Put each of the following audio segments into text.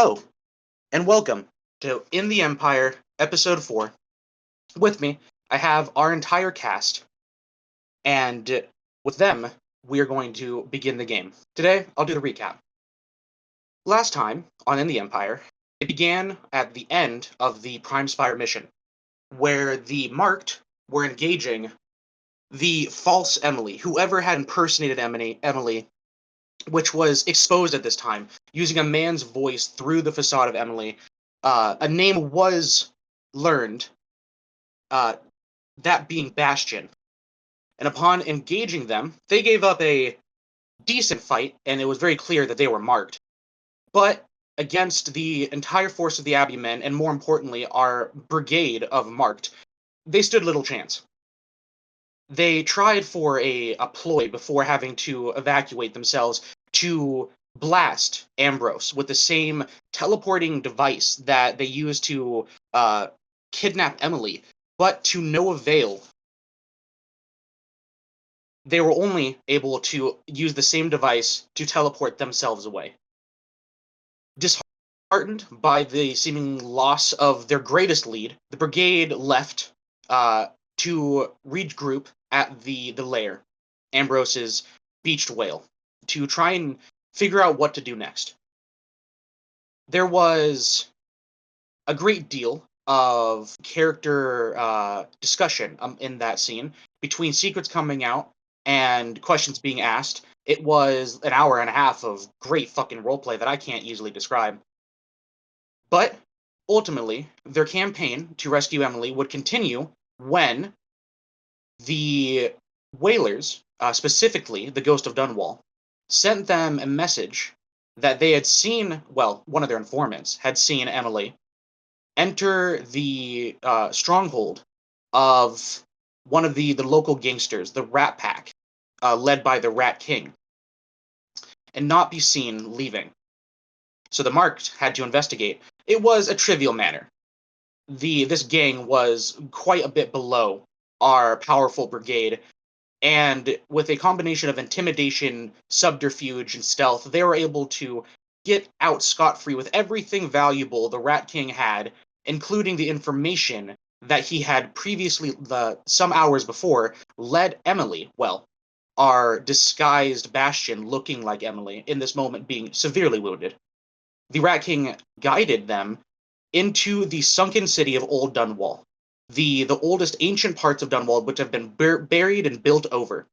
Hello, and welcome to In the Empire, Episode 4. With me, I have our entire cast, and with them, we are going to begin the game. Today, I'll do the recap. Last time, on In the Empire, it began at the end of the Prime Spire mission, where the Marked were engaging the false Emily, whoever had impersonated Emily, which was exposed at this time, using a man's voice through the facade of Emily. A name was learned, that being Bastion. And upon engaging them, they gave up a decent fight, and it was very clear that they were marked. But against the entire force of the Abbey men, and more importantly, our brigade of marked, they stood little chance. They tried for a ploy before having to evacuate themselves to blast Ambrose with the same teleporting device that they used to kidnap Emily, but to no avail. They were only able to use the same device to teleport themselves away. Disheartened by the seeming loss of their greatest lead, the brigade left to regroup at the lair, Ambrose's beached whale, to try and figure out what to do next. There was a great deal of character discussion in that scene, between secrets coming out and questions being asked. It was an hour and a half of great fucking roleplay that I can't easily describe. But ultimately, their campaign to rescue Emily would continue when the Whalers, specifically the Ghost of Dunwall, sent them a message that they had seen, well, one of their informants had seen Emily enter the stronghold of one of the local gangsters, the Rat Pack, led by the Rat King, and not be seen leaving. So the Marked had to investigate. It was a trivial matter. This gang was quite a bit below our powerful brigade, and with a combination of intimidation, subterfuge, and stealth, they were able to get out scot-free with everything valuable the Rat King had, including the information that he had previously, some hours before, led Emily, well, our disguised Bastion looking like Emily, in this moment being severely wounded. The Rat King guided them into the sunken city of Old Dunwall, the oldest ancient parts of Dunwall, which have been buried and built over.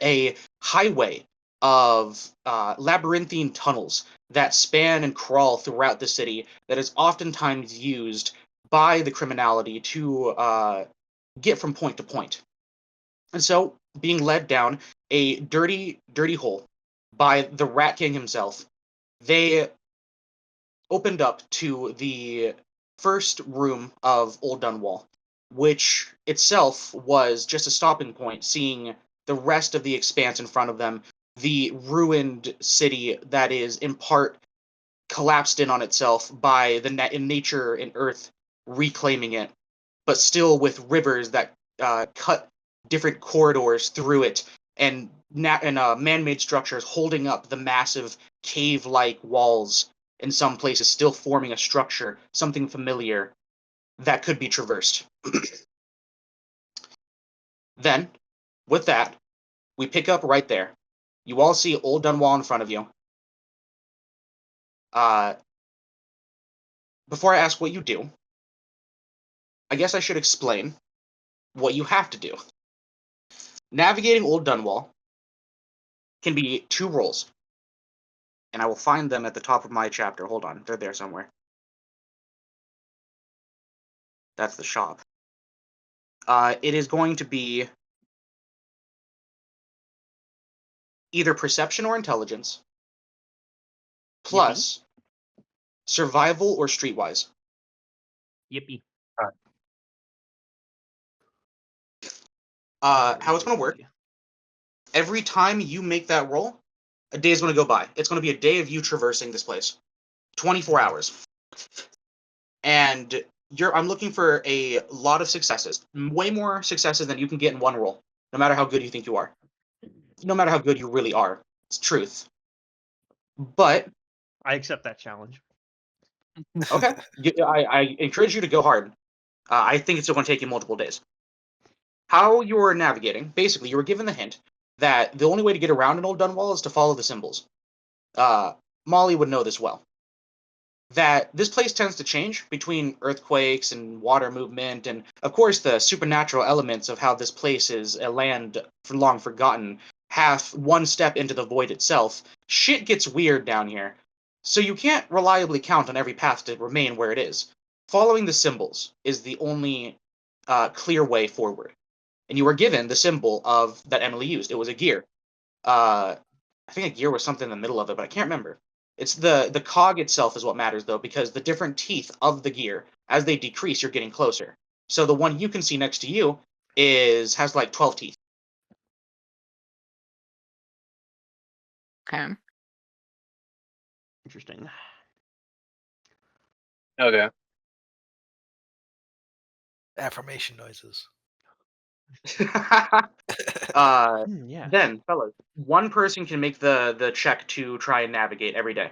A highway of labyrinthine tunnels that span and crawl throughout the city that is oftentimes used by the criminality to get from point to point. And so, being led down a dirty, dirty hole by the Rat King himself, they opened up to the first room of Old Dunwall, which itself was just a stopping point, seeing the rest of the expanse in front of them, the ruined city that is in part collapsed in on itself by the nature and earth reclaiming it, but still with rivers that cut different corridors through it, and man-made structures holding up the massive cave-like walls in some places, still forming a structure, something familiar that could be traversed. Then, with that, we pick up right there. You all see Old Dunwall in front of you. Before I ask what you do, I guess I should explain what you have to do. Navigating Old Dunwall can be 2 roles, and I will find them at the top of my chapter. Hold on, they're there somewhere. That's the shop. It is going to be either perception or intelligence, plus survival or streetwise. Yippee. How it's going to work, every time you make that roll, a day is going to go by. It's going to be a day of you traversing this place. 24 hours. And I'm looking for a lot of successes. Way more successes than you can get in one roll, no matter how good you think you are. No matter how good you really are. It's truth. But I accept that challenge. Okay. I encourage you to go hard. I think it's still going to take you multiple days. How you're navigating, basically, you were given the hint that the only way to get around an old Dunwall is to follow the symbols. Molly would know this well. That this place tends to change between earthquakes and water movement, and of course the supernatural elements of how this place is a land for long forgotten. Half one step into the void itself, shit gets weird down here. So you can't reliably count on every path to remain where it is. Following the symbols is the only clear way forward. And you were given the symbol of that Emily used. It was a gear. I think a gear was something in the middle of it, but I can't remember. It's the cog itself is what matters though, because the different teeth of the gear, as they decrease, you're getting closer. So the one you can see next to you has like 12 teeth. Okay. Interesting. Okay. Affirmation noises. Yeah. Then, fellas, one person can make the check to try and navigate every day.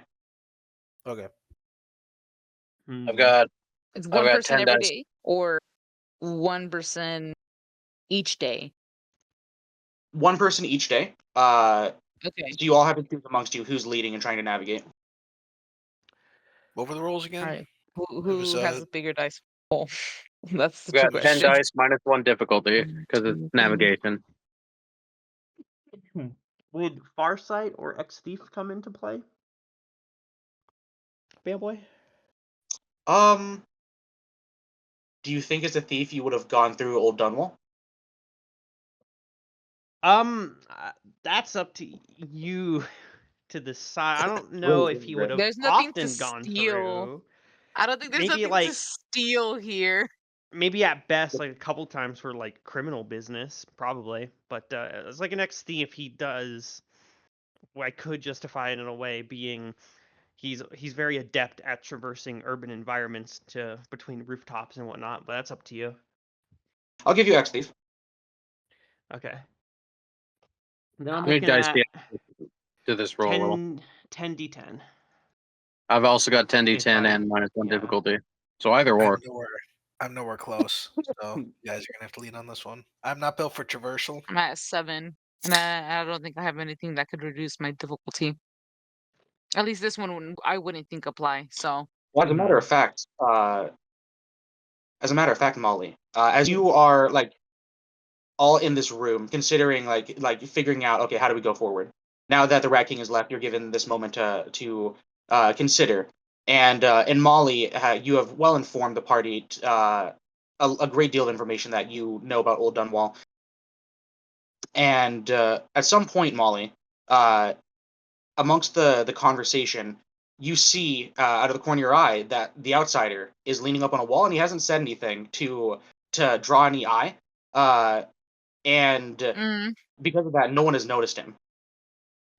Okay. I've got It's I've one got person 10 every dice. day, or one person each day. One person each day. Okay. So you all have to choose amongst you who's leading and trying to navigate. What were the rules again? All right. Who It was, has a bigger dice? Oh, that's the I've two got 10 questions. dice minus 1 difficulty because it's navigation. Would Farsight or Ex Thief come into play? Bamboy? Do you think as a thief you would have gone through Old Dunwall? That's up to you to decide. I don't know if he would have There's nothing to often gone steal. through. I don't think there's Maybe, nothing like- to steal here. Maybe at best, like a couple times for like criminal business, probably. But as like an ex-thief, he does. Well, I could justify it in a way, being he's very adept at traversing urban environments to between rooftops and whatnot. But that's up to you. I'll give you X thief. Okay. Then I'm How many looking dice at do you have to this roll? Will? 10d10. I've also got 10d10 fine. and minus 1 Yeah. difficulty. So either or. I'm nowhere close. So you guys are gonna have to lean on this one. I'm not built for traversal. I'm at 7, and I don't think I have anything that could reduce my difficulty. At least this one I wouldn't think apply. So Well, as a matter of fact, Molly, as you are like all in this room, considering like figuring out, okay, how do we go forward? Now that the Rat King is left, you're given this moment to consider. And Molly, you have well informed the party a great deal of information that you know about Old Dunwall. And at some point, Molly, amongst the conversation, you see out of the corner of your eye that the outsider is leaning up on a wall, and he hasn't said anything to draw any eye. And because of that, no one has noticed him.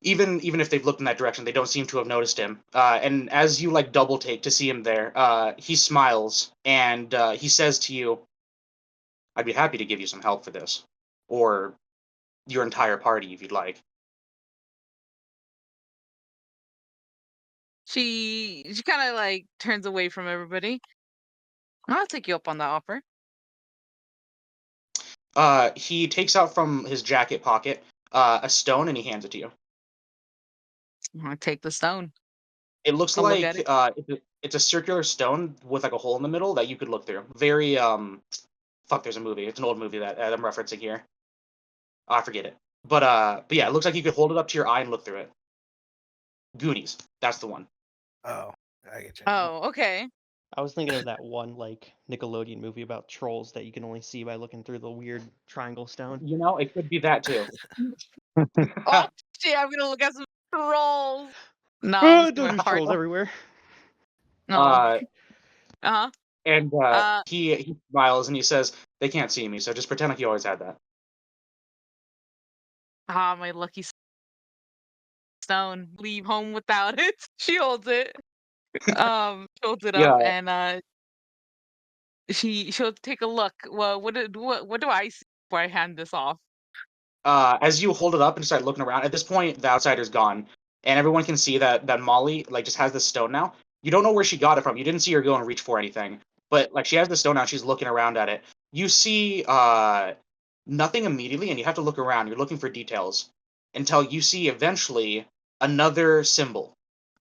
Even if they've looked in that direction, they don't seem to have noticed him. And as you like double take to see him there, he smiles and he says to you, "I'd be happy to give you some help for this, or your entire party if you'd like." she kind of like turns away from everybody. I'll take you up on the offer. He takes out from his jacket pocket a stone and he hands it to you. I'll take the stone. It looks I'll look like at it. it's a circular stone with like a hole in the middle that you could look through. Very fuck. There's a movie. It's an old movie that I'm referencing here. Oh, I forget it. But yeah, it looks like you could hold it up to your eye and look through it. Goonies. That's the one. Oh, I get you. Oh, okay. I was thinking of that one like Nickelodeon movie about trolls that you can only see by looking through the weird triangle stone. You know, it could be that too. Oh shit! I'm gonna look at some trolls. No, Oh, don't use trolls everywhere. no. Uh, and he smiles and he says, "They can't see me, so just pretend like you always had that." My lucky stone. Leave home without it. She holds it. Holds it up, and she'll take a look. Well, what do I see before I hand this off? As you hold it up and start looking around, at this point the outsider's gone, and everyone can see that Molly like just has this stone now. You don't know where she got it from. You didn't see her go and reach for anything. But like she has the stone out, she's looking around at it. You see nothing immediately, and you have to look around. You're looking for details until you see eventually another symbol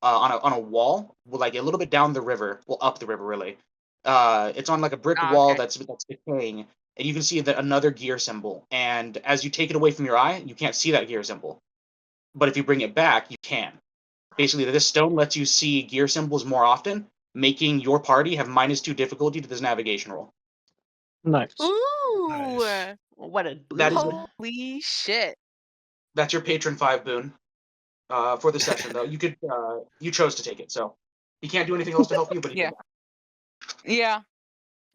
on a wall, like a little bit down the river, well up the river really. It's on like a brick Oh, wall okay. that's decaying, and you can see that another gear symbol. And as you take it away from your eye, you can't see that gear symbol. But if you bring it back, you can. Basically, this stone lets you see gear symbols more often, making your party have -2 difficulty to this navigation roll. Nice. Ooh, Nice. What a That is boon. holy shit! That's your patron 5 boon for the session, though. You could you chose to take it, so he can't do anything else to help you, but he Yeah. did. Yeah.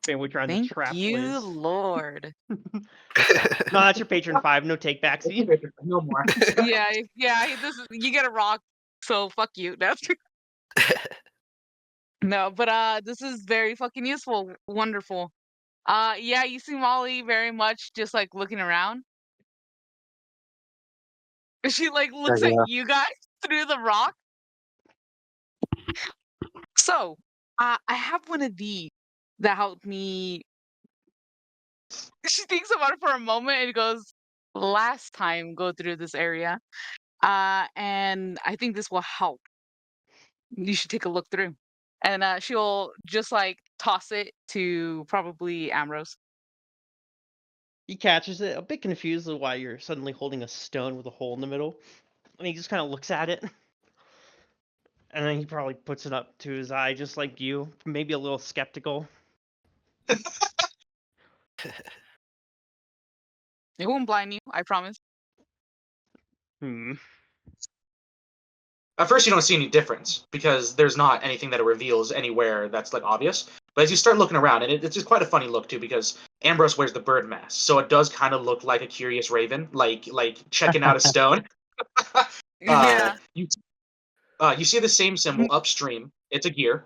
Man, we're trying to Thank trap you, Lizz. Lord. No, that's your patron 5. No take backs. That's your patron, no more. Yeah, yeah. This is, you get a rock, so fuck you. That's no, but this is very fucking useful. Wonderful. Yeah, you see Molly very much just like looking around. She like looks at Yeah. you guys through the rock. So, I have one of these that helped me. She thinks about it for a moment and goes, "Last time go through this area, and I think this will help. You should take a look through." And she'll just like toss it to probably Ambrose. He catches it, a bit confused of why you're suddenly holding a stone with a hole in the middle. And he just kind of looks at it. And then he probably puts it up to his eye, just like you. Maybe a little skeptical. It won't blind you, I promise. Hmm. At first, you don't see any difference because there's not anything that it reveals anywhere that's like obvious. But as you start looking around, and it's just quite a funny look too, because Ambrose wears the bird mask, so it does kind of look like a curious raven, like checking out a stone. Yeah. You see the same symbol upstream. It's a gear.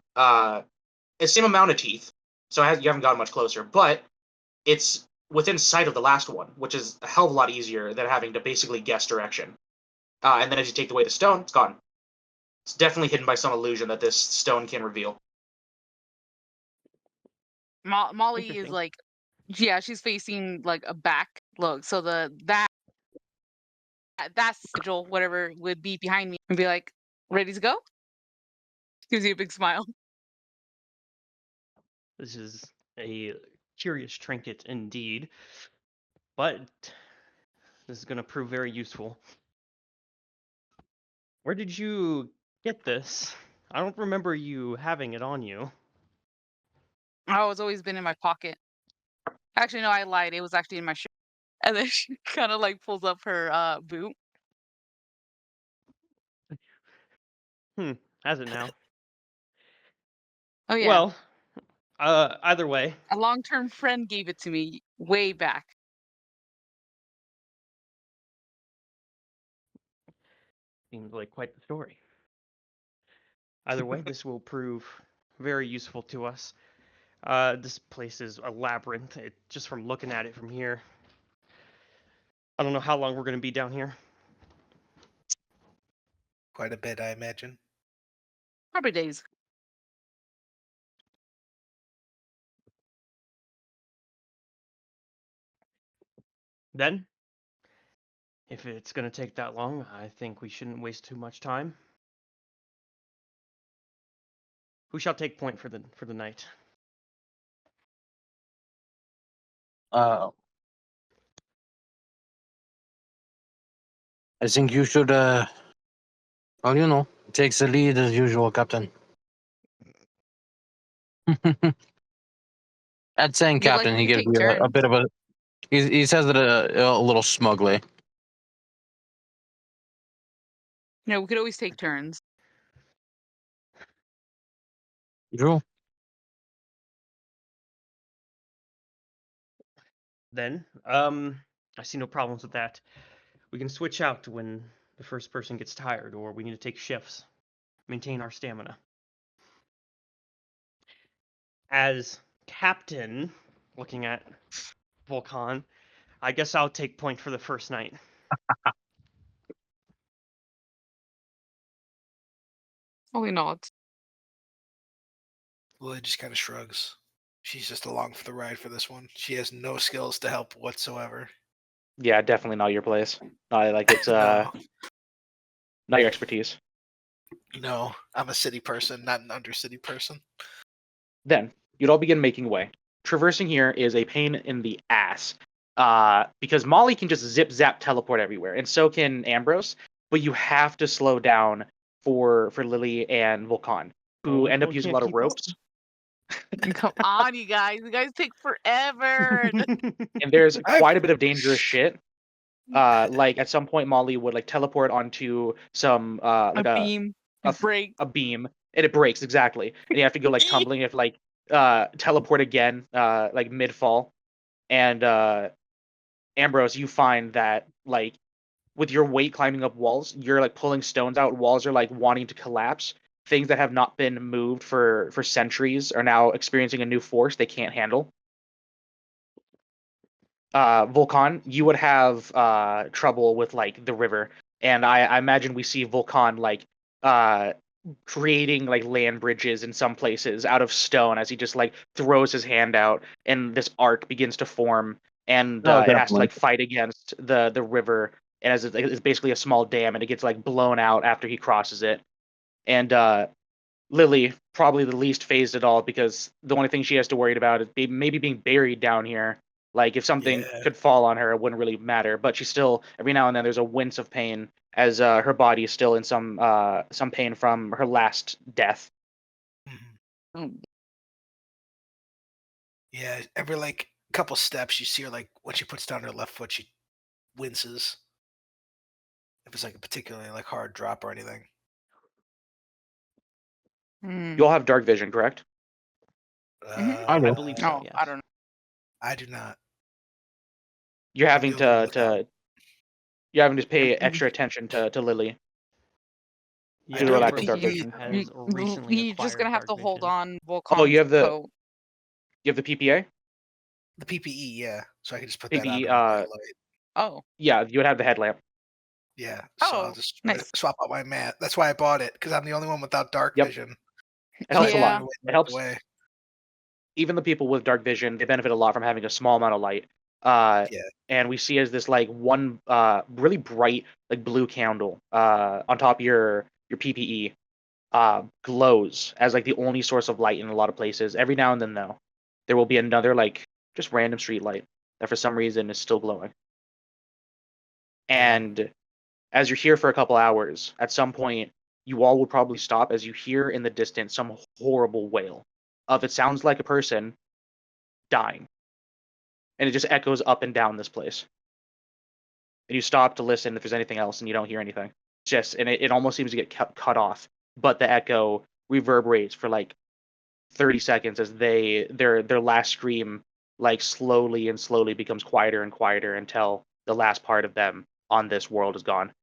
It's same amount of teeth, so you haven't gotten much closer, but it's within sight of the last one, which is a hell of a lot easier than having to basically guess direction. And then as you take away the stone, it's gone. It's definitely hidden by some illusion that this stone can reveal. Molly is Interesting. like, yeah, she's facing like a back look, so that sigil, whatever, would be behind me and be like, ready to go? Gives you a big smile. This is a curious trinket indeed. But this is going to prove very useful. Where did you get this? I don't remember you having it on you. Oh, it's always been in my pocket. Actually, no, I lied. It was actually in my shirt. And then she kind of like pulls up her boot. Has it now? Oh yeah, Well, either way, a long-term friend gave it to me way back. seems like quite the story. Either way, this will prove very useful to us. This place is a labyrinth. Just from looking at it from here. I don't know how long we're going to be down here. Quite a bit, I imagine. Probably days. Then, if it's going to take that long, I think we shouldn't waste too much time. Who shall take point for the night? I think you should, takes the lead as usual, Captain. At saying You'd like Captain, me he to gives take you a turns? bit of a. He says it a little smugly. No, we could always take turns. Drew? Then, I see no problems with that. We can switch out when the first person gets tired, or we need to take shifts. Maintain our stamina. As captain, looking at Volcan, I guess I'll take point for the first night. Probably not. Lily just kind of shrugs. She's just along for the ride for this one. She has no skills to help whatsoever. Yeah, definitely not your place. Like it's No, not your expertise. no, I'm a city person, not an undercity person. Then you'd all begin making way. Traversing here is a pain in the ass, because Molly can just zip zap teleport everywhere, and so can Ambrose. But you have to slow down for Lily and Volcan, who end up We using a can't lot of keep up. ropes. Come on, you guys. You guys take forever. And there's I've- quite a bit of dangerous shit. Like at some point, Molly would like teleport onto some like A beam. a, Break. a beam, and it breaks exactly, and you have to go like tumbling. You have to like teleport again, like mid fall. And Ambrose, you find that like with your weight climbing up walls, you're like pulling stones out. Walls are like wanting to collapse. Things that have not been moved for centuries are now experiencing a new force they can't handle. Volcan, you would have trouble with like the river, and I imagine we see Volcan like uh creating like land bridges in some places out of stone as he just like throws his hand out, and this arc begins to form, and Oh, it has to definitely. like fight against the river, and as it's basically a small dam, and it gets like blown out after he crosses it. And Lily, probably the least phased at all, because the only thing she has to worry about is maybe being buried down here. Like if something Yeah. could fall on her, it wouldn't really matter. But she still, every now and then, there's a wince of pain as her body is still in some pain from her last death. Mhm. Mm. Yeah, every like couple steps, you see her like when she puts down her left foot, she winces. If it's like a particularly like hard drop or anything. Mm. You all have dark vision, correct? I do. I believe so. Oh, Yes. I don't know. I do not. You're I'm having the only one without. you're having to pay extra attention to Lily. Yeah, Due to her lack Ambrose of dark PPE. vision. has recently You're just gonna acquired have to dark hold vision. on Oh, Volcan's you have the coat. PPA? The PPE, yeah. So I can just put that on PPE. and with my light. Oh. Yeah, you would have the headlamp. Yeah. So I'll Oh, just nice. swap out my mat. That's why I bought it, because I'm the only one without dark Yep. vision. It helps a I lot. Yeah. threw It helps. away. Even the people with dark vision, they benefit a lot from having a small amount of light. Uh, Yeah. and we see as this like one really bright like blue candle on top of your PPE glows as like the only source of light in a lot of places. Every now and then though, there will be another like just random street light that for some reason is still glowing. Damn. And as you're here for a couple hours, at some point you all will probably stop as you hear in the distance some horrible wail of it sounds like a person dying, and it just echoes up and down this place. And you stop to listen if there's anything else, and you don't hear anything. Just and it almost seems to get cut off, but the echo reverberates for like 30 seconds as their last scream like slowly and slowly becomes quieter and quieter until the last part of them on this world is gone.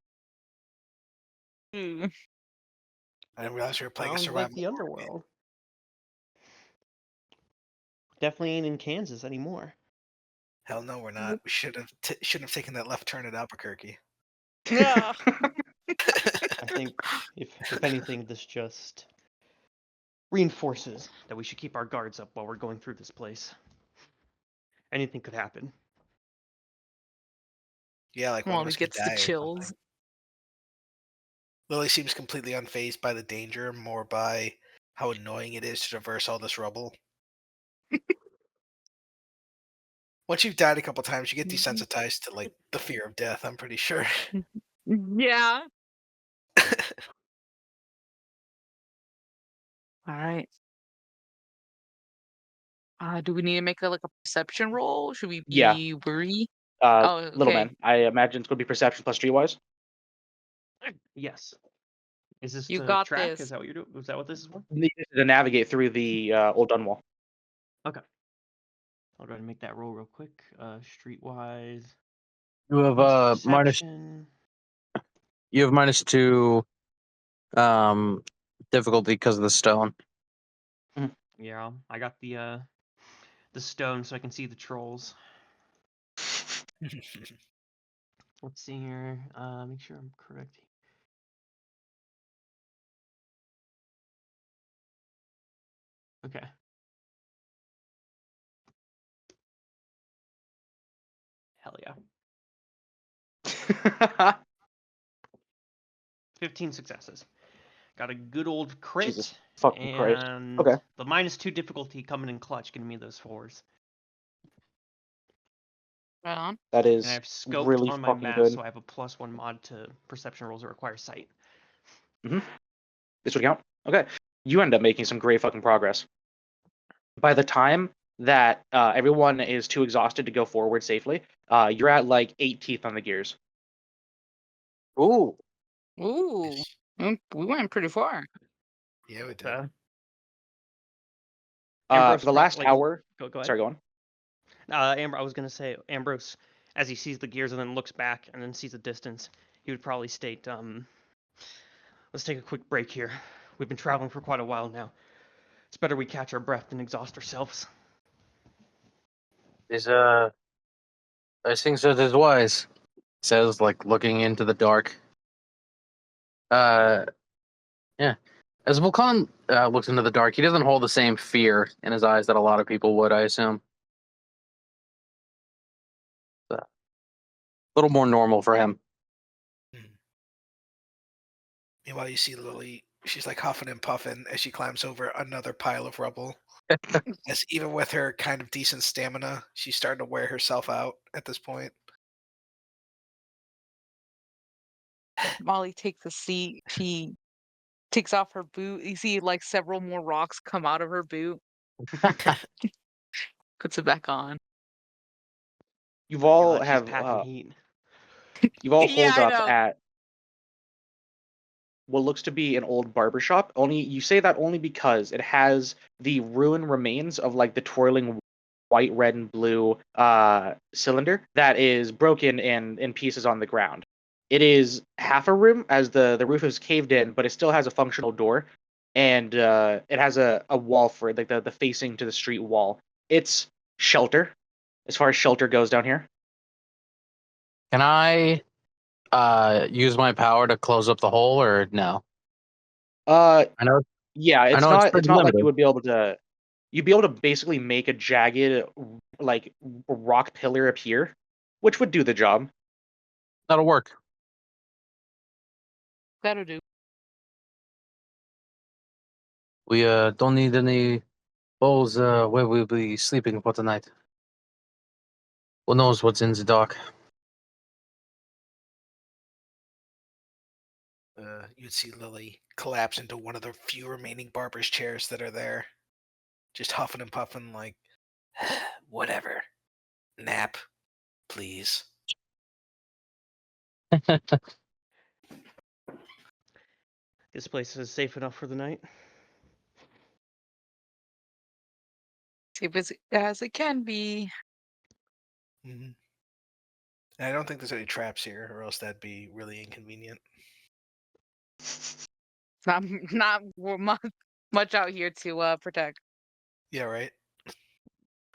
Mm. I didn't realize we were playing a Sounds survival like the horror game. underworld. Definitely ain't in Kansas anymore. Hell no, we're not. We shouldn't have taken that left turn at Albuquerque. Yeah. I think if anything, this just reinforces that we should keep our guards up while we're going through this place. Anything could happen. Yeah, like one of Molly us could gets the die or chills. something. Lily seems completely unfazed by the danger, more by how annoying it is to traverse all this rubble. Once you've died a couple times, you get desensitized to like the fear of death. I'm pretty sure. Yeah. All right. Do we need to make a perception roll? Should we Yeah. be worried? Little Okay. man, I imagine it's going to be perception plus streetwise. Yes. Is this You to got track? this. Is that what you're doing? Is that what this is for? To navigate through the old Dunwall. Okay. I'll go ahead and make that roll real quick. Streetwise. You have Perception. -2 difficulty because of the stone. Yeah, I got the stone so I can see the trolls. Let's see here. Make sure I'm correct. Okay. Hell yeah. 15 successes. Got a good old crit. Jesus fucking Christ. And Okay. the -2 difficulty coming in clutch, giving me those 4s. Right on. That And is I have scoped really on my fucking map, good. so I have a +1 mod to perception rolls that require sight. This would count. Okay. You end up making some great fucking progress. By the time that everyone is too exhausted to go forward safely, you're at like 8 teeth on the gears. Ooh. Ooh, we went pretty far. Yeah, we did. Ambrose For the last hour. Go ahead. Sorry, go on. I was gonna say Ambrose, as he sees the gears and then looks back and then sees the distance, he would probably state, "Let's take a quick break here. We've been traveling for quite a while now. It's better we catch our breath than exhaust ourselves." Is I think so. Is wise. Says like looking into the dark. Yeah. As Volcan looks into the dark, he doesn't hold the same fear in his eyes that a lot of people would, I assume. A little more normal for him. Meanwhile, you see Lily. She's like huffing and puffing as she climbs over another pile of rubble. As even with her kind of decent stamina, she's starting to wear herself out at this point. Molly takes a seat. She takes off her boot. You see like several more rocks come out of her boot. Puts it back on. You've all God, she's have packing heat. you've all Yeah, pulled I up know. at what looks to be an old barber shop. Only you say that only because it has the ruined remains of like the twirling white, red, and blue cylinder that is broken in pieces on the ground. It is half a room as the roof is caved in, but it still has a functional door, and it has a wall for it, like the facing to the street wall. It's shelter, as far as shelter goes down here. Can I use my power to close up the hole or no? Uh, I know yeah, I know it's pretty not like you limited. would be able to. You'd be able to basically make a jagged like rock pillar appear, which would do the job. That'll work. That'll do. We don't need any holes where we'll be sleeping for tonight. Who knows what's in the dark? You'd see Lily collapse into one of the few remaining barber's chairs that are there, just huffing and puffing like, whatever. Nap, please. This place is safe enough for the night. Safe as it can be. Mm-hmm. I don't think there's any traps here, or else that'd be really inconvenient. It's not much out here to protect. Yeah, right.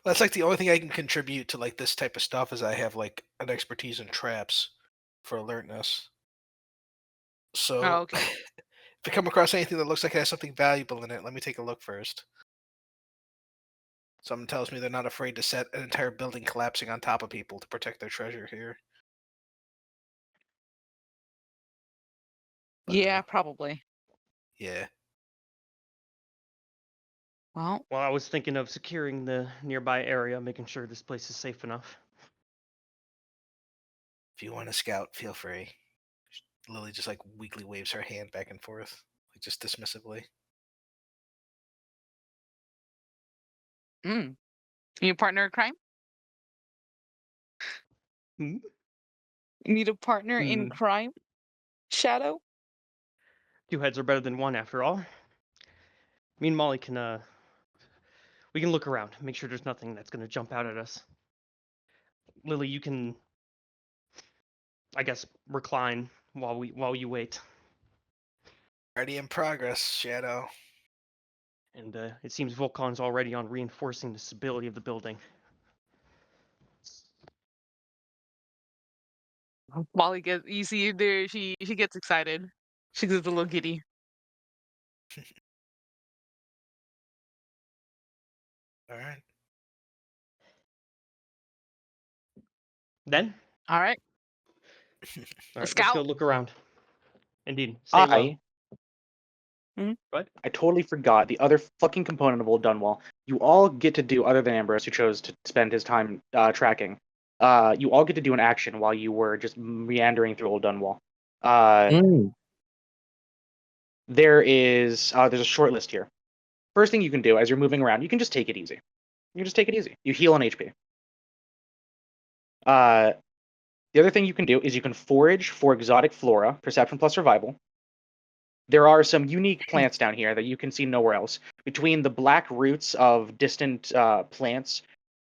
That's like the only thing I can contribute to like this type of stuff is I have like an expertise in traps for alertness. So Oh, okay. if I come across anything that looks like it has something valuable in it, let me take a look first. Someone tells me they're not afraid to set an entire building collapsing on top of people to protect their treasure here. But, Yeah, probably. yeah. Well, Well, I was thinking of securing the nearby area, making sure this place is safe enough. If you want to scout, feel free. Lily just like weakly waves her hand back and forth, like just dismissively. you partner in crime? Hmm? You need a partner in crime? Shadow? 2 heads are better than 1, after all. Me and Molly can we can look around, make sure there's nothing that's gonna jump out at us. Lily, you can, I guess, recline while you wait. Already in progress, Shadow. And it seems Volcan's already on reinforcing the stability of the building. Molly gets you see there she gets excited. She gets a little giddy. All right. Then, All right. all right, let's Scout. go look around. Indeed, stay low. What? I totally forgot the other fucking component of Old Dunwall. You all get to do, other than Ambrose, who chose to spend his time tracking. You all get to do an action while you were just meandering through Old Dunwall. There's a short list here. First thing you can do as you're moving around, you can just take it easy. You just take it easy. You heal on HP. The other thing you can do is you can forage for exotic flora, perception plus survival. There are some unique plants down here that you can see nowhere else. Between the black roots of distant plants,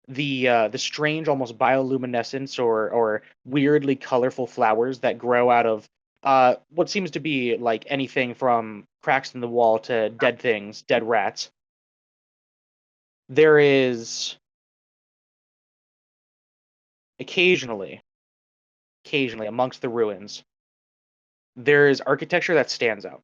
the strange, almost bioluminescence or weirdly colorful flowers that grow out of what seems to be like anything from cracks in the wall to dead things, dead rats. There is occasionally amongst the ruins, there's architecture that stands out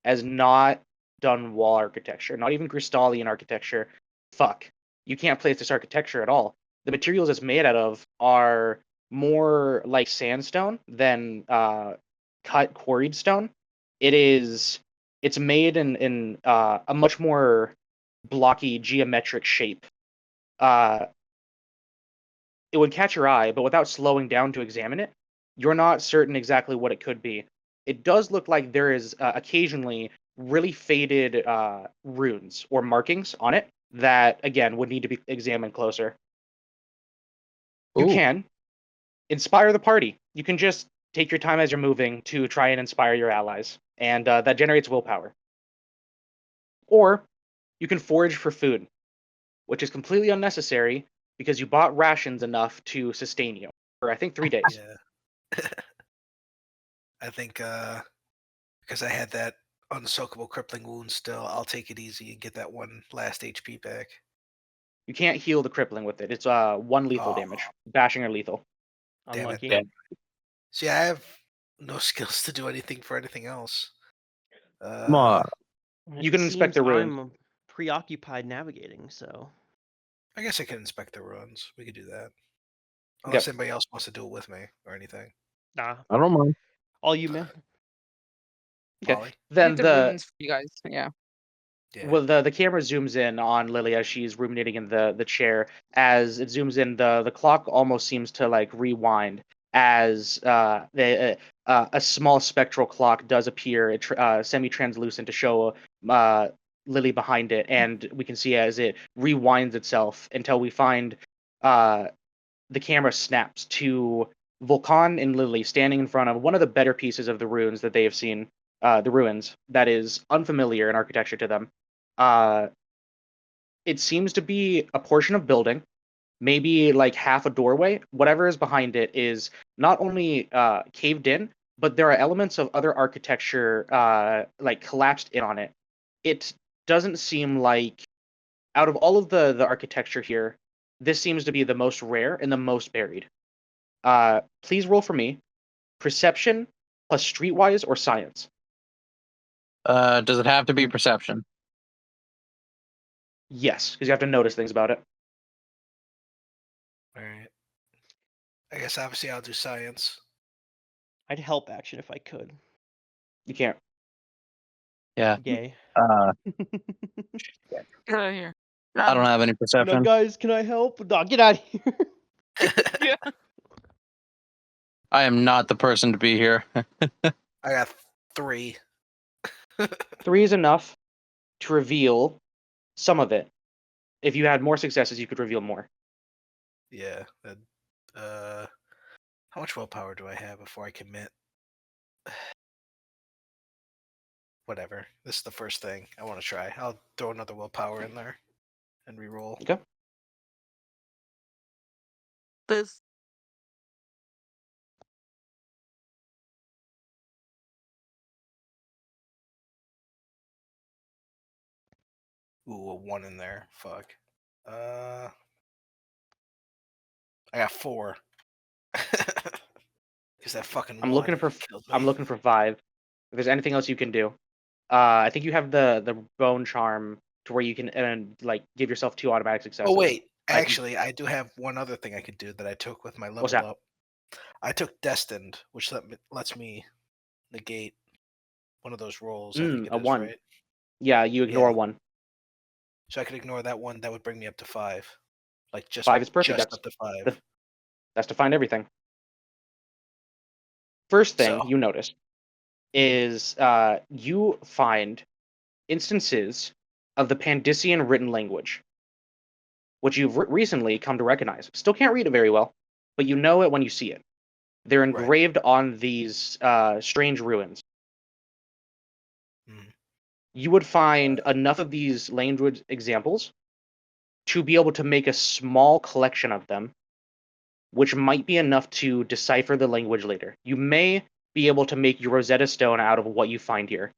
as not done wall architecture, not even Crystallian architecture. Fuck. You can't place this architecture at all. The materials it's made out of are more like sandstone than cut quarried stone. It's made in a much more blocky geometric shape. It would catch your eye, but without slowing down to examine it, you're not certain exactly what it could be. It does look like there is occasionally really faded runes or markings on it that, again, would need to be examined closer. You can inspire the party. You can just take your time as you're moving to try and inspire your allies, and that generates willpower. Or you can forage for food, which is completely unnecessary because you bought rations enough to sustain you for, I think, 3 days. Yeah. I think because I had that unsoakable crippling wound still, I'll take it easy and get that one last HP back. You can't heal the crippling with it. It's 1 lethal damage. Bashing or lethal. Damn it. Unlucky. See, I have no skills to do anything for anything else. Come on. You can inspect the ruins. I'm preoccupied navigating, so I guess I can inspect the ruins. We could do that. Unless anybody else wants to do it with me or anything. nah. I don't mind. All you men. Okay. Polly? Then Get the runes for you guys. Yeah. Yeah. well, the camera zooms in on Lily as she's ruminating in the chair. As it zooms in, the clock almost seems to like rewind as a small spectral clock does appear, semi-translucent, to show Lily behind it, and we can see as it rewinds itself until we find the camera snaps to Volcan and Lily standing in front of one of the better pieces of the ruins that they have seen. The ruins that is unfamiliar in architecture to them. It seems to be a portion of building, maybe like half a doorway. Whatever is behind it is not only caved in, but there are elements of other architecture like collapsed in on it. It doesn't seem like, out of all of the architecture here, this seems to be the most rare and the most buried. Please roll for me perception plus streetwise or science. Does it have to be perception? Yes, because you have to notice things about it. All right. I guess obviously I'll do science. I'd help action if I could. You can't. Yeah. Gay. Get out of here. I don't have any No, perception. guys, can I help? No, get out of here. Yeah. I am not the person to be here. I got 3. 3 is enough to reveal some of it. If you had more successes, you could reveal more. Yeah. How much willpower do I have before I commit? Whatever. This is the first thing I want to try. I'll throw another willpower in there and re-roll. Okay. This. Ooh, a 1 in there. Fuck. I got 4. Because that fucking I'm 1 looking for killed me. I'm looking for 5. If there's anything else you can do, I think you have the bone charm to where you can like give yourself 2 automatic successes. Oh wait, Like, actually, I do have one other thing I could do that I took with my What's level that? up. I took Destined, which lets me negate one of those rolls. I think it a is 1. right. Yeah, you ignore Yeah. 1. So I could ignore that one. That would bring me up to 5. Like just 5 is perfect. just up to 5. That's to find everything. First thing So you notice is you find instances of the Pandician written language, which you've recently come to recognize. Still can't read it very well, but you know it when you see it. They're Right. engraved on these strange ruins. Mhm. You would find enough of these language examples to be able to make a small collection of them, which might be enough to decipher the language later. You may be able to make your Rosetta Stone out of what you find here.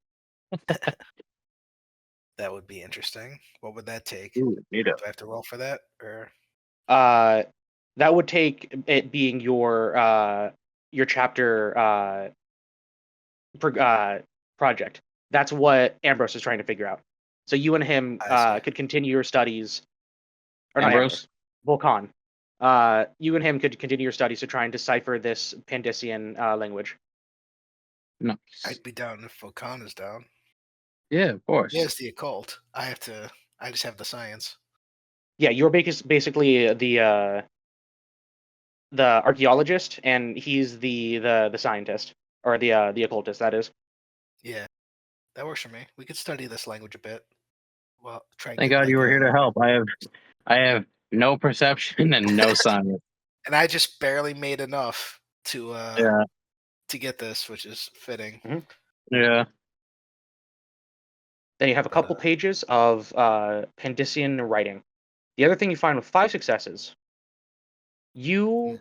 that would be interesting. What would that take? Ooh, Do I have to roll for that, or That would take it being your chapter project. That's what Ambrose is trying to figure out. So you and him I see. could continue your studies. Or not Ambrose? Volcan. You and him could continue your studies to try and decipher this Pandician language. Nice. I'd be down if Volcan is down. Yeah, of course. Yeah, it's the occult. I just have the science. Yeah, you're basically the archaeologist, and he's the scientist, or the occultist. That is. Yeah, that works for me. We could study this language a bit. Well, try and Thank get God like you were here to help. I have no perception and no science. and I just barely made enough to Yeah. to get this, which is fitting. Yeah. Then you have a couple pages of Pandician writing. The other thing you find with 5 successes, you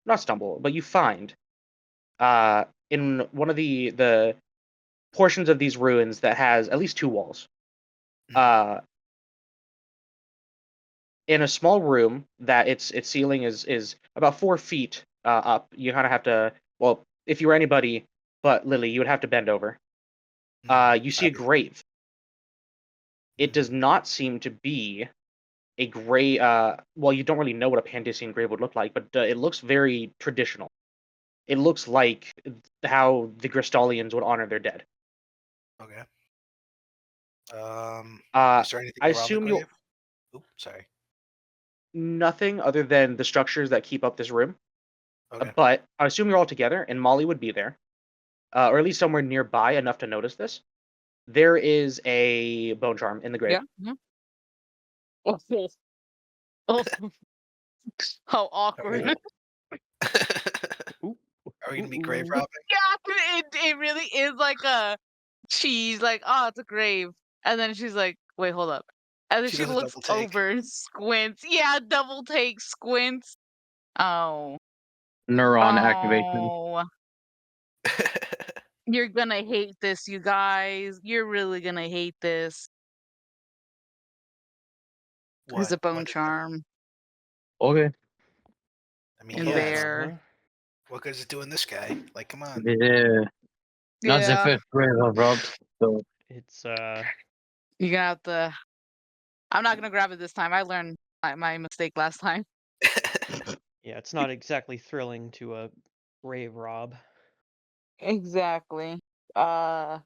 not stumble, but you find in one of the portions of these ruins that has at least 2 walls. In a small room that its ceiling is about 4 feet up. You kind of have to, well, if you were anybody but Lily, you would have to bend over. You see a grave. It does not seem to be a grave. Well, you don't really know what a Pandician grave would look like, but it looks very traditional. It looks like how the Gristalians would honor their dead. Okay. Is there anything I around assume the you'll grave? Oops, sorry. nothing other than the structures that keep up this room. Okay. But I assume you're all together, and Molly would be there, or at least somewhere nearby enough to notice this. There is a bone charm in the grave. Yeah. Oh, oh. How awkward. Are we gonna be grave robbing? Yeah, it really is like a she's like, oh, it's a grave. And then she's like, wait, hold up. And then She she does a looks double take. over and squints. Yeah, double take, squints. Oh. Neuron activation. Oh. You're gonna hate this, you guys. You're really gonna hate this. There's a bone What is it? charm Okay. I mean, in yeah. there. What good is it doing this guy? Like, come on. Yeah. Not the Yeah. first grave I've robbed. So It's You're gonna have to. I'm not gonna grab it this time. I learned my mistake last time. yeah, it's not exactly thrilling to a grave rob. Exactly. I'm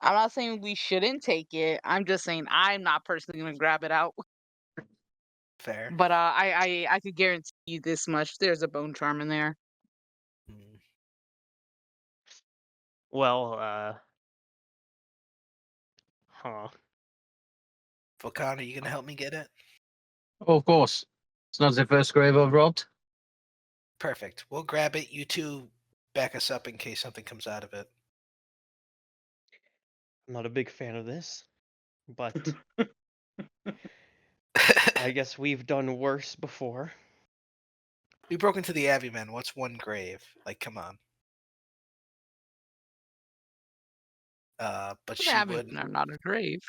not saying we shouldn't take it. I'm just saying I'm not personally gonna grab it out. Fair. But I could guarantee you this much: there's a bone charm in there. Mm. Well, huh. Volcan, are you gonna help me get it? oh, of course. It's not the first grave I've robbed. Perfect. We'll grab it. You two back us up in case something comes out of it. I'm not a big fan of this, but I guess we've done worse before. We broke into the Abbey, man. What's one grave? Like, come on. But she would. Not a grave.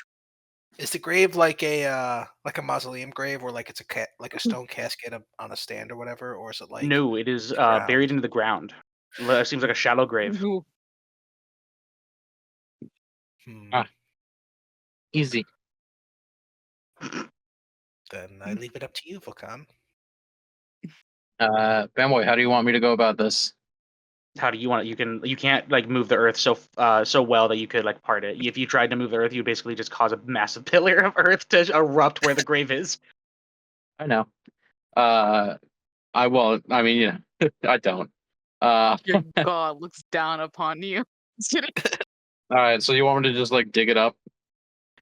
Is the grave like a mausoleum grave, or like it's like a stone casket on a stand or whatever, or is it like No, it is ground? buried into the ground. It seems like a shallow grave. Ooh. Hmm. Ah. Easy. Then I leave it up to you, Volcan. Bamboy, how do you want me to go about this? How do you want it? You can't like move the earth so well that you could like part it. If you tried to move the earth, you'd basically just cause a massive pillar of earth to erupt where the grave is. I know. I won't. I mean, yeah, I don't. Your god looks down upon you. Just kidding. All right. So you want me to just like dig it up?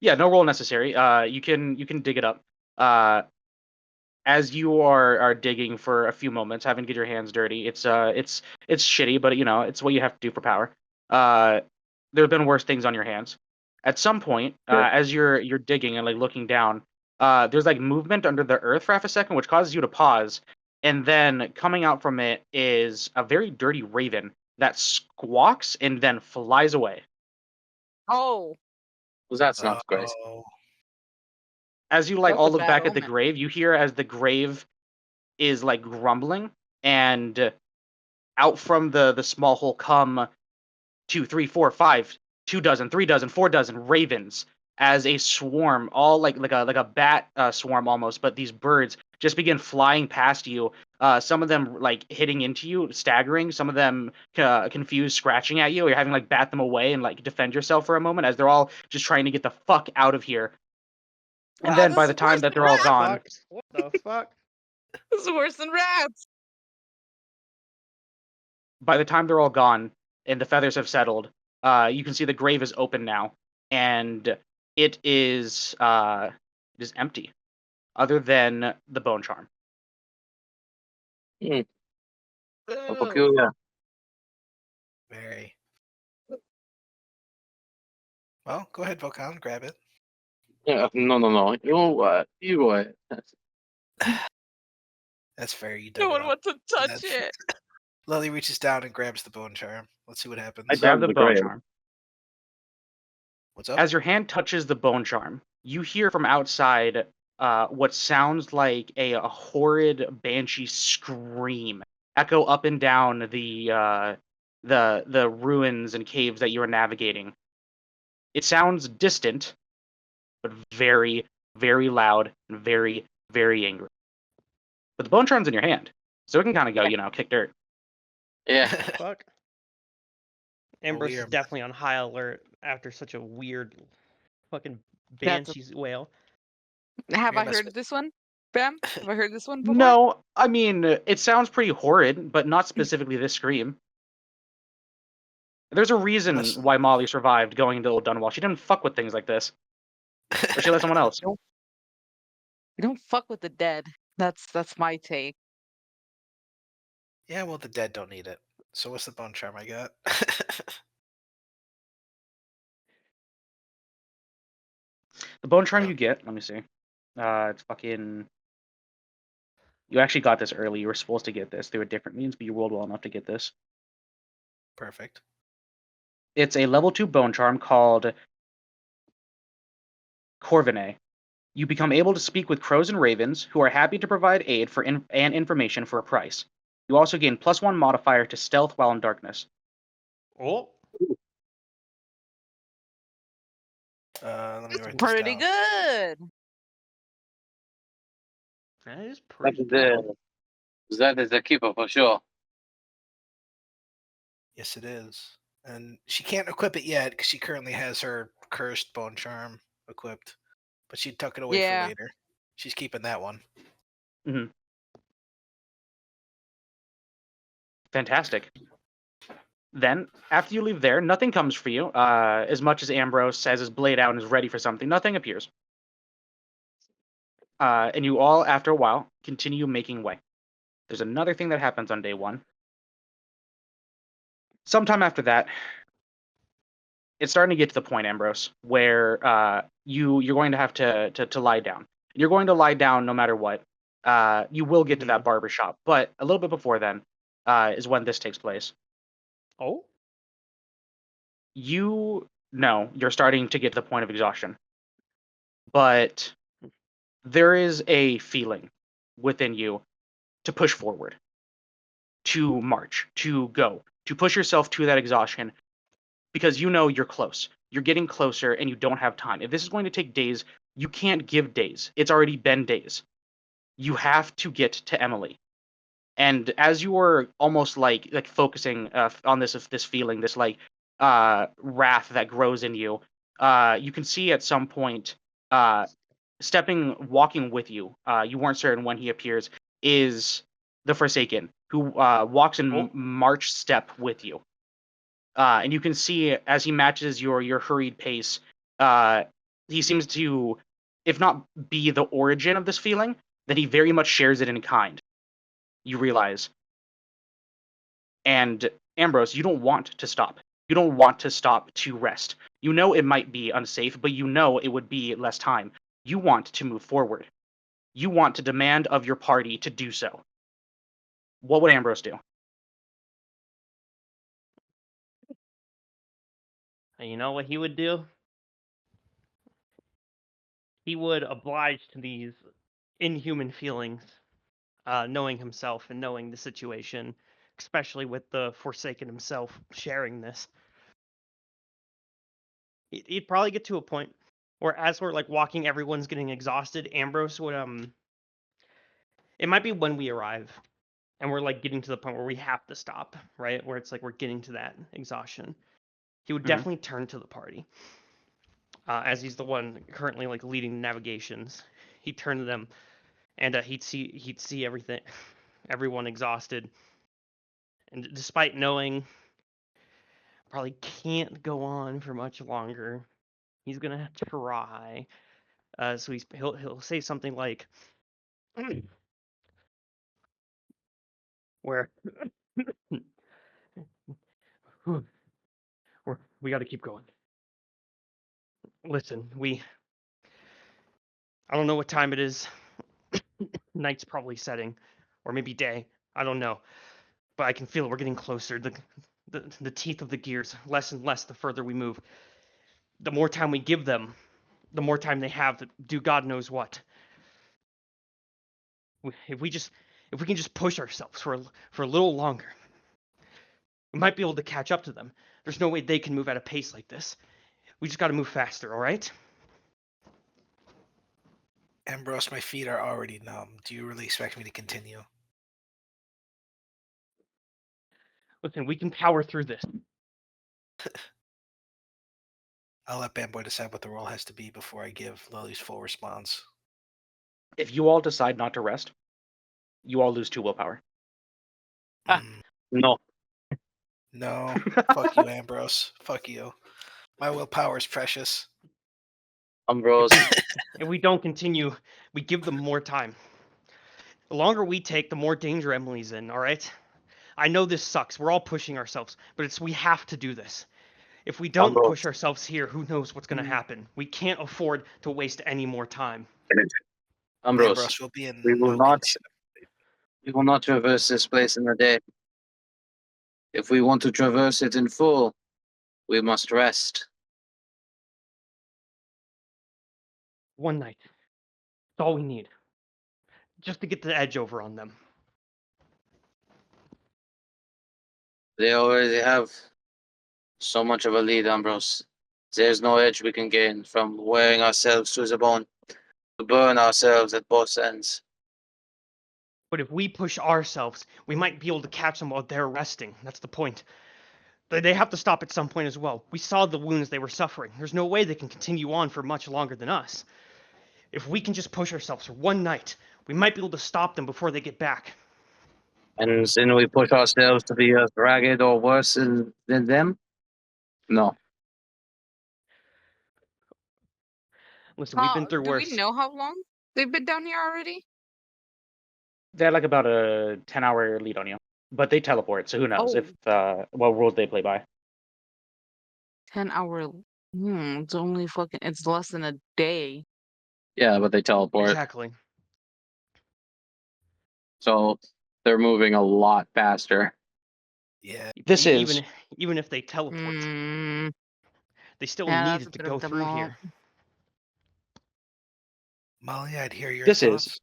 Yeah, no roll necessary. You can dig it up. As you are digging for a few moments, having to get your hands dirty. It's shitty, but you know it's what you have to do for power. There have been worse things on your hands. At some point, Sure. as you're digging and like looking down, there's like movement under the earth for half a second, which causes you to pause, and then coming out from it is a very dirty raven that squawks and then flies away. Oh, Well, that's not great. Oh, As you like That's all a look bad back at the omen. grave, you hear as the grave is like grumbling, and out from the small hole come 2, 3, 4, 5, 2 dozen, 3 dozen, 4 dozen ravens as a swarm, all like a bat swarm almost, but these birds just begin flying past you. Some of them like hitting into you, staggering. Some of them confused, scratching at you. You're having to, like bat them away and like defend yourself for a moment as they're all just trying to get the fuck out of here. And Wow, then by this the is time worse that than they're all rats. gone, What the fuck? This is worse than rats. by the time they're all gone and the feathers have settled, you can see the grave is open now, and it is empty, other than the bone charm. How Ew. peculiar. very. Well, go ahead, Volcan. Grab it. Yeah. No. You go ahead. That's fair. You No dug it one up. wants to touch That's- it. Lily reaches down and grabs the bone charm. Let's see what happens. I Grab grabbed the the bone grave. charm. What's up? As your hand touches the bone charm, you hear from outside what sounds like a horrid banshee scream echo up and down the ruins and caves that you are navigating. It sounds distant, but very, very loud and very, very angry. But the bone charm's in your hand, so it can kind of go, kick dirt. Yeah. Fuck. Ambrose we is are- definitely on high alert after such a weird fucking That's a- banshee's wail. Have You're I mess heard with- this one? Bam? Have I heard this one before? No, I mean, it sounds pretty horrid, but not specifically this scream. There's a reason Unless- why Molly survived going into Old Dunwall. She didn't fuck with things like this. Or she let someone else. You don't fuck with the dead. That's my take. Yeah, well, the dead don't need it. So what's the bone charm I got? The bone charm Oh. you get, let me see. It's fucking... You actually got this early. You were supposed to get this through a different means, but you rolled well enough to get this. Perfect. It's a level 2 bone charm called Corvinet. You become able to speak with crows and ravens, who are happy to provide aid and information for a price. You also gain +1 modifier to stealth while in darkness. Oh, Let me It's write this pretty down. good. that is That pretty is good. that is a keeper for sure. Yes, it is. And she can't equip it yet because she currently has her cursed bone charm equipped. But she'd tuck it away Yeah. for later. She's keeping that one. Fantastic. Then, after you leave there, nothing comes for you. As much as Ambrose has his blade out and is ready for something, nothing appears. And you all, after a while, continue making way. There's another thing that happens on day 1. Sometime after that, it's starting to get to the point, Ambrose, where you're going to have to lie down. You're going to lie down no matter what. You will get to that barber shop, but a little bit before then is when this takes place. Oh, You know you're starting to get to the point of exhaustion, but there is a feeling within you to push forward, to march, to go, to push yourself to that exhaustion, because you know you're close. You're getting closer, and you don't have time. If this is going to take days, you can't give days. It's already been days. You have to get to Emily. And as you are almost like focusing on this feeling, this wrath that grows in you, you can see at some point walking with you. You weren't certain when he appears. Is the Forsaken, who walks in Oh. march step with you. And you can see as he matches your hurried pace, he seems to, if not be the origin of this feeling, then he very much shares it in kind. You realize. And Ambrose, you don't want to stop. You don't want to stop to rest. You know it might be unsafe, but you know it would be less time. You want to move forward. You want to demand of your party to do so. What would Ambrose do? And you know what he would do? He would oblige to these inhuman feelings, knowing himself and knowing the situation, especially with the Forsaken himself sharing this. He'd probably get to a point where, as we're like walking, everyone's getting exhausted. Ambrose would it might be when we arrive, and we're like getting to the point where we have to stop, right? Where it's like we're getting to that exhaustion. He would Mhm. definitely turn to the party, as he's the one currently like leading navigations. He'd turn to them, and he'd see everyone exhausted, and despite knowing probably can't go on for much longer, he's gonna try. So he'll say something like, where we got to keep going. Listen, I don't know what time it is. Night's probably setting, or maybe day. I don't know, but I can feel it. We're getting closer. The teeth of the gears, less and less the further we move. The more time we give them, the more time they have to do God knows what. If we can just push ourselves for a little longer, we might be able to catch up to them. There's no way they can move at a pace like this. We just got to move faster, all right? Ambrose, my feet are already numb. Do you really expect me to continue? Listen, we can power through this. I'll let Bamboy decide what the role has to be before I give Lily's full response. If you all decide not to rest, you all lose 2 willpower. No. No. Fuck you, Ambrose. Fuck you. My willpower is precious. Ambrose. If we don't continue, we give them more time. The longer we take, the more danger Emily's in, all right? I know this sucks. We're all pushing ourselves, but we have to do this. If we don't Ambrose. push ourselves here, who knows what's going to happen? We can't afford to waste any more time. Ambrose, will be in we will no not condition. we will not traverse this place in a day. If we want to traverse it in full, we must rest. One night. That's all we need. Just to get the edge over on them. They already have so much of a lead, Ambrose. There's no edge we can gain from wearing ourselves to the bone, to burn ourselves at both ends. But if we push ourselves, we might be able to catch them while they're resting. That's the point. They have to stop at some point as well. We saw the wounds they were suffering. There's no way they can continue on for much longer than us. If we can just push ourselves for one night, we might be able to stop them before they get back. And then we push ourselves to be as ragged or worse than them? No. Listen, we've been through Do worse. we know how long they've been down here already? They had like about a 10-hour lead on you, but they teleport, so who knows if what rules they play by. 10-hour. It's only it's less than a day. Yeah, but they teleport. Exactly. So they're moving a lot faster. Yeah. This is Even if they teleport, Mm, they still yeah, needed that's to a bit go of the through mall. here. Molly, I'd hear your This thoughts. is-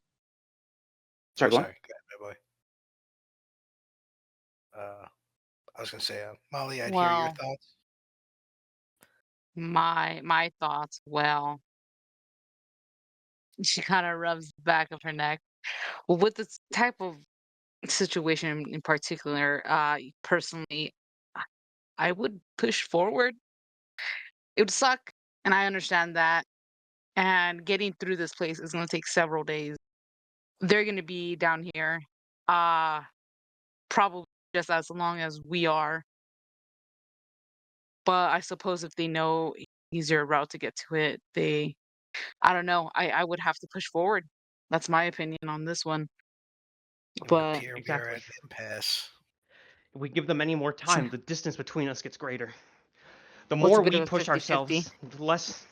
Sorry, go on. Sorry, go ahead, my boy. I was gonna say, Molly, I'd hear your Well, thoughts. My thoughts. Well, she kind of rubs the back of her neck. Well, with this type of situation in particular, personally, I I would push forward. It would suck, and I understand that. And getting through this place is going to take several days. They're going to be down here, uh, probably just as long as we are. But I suppose if they know easier route to get to it, I don't know. I would have to push forward. That's my opinion on this one. It would But appear we are Exactly. at an impasse. If we give them any more Sure. time, the distance between us gets greater. The Well, it's a more bit we of a push 50-50. ourselves, the less.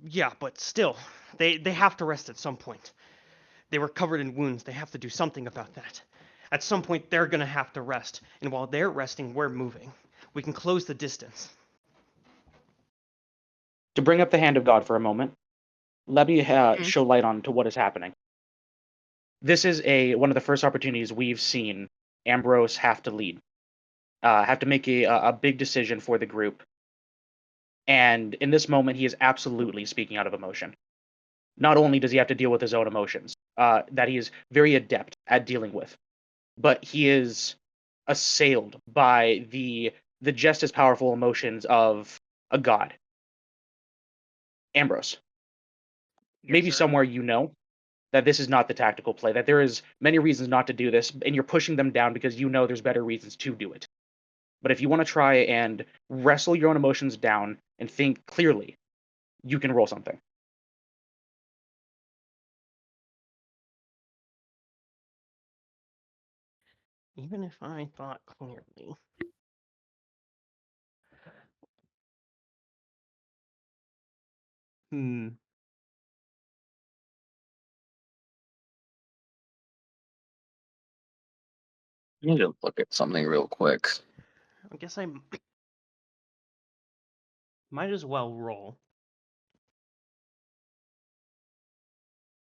Yeah, but still, they have to rest at some point. They were covered in wounds. They have to do something about that. At some point, they're gonna have to rest, and while they're resting, we're moving. We can close the distance. To bring up the hand of God for a moment, let me Mhm. show light on to what is happening. This is one of the first opportunities we've seen Ambrose have to lead, have to make a big decision for the group. And in this moment, he is absolutely speaking out of emotion. Not only does he have to deal with his own emotions, that he is very adept at dealing with, but he is assailed by the just as powerful emotions of a god. Ambrose, Yes, maybe sir. somewhere you know that this is not the tactical play, that there is many reasons not to do this, and you're pushing them down because you know there's better reasons to do it. But if you want to try and wrestle your own emotions down and think clearly, you can roll something. Even if I thought clearly. Hmm. I need to look at something real quick. I guess I might as well roll.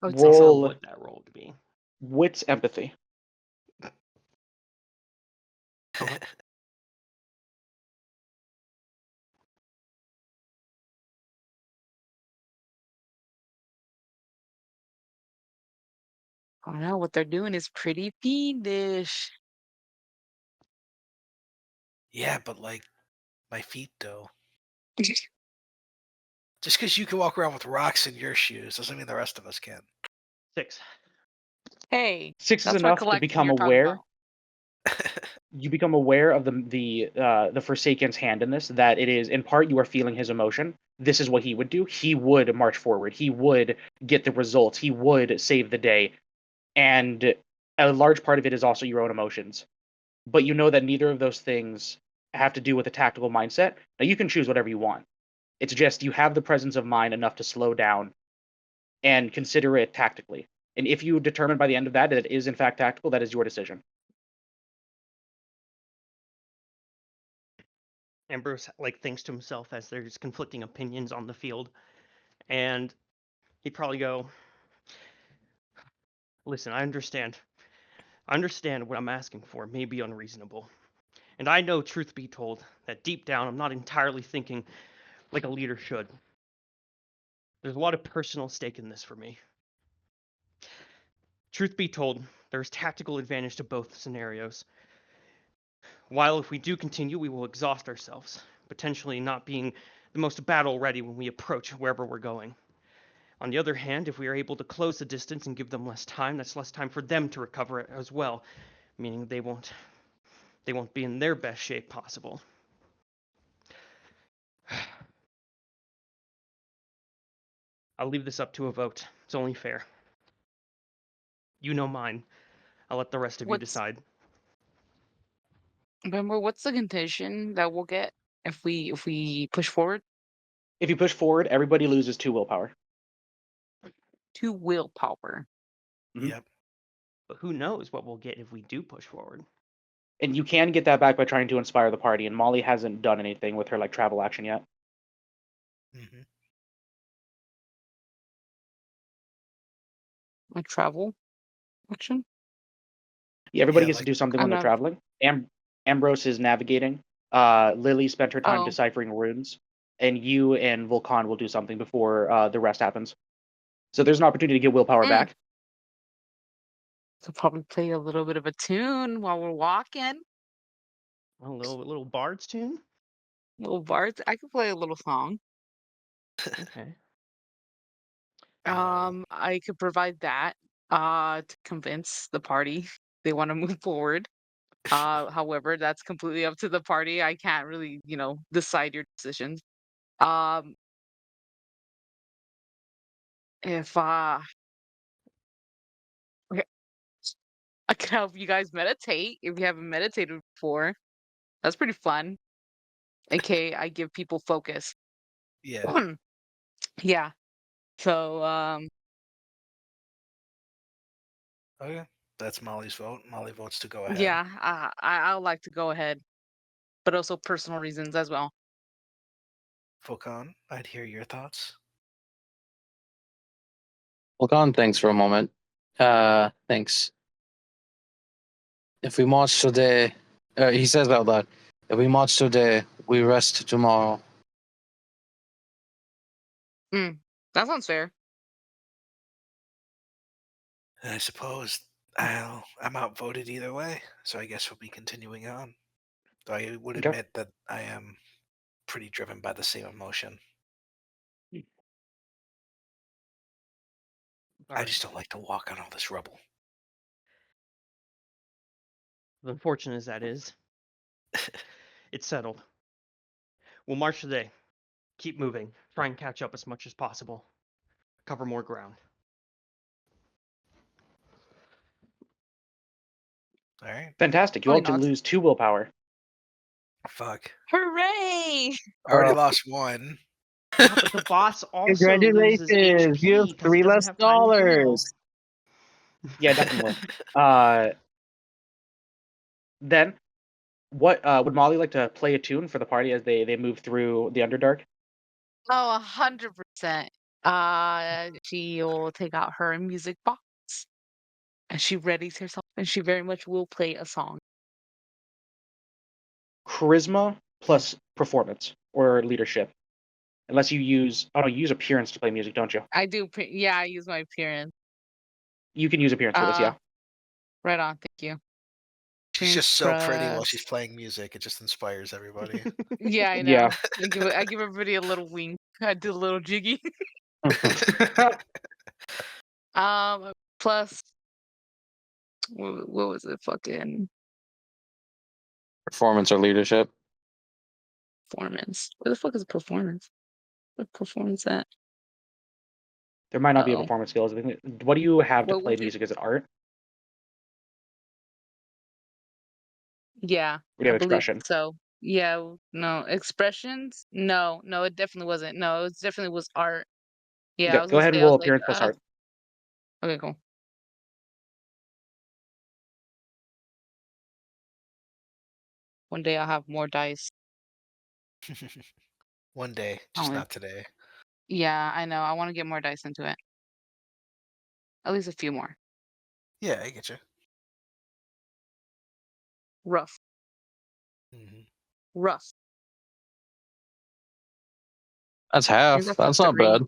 I would say What so. Roll would that roll be? wits empathy. Okay. I don't know. What they're doing is pretty fiendish. Yeah, but like my feet though. Just because you can walk around with rocks in your shoes doesn't mean the rest of us can. 6. Hey, 6 is that's what enough to collection become you're talking aware. about. You become aware of the Forsaken's hand in this, that it is in part you are feeling his emotion. This is what he would do. He would march forward. He would get the results. He would save the day. And a large part of it is also your own emotions. But you know that neither of those things have to do with a tactical mindset. Now you can choose whatever you want. It's just you have the presence of mind enough to slow down and consider it tactically. And if you determine by the end of that it is in fact tactical, that is your decision. Ambrose thinks to himself as there's conflicting opinions on the field, and he'd probably go, "Listen, I understand. I understand what I'm asking for may be unreasonable, and I know, truth be told, that deep down I'm not entirely thinking like a leader should. There's a lot of personal stake in this for me. Truth be told, there's tactical advantage to both scenarios. While if we do continue, we will exhaust ourselves, potentially not being the most battle ready when we approach wherever we're going. On the other hand, if we are able to close the distance and give them less time, that's less time for them to recover as well, meaning they won't be in their best shape possible. I'll leave this up to a vote. It's only fair. You know mine. I'll let the rest of you What's decide." Remember, what's the condition that we'll get if we push forward? If you push forward, everybody loses 2 willpower. 2 willpower. Mhm. Yep. But who knows what we'll get if we do push forward. And you can get that back by trying to inspire the party, and Molly hasn't done anything with her travel action yet. Hmm. A travel action. Yeah, everybody Yeah, gets to do something when I'm they're not. traveling. Ambrose is navigating. Lily spent her time Oh, deciphering runes, and you and Volcan will do something before the rest happens. So there's an opportunity to get willpower back. So probably play a little bit of a tune while we're walking. A little bard's tune. Little bards. I could play a little song. Okay. I could provide that to convince the party they want to move forward. However, that's completely up to the party. I can't really, decide your decisions. If okay, I could help you guys meditate if you haven't meditated before. That's pretty fun. Okay, I give people focus. Yeah. Yeah. So Okay. That's Molly's vote. Molly votes to go ahead. yeah, I would like to go ahead, but also personal reasons as well. Volcan, I'd hear your thoughts. Volcan thinks for a moment. Thanks. If we march today, he says out loud, if we march today, we rest tomorrow. That sounds fair. And I suppose I'm outvoted either way, so I guess we'll be continuing on. Though I would Okay. admit that I am pretty driven by the same emotion. I just don't like to walk on all this rubble. Unfortunate as that is, it's settled. We'll march today. Keep moving. Try and catch up as much as possible. Cover more ground. All right. Fantastic. You all Why can not? lose 2 willpower. Fuck. Hooray! I already lost one. Yeah, but the boss also loses Congratulations, you have HP 'cause he 3 doesn't less have time to heal. dollars. Yeah, definitely. Then, what would Molly like to play a tune for the party as they move through the Underdark? Oh, 100%. She'll take out her music box and she readies herself, and she very much will play a song. Charisma plus performance or leadership. Unless you use you use appearance to play music, don't you? I do. Yeah, I use my appearance. You can use appearance for this, yeah. Right on. Thank you. She's just so pretty while Press. she's playing music. It just inspires everybody. Yeah, I know. Yeah. I give everybody a little wink. I do a little jiggy. Plus, what was it? Fucking Performance or leadership. performance. Where the fuck is performance? What performance at? There might not be a Uh-oh. performance skills. What do you have to What play would you- music? Is it art? Yeah, Or do you have I believe expression? so. Yeah, no expressions. No, it definitely wasn't. No, it definitely was art. Yeah, Okay, I was go gonna ahead say. and I roll was like, appearance plus art. okay, cool. One day I'll have more dice. One day, just Only. not today. Yeah, I know. I want to get more dice into it. At least a few more. Yeah, I get you. Rough. hmm Rough. That's I half. think That's a not 3. bad.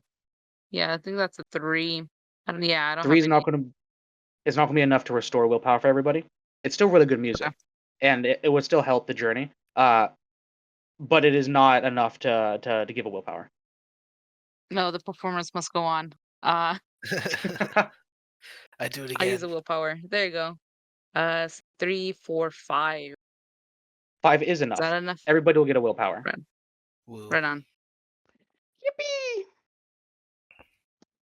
Yeah, I think that's a 3. I don't have 3 is any. not going to. It's not going to be enough to restore willpower for everybody. It's still really good music, and it would still help the journey. But it is not enough to give a willpower. No, the performance must go on. I do it I use again. a willpower. There you go. 3, 4, 5. 5 is Is enough. that enough? Everybody will get a willpower. Woo. Right on. Yippee!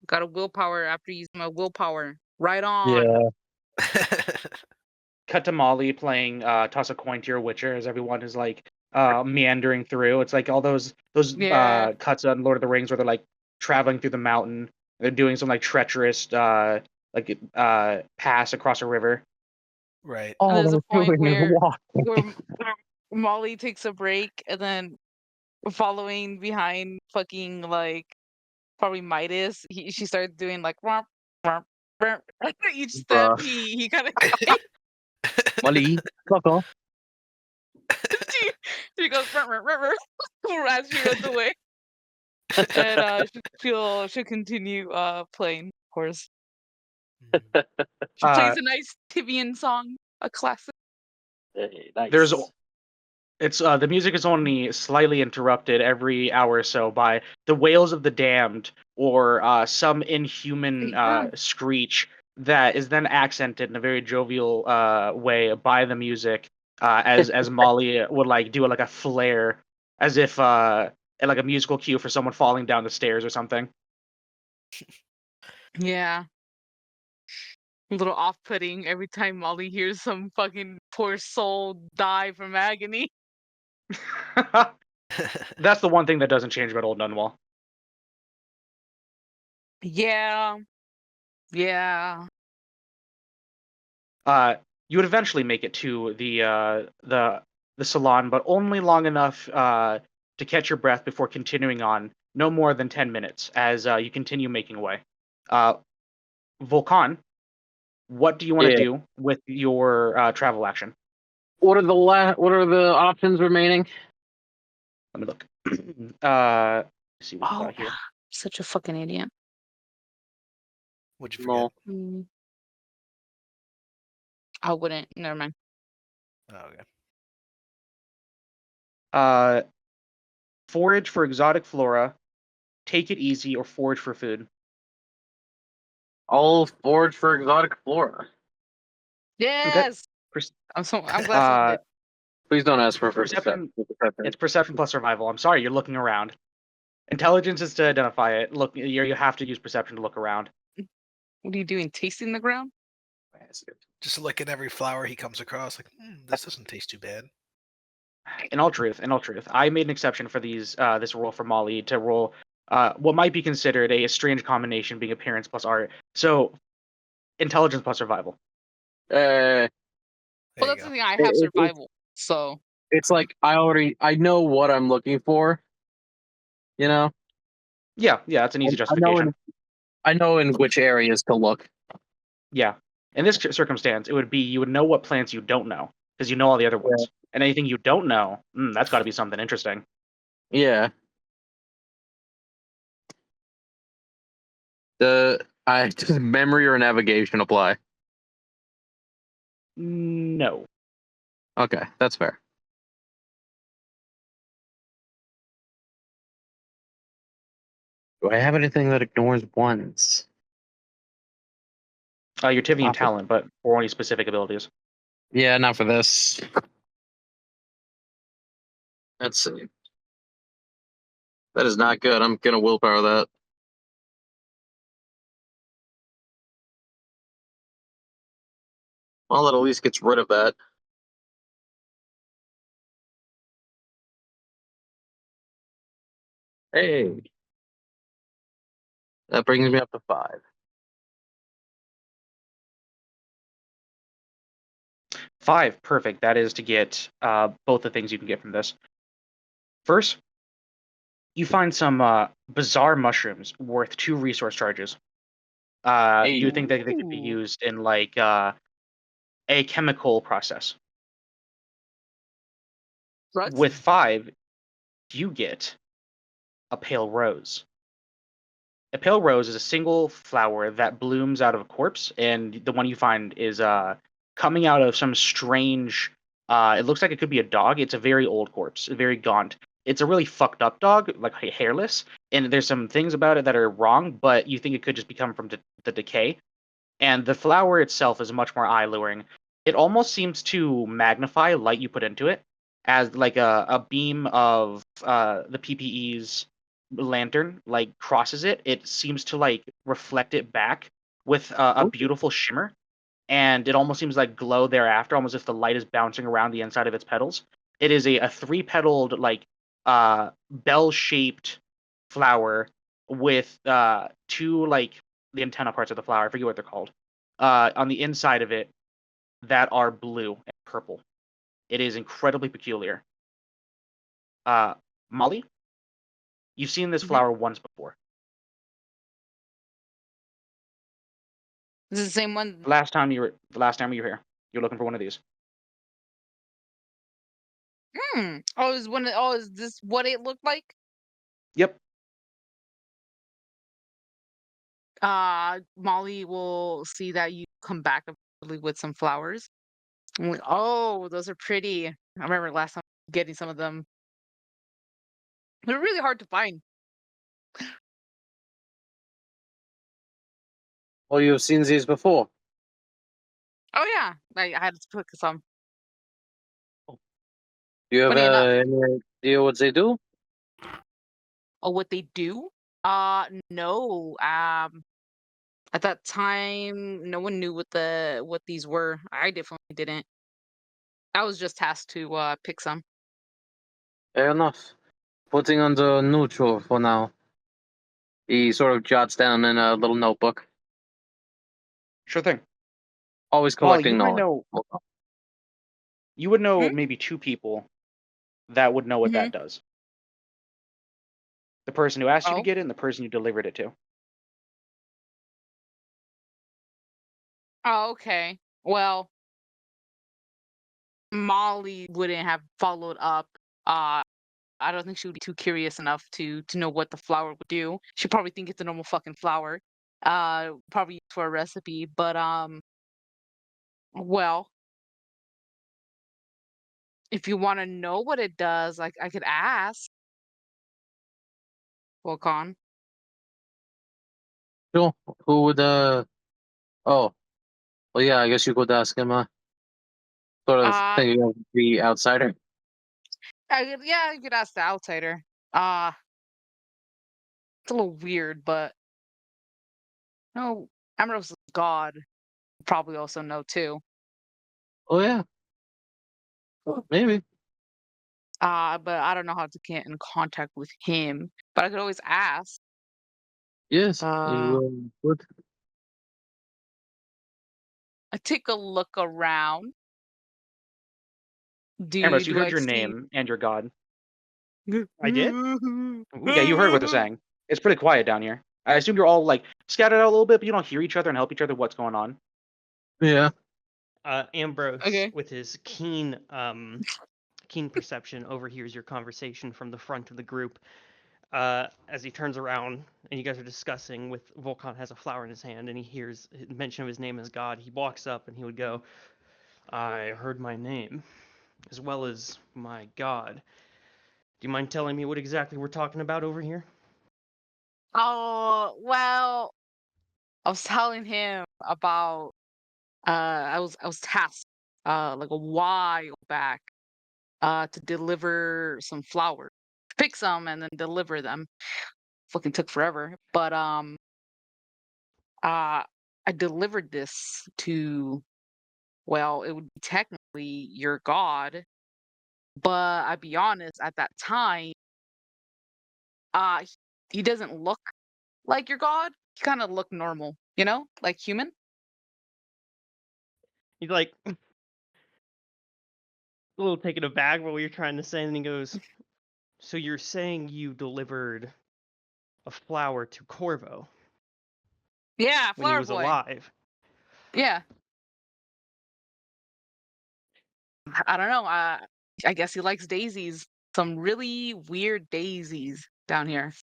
Got a willpower after using my willpower. Right on. Yeah. Cut to Molly playing Toss a Coin to Your Witcher as everyone is like meandering through. It's like all those Yeah. cuts on Lord of the Rings where they're like traveling through the mountain. They're doing some like treacherous pass across a river. Right. And there's a they're point doing it where walking. Molly takes a break and then following behind fucking like probably Midas, she started doing like romp, romp, romp. Each step Bruh. he kind of Molly, fuck off. she goes romp, romp, romp, romp, as she runs away. and she'll continue playing, of course. Mm. She plays Uh, a nice Tibian song, a classic. Hey, nice. there's it's the music is only slightly interrupted every hour or so by the wails of the damned or some inhuman Yeah. screech that is then accented in a very jovial way by the music as Molly would like do like a flare as if like a musical cue for someone falling down the stairs or something. Yeah. A little off-putting every time Molly hears some fucking poor soul die from agony. That's the one thing that doesn't change about Old Dunwall. Yeah. Yeah. You would eventually make it to the salon, but only long enough to catch your breath before continuing on. No more than 10 minutes as you continue making way. Volcan, what do you want to Yeah. do with your travel action? What are the options remaining? Let me look. Let's see what we Oh, got here. such a fucking idiot. What'd you No. forget? Mm. I wouldn't. Never mind. Oh, okay. Forage for exotic flora, take it easy, or forage for food. I'll forage for exotic flora. Yes. Pers- I'm glad someone uh, did. Please don't ask for Perception. perception. It's perception plus survival. I'm sorry, you're looking around. Intelligence is to identify it. Look, you have to use perception to look around. What are you doing? Tasting the ground? Just look at every flower he comes across, like, this doesn't taste too bad. In all truth, I made an exception for this roll for Molly to roll what might be considered a strange combination, being appearance plus art. So, intelligence plus survival. There Well, you that's the go. thing. I have survival, so It's like I know what I'm looking for. You know, Yeah, it's an easy justification. I know in which areas to look. Yeah. In this circumstance, it would be you would know what plants you don't know because you know all the other ones, and anything you don't know, that's got to be something interesting. Yeah. Does memory or navigation apply? No. Okay, that's fair. Do I have anything that ignores ones? Your Tivian Not for- talent, but for only specific abilities. Yeah, not for this. Let's see. That is not good. I'm gonna willpower that. Well, it at least gets rid of that. Hey. That brings me up to 5. 5, perfect. That is to get both the things you can get from this. First, you find some bizarre mushrooms worth 2 resource charges. Hey. You think that they could be Ooh. used in like a chemical process. drugs. With 5, you get a pale rose. A pale rose is a single flower that blooms out of a corpse, and the one you find is coming out of some strange. It looks like it could be a dog. It's a very old corpse, very gaunt. It's a really fucked up dog, like hairless, and there's some things about it that are wrong, but you think it could just be coming from the decay. And the flower itself is much more eye luring. It almost seems to magnify light you put into it, as like a beam of the PPE's lantern like crosses it. It seems to like reflect it back with a beautiful shimmer, and it almost seems like glow thereafter, almost if the light is bouncing around the inside of its petals. It is a 3-petaled like bell-shaped flower with 2 like the antenna parts of the flower. I forget what they're called. On the inside of it that are blue and purple. It is incredibly peculiar. Molly, you've seen this Mhm. flower once before. This is the same one. The last time you were here, you're looking for one of these. Oh, is this what it looked like? Yep. Molly will see that you come back eventually with some flowers. I'm like, oh, those are pretty. I remember last time getting some of them. They're really hard to find. Oh, you've seen these before. Oh yeah, I had to pick some. Do you have Funny enough. any idea what they do? Oh, what they do? No. At that time, no one knew what these were. I definitely didn't. I was just tasked to pick some. Fair enough. Putting on the neutral for now. He sort of jots down in a little notebook. Sure thing. Always Molly, collecting knowledge. you would know Hmm? maybe 2 people that would know what Hmm. that does. The person who asked you to Oh, get it and the person you delivered it to. oh, okay. Well, Molly wouldn't have followed up. Uh, I don't think she would be too curious enough to know what the flower would do. She'd probably think it's a normal fucking flower. Probably used for a recipe, but well, if you want to know what it does, like I could ask Volcan. Sure. Who would oh, well yeah, I guess you could ask him sort of Uh, thinking of the outsider. yeah, you could ask the outsider. Uh, it's a little weird, but no, Ambrose is God. Probably also know too. Oh yeah, maybe. But I don't know how to get in contact with him. But I could always ask. Yes, Uh, you would. I take a look around. Ambrose, you Do heard I your see? name and your god. I did. Yeah, you heard what they're saying. It's pretty quiet down here. I assume you're all like scattered out a little bit, but you don't hear each other and help each other. What's going on? Yeah. Ambrose, Okay. with his keen perception, overhears your conversation from the front of the group. As he turns around and you guys are discussing, with Volcan has a flower in his hand and he hears mention of his name as God, he walks up and he would go, "I heard my name, as well as my God. Do you mind telling me what exactly we're talking about over here?" Oh, well, I was telling him about I was tasked like a while back to deliver some flowers. Pick some and then deliver them. Fucking took forever. But I delivered this to, well, it would be technically your god, but I'd be honest, at that time, uh he doesn't look like your god. He kind of looked normal, like human. He's like a little taken aback while you're trying to say, and he goes, "So you're saying you delivered a flower to Corvo Yeah, when he flower was boy. alive?" Yeah. I don't know. I guess he likes daisies. Some really weird daisies down here.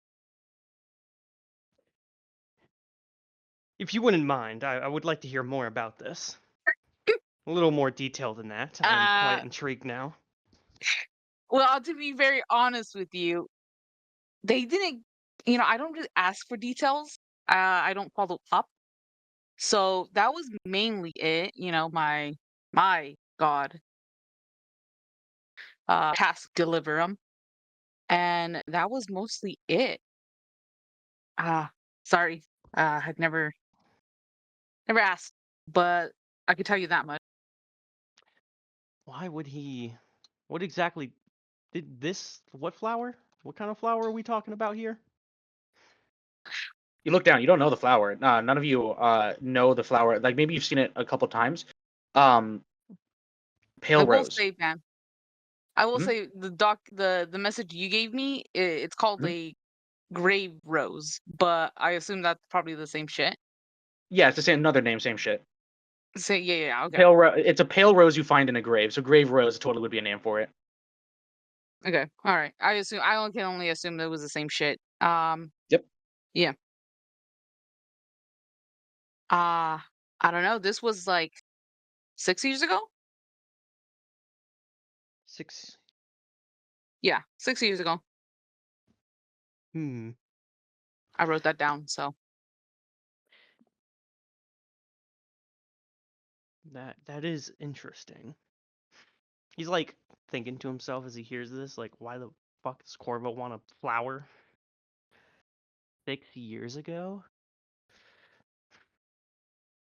If you wouldn't mind, I would like to hear more about this. A little more detail than that. I am quite Uh, intrigued now. well, to be very honest with you, they didn't. I don't really ask for details. I don't follow up. So that was mainly it. My god task deliver them, and that was mostly it. Sorry, I'd never asked, but I could tell you that much. Why would he? What exactly did this? What flower? What kind of flower are we talking about here? You look down. You don't know the flower. None of you know the flower. Like maybe you've seen it a couple times. Um, I Pale will rose. say, man. I will Mhm, say the message you gave me, it's called mhm. a grave rose, but I assume that's probably the same shit. Yeah, it's the same. Another name, same shit. Yeah, okay, It's a pale rose you find in a grave. So grave rose totally would be a name for it. okay, all right. I can only assume that it was the same shit. Yep. Yeah. I don't know. This was like 6 years ago? 6. Yeah, 6 years ago. Hmm. I wrote that down, so. That is interesting. He's like thinking to himself as he hears this, like, why the fuck does Corvo want a flower? 6 years ago?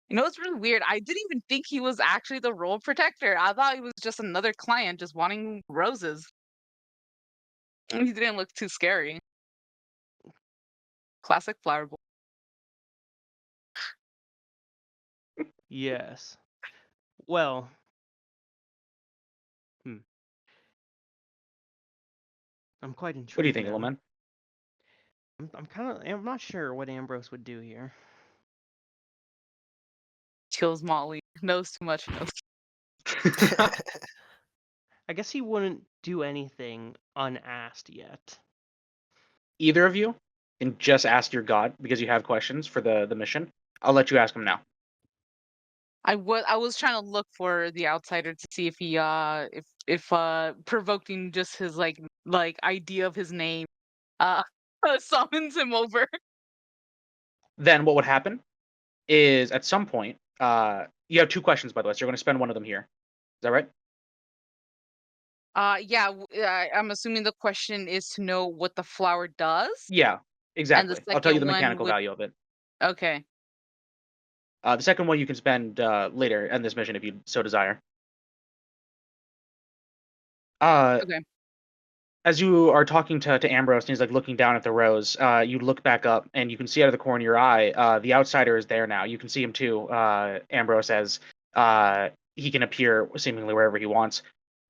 You know, it's really weird. I didn't even think he was actually the role protector. I thought he was just another client just wanting roses. He didn't look too scary. Classic flower boy. Yes. Well. I'm quite intrigued. What do you think, now. Littleman? I'm not sure what Ambrose would do here. Kills Molly. Knows too much. Knows. I guess he wouldn't do anything unasked yet. Either of you can just ask your god because you have questions for the mission. I'll let you ask him now. I was trying to look for the outsider to see if he if provoking just his like idea of his name summons him over. Then what would happen is at some point, you have 2 questions, by the way, so you're going to spend one of them here. Is that right? Yeah, I'm assuming the question is to know what the flower does. Yeah, exactly. I'll tell you the second one mechanical would- value of it. Okay. The second one you can spend later in this mission if you so desire. Okay. As you are talking to Ambrose and he's like looking down at the rose, you look back up and you can see out of the corner of your eye, the outsider is there now. You can see him too, Ambrose, as he can appear seemingly wherever he wants.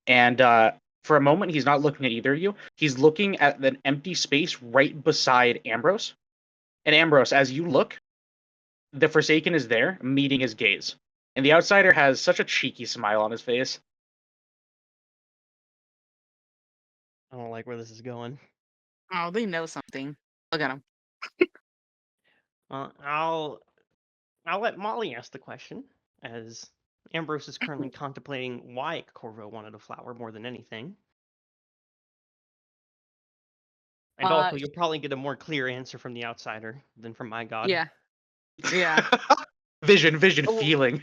And for a moment, he's not looking at either of you. He's looking at an empty space right beside Ambrose. And Ambrose, as you look, the Forsaken is there, meeting his gaze. And the outsider has such a cheeky smile on his face. I don't like where this is going. Oh, they know something. Look at him. I'll let Molly ask the question, as Ambrose is currently contemplating why Corvo wanted a flower more than anything. And also, you'll probably get a more clear answer from the outsider than from my god. Yeah. Yeah. Vision, Oh. feeling.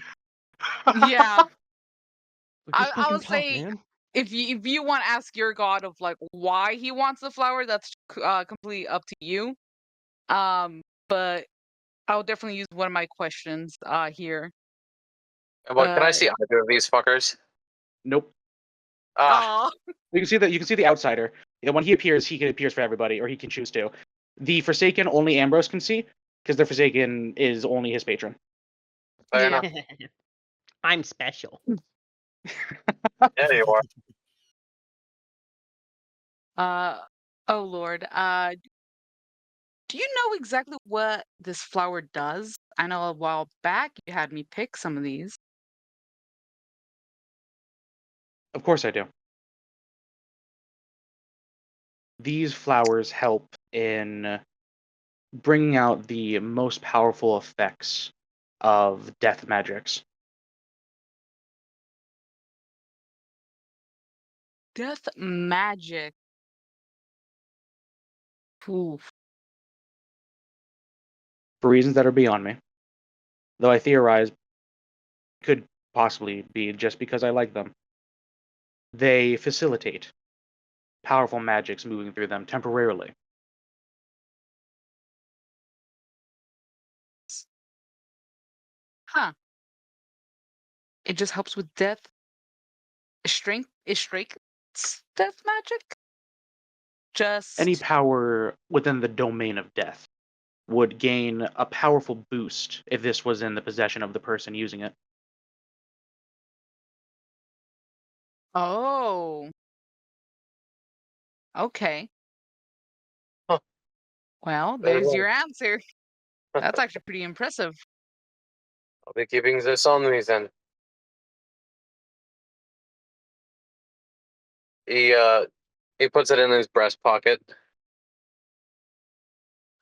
Yeah. Just I would talk, say man. if you want to ask your god of like why he wants the flower, that's completely up to you. But I'll definitely use one of my questions here. What, can I see either of these fuckers? Nope. Oh, You can see the outsider. When he appears for everybody, or he can choose to. The Forsaken only Ambrose can see, because the Forsaken is only his patron. Fair yeah. enough. I'm special. Yeah, you are. Oh Lord. Do you know exactly what this flower does? I know a while back you had me pick some of these. Of course I do. These flowers help in bringing out the most powerful effects of death magics. Death magic. Oof. For reasons that are beyond me. Though I theorize could possibly be just because I like them. They facilitate powerful magics moving through them temporarily. Huh. It just helps with death. Strength is strength death magic? Just Any power within the domain of death would gain a powerful boost if this was in the possession of the person using it. Oh. Okay. Huh. Well, Very there's well. your answer. That's actually pretty impressive. I'll be keeping this on me then. He puts it in his breast pocket.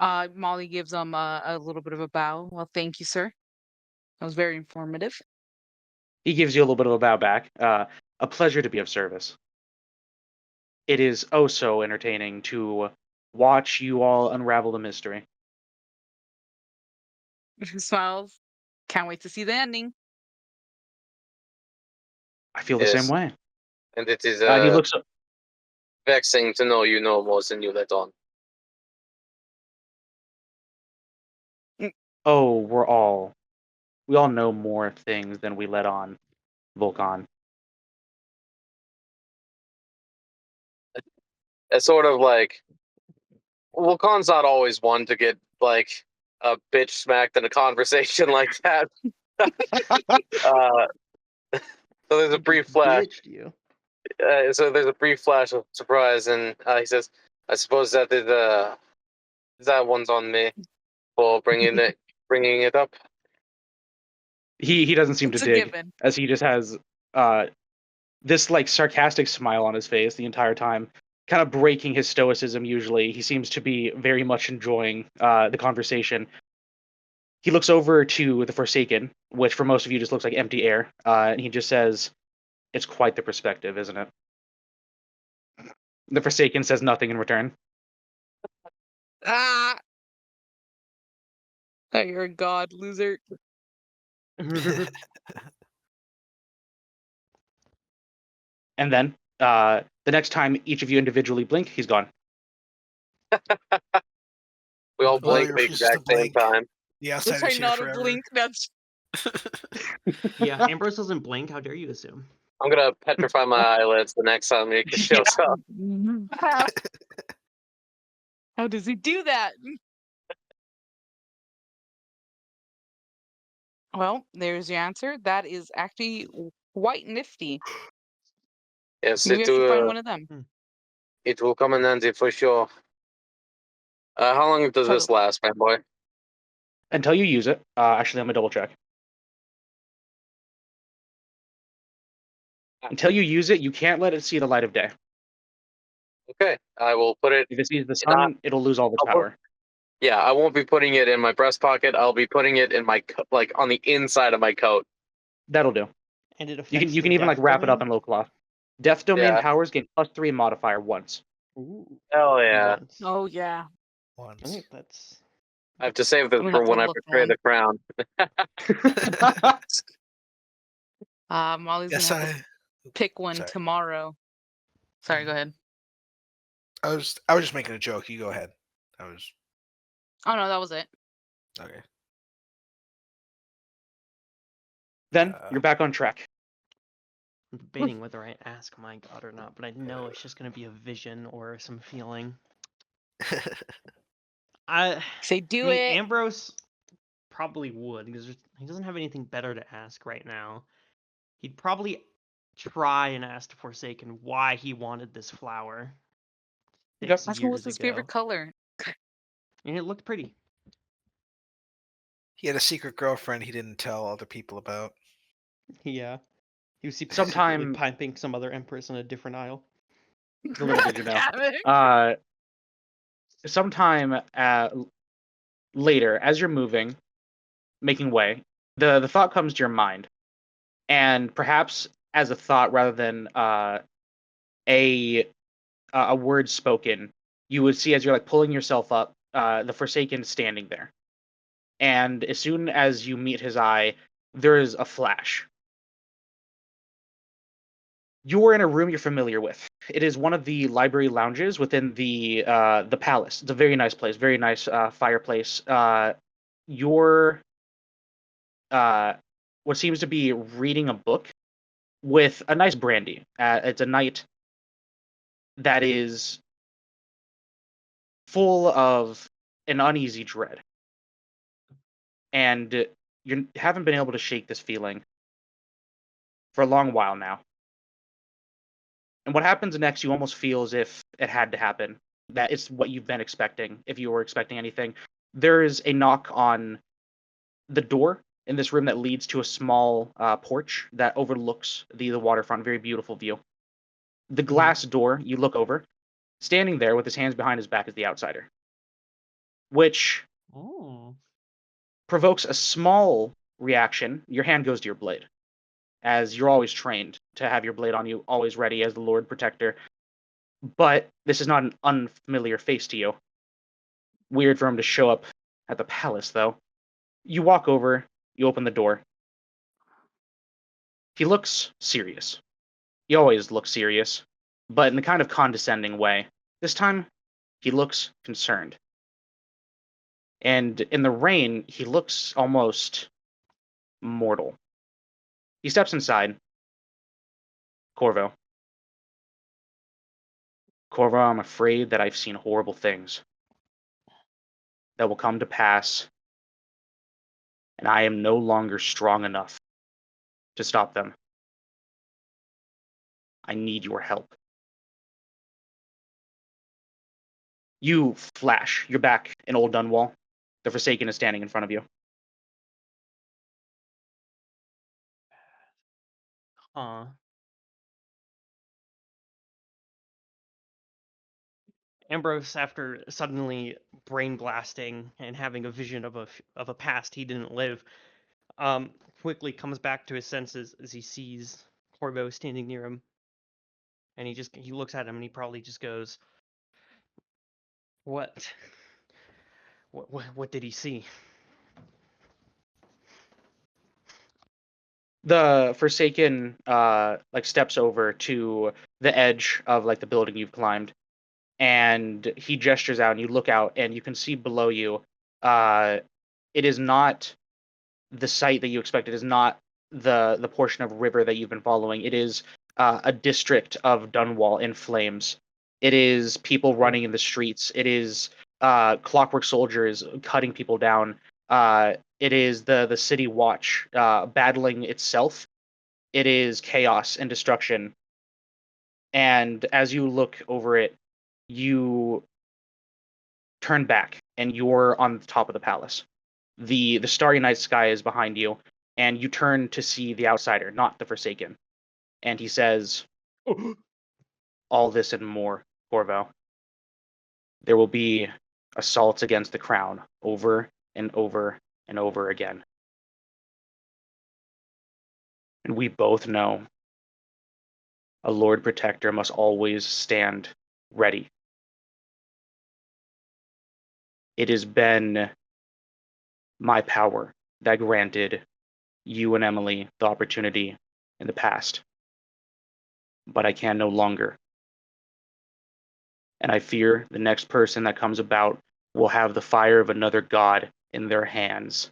Molly gives him a little bit of a bow. Well, thank you, sir. That was very informative. He gives you a little bit of a bow back. A pleasure to be of service. It is oh so entertaining to watch you all unravel the mystery. He smiles. Can't wait to see the ending. I feel the same Yes. way. And it is And he looks. vexing to know you know more than you let on. Oh, we all know more things than we let on, Volcan. It's sort of like Vulcan's not always one to get like a bitch smacked in a conversation like that. So there's a brief flash. Bitched you. So there's a brief flash of surprise, and he says, "I suppose that that one's on me for bringing it up." He doesn't seem It's to a dig, given. as he just has this like sarcastic smile on his face the entire time, kind of breaking his stoicism. Usually, he seems to be very much enjoying the conversation. He looks over to the Forsaken, which for most of you just looks like empty air, and he just says, "It's quite the perspective, isn't it?" The Forsaken says nothing in return. Ah! Oh, you're a god, loser. And then the next time each of you individually blink, he's gone. We all The warrior blink the refuses to exact same blink. time. The Let's outsider's try here not to forever. blink. That's Yeah, Ambrose doesn't blink. How dare you assume? I'm gonna petrify my eyelids the next time he shows up. how does he do that? Well, there's your answer. That is actually quite nifty. Yes, Maybe I should find one of them. it will come in handy for sure. How long does this last, my boy? Until you use it. Actually, I'm gonna double check. Until you use it, you can't let it see the light of day. Okay, I will put it. If it sees the sun, it'll lose all its I'll put- power. Yeah, I won't be putting it in my breast pocket. I'll be putting it in my like on the inside of my coat. That'll do. And it affects You can the even like death wrap it up domain? in low cloth. Death domain Yeah. powers gain +3 modifier once. Ooh, Hell yeah! once. Oh yeah. I Once. think that's I have to save this I'm gonna for have to when I look betray one. the crown. Molly's Yes, gonna have to pick one sorry. tomorrow. Sorry, go ahead. I was just making a joke. You go ahead. I was Oh no, that was it. okay. Then you're back on track. I'm debating whether I ask my god or not, but I know it's just gonna be a vision or some feeling. Say do I mean, it. Ambrose probably would because he doesn't have anything better to ask right now. He'd probably try and ask the Forsaken why he wanted this flower. Yep. 6 That's what was years his ago. favorite color. And it looked pretty. He had a secret girlfriend he didn't tell other people about. Yeah. He was secretly Sometime- piping some other empress in a different aisle. Little did you know. Damn it. Sometime later, as you're moving, making way, the thought comes to your mind, and perhaps as a thought rather than a word spoken, you would see as you're like pulling yourself up, the Forsaken standing there, and as soon as you meet his eye, there is a flash. You're in a room you're familiar with. It is one of the library lounges within the palace. It's a very nice place, very nice fireplace. You're what seems to be reading a book with a nice brandy. It's a night that is full of an uneasy dread, and you haven't been able to shake this feeling for a long while now. And what happens next, you almost feel as if it had to happen. That it's what you've been expecting, if you were expecting anything. There is a knock on the door in this room that leads to a small porch that overlooks the waterfront. Very beautiful view. The glass door, you look over. Standing there with his hands behind his back is the outsider, which Oh. provokes a small reaction, your hand goes to your blade, as you're always trained to have your blade on you, always ready as the Lord Protector. But this is not an unfamiliar face to you. Weird for him to show up at the palace, though. You walk over, you open the door. He looks serious. He always looks serious, but in the kind of condescending way. This time, he looks concerned. And in the rain, he looks almost mortal. He steps inside. Corvo. Corvo, I'm afraid that I've seen horrible things that will come to pass, and I am no longer strong enough to stop them. I need your help. You flash. You're back in Old Dunwall. The Forsaken is standing in front of you. Ambrose, after suddenly brain blasting and having a vision of a past he didn't live, quickly comes back to his senses as he sees Corvo standing near him, and he looks at him and he probably just goes, "What? What did he see?" The Forsaken steps over to the edge of the building you've climbed, and he gestures out, and you look out, and you can see below you. It is not the site that you expected. It is not the portion of river that you've been following. It is a district of Dunwall in flames. It is people running in the streets. It is clockwork soldiers cutting people down. It is the city watch battling itself. It is chaos and destruction. And as you look over it, you turn back, and you're on the top of the palace. The starry night sky is behind you, and you turn to see the outsider, not the Forsaken. And he says, all this and more, Corvo. There will be assaults against the crown over and over and over again. And we both know a Lord Protector must always stand ready. It has been my power that granted you and Emily the opportunity in the past. But I can no longer. And I fear the next person that comes about will have the fire of another god in their hands.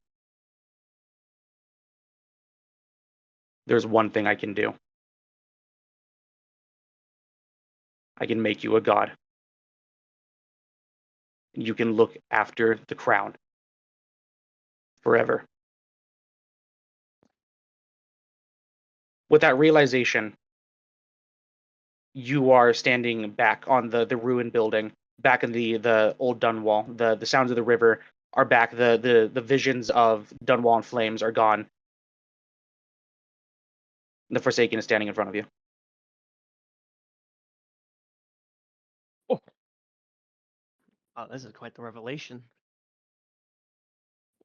There's one thing I can do. I can make you a god. You can look after the crown forever. With that realization, you are standing back on the ruined building, back in the old Dunwall. The sounds of the river are back. The visions of Dunwall in flames are gone. The Forsaken is standing in front of you. Oh, this is quite the revelation.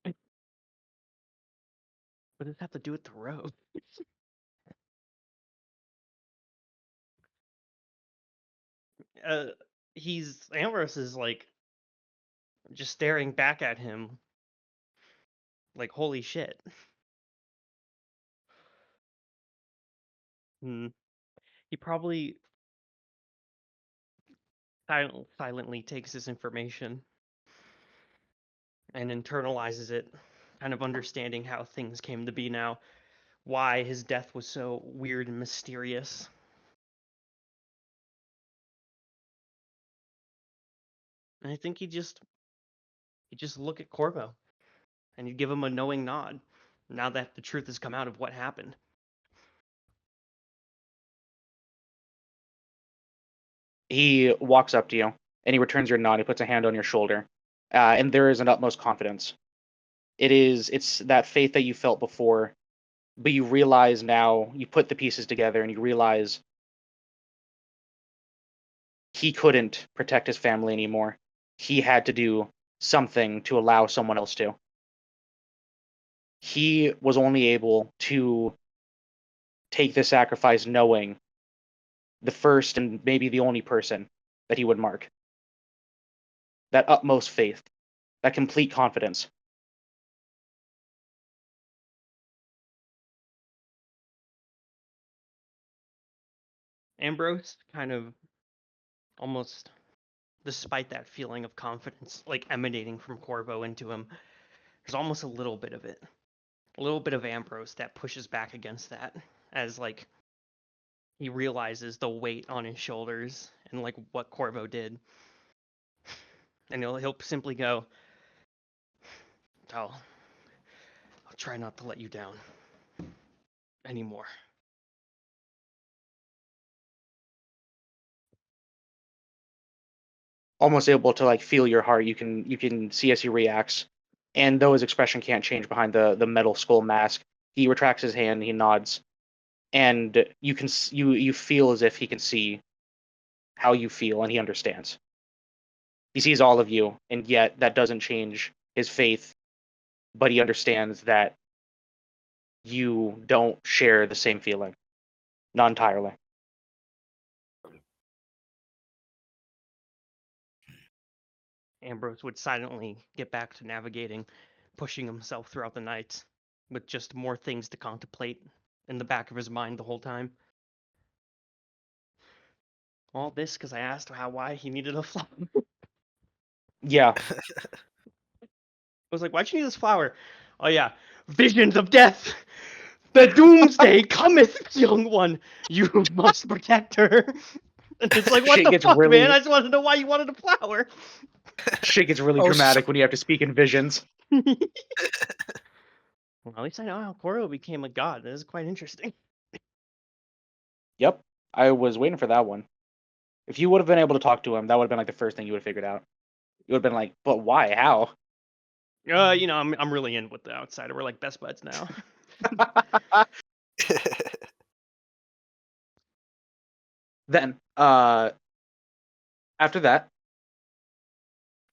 What does it have to do with the road? Ambrose is just staring back at him like, holy shit. He probably silently takes this information and internalizes it, kind of understanding how things came to be now, why his death was so weird and mysterious. And I think he'd just look at Corvo and he'd give him a knowing nod, now that the truth has come out of what happened. He walks up to you, and he returns your nod. He puts a hand on your shoulder, and there is an utmost confidence. It's that faith that you felt before, but you realize now, you put the pieces together, and you realize he couldn't protect his family anymore. He had to do something to allow someone else to. he was only able to take the sacrifice knowing the first and maybe the only person that he would mark. That utmost faith, that complete confidence. Ambrose kind of almost, despite that feeling of confidence, like emanating from Corvo into him, there's almost a little bit of it. A little bit of Ambrose that pushes back against that as like he realizes the weight on his shoulders and like what Corvo did. And he'll simply go, I'll try not to let you down anymore. Almost able to like feel your heart. You can see as he reacts, and though his expression can't change behind the metal skull mask, he retracts his hand, he nods, and you feel as if he can see how you feel, and he understands. He sees all of you, and yet that doesn't change his faith, but he understands that you don't share the same feeling. Not entirely. Ambrose would silently get back to navigating, pushing himself throughout the night, with just more things to contemplate in the back of his mind the whole time. All this because I asked why he needed a flower. Yeah. I was like, why'd you need this flower? Oh yeah, visions of death! The doomsday cometh, young one! You must protect her! And it's like, what Shit the gets fuck, really- man? I just wanted to know why you wanted a flower. Shit gets really Oh, dramatic so- when you have to speak in visions. Well, at least I know how Koro became a god. That is quite interesting. Yep. I was waiting for that one. If you would have been able to talk to him, that would have been like the first thing you would have figured out. You would have been like, but why? How? You know, I'm really in with the outsider. We're like best buds now. Then, after that,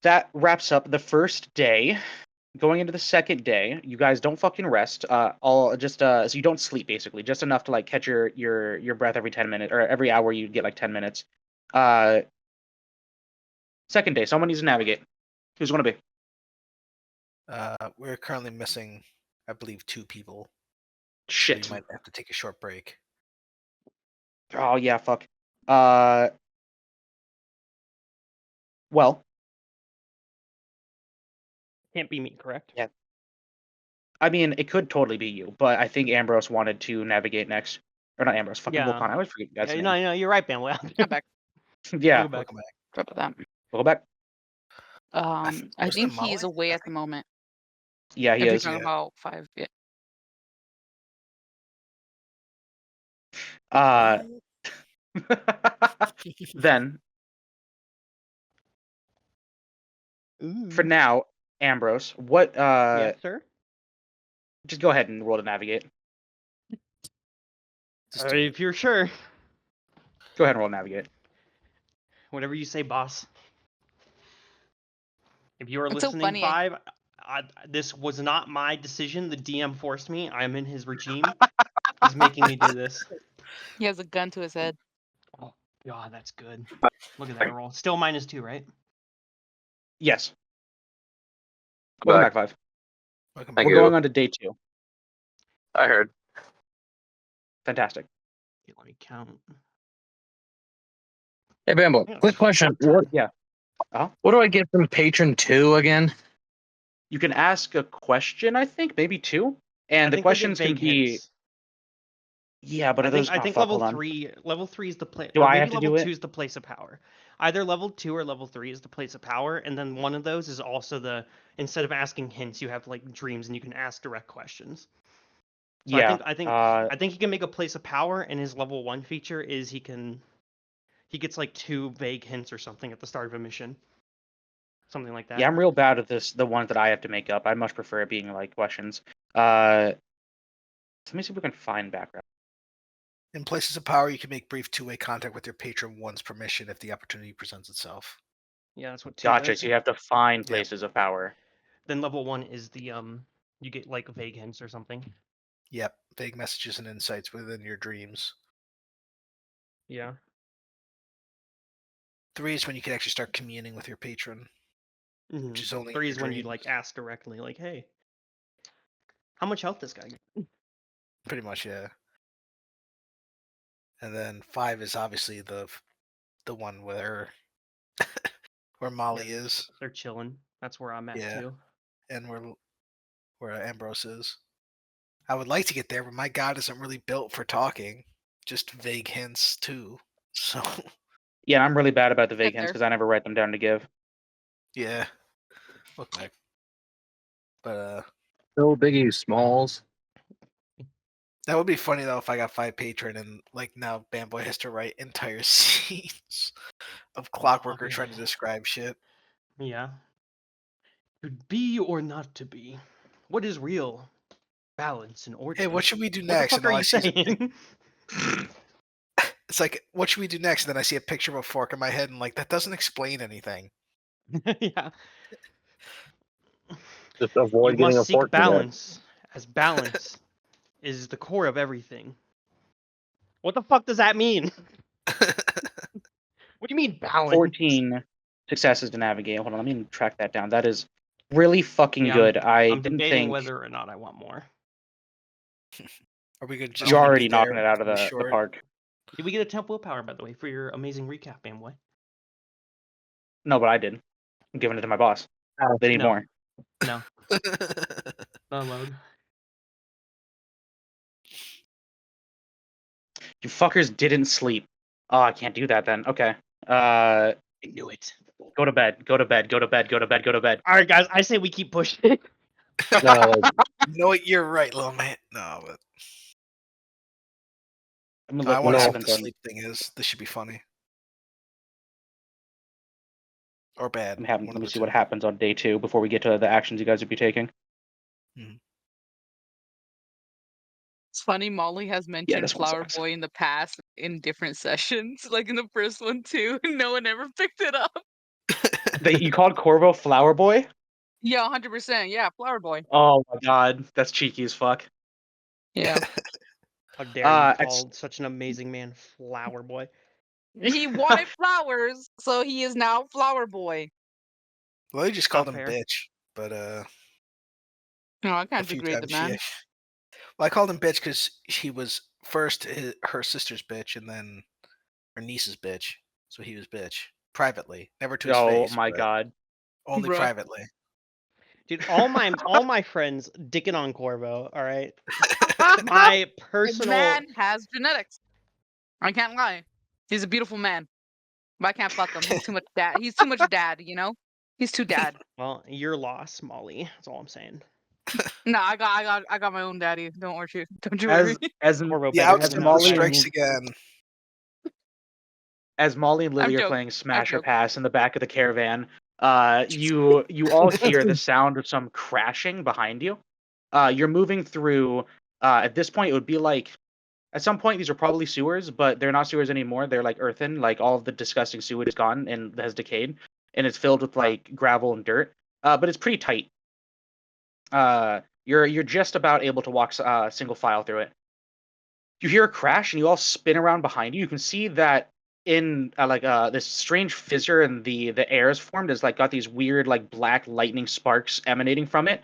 that wraps up the first day. Going into the second day, you guys don't fucking rest. All just so you don't sleep basically, just enough to like catch your breath every 10 minutes or every hour. You get like 10 minutes. Second day, someone needs to navigate. Who's going to be? We're currently missing, I believe, 2 people. Shit. So we might have to take a short break. Oh yeah, fuck. Well, Can't be me, correct? Yeah. I mean, it could totally be you, but I think Ambrose wanted to navigate next. Or not Ambrose, fucking Yeah. Volcan. I always forget you guys' Yeah, name. no, you're right, Bamboy. I'm back. Yeah, Go back. Welcome back. Drop that. we'll go back. I was think the he's mullet? away at the moment. Yeah, he If you're is. talking Yeah. about 5, yeah. Then, for now, Ambrose, what Yes, sir. just go ahead and roll to navigate. Just do it. If you're sure, Go ahead and roll to navigate. whatever you say, boss. If you are It's so listening, funny, 5, this was not my decision. The DM forced me. I'm in his regime. He's making me do this. He has a gun to his head. Oh, God, that's good. Look at that roll. Still -2, right? Yes. Welcome back, 5. Welcome Thank We're you. going on to day 2. I heard. Fantastic. Okay, let me count. Hey, Bambo, Yeah. quick question. What do I get from Patron 2 again? You can ask a question, I think, maybe 2. I And the think they get questions can vague be... hints. Yeah, but I are those... think fuck, level hold on. 3 is the place. Do Or I maybe have to level do it? 2 is the place of power. Either level 2 or level 3 is the place of power, and then one of those is also the, instead of asking hints, you have like dreams and you can ask direct questions. So Yeah. I think he can make a place of power, and his level 1 feature is he gets like 2 vague hints or something at the start of a mission. Something like that. Yeah, I'm real bad at this. The ones that I have to make up. I much prefer it being like questions. Let me see if we can find background. In places of power, you can make brief 2-way contact with your patron once permission if the opportunity presents itself. Yeah, that's what 2 Gotcha. does. So you have to find Yep. places of power. Then level 1 is the You get like vague hints or something. Yep, vague messages and insights within your dreams. Yeah. 3 is when you can actually start communing with your patron, which is only in 3 your is when you dreams. like ask directly, like, "Hey, how much health this guy got?" Pretty much, yeah. And then 5 is obviously the one where where Molly Yeah, is, they're chilling. That's where I'm at Yeah. too. and where Ambrose is. I would like to get there, but my god isn't really built for talking. Just vague hints too. So Yeah, I'm really bad about the vague Get hints there. because I never write them down to give. yeah. Look back. But No biggie, Smalls. that would be funny though if I got 5 patron and like now Bamboy has to write entire scenes of Clockworker trying to yeah. describe shit. Yeah. To be or not to be. What is real? Balance and order. Hey, what should we do What the next? fuck And are all I you see is a saying? it's like, what should we do next? And then I see a picture of a fork in my head, and like that doesn't explain anything. Yeah. Just You avoid getting a must seek fork in your head. balance, as balance is the core of everything. What the fuck does that mean? What do you mean balance? 14 successes to navigate. Hold on, let me track that down. That is really fucking Yeah, good. I I'm didn't debating think whether or not I want more. Are we gonna just you're leave already it there? knocking it out of Be the short? park. Did we get a temp willpower, by the way, for your amazing recap, Bamboy? No, but I did. I'm giving it to my boss. They need No. more. No, not allowed. You fuckers didn't sleep. Oh, I can't do that then. Okay. I knew it. Go to bed. Go to bed. Go to bed. Go to bed. Go to bed. All right, guys, I say we keep pushing. No, like, You know what? You're right, little man. No, but I'm gonna I look want what to see what happens the on. sleep thing is. This should be funny. Or bad. Let One of me the see two. what happens on day 2 before we get to the actions you guys would be taking. It's funny, Molly has mentioned this one Flower sucks. Boy in the past in different sessions, like in the first one too. No one ever picked it up. You called Corvo Flower Boy? Yeah, 100%. Yeah, Flower Boy. Oh my god, that's cheeky as fuck. Yeah. How dare you it's- call such an amazing man Flower Boy? He wanted flowers, so he is now Flower Boy. Well, they just It's not called him fair. bitch, but No, I a can't few degrade the times man. Well, I called him bitch because he was first her sister's bitch and then her niece's bitch, so he was bitch privately, never to his face. oh my but god. only Bruh. privately. Dude, all my friends dicking on Corvo, all right? My The personal man has genetics. I can't lie. He's a beautiful man. But I can't fuck him. He's too much dad. He's too much dad, you know? He's too dad. well, your loss, Molly. That's all I'm saying. No, I got my own daddy. Don't worry. Don't you worry. As Corvo The better as than outsimple Molly that. strikes again. as Molly and I'm Lily are joking. playing Smash or joking. Pass in the back of the caravan, you all hear the sound of some crashing behind you. You're moving through. At this point, it would be like at some point these are probably sewers, but they're not sewers anymore. They're like earthen. Like all of the disgusting sewage is gone and has decayed, and it's filled with like gravel and dirt. But it's pretty tight. You're just about able to walk single file through it. You hear a crash and you all spin around behind you. You can see that in this strange fissure in the air is formed. It's like got these weird like black lightning sparks emanating from it.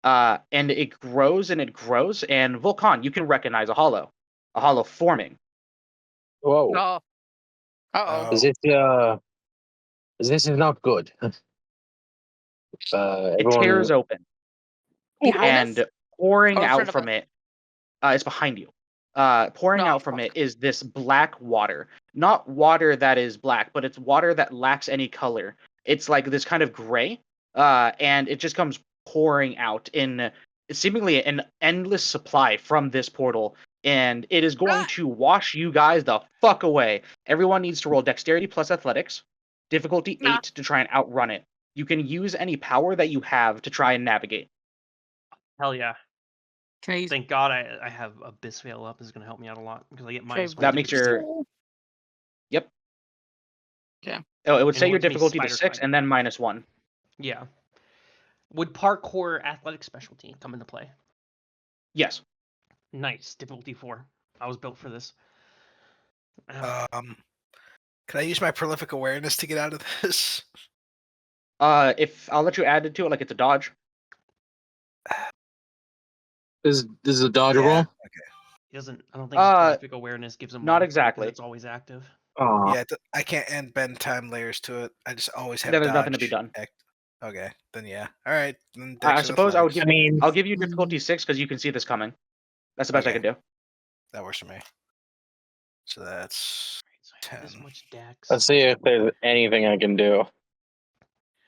And it grows and it grows. And Volcan, you can recognize a hollow forming. whoa. Oh. Uh-oh. This is not good. It Everyone, tears open Behind us? and pouring Or in out front of from us? it. It's behind you. Pouring Oh, out from fuck. it is this black water. Not water that is black, but it's water that lacks any color. It's like this kind of gray, and it just comes pouring out in seemingly an endless supply from this portal, and it is going to wash you guys the fuck away. Everyone needs to roll dexterity plus athletics, difficulty Nah. 8 to try and outrun it. You can use any power that you have to try and navigate. Hell yeah. Can I use Thank God I have Abyss Veil up. This is gonna help me out a lot because I get minus Trade one. That to makes Abyss your Veil. Yep. Yeah. Oh, it would And say your lets me difficulty to spider 6 climb. and then -1. Yeah. Would parkour athletic specialty come into play? Yes. Nice. Difficulty 4. I was built for this. Can I use my prolific awareness to get out of this? If I'll let you add it to it, like it's a dodge. This is a dodge Yeah. roll. Okay. He doesn't. I don't think his prolific awareness gives him. not modifier 'cause exactly. It's always active. Oh, Yeah, I can't end bend time layers to it. I just always have There's dodge. nothing to be done. Okay, then yeah. All right. Then I Dex or suppose I would athletics. give. I'll give you difficulty 6 because you can see this coming. That's the best I Okay. can do. That works for me. So that's So I have this 10. much dex. Let's see if there's anything I can do.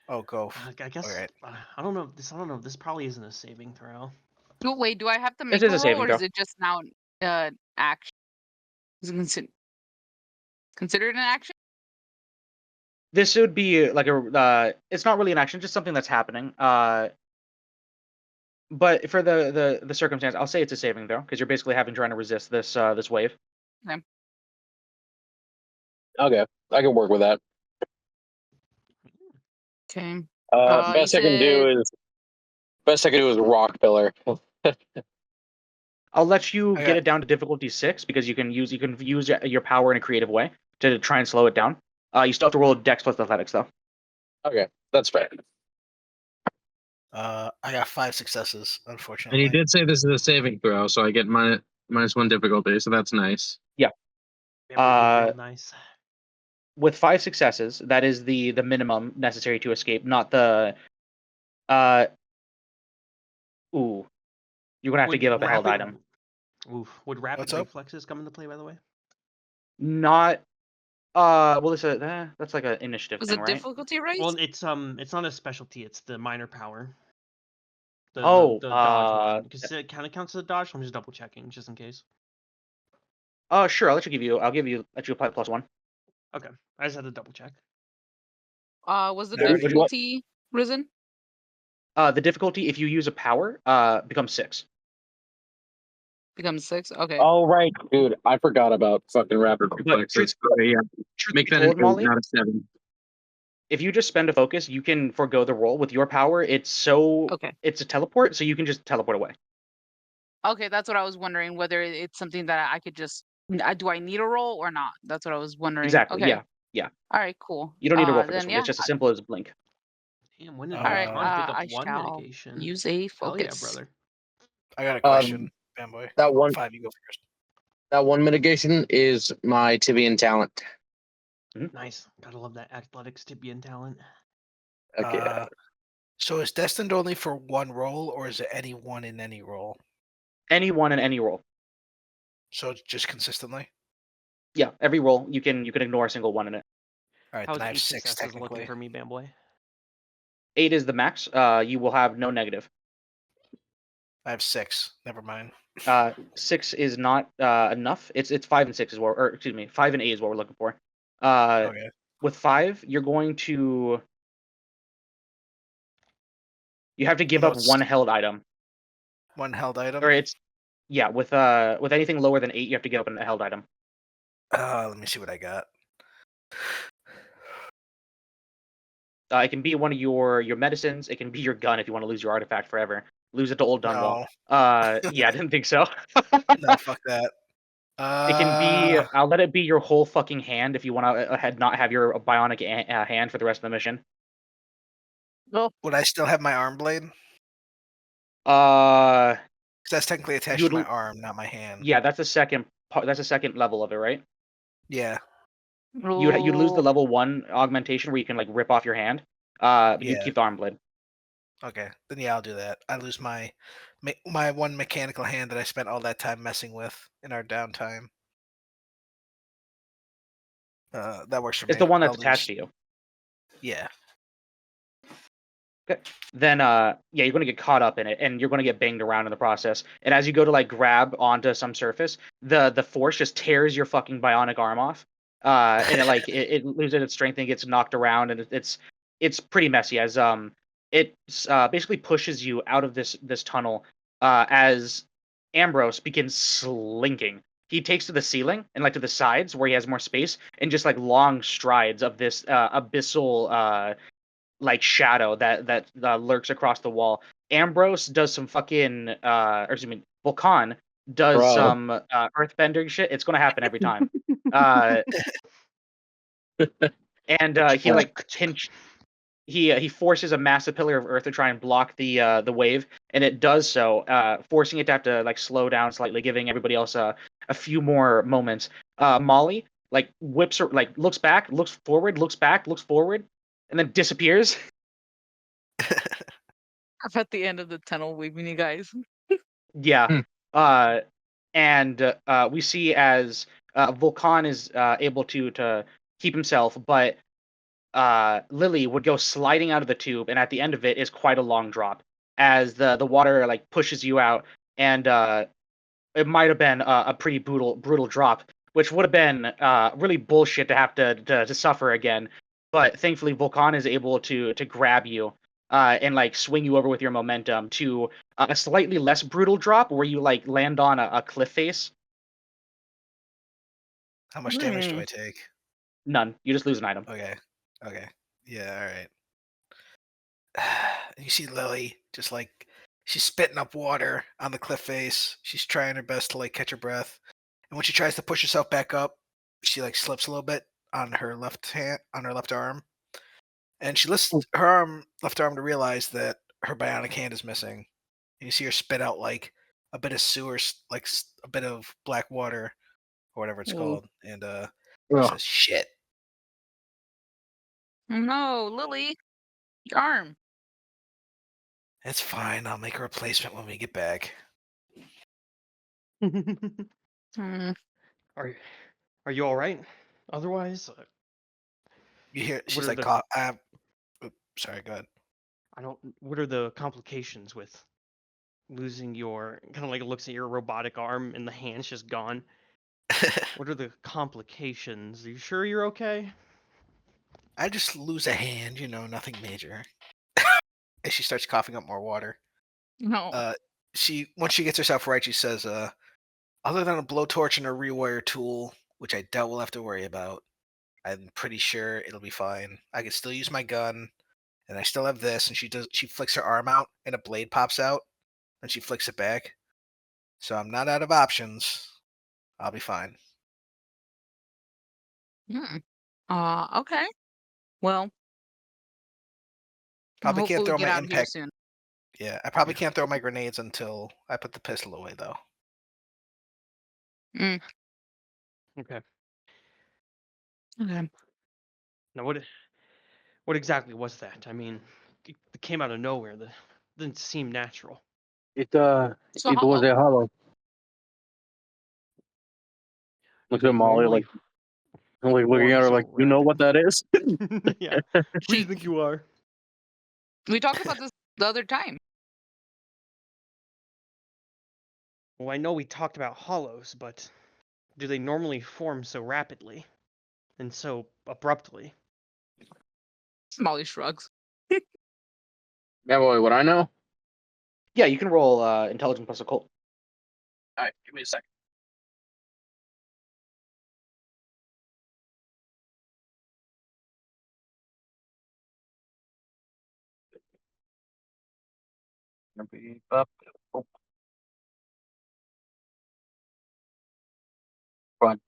Oh, go. I guess. Alright. I don't know. I don't know. This probably isn't a saving throw. Wait, do I have to This make is a a roll, saving or is throw. it just now action? Is it considered an action? This would be like a. It's not really an action, just something that's happening. But for the circumstance, I'll say it's a saving throw because you're basically trying to resist this this wave. Okay, I can work with that. Okay. Best I can do is rock pillar. I'll let you I get got- it down to difficulty 6 because you can use your power in a creative way to try and slow it down. You still have to roll Dex plus Athletics though. Okay, that's fair. I got 5 successes, And unfortunately. you did say this is a saving throw, so I get -1 difficulty, so that's nice. Yeah, real nice. With 5 successes, that is the minimum necessary to escape, not the. Ooh, you're gonna have to give up a held item. Oof. Would rapid What's up? reflexes come into play, by the way? Not. Well, that's like an initiative Was thing, it right? difficulty raise? Well, it's not a specialty. It's the minor power. The dodge one. Because it kind of counts as a dodge. So I'm just double checking just in case. Sure. Let you apply +1. Okay, I just had to double check. Was the Yeah, what- difficulty risen? The difficulty, if you use a power, becomes 6. Becomes 6. Okay. Oh right, dude, I forgot about fucking rapid reflexes. Okay, yeah. Truth Make be that told, an 8, Molly, not a 7. if you just spend a focus, you can forego the roll. With your power, it's Okay. a teleport, so you can just teleport away. Okay, that's what I was wondering. Whether it's something that I could just. Do I need a roll or not? That's what I was wondering. Exactly. Okay. Yeah. All right. Cool. You don't need to roll for then this one. yeah. It's just as simple as blink. Damn, when did All right, Volcan pick up I one shall medication? Use a Hell yeah, focus. brother. I got a question, Bamboy. That one 5, you go first. that one mitigation is my Tibian talent. Nice. Gotta love that athletics Tibian talent. Okay. So is destined only for one roll, or is it any one in any roll? Anyone in any roll. So it's just consistently? Yeah, every roll you can ignore a single one in it. All right, How's then I have 8 6 successes looking technically. for me, Bamboy? 8 is the max. You will have no negative. I have 6. Never mind. 6 is not enough. It's 5 and 6 is what, or excuse me, 5 and 8 is what we're looking for. Okay. With 5, you're going to. You have to give up What's- one held item, One held item. or it's with anything lower than 8, you have to give up a held item. Let me see what I got. It can be one of your medicines. It can be your gun if you want to lose your artifact forever. Lose it to old Dunwall. Yeah, I didn't think so. No, fuck that. It can be. I'll let it be your whole fucking hand if you want to not have your bionic hand for the rest of the mission. Would I still have my arm blade? Uh, Because that's technically attached You'd to my l- arm, not my hand. yeah, that's the second part. That's the second level of it, right? Yeah. You'd lose the Roll- level 1 augmentation where you can like rip off your hand. But you'd Yeah. keep the arm blade. Okay. Then yeah, I'll do that. I lose my one mechanical hand that I spent all that time messing with in our downtime. That works for me. It's the one that's I'll attached lose- to you. Yeah. Then yeah, you're gonna get caught up in it, and you're gonna get banged around in the process. And as you go to like grab onto some surface, the force just tears your fucking bionic arm off, and it loses its strength and gets knocked around, and it's pretty messy as it basically pushes you out of this tunnel as Ambrose begins slinking. He takes to the ceiling and like to the sides where he has more space, and just like long strides of this abyssal like shadow that lurks across the wall. Ambrose does some fucking or excuse me, Volcan does Bro. some earthbending shit. It's gonna happen every time. And he like he forces a massive pillar of earth to try and block the wave, and it does so, forcing it to have to like slow down slightly, giving everybody else a few more moments. Molly like whips her, like looks back, looks forward, looks back, looks forward, and then disappears. I'm at the end of the tunnel waving you guys. Yeah. Hmm. And we see as Volcan is able to keep himself, but Lily would go sliding out of the tube, and at the end of it is quite a long drop as the water like pushes you out, and it might have been a pretty brutal drop, which would have been really bullshit to have to suffer again. But thankfully, Volcan is able to grab you and like swing you over with your momentum to a slightly less brutal drop where you like land on a cliff face. How much damage do I take? None. You just lose an item. Okay. Okay. Yeah, all right. You see Lily just like she's spitting up water on the cliff face. She's trying her best to like catch her breath. And when she tries to push herself back up, she like slips a little bit on her left arm. And she lifts her left arm to realize that her bionic hand is missing. And you see her spit out like a bit of sewer, like a bit of black water or whatever it's Ooh. called. And Ugh. says, "Shit." No, Lily, your arm. It's fine. I'll make a replacement when we get back. Hmm. Are you all right? Otherwise, You hear she's are like, the- sorry, go ahead. What are the complications with losing your? Kind of like looks at your robotic arm and the hand's just gone. What are the complications? Are you sure you're okay? I just lose a hand, nothing major. And she starts coughing up more water. No. Once she gets herself right, she says, other than a blowtorch and a rewire tool, which I doubt we'll have to worry about, I'm pretty sure it'll be fine. I can still use my gun, and I still have this. And she flicks her arm out, and a blade pops out, and she flicks it back. So I'm not out of options. I'll be fine. Okay. Well, Probably can't hopefully throw we get my out of here impact. soon. Yeah, I probably can't throw my grenades until I put the pistol away, though. Mm. Okay. Okay. Now what exactly was that? I mean, it came out of nowhere. That didn't seem natural. It So was a hollow. Look at Molly, Normally like looking at her form like, so you know what that is? Yeah. Who do you think you are? we talked about this the other time. Well, I know we talked about hollows, but do they normally form so rapidly and so abruptly? Molly shrugs. Bamboy, what I know? Yeah, you can roll intelligence plus occult. Alright, give me a second. Run.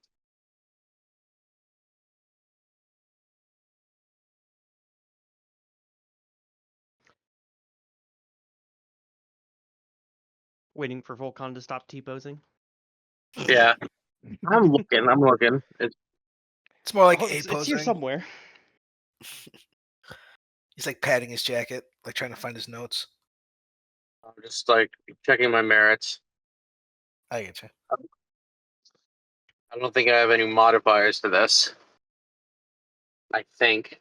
Waiting for Volcan to stop T-posing? Yeah. I'm looking. It's more like Oh, A it's here posing. somewhere. He's like patting his jacket, like trying to find his notes. I'm just like checking my merits. I get you. I don't think I have any modifiers to this. I think.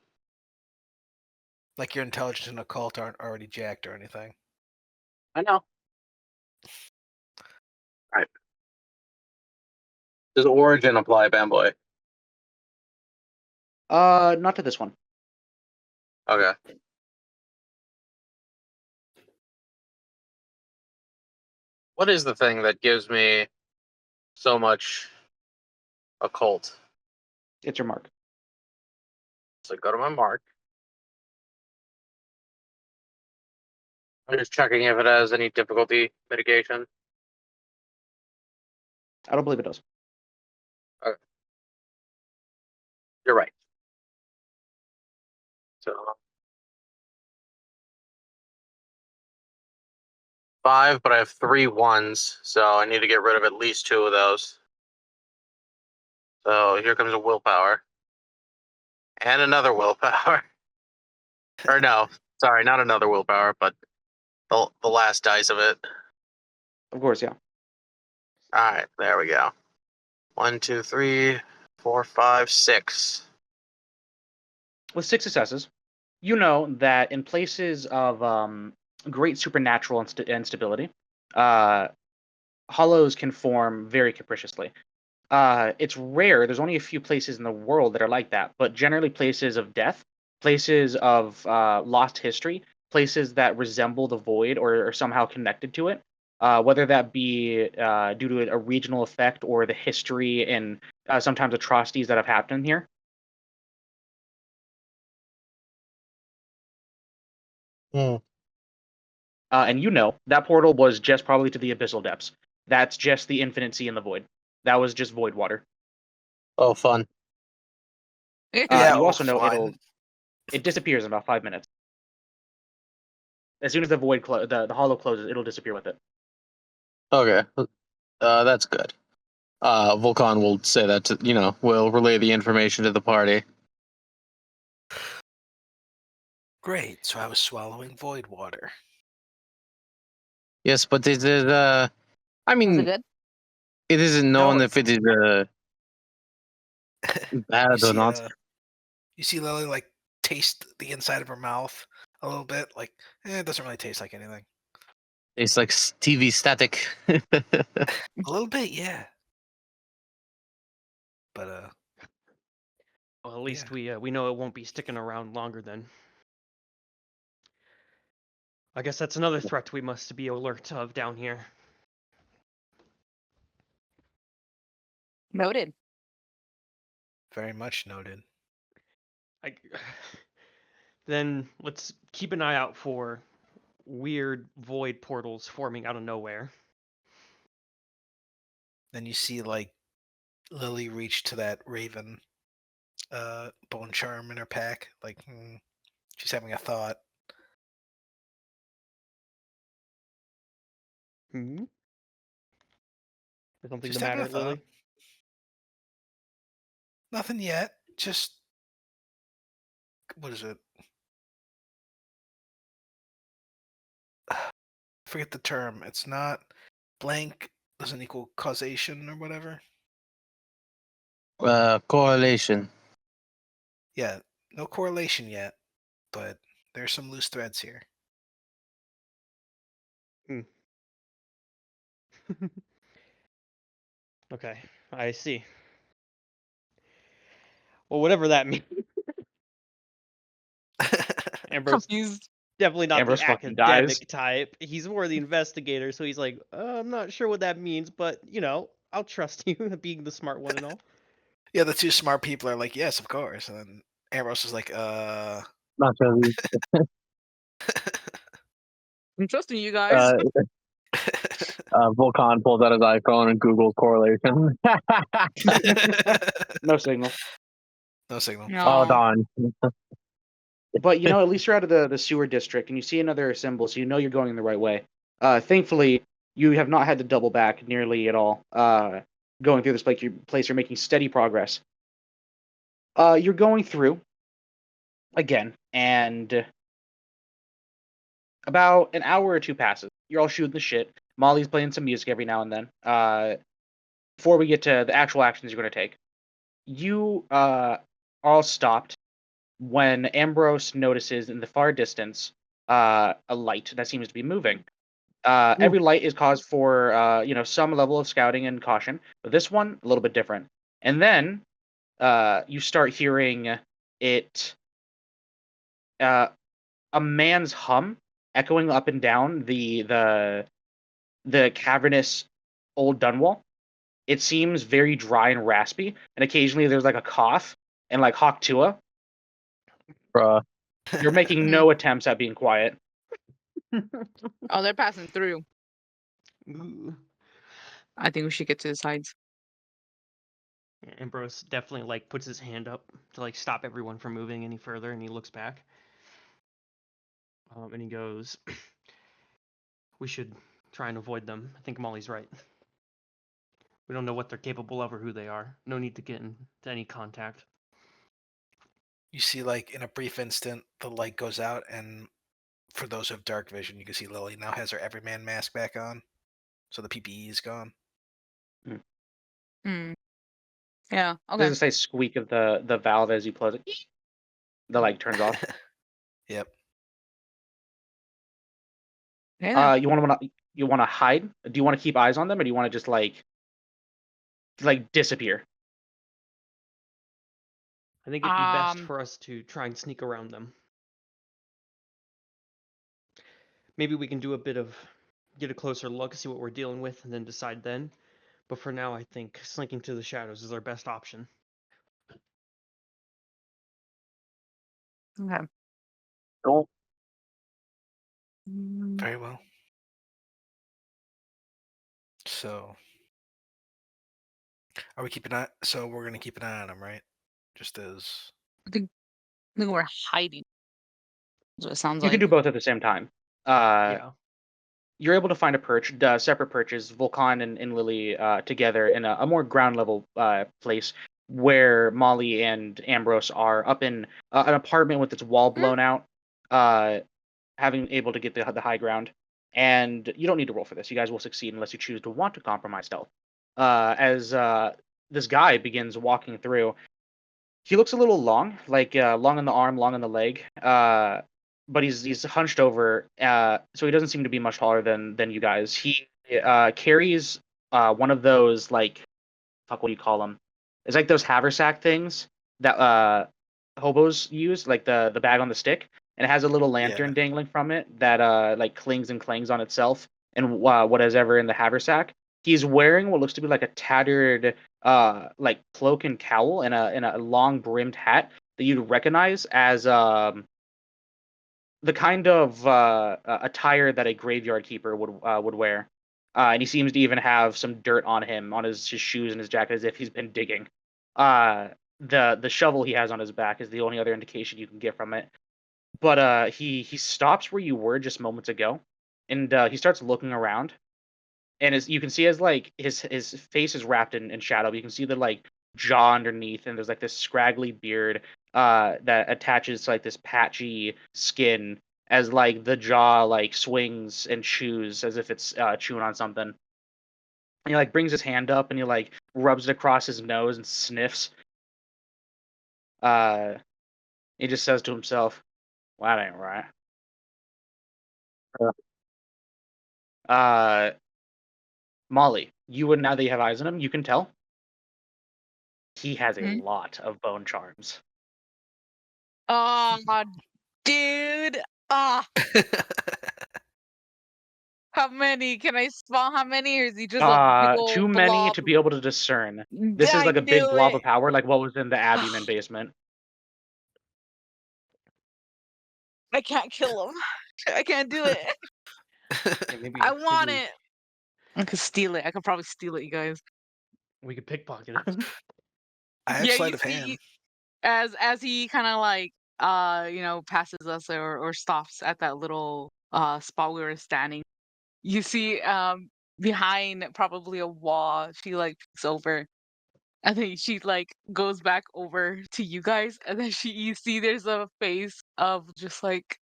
Like your intelligence and occult aren't already jacked or anything. I know. Alright. Does origin apply, Bamboy? Not to this one. Okay. What is the thing that gives me so much occult? It's your mark. So go to my mark. I'm just checking if it has any difficulty mitigation. I don't believe it does. You're right. So 5, but I have 3 1s, so I need to get rid of at least 2 of those. So here comes a willpower. And another willpower. Or no, sorry, not another willpower, but the last dice of it. Of course, yeah. Alright, there we go. 1, 2, 3, 4, 5, 6. With 6 successes, you know that in places of great supernatural instability, hollows can form very capriciously. It's rare. There's only a few places in the world that are like that, but generally places of death, places of lost history, places that resemble the void or are somehow connected to it, whether that be due to a regional effect or the history and sometimes atrocities that have happened here. And you know that portal was just probably to the abyssal depths. That's just the infinite sea and the void. That was just void water. Oh, fun. Yeah, You also know fun. it disappears in about 5 minutes. As soon as the void the hollow closes, it'll disappear with it. Okay. That's good. Volcan will say that to, will relay the information to the party. Great. So I was swallowing void water. Yes, but it is, I Was mean, it good? it isn't known No. if it is bad or not. You see Lily like taste the inside of her mouth a little bit. Like, it doesn't really taste like anything. It's like TV static. A little bit, yeah. But Well, at least we know it won't be sticking around longer then. I guess that's another threat we must be alert of down here. Noted. very much noted. Then let's keep an eye out for weird void portals forming out of nowhere. Then you see like Lily reach to that raven bone charm in her pack. Like she's having a thought. Hmm? Is something Just the having a matter, thought. Lily? Nothing yet. Just what is it? I forget the term. It's not blank doesn't equal causation or whatever. Correlation. Yeah, no correlation yet, but there's some loose threads here. Okay, I see. Well, whatever that means. Ambrose Confused. definitely not Ambrose the fucking dies. academic type. He's more the investigator, so he's like, I'm not sure what that means, but I'll trust you being the smart one and all. Yeah, the two smart people are like, yes, of course. And then Ambrose is like, Not really. I'm trusting you guys. Volcan pulls out his iPhone and Googles correlation. No signal. no signal. No. Oh, darn. But at least you're out of the sewer district and you see another symbol, so you know you're going the right way. Thankfully, you have not had to double back nearly at all. Going through this place, you're making steady progress. You're going through again, and about an hour or two passes. You're all shooting the shit. Molly's playing some music every now and then. Before we get to the actual actions you're going to take, you are all stopped when Ambrose notices in the far distance a light that seems to be moving. Every light is cause for some level of scouting and caution, but this one a little bit different. And then you start hearing it, a man's hum echoing up and down the cavernous old Dunwall. It seems very dry and raspy, and occasionally there's like a cough and like Hawk Tua. Bruh. You're making no attempts at being quiet. Oh, they're passing through. Ooh. I think we should get to the sides. Yeah, Ambrose definitely like puts his hand up to like stop everyone from moving any further, and he looks back. And he goes, "We should try and avoid them. I think Molly's right. We don't know what they're capable of or who they are. No need to get into any contact." You see, like, in a brief instant, the light goes out, and for those who have dark vision, you can see Lily now has her everyman mask back on, so the PPE is gone. Hmm. Yeah. Okay. There's a slight squeak of the valve as you close it. The light turns off. Yep. Okay then. You want to hide? Do you want to keep eyes on them, or do you want to just like disappear? I think it'd be best Um, for us to try and sneak around them. Maybe we can do a bit of get a closer look, see what we're dealing with, and then decide then. But for now, I think slinking to the shadows is our best option. Okay. Cool. Very well. So, are we keeping eye? So we're gonna keep an eye on him, right? Just as. I think we're hiding. That's what it sounds You can like. do both at the same time. Yeah. You're able to find a perch, separate perches, Volcan and Lily together in a more ground level place where Molly and Ambrose are up in an apartment with its wall blown out, having able to get the high ground. And you don't need to roll for this. You guys will succeed unless you choose to want to compromise stealth. As this guy begins walking through, he looks a little long, like long in the arm, long in the leg. But he's hunched over, so he doesn't seem to be much taller than you guys. He carries one of those like fuck, what do you call them? It's like those haversack things that hobos use, like the bag on the stick, and it has a little lantern dangling from it that like clings and clangs on itself, and what is ever in the haversack. He's wearing what looks to be like a tattered like cloak and cowl and a long brimmed hat that you'd recognize as the kind of attire that a graveyard keeper would wear. And he seems to even have some dirt on him, on his shoes and his jacket, as if he's been digging. The shovel he has on his back is the only other indication you can get from it. But he stops where you were just moments ago, and he starts looking around. And as you can see, as like his face is wrapped in shadow, but you can see the like jaw underneath, and there's like this scraggly beard that attaches to like this patchy skin as like the jaw like swings and chews as if it's chewing on something. And he like brings his hand up and he like rubs it across his nose and sniffs. He just says to himself, "Well, that ain't right." Molly, you would, now that you have eyes on him, you can tell he has a Hmm? lot of bone charms. Oh, dude. Ah, how many? Can I spawn how many, or is he just a big Too old many blob? to be able to discern. This is I like a big knew blob it. of power, like what was in the Abbeyman basement. I can't kill him. I can't do it. Hey, maybe I want maybe it. I could steal it. I could probably steal it, you guys. we could pickpocket him. I have Yeah, sleight you of see, hand. as he kind of like passes us or stops at that little spot we were standing. You see behind probably a wall, she like peeks over. And then she like goes back over to you guys, and then you see there's a face of just like,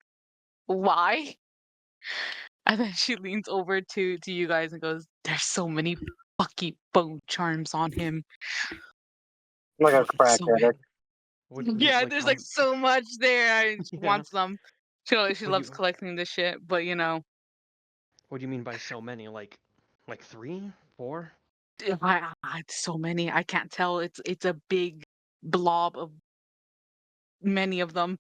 why? And then she leans over to you guys and goes, "There's so many fucking bone charms on him. Like a crack So many." addict. What Yeah, like there's like so much there. She Yeah. wants them. She What do loves you collecting this shit, but you know, what do you mean by so many? Like 3, 4? so many. I can't tell. It's a big blob of many of them.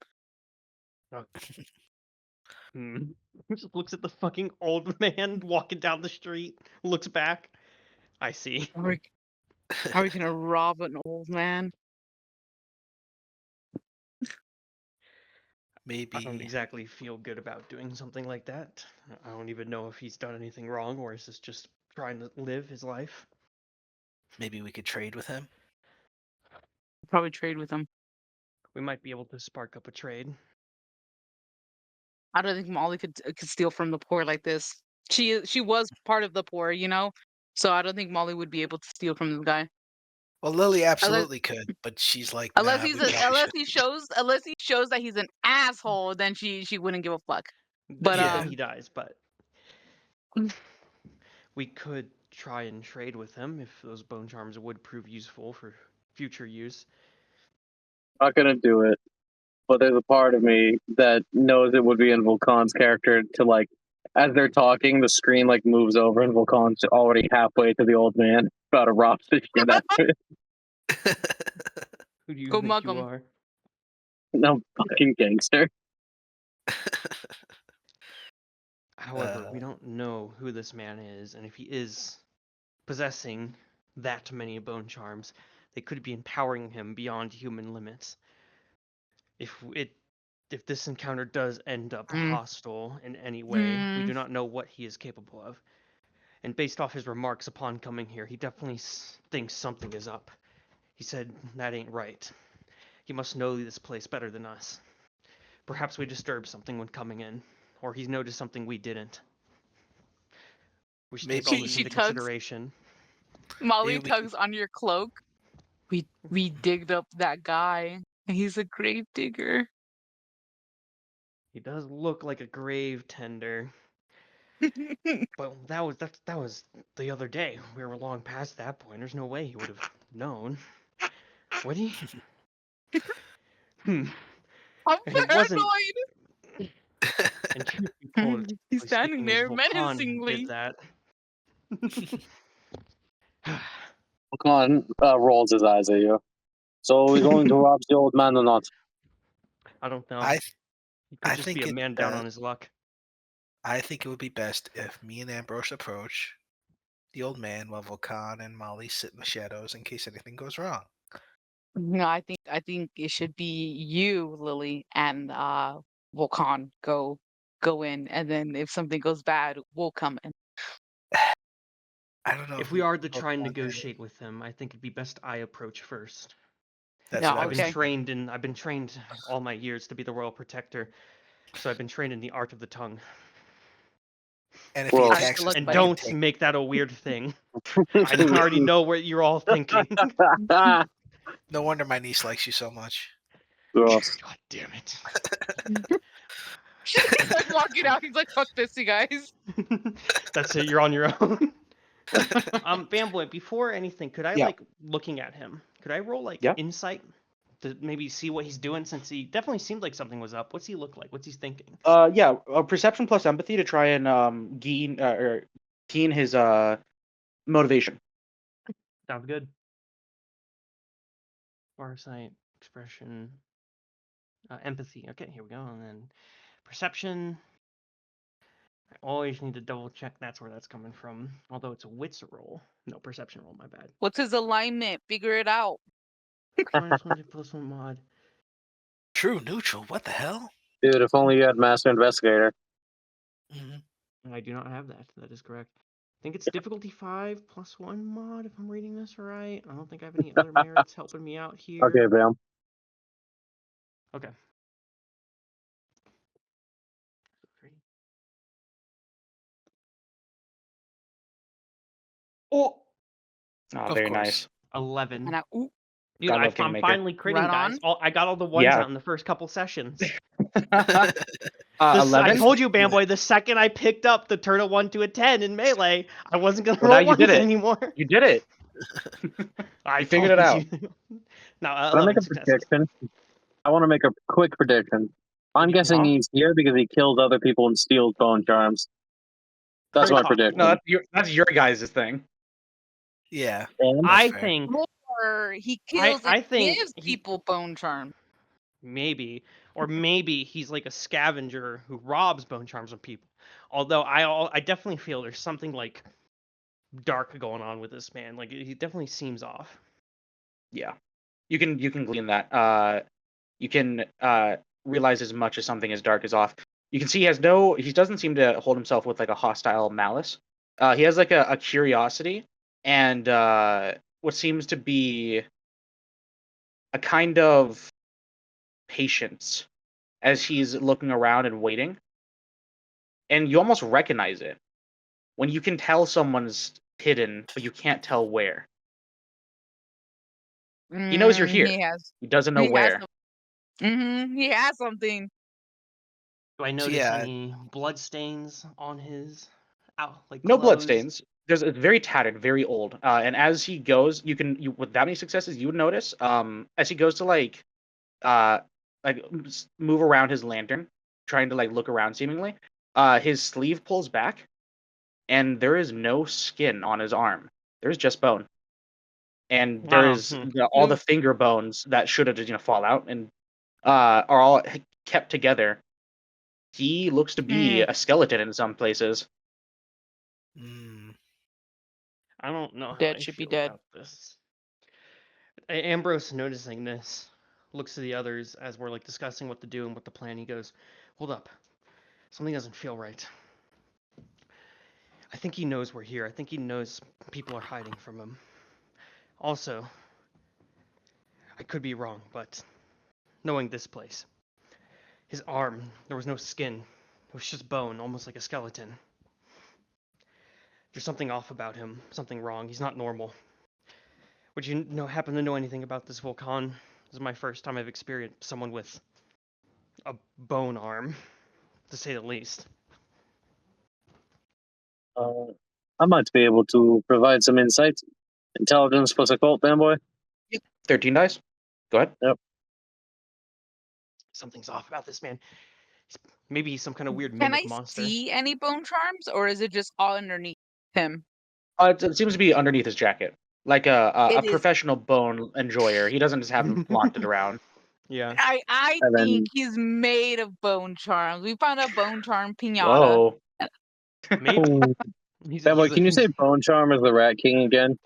Just looks at the fucking old man walking down the street, looks back. I see. Are we gonna rob an old man? Maybe I don't exactly feel good about doing something like that. I don't even know if he's done anything wrong or is this just trying to live his life. maybe we could trade with him. Probably trade with him. We might be able to spark up a trade. I don't think Molly could steal from the poor like this. She was part of the poor, you know. So I don't think Molly would be able to steal from this guy Well, Lily unless absolutely could, but she's like, unless nah, he's we probably unless should. he shows that he's an asshole. Then she wouldn't give a fuck. But Then he dies, but we could try and trade with him if those bone charms would prove useful for future use. Not gonna do it. But there's a part of me that knows it would be in Volcan's character to like, as they're talking, the screen like moves over and Volcan's already halfway to the old man, about to rob the shit out of it. Who do you Go think mug you 'em. are? No fucking gangster. However, we don't know who this man is, and if he is possessing that many bone charms, they could be empowering him beyond human limits. If this encounter does end up hostile in any way, we do not know what he is capable of. And based off his remarks upon coming here, he definitely thinks something is up. He said, that ain't right. He must know this place better than us. Perhaps we disturbed something when coming in, or he's noticed something we didn't. We should take all Maybe- this She into tugs- consideration. Molly Maybe we tugs on your cloak. We digged up that guy, and he's a grave digger. He does look like a grave tender. But that was the other day. We were long past that point. There's no way he would have known. Would he? I'm And it wasn't- paranoid. And truth be told, He's technically standing speaking, there it was Volcan who menacingly. did that. Volcan rolls his eyes at you. So are we going to rob the old man or not? I don't know. I He could I just think be a it, man down on his luck. I think it would be best if me and Ambrose approach the old man while Volcan and Molly sit in the shadows in case anything goes wrong. No, I think it should be you, Lily, and Volcan go in, and then if something goes bad, we'll come in. I don't know If who we are to try and Volcan is. negotiate with him, I think it'd be best I approach first. That's Yeah, what I I've was been thinking. trained all my years to be the royal protector, so I've been trained in the art of the tongue. And if Well- he Alright, attacks good us, luck, And buddy. don't make that a weird thing. I already know what you're all thinking. no wonder my niece likes you so much. Gross. God damn it. He's like walking out. He's like, "Fuck this, you guys." That's it, you're on your own. Bamboy, before anything, could I Yeah. like looking at him? Could I roll like Yeah. insight to maybe see what he's doing since he definitely seemed like something was up. What's he look like? What's he thinking? Yeah, perception plus empathy to try and keen his motivation. Sounds good. Foresight, expression, empathy. Okay, here we go. And then perception. I always need to double check that's where that's coming from. Although it's a wits roll. No, perception roll, my bad. What's his alignment? Figure it out. +1 mod. True neutral. What the hell? Dude, if only you had Master Investigator. Mhm. I do not have that. That is correct. I think it's difficulty 5 +1 mod, if I'm reading this right. I don't think I have any other merits helping me out here. Okay, Bam. Okay. Oh, Oh, Of very course. nice. 11. And Dude, Gotta love I'm Kingmaker. finally critting, Right guys. on. I got all the ones Yeah. out in the first couple sessions. I 11. told you, Bamboy, the second I picked up the turn of 1 to a 10 in melee, I wasn't going to Well, now roll you ones did it. anymore. You did it. I figured it told you. No, Can I 11 make a successes. prediction? I want to make a quick prediction. I'm You guessing can. he's here because he kills other people and steals bone charms. That's Very my possible. prediction. No, that's your guys' thing. Yeah. And I fair. think or he kills I and think gives people bone charm. maybe, or maybe he's like a scavenger who robs bone charms from people. Although I definitely feel there's something like dark going on with this man. Like he definitely seems off. Yeah, you can glean that. You can realize as much as something as dark is off. You can see he doesn't seem to hold himself with like a hostile malice. He has like a curiosity and what seems to be a kind of patience as he's looking around and waiting. And you almost recognize it when you can tell someone's hidden, but you can't tell where. He knows you're here. He has. He doesn't know He has. where. He has something. Do I So, notice yeah. any blood stains on his No blood clothes? stains. It's very tattered, very old. And as he goes, with that many successes, you would notice. As he goes to move around his lantern, trying to like look around seemingly, his sleeve pulls back, and there is no skin on his arm. There's just bone, and there Wow, is all the finger bones that should have fall out and are all kept together. He looks to be a skeleton in some places. Mm. I don't know how Dead I should be feel dead. about this. Ambrose, noticing this, looks to the others as we're like discussing what to do and what to plan. He goes, "Hold up, something doesn't feel right. I think he knows we're here. I think he knows people are hiding from him. Also, I could be wrong, but knowing this place, his arm, there was no skin. It was just bone, almost like a skeleton. There's something off about him, something wrong. He's not normal. Would you happen to know anything about this Volcan? This is my first time I've experienced someone with a bone arm, to say the least." I might be able to provide some insight. Intelligence plus occult, Bamboy. 13 dice. Go ahead. Yep. Something's off about this man. Maybe he's some kind of weird Can mimic I monster. see any bone charms, or is it just all underneath him? It seems to be underneath his jacket, like a It is. professional bone enjoyer. He doesn't just have them flaunted around. Yeah. I And then- think he's made of bone charms. We found a bone charm pinata. Whoa. Maybe. Oh, Bamboy, can you say Bone Charm as the Rat King again?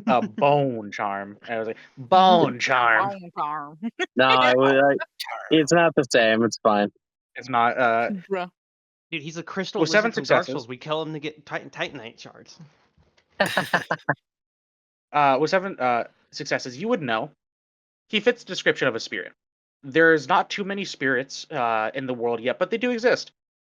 A bone charm. And I was like, bone charm. Bone charm. No, it's not the same. It's fine. It's not. Bruh. Dude, he's a crystal With lizard 7 from Dark successes. Souls. We kill him to get Titanite shards. With 7 successes, you would know he fits the description of a spirit. There's not too many spirits in the world yet, but they do exist.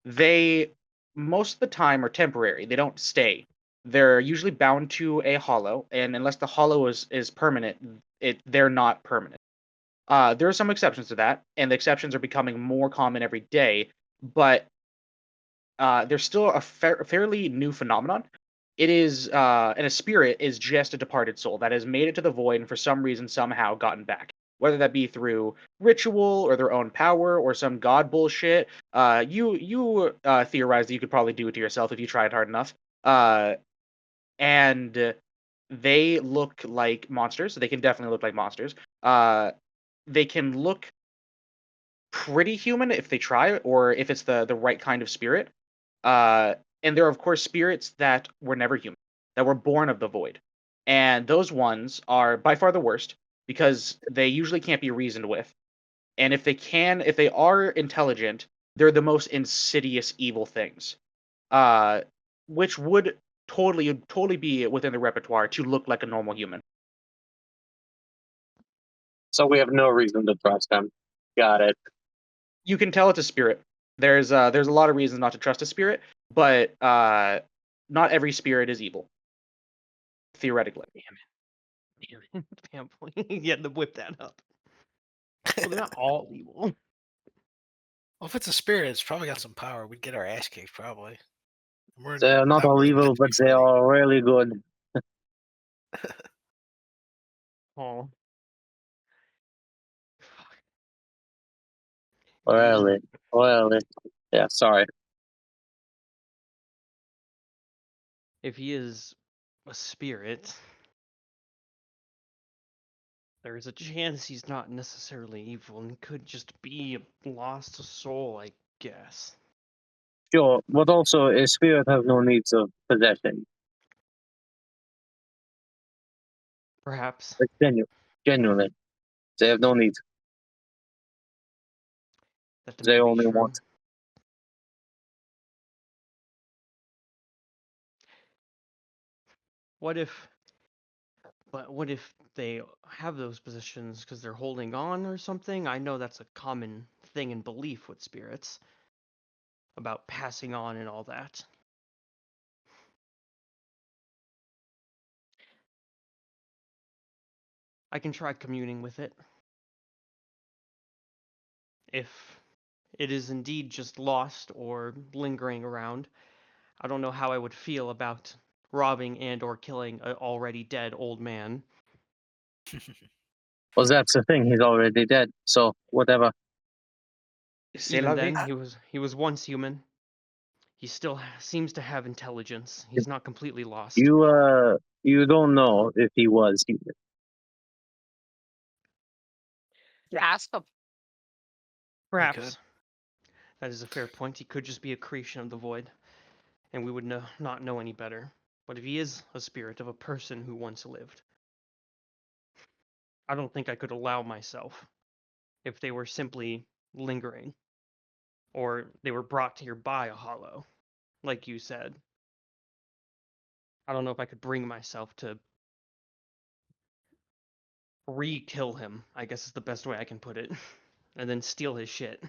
They most of the time are temporary. They don't stay. They're usually bound to a hollow, and unless the hollow is permanent, they're not permanent. There are some exceptions to that, and the exceptions are becoming more common every day. But they're still a fairly new phenomenon. It is, and a spirit is just a departed soul that has made it to the void and for some reason somehow gotten back. Whether that be through ritual or their own power or some god bullshit, you theorize that you could probably do it to yourself if you tried hard enough. And they look like monsters. They can definitely look like monsters. They can look pretty human if they try, or if it's the right kind of spirit. And there are, of course, spirits that were never human, that were born of the void. And those ones are by far the worst because they usually can't be reasoned with. And if they are intelligent, they're the most insidious evil things. Which would totally be within the repertoire to look like a normal human. So we have no reason to trust him. Got it. You can tell it's a spirit. There's a lot of reasons not to trust a spirit, but not every spirit is evil. Theoretically. Damn it. Bamboy. You had to whip that up. Well, they're not all evil. Well, if it's a spirit, it's probably got some power. We'd get our ass kicked, probably. They're not all really evil, meant to but be they funny. are really good. Oh. Really. Yeah, sorry. If he is a spirit, there's a chance he's not necessarily evil and could just be a lost soul, I guess. Sure, but also a spirit has no needs of possession. Perhaps. Like, genuinely. They have no need. That They may be only true. want. What if they have those positions because they're holding on or something? I know that's a common thing in belief with spirits about passing on and all that. I can try communing with it. If it is indeed just lost or lingering around, I don't know how I would feel about robbing and or killing an already dead old man. Well, that's the thing. He's already dead. So whatever. C'est Even la then, vie. he was once human. He still seems to have intelligence. He's not completely lost. You don't know if he was human. Ask him. Perhaps that is a fair point. He could just be a creation of the void, and we would not know any better. But if he is a spirit of a person who once lived, I don't think I could allow myself, if they were simply lingering, or they were brought here by a hollow, like you said. I don't know if I could bring myself to re-kill him, I guess is the best way I can put it, and then steal his shit.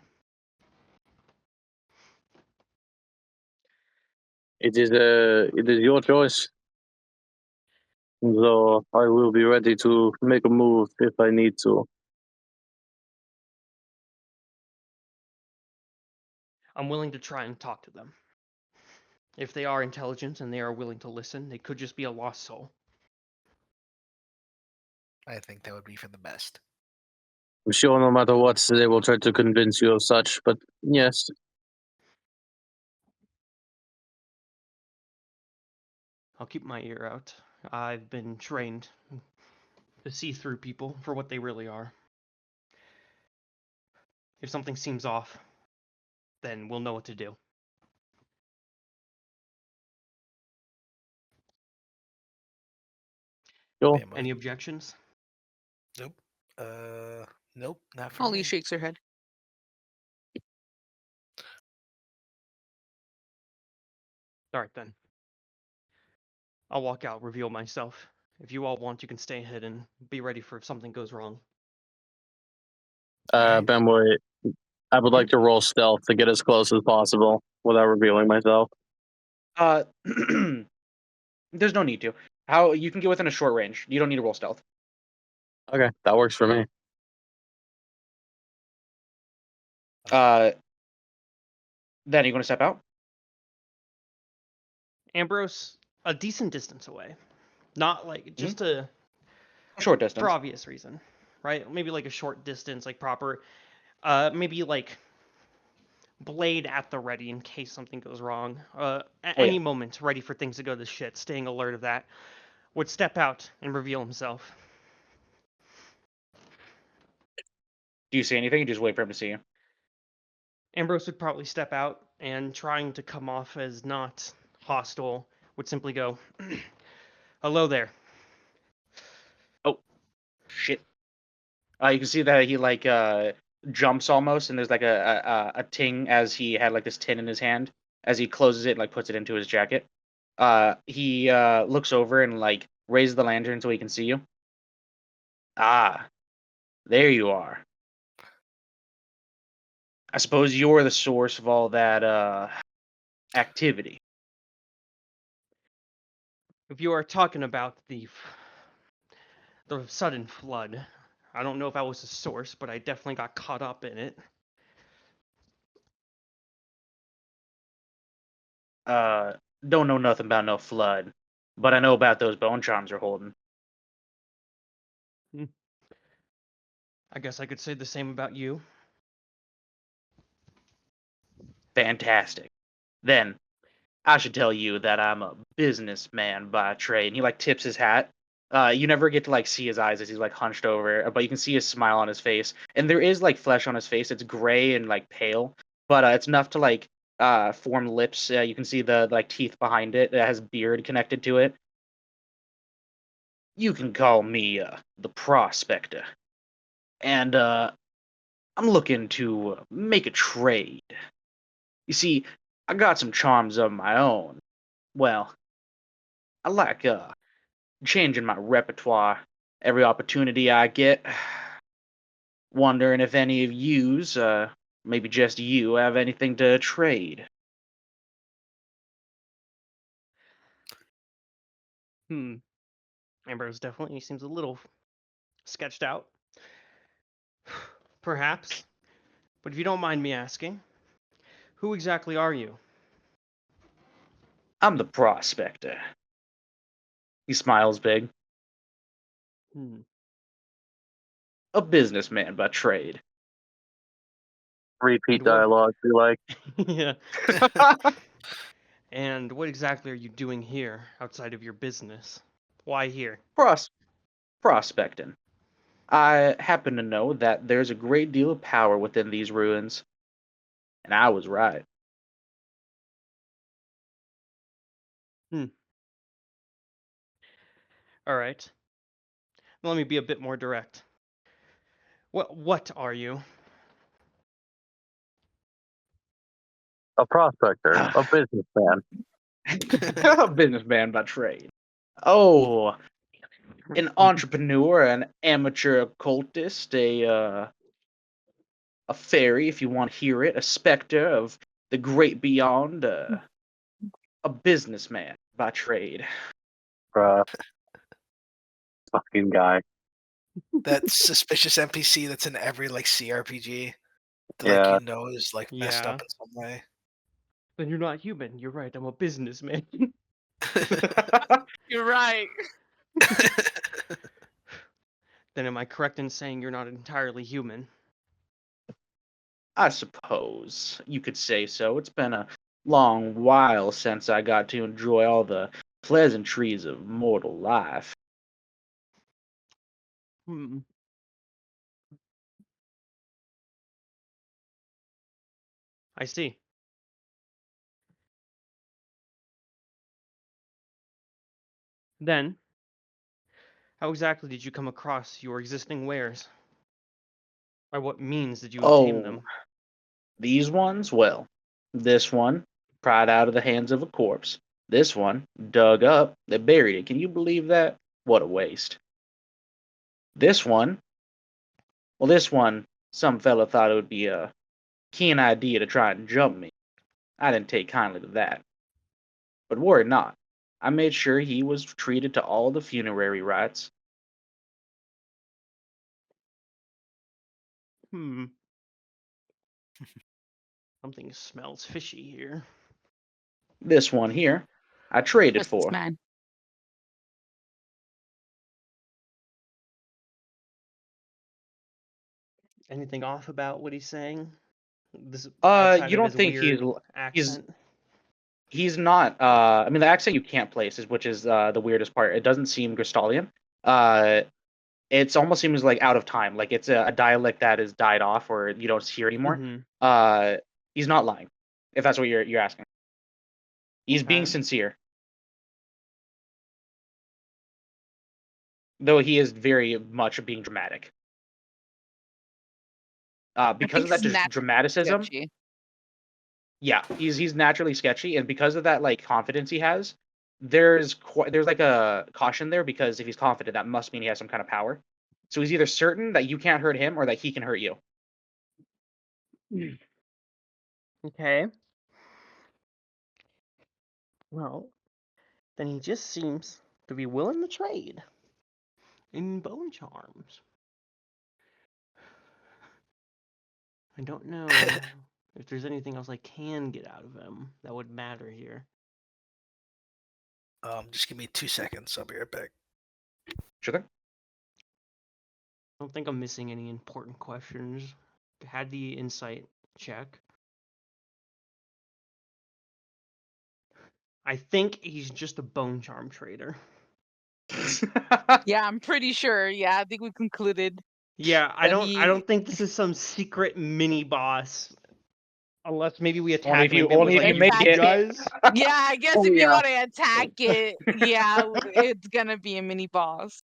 It is your choice. So I will be ready to make a move if I need to. I'm willing to try and talk to them. If they are intelligent and they are willing to listen, they could just be a lost soul. I think that would be for the best. I'm sure no matter what, they will try to convince you of such. But yes, I'll keep my ear out. I've been trained to see through people for what they really are. If something seems off, then we'll know what to do. sure. Bamboy. Any objections? Nope. Nope, not for Ollie me. shakes her head. All right, then. I'll walk out, reveal myself. If you all want, you can stay ahead and be ready for if something goes wrong. Alright. Bamboy, I would like to roll stealth to get as close as possible without revealing myself. There's no need to. How you can get within a short range. You don't need to roll stealth. Okay, that works for me. Then you're going to step out. Ambrose, a decent distance away. Not like just A short distance. for obvious reason, right? Maybe like a short distance, like proper. Maybe like blade at the ready in case something goes wrong. At any moment, ready for things to go to shit, staying alert of that. Would step out and reveal himself. Do you see anything? You just wait for him to see you. Ambrose would probably step out and, trying to come off as not hostile, would simply go, "Hello there." Shit. You can see that he like jumps almost, and there's like a ting as he had like this tin in his hand. As he closes it, and, like puts it into his jacket. He looks over and like raises the lantern so he can see you. Ah, there you are. I suppose you're the source of all that activity. If you are talking about the sudden flood, I don't know if I was the source, but I definitely got caught up in it. Don't know nothing about no flood, but I know about those bone charms you're holding. I guess I could say the same about you. Fantastic. Then I should tell you that I'm a businessman by trade. And he like tips his hat. You never get to like see his eyes as he's like hunched over, but you can see his smile on his face. And there is like flesh on his face. It's gray and like pale, but it's enough to like form lips. You can see the like teeth behind it. It has beard connected to it. You can call me the prospector. And I'm looking to make a trade. You see, I got some charms of my own. Well, I like changing my repertoire every opportunity I get. Wondering if any of yous, maybe just you, have anything to trade. Ambrose definitely seems a little sketched out. Perhaps. But if you don't mind me asking, who exactly are you? I'm the prospector. He smiles big. Hmm. A businessman by trade. Repeat And what- dialogue. Be like, Yeah. And what exactly are you doing here outside of your business? Why here? Prospecting. I happen to know that there's a great deal of power within these ruins. And I was right. All right. Let me be a bit more direct. What are you? a prospector, a businessman. A businessman by trade. Oh, an entrepreneur, an amateur occultist, a fairy, if you want to hear it, a specter of the great beyond, a businessman by trade. Bruh. Fucking guy. That suspicious NPC that's in every like CRPG that Yeah. is like messed up in some way. Then you're not human. You're right. I'm a businessman. You're right. Then am I correct in saying you're not entirely human? I suppose you could say so. It's been a long while since I got to enjoy all the pleasantries of mortal life. Hmm. I see. Then, how exactly did you come across your existing wares? By what means did you obtain Oh, them? these ones? Well, this one, pried out of the hands of a corpse. This one, dug up, they buried it. Can you believe that? What a waste. This one, well, this one, some fella thought it would be a keen idea to try and jump me. I didn't take kindly to that. But worry not. I made sure he was treated to all the funerary rites. Hmm. Something smells fishy here. This one here, I traded for. Businessman. Anything off about what he's saying? This outside You of don't his think weird he's accent. he's not. I mean, the accent you can't place is which is the weirdest part. It doesn't seem Gristalian. It's almost seems like out of time. Like it's a dialect that has died off or you don't hear anymore. Mhm. He's not lying. If that's what you're asking. He's being Okay. sincere. Though he is very much being dramatic. Because of that he's naturally dramaticism, sketchy. yeah, he's naturally sketchy, and because of that like confidence he has, there's like a caution there because if he's confident, that must mean he has some kind of power. So he's either certain that you can't hurt him or that he can hurt you. Okay. Well, then he just seems to be willing to trade in bone charms. I don't know if there's anything else I can get out of him that would matter here. Just give me 2 seconds. I'll be right back. Sure thing. I don't think I'm missing any important questions. Had the insight check. I think he's just a bone charm trader. Yeah, I'm pretty sure. Yeah, I think we concluded. Yeah, I That don't think this is some secret mini boss. Unless maybe we attack Only if him you and be able to, only if like, you make Attack it. guys. Yeah, I guess Oh, if you yeah. want to attack it, yeah, it's gonna be a mini boss.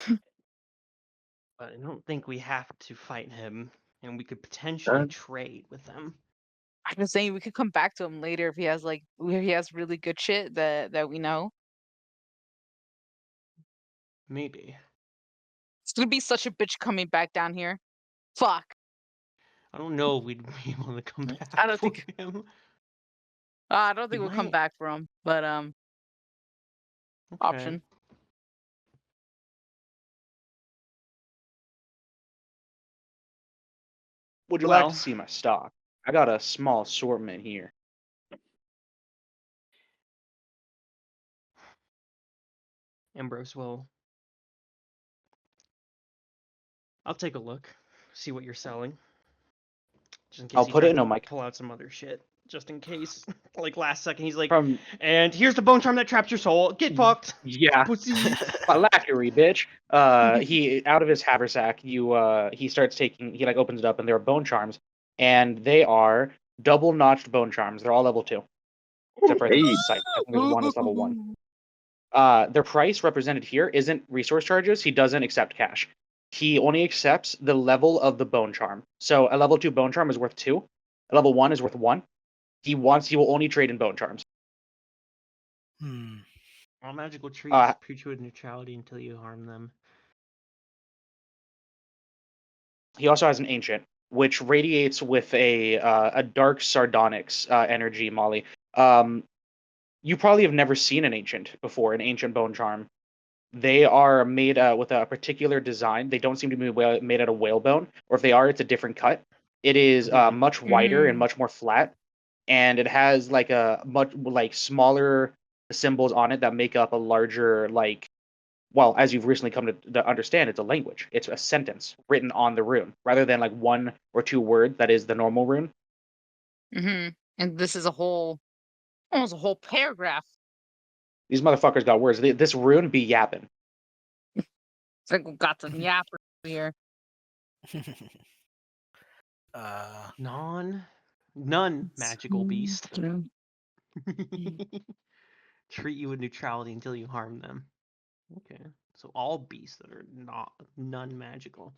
But I don't think we have to fight him. and we could potentially trade with them. I'm just saying we could come back to him later if he has really good shit that we know. Maybe. It's gonna be such a bitch coming back down here. Fuck. I don't know if we'd be able to come back I don't for think him. I don't We think we'll come might. back for him, but Okay. option. Would you like Well, to see my stock? I got a small assortment here. Ambrose will. I'll take a look, see what you're selling. Just in case I'll he put it tries in a to mic. pull out some other shit. Just in case. Like last second, he's like, From and here's the bone charm that traps your soul. Get fucked. yeah, Pussy. Phylactery, bitch. He out of his haversack. He starts taking. He like opens it up, and there are bone charms, and they are double notched bone charms. They're all level 2, except for I think Hey. sight. I think there's one that's level 1. Their price represented here isn't resource charges. He doesn't accept cash. He only accepts the level of the bone charm. So a level 2 bone charm is worth 2. A level 1 is worth 1. He will only trade in bone charms. All magical trees put you in neutrality until you harm them. He also has an ancient, which radiates with a dark sardonyx energy, Molly. You probably have never seen an ancient before, an ancient bone charm. They are made with a particular design. They don't seem to be made out of whalebone, or if they are, it's a different cut. It is much wider and much more flat, and it has like a much like smaller symbols on it that make up a larger well, as you've recently come to understand, it's a language. It's a sentence written on the rune rather than like 1 or 2 words that is the normal rune. And this is almost a whole paragraph. These motherfuckers got words. This rune be yapping. It's like we got some yapper here. None magical beast. Treat you with neutrality until you harm them. Okay. So all beasts that are none magical.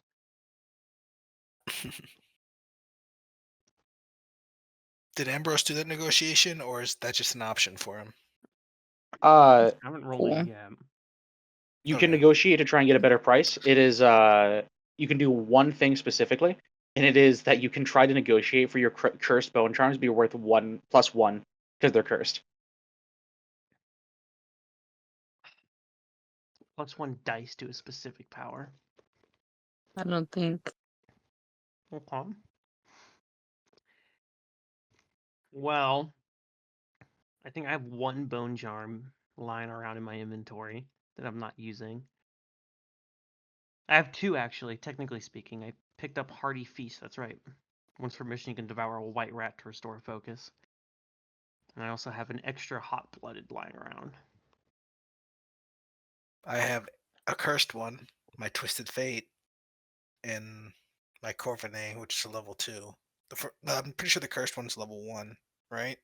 Did Ambrose do that negotiation, or is that just an option for him? I haven't rolled it yet. You can negotiate to try and get a better price. It is you can do one thing specifically, and it is that you can try to negotiate for your cursed bone charms be worth 1 + 1 because they're cursed. +1 dice to a specific power. I don't think. Okay. Well, I think I have 1 bone charm lying around in my inventory that I'm not using. I have 2 actually, technically speaking. I picked up Hearty Feast, that's right. Once per mission, you can devour a white rat to restore focus. And I also have an extra hot-blooded lying around. I have a cursed one, my Twisted Fate, and my Corvinet, which is a level 2. I'm pretty sure the cursed one's level 1, right?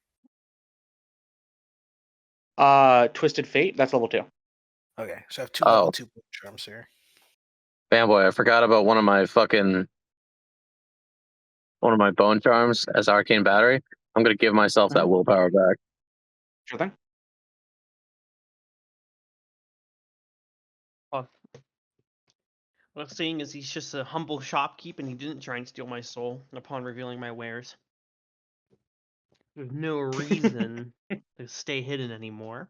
Twisted Fate, that's level 2. Okay, so I have 2 level 2 bone charms here. Bamboy, I forgot about one of my bone charms as Arcane Battery. I'm gonna give myself that willpower back. Sure thing. Well, seeing as he's just a humble shopkeep and he didn't try and steal my soul upon revealing my wares. There's no reason to stay hidden anymore.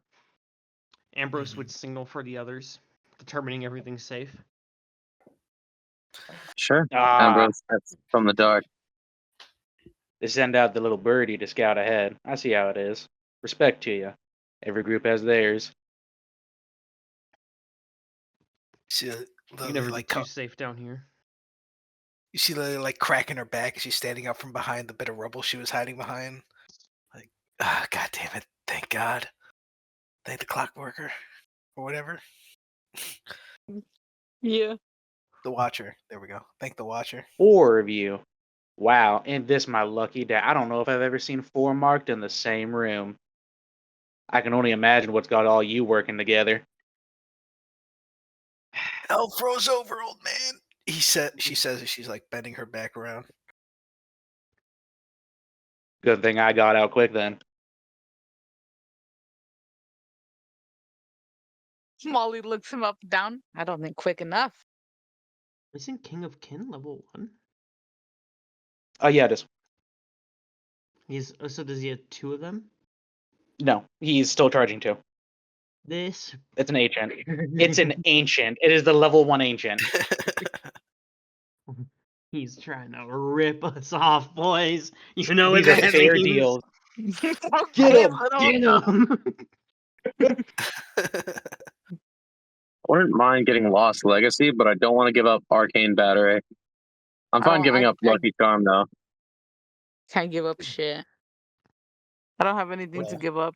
Ambrose would signal for the others, determining everything's safe. Sure. Ambrose, that's from the dark. They send out the little birdie to scout ahead. I see how it is. Respect to you. Every group has theirs. See, You never be too safe down here. You see Lily like cracking her back as she's standing up from behind the bit of rubble she was hiding behind. Like, God damn it! Thank God. Thank the clockworker, or whatever. Yeah. The Watcher. There we go. Thank the Watcher. 4 of you. Wow, and this my lucky day. I don't know if I've ever seen 4 marked in the same room. I can only imagine what's got all you working together. Hell froze over, old man. She says as she's like bending her back around. Good thing I got out quick then. Molly looks him up and down. I don't think quick enough. Isn't King of Kin level 1? Yeah, it is. So does he have 2 of them? No, he's still charging 2. This. It's an ancient. It's an ancient. It is the level 1 ancient. He's trying to rip us off, boys. You know what These are that fair means. deals. Get him! Get him! I wouldn't mind getting Lost Legacy, but I don't want to give up Arcane Battery. I'm fine giving up Lucky Charm, though. Can't give up shit. I don't have anything to give up.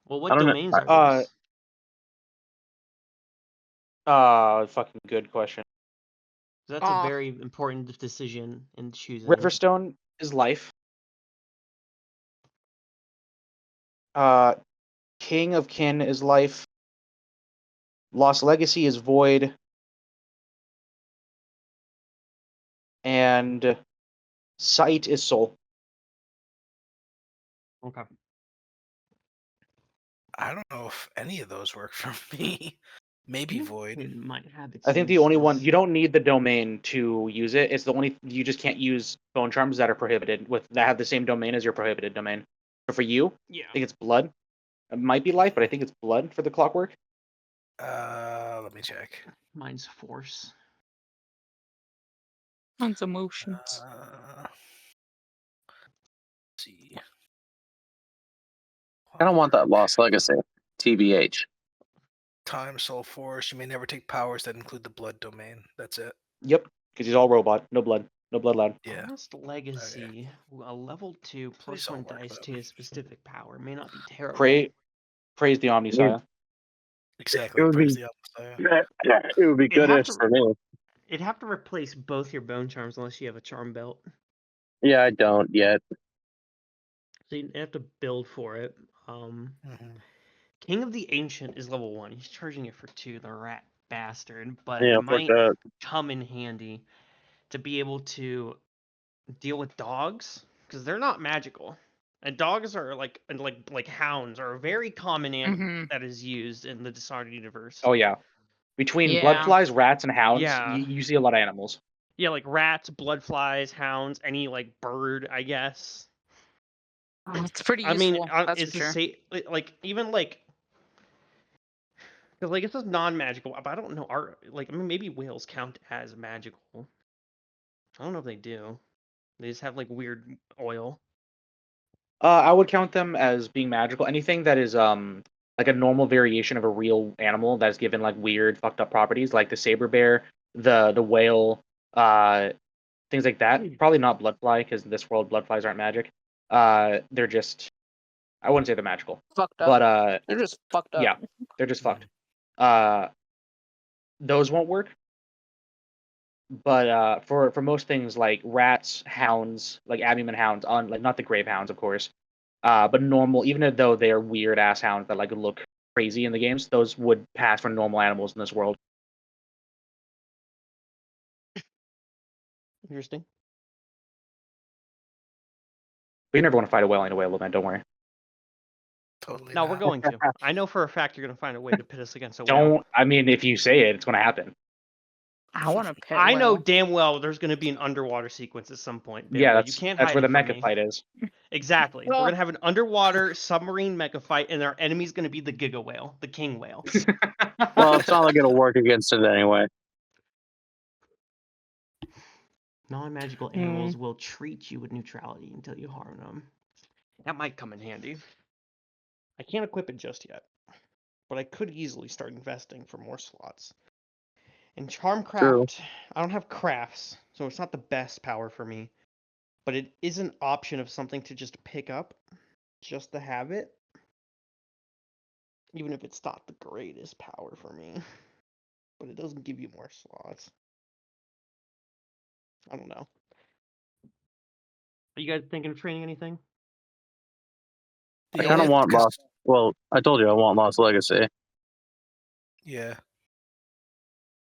Well, I what don't know. domains are these? Fucking good question. That's a very important decision in choosing. Riverstone is life. King of Kin is life. Lost Legacy is void. And Sight is soul. Okay. I don't know if any of those work for me. Maybe void. It might have its I think the only one uses. you don't need the domain to use it. It's the only you just can't use bone charms that are prohibited with that have the same domain as your prohibited domain. But for you, Yeah. I think it's blood. It might be life, but I think it's blood for the clockwork. Let me check. Mine's force. Mine's emotions. Let's see. I don't want that Lost Legacy. TBH. Time, soul force. You may never take powers that include the blood domain. That's it. Yep, because he's all robot, no blood allowed. Yeah. Lost Legacy, a level 2 Please plus don't 1 work dice though. to a specific power may not be terrible. Praise the Omniscient. Exactly. It would Praise be- the Omniscient. It would be It'd have good-ish to- for me. It'd have to replace both your bone charms unless you have a charm belt. Yeah, I don't yet. So you have to build for it. Mhm. King of the Ancient is level 1. He's charging it for 2, the rat bastard. But Yeah, it fuck might that. come in handy to be able to deal with dogs because they're not magical. And dogs are like hounds are a very common animal that is used in the Dishonored universe. Oh yeah, between Yeah. bloodflies, rats, and hounds, Yeah. you see a lot of animals. Yeah, like rats, bloodflies, hounds, any like bird, I guess. It's pretty useful. I mean, that's it's for sure. like even like because like it's just non-magical, but I don't know. I mean, maybe whales count as magical. I don't know if they do. They just have like weird oil. I would count them as being magical. Anything that is like a normal variation of a real animal that is given like weird fucked up properties, like the saber bear, the whale, things like that. Probably not bloodfly because in this world bloodflies aren't magic. They're just I wouldn't say they're magical, Fucked up. but They're just fucked up. yeah, they're just fucked. Those won't work. But for most things like rats, hounds, like Abiman hounds, on like not the grave hounds, of course, but normal, even though they're weird ass hounds that like look crazy in the games, those would pass for normal animals in this world. Interesting. But you never want to fight a whale in a whale event, don't worry. Totally. No, not. we're going to. I know for a fact you're going to find a way to pit us against a whale. Don't. I mean, if you say it, it's going to happen. I want to pet I know whale. damn well there's going to be an underwater sequence at some point. Yeah, Bamboy. that's You can't that's hide where the it from mecha me. fight is. Exactly. We're Well- going to have an underwater submarine mecha fight, and our enemy's going to be the Giga Whale, the King Whale. Well, it's not like it'll work against it anyway. Non-magical animals will treat you with neutrality until you harm them. That might come in handy. I can't equip it just yet, but I could easily start investing for more slots. In Charmcraft, I don't have crafts, so it's not the best power for me, but it is an option of something to just pick up, just to have it, even if it's not the greatest power for me, but it doesn't give you more slots. I don't know. Are you guys thinking of training anything? I kind of want Lost. Well, I told you I want Lost Legacy. Yeah.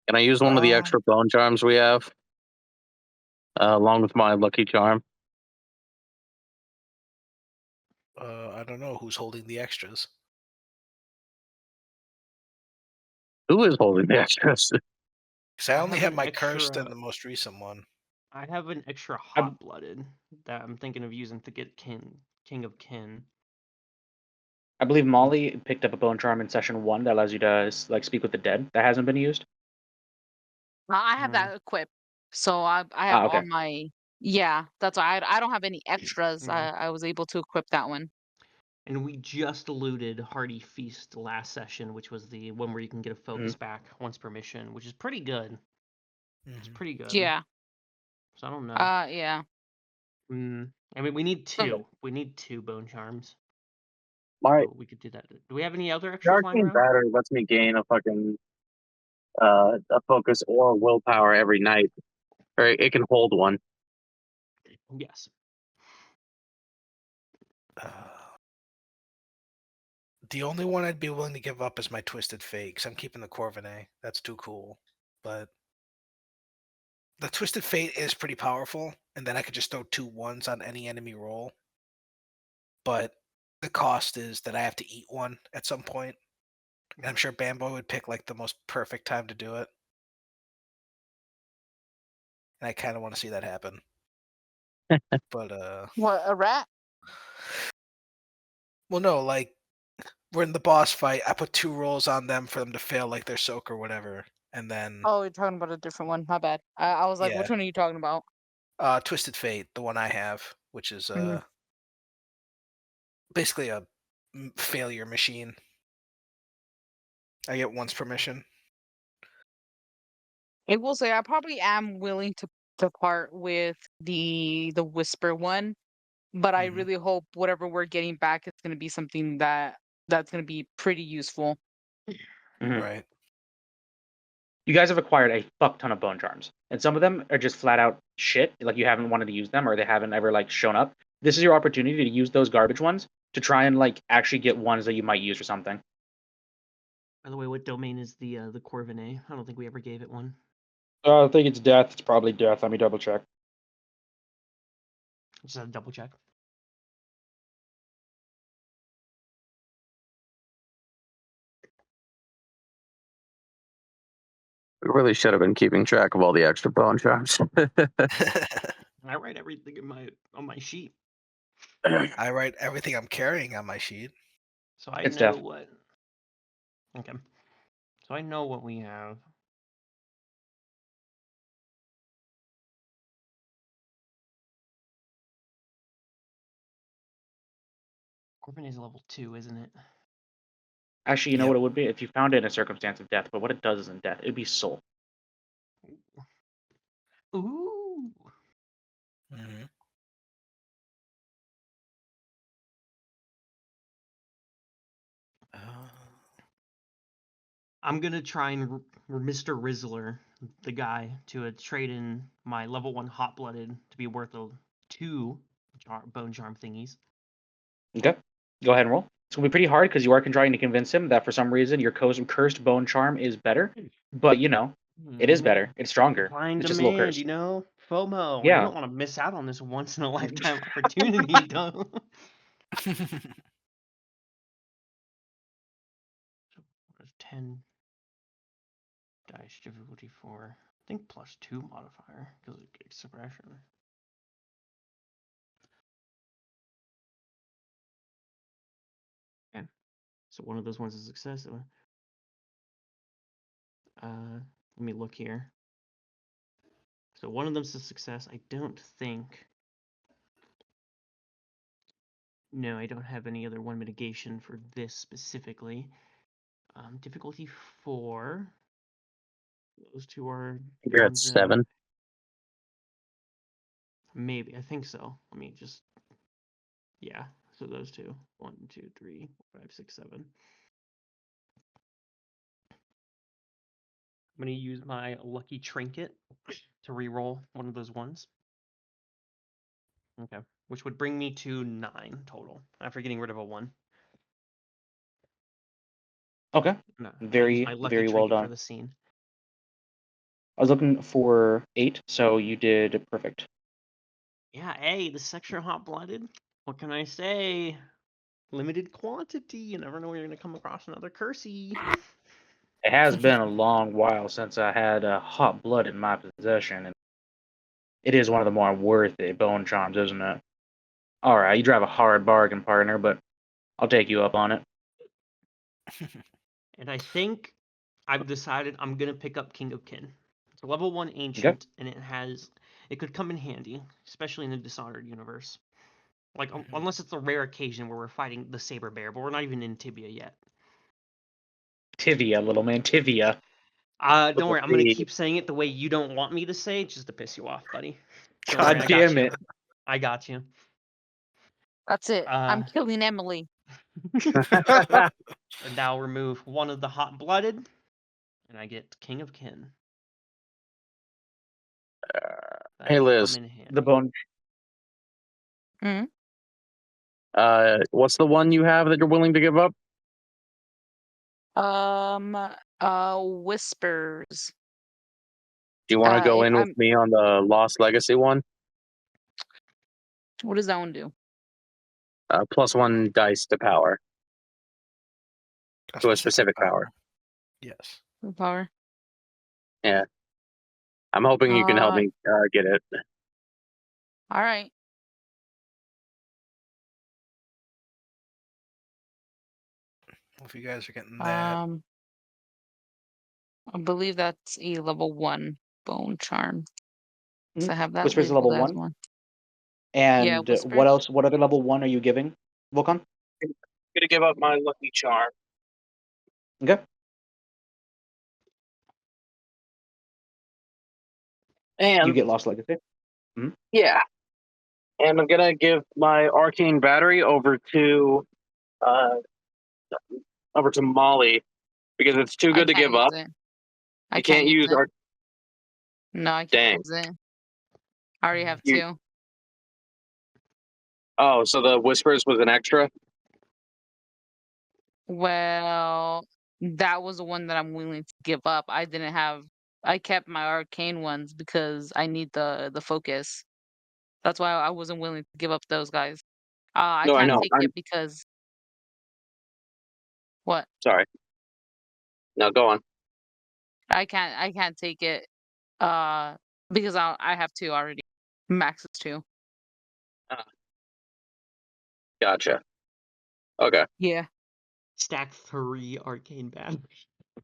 Can I use one of the extra bone charms we have, along with my lucky charm? I don't know who's holding the extras. Who is holding the extras? Because I only have have an my cursed extra- and the most recent one. I have an extra hot-blooded that I'm thinking of using to get King of Kin. I believe Molly picked up a bone charm in session 1 that allows you to like speak with the dead. That hasn't been used. I have that equipped, so I have okay. all my That's why I don't have any extras. Yeah. I was able to equip that one. And we just looted Hearty Feast last session, which was the one where you can get a focus back once per mission, which is pretty good. It's Mhm. pretty good. Yeah. So I don't know. Yeah. I mean, we need two. We need 2 bone charms. My So we could do that. Do we have any other the extra flying arcane around? battery lets me gain a fucking a focus or willpower every night. Or it can hold one. Yes. The only one I'd be willing to give up is my Twisted Fate, because I'm keeping the Corvinet. That's too cool. But the Twisted Fate is pretty powerful, and then I could just throw 2 1s on any enemy roll. But the cost is that I have to eat one at some point. And I'm sure Bamboy would pick like the most perfect time to do it. And I kind of want to see that happen. But What, a rat? well, no, like we're in the boss fight. I put 2 rolls on them for them to fail like their soak or whatever, and then Oh, you're talking about a different one. My bad. I was like, Yeah. which one are you talking about? Twisted Fate, the one I have, which is Mhm. basically a failure machine. I get once per mission. I will say I probably am willing to part with the whisper one, but I Mhm. really hope whatever we're getting back is going to be something that's going to be pretty useful. Mhm. Right. You guys have acquired a fuck ton of bone charms, and some of them are just flat out shit. Like you haven't wanted to use them, or they haven't ever like shown up. This is your opportunity to use those garbage ones to try and like actually get ones that you might use or something. By the way, what domain is the Corvinet? I don't think we ever gave it one. I think it's death. It's probably death. Let me double check. Just have to double check. We really should have been keeping track of all the extra bone charms. I write everything on my sheet, I write everything I'm carrying on my sheet. so I It's know death. what. Okay, so I know what we have. Corvinet is level 2, isn't it? Actually, you know Yep. what it would be if you found it in a circumstance of death. But what it does isn't death. It'd be soul. Ooh. Mhm. I'm gonna try and Mr. Rizzler, the guy, to trade in my level 1 hot blooded to be worth 2 bone charm thingies. Okay, go ahead and roll. It's gonna be pretty hard because you are trying to convince him that for some reason your cursed bone charm is better. But you know, it is better. It's stronger. Supply and It's just a little demand, cursed. you know? FOMO. Yeah. You don't want to miss out on this once in a lifetime opportunity, though. 10 dice difficulty 4. I think +2 modifier because it gets suppression. Okay. So one of those ones is a success. Let me look here. So one of them's a success. I don't think. No, I don't have any other one mitigation for this specifically. Difficulty 4. Those 2 are You're at ones in- 7. Maybe, I think so. Let me just. Yeah, so those 2. 1, 2, 3, 4, 5, 6, 7. I'm gonna use my lucky trinket to re-roll one of those ones. Okay, which would bring me to 9 total after getting rid of a 1. Okay. No, Very, my lucky very well trinket for done. the scene. I was looking for 8, so you did perfect. Yeah, hey, this extra hot-blooded. What can I say? limited quantity. You never know when you're gonna come across another Cursey. It has been a long while since I had hot blood in my possession, and it is one of the more worthy bone charms, isn't it? All right, you drive a hard bargain, partner, but I'll take you up on it. And I think I've decided I'm gonna pick up King of Kin. It's a level 1 ancient, and it could come in handy, especially in the Dishonored universe. Like unless it's a rare occasion where we're fighting the Saber Bear, but we're not even in Tibia yet. Tivia, little man, Tivia. Don't worry, I'm gonna keep saying it the way you don't want me to say it, just to piss you off, buddy. Don't God worry, I damn got you. it. I got you. That's it. I'm killing Emily. And now remove one of the hot-blooded, and I get King of Kin. Hey, Liz. The bone. Hmm? What's the one you have that you're willing to give up? Whispers. Do you want to go in with I'm. me on the Lost Legacy one? What does that one do? +1 dice to power. To a specific power. Yes. Power. Yeah. I'm hoping you can help me get it. All right. If you guys are getting that, I believe that's a level 1 bone charm. So I have that Whispers labeled level as 1. 1. And what Whispers. else? What other level 1 are you giving, Volcan? I'm gonna give up my lucky charm. Okay. And You get Lost Legacy. yeah. And I'm gonna give my arcane battery over to Molly because it's too good to give up. I You can't use it. our. No, I can't Dang. use it. I already have You- 2. Oh, so the whispers was an extra. Well, that was the one that I'm willing to give up. I kept my arcane ones because I need the focus. That's why I wasn't willing to give up those guys. I No, I can't know. take it because what? Sorry. No, go on. I can't take it because I have 2 already. Max is 2. Gotcha. Okay. Yeah. Stack 3 arcane batteries.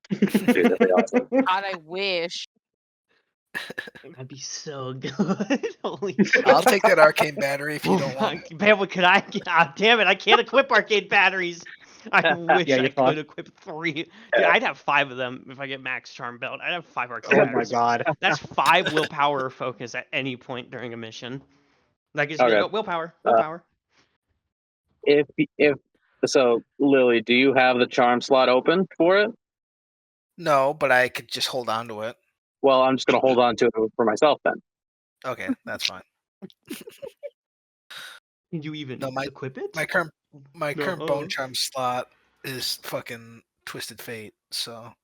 Dude, that'd be awesome. God, I wish. That'd be so good. Holy shit. I'll take that arcane battery if you don't want it. Man, what could I? Ah, damn it! I can't equip arcane batteries. I wish Yeah, I you're could fine. equip 3. Dude, I'd have 5 of them if I get max charm belt. I'd have 5 arcane Oh my batteries. god. That's 5 willpower or focus at any point during a mission. Like it's Okay. willpower. If so, Lily, do you have the charm slot open for it? No, but I could just hold on to it. Well, I'm just gonna hold on to it for myself then. Okay, that's fine. Can you even No, equip it? My current bone No. charm slot is fucking Twisted Fate, so I'll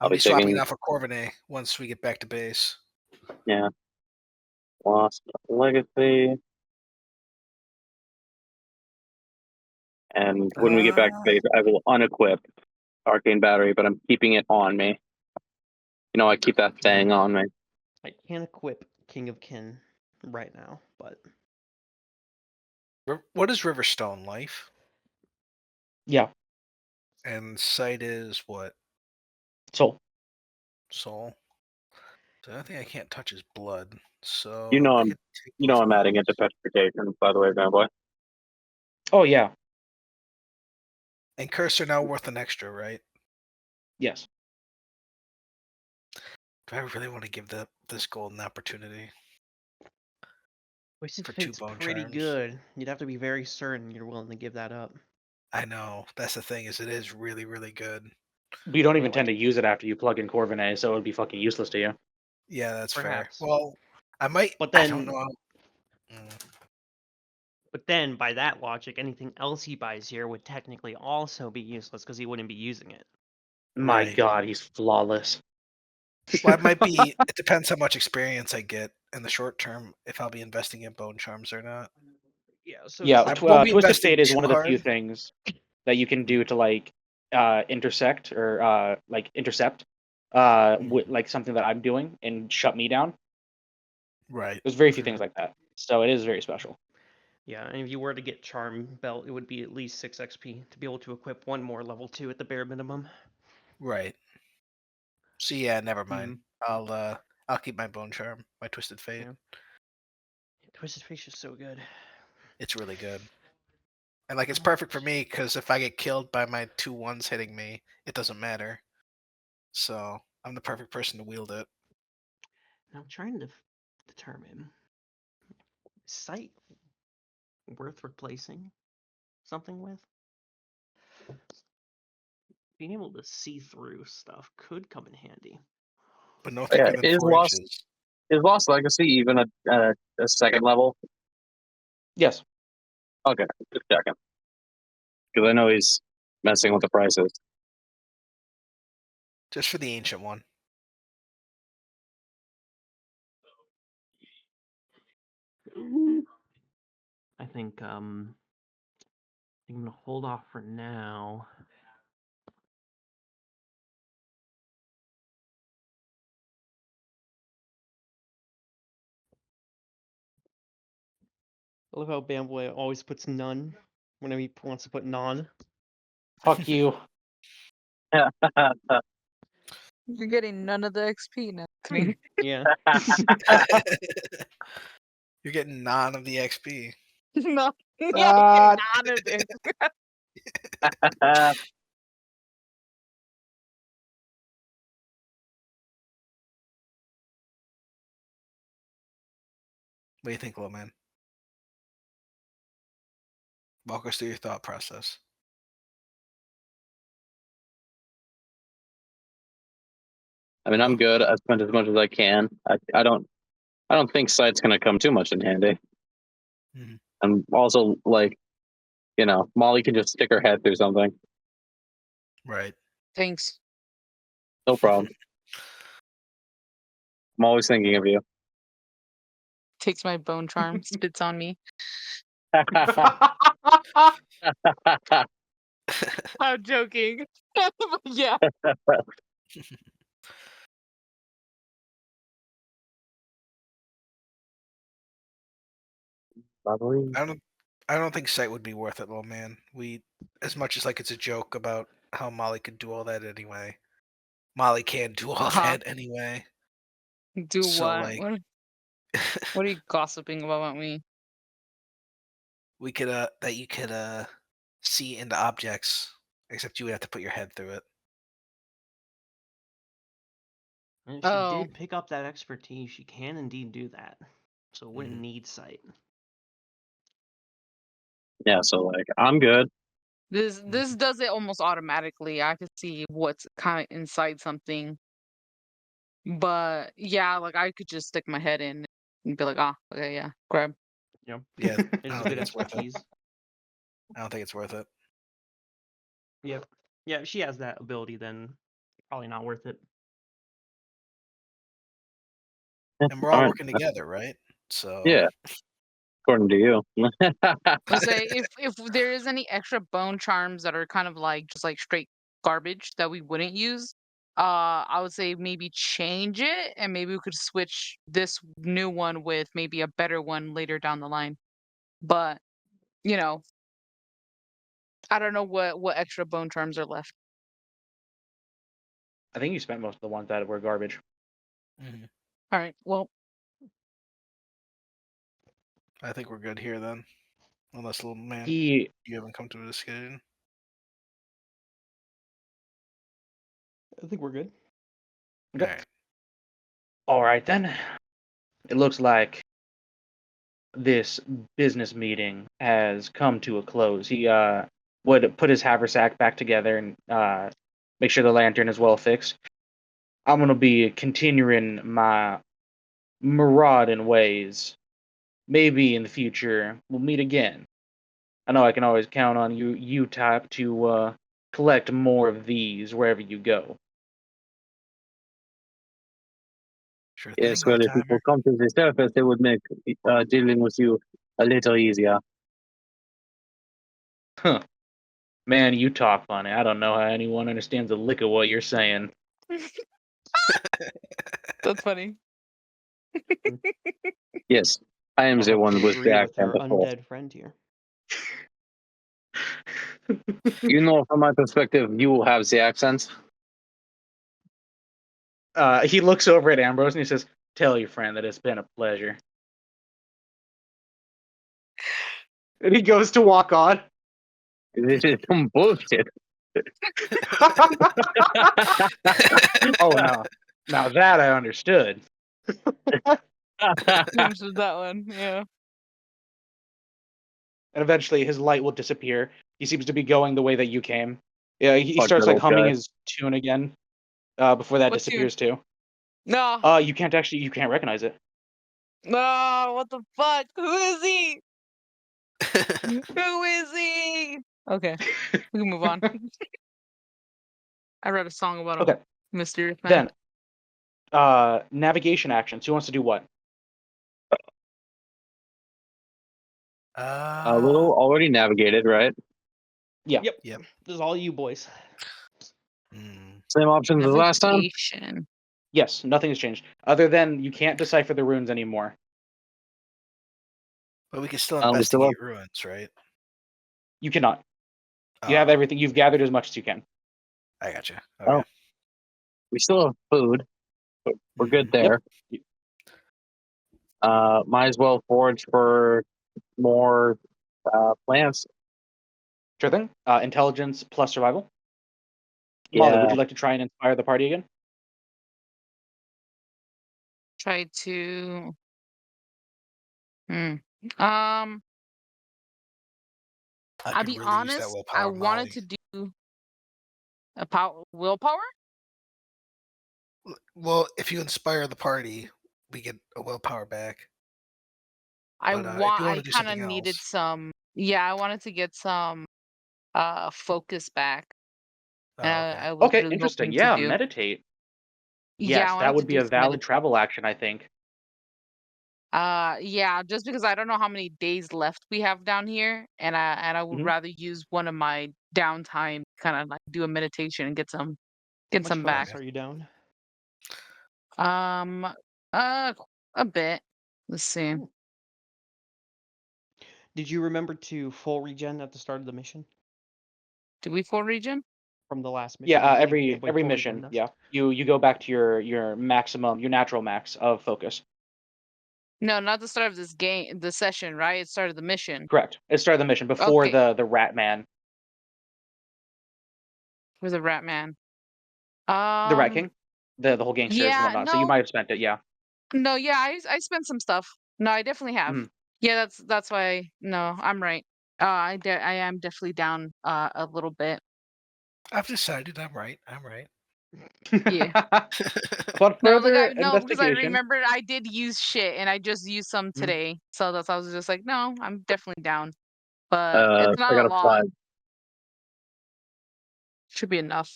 I'll be be swapping taking- it out for Corvinet once we get back to base. Yeah. Lost Legacy. And when we get back to base, I will unequip arcane battery, but I'm keeping it on me. You know, I keep that thing on me. I can't equip King of Kin right now, but What is Riverstone Life? Yeah. And Sight is what? Soul. Soul. So the only thing I can't touch is blood. So You know I I'm could take You know both I'm of adding it to those. petrification, by the way, Bamboy. Oh yeah. And Curse are now worth an extra, right? Yes. Do I really want to give this gold an opportunity? Twisted For 2 Fate's bone pretty charms. good. You'd have to be very certain you're willing to give that up. I know. That's the thing, is it is really, really good. But you don't even tend to use it after you plug in Corvinet, so it would be fucking useless to you. Yeah, that's Perhaps. fair. Well, I might. But I don't then- know. But then, by that logic, anything else he buys here would technically also be useless because he wouldn't be using it. My Right. god, he's flawless. Well, it might be. It depends how much experience I get in the short term if I'll be investing in bone charms or not. Yeah. So Yeah, it's won't be Twisted investing Fate is too one of the few hard. things that you can do to like intersect or like intercept with like something that I'm doing and shut me down. Right. There's very few things like that, so it is very special. yeah, and if you were to get Charm Belt, it would be at least 6 XP to be able to equip one more level 2 at the bare minimum. Right. So yeah, never Hmm. mind. I'll keep my Bone Charm, my Twisted Fate. Yeah. Twisted Fate's just so good. It's really good. And like it's perfect for me because if I get killed by my 2/1s hitting me, it doesn't matter. So I'm the perfect person to wield it. And I'm trying to determine, is sight worth replacing something with? Being able to see through stuff could come in handy. But no Yeah, thicker than is 4 Lost inches. is Lost Legacy even a second level? Yes. Okay, just checking. Because I know he's messing with the prices. Just for the ancient one. I think I'm gonna hold off for now. I love how Bamboy always puts none whenever he wants to put non. Fuck you. You're getting none of the XP now. Kidding. Yeah. You're getting none of the XP. No. Yeah, Ah. none of it. What do you think, little man? Walk us through your thought process. I mean, I'm good. I spent as much as I can. I don't think sight's gonna come too much in handy. Mhm. I'm also like, Molly can just stick her head through something. Right. Thanks. No problem. I'm always thinking of you. Takes my bone charm, spits on me. I'm joking. Yeah. Lovely. I don't think sight would be worth it, little man. We as much as like it's a joke about how Molly could do all that anyway. Molly can't do all Uh-huh. that anyway. Do So what? like What are you gossiping about me? we could that you could see into objects, except you would have to put your head through it. And if she Oh. did pick up that expertise, she can indeed do that. So it wouldn't need sight. Yeah, so like I'm good. This does it almost automatically. I could see what's kind of inside something. But yeah, like I could just stick my head in and be like, ah, okay, yeah, grab. Yep. Yeah, It I is don't a think good it's worth it. expertise. I don't think it's worth it. Yep. Yeah, if she has that ability, then probably not worth it. And we're all Alright. working together, right? So Yeah, according to you. I'll say if there is any extra bone charms that are kind of like just like straight garbage that we wouldn't use, I would say maybe change it and maybe we could switch this new one with maybe a better one later down the line. But you know, I don't know what extra bone charms are left. I think you spent most of the ones that were garbage. mhm. All right, well, I think we're good here then. Unless little man, He you haven't come to a decision. I think we're good. Okay. All right. All right then. It looks like this business meeting has come to a close. He would put his haversack back together and make sure the lantern is well fixed. I'm gonna be continuing my marauding ways. Maybe in the future we'll meet again. I know I can always count on you type to collect more of these wherever you go. Sure Yes, thing, well, old if people timer. come to the surface, it would make dealing with you a little easier. Man, you talk funny. I don't know how anyone understands a lick of what you're saying. That's funny. Yes, I am I'll the have one to with agree the with our accent, of course. undead friend here. You know, from my perspective, you will have the accent. He looks over at Ambrose and he says, "Tell your friend that it's been a pleasure." And he goes to walk on. This is some bullshit. Oh no. Now that I understood. Understood that one. Yeah. And eventually his light will disappear. He seems to be going the way that you came. Yeah, he Fuck starts that like old humming guy. his tune again. Before that What tune? disappears too. No. You can't recognize it. No. What the fuck? Who is he? Who is he? Okay. We can move on. I read a song about him. Okay. Mysterious man. Then navigation actions. Who wants to do what? Little already navigated, right? Yeah. Yep. Yep. This is all you boys. Same options as last time. Navigation. Yes, nothing has changed. Other than you can't decipher the runes anymore. But we can still We still investigate ruins, right? You cannot. You have everything. You've gathered as much as you can. I gotcha. Oh. Okay. We still have food. But we're good Mhm. there. Might as well forage for more plants. Sure thing. Intelligence plus survival. Molly, would you like to try and inspire the party again? Try to. I I'll could be really use that honest. willpower, I wanted Molly. to do a willpower. Well, if you inspire the party, we get a willpower back. I But, if you want. wanna I do kind of something needed else. some. Yeah, I wanted to get some focus back. Oh, okay. I was Okay, really interesting. hoping to Yeah, do. meditate. Yeah, Yes, I that wanted to would be do a some valid travel action, I think. yeah, just because I don't know how many days left we have down here, and I would Mhm. rather use one of my downtime, kind of like do a meditation and get How much some back. focus are you down? Um, a bit. Let's see. Cool. Did you remember to full regen at the start of the mission Do we full region? from the last mission? Yeah, I believe every Bamboy full mission. regened us. Yeah, you go back to your maximum, your natural max of focus. No, not the start of this game, the session, right? It started the mission. Correct. It started the mission before Okay. the rat man, For the rat man. the rat king, the whole gangsters and Yeah, whatnot. So you no, might have spent it. Yeah. no, yeah, I spent some stuff. No, I definitely have. Mhm. Yeah, that's why. No, I'm right. I am definitely down a little bit. I've decided I'm right. I'm right. Yeah. Upon No, like further no, because I investigation, remembered I did use shit and I just used some Mhm. today. So that's I was just like, no, I'm definitely down. But I it's not got a a lot. 5. Should be enough.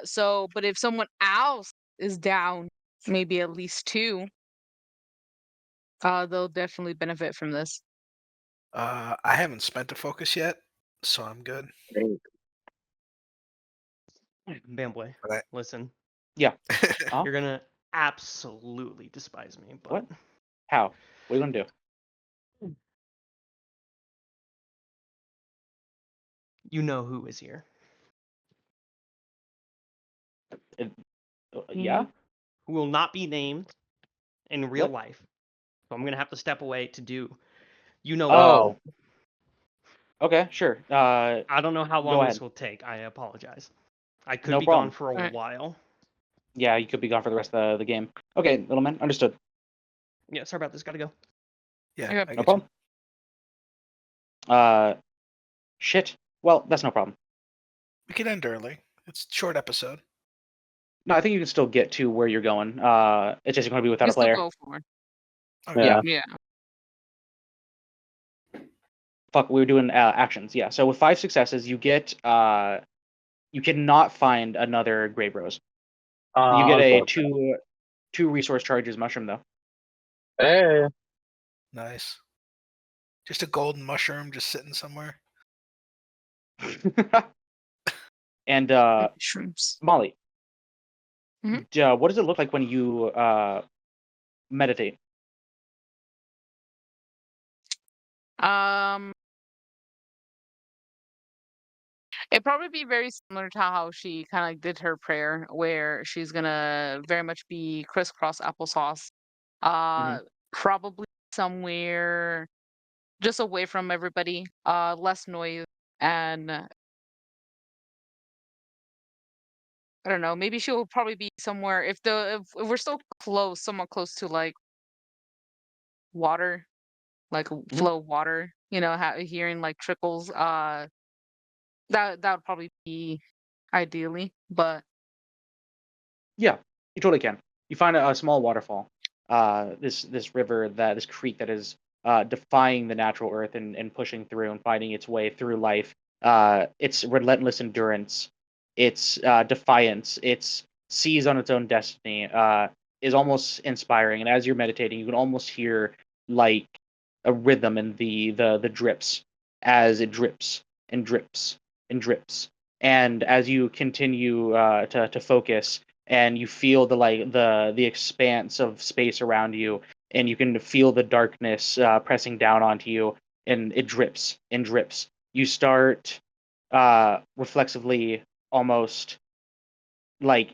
So but if someone else is down, maybe at least 2, they'll definitely benefit from this. I haven't spent a focus yet, so I'm good. Bamboy, But listen, yeah. Huh? you're gonna absolutely despise me, but What? How? What are you gonna do? you know who is here. Yeah. Who will not be named in real What? life. So I'm gonna have to step away to do. You know Oh. what? Okay. Sure. I don't know how Go long ahead. this will take. I apologize. I could No be problem. gone for a Alright. while. Yeah, you could be gone for the rest of the game. Okay, Littleman, understood. Yeah, sorry about this. Gotta go. yeah, Okay. I No get you. problem. Shit. Well, that's no problem. We can end early. It's a short episode. No, I think you can still get to where you're going. It's just going to be without You a still player. go for it. Okay. Yeah. Yeah. Fuck, we were doing actions. Yeah. So with 5 successes, you get you cannot find another Grave Rose. You get a Unfortunate. two resource charges mushroom though. Hey. Nice. Just a golden mushroom just sitting somewhere. And Shrooms. Molly, Mhm. what does it look like when you meditate? Um, it'd probably be very similar to how she kind of like did her prayer, where she's gonna very much be crisscross applesauce. Mhm. Probably somewhere just away from everybody, less noise, and I don't know. Maybe she'll probably be somewhere if we're still close, somewhat close to like water, like Mhm. flow of water. You know, hearing like trickles. That would probably be ideally, but Yeah, you totally can. You find a small waterfall, this river this creek that is defying the natural earth and pushing through and finding its way through life. Its relentless endurance, its defiance, its seize on its own destiny is almost inspiring. And as you're meditating, you can almost hear like a rhythm in the drips as it drips and drips and drips. And as you continue to focus, and you feel the expanse of space around you, and you can feel the darkness pressing down onto you, and it drips and drips. You start reflexively, almost like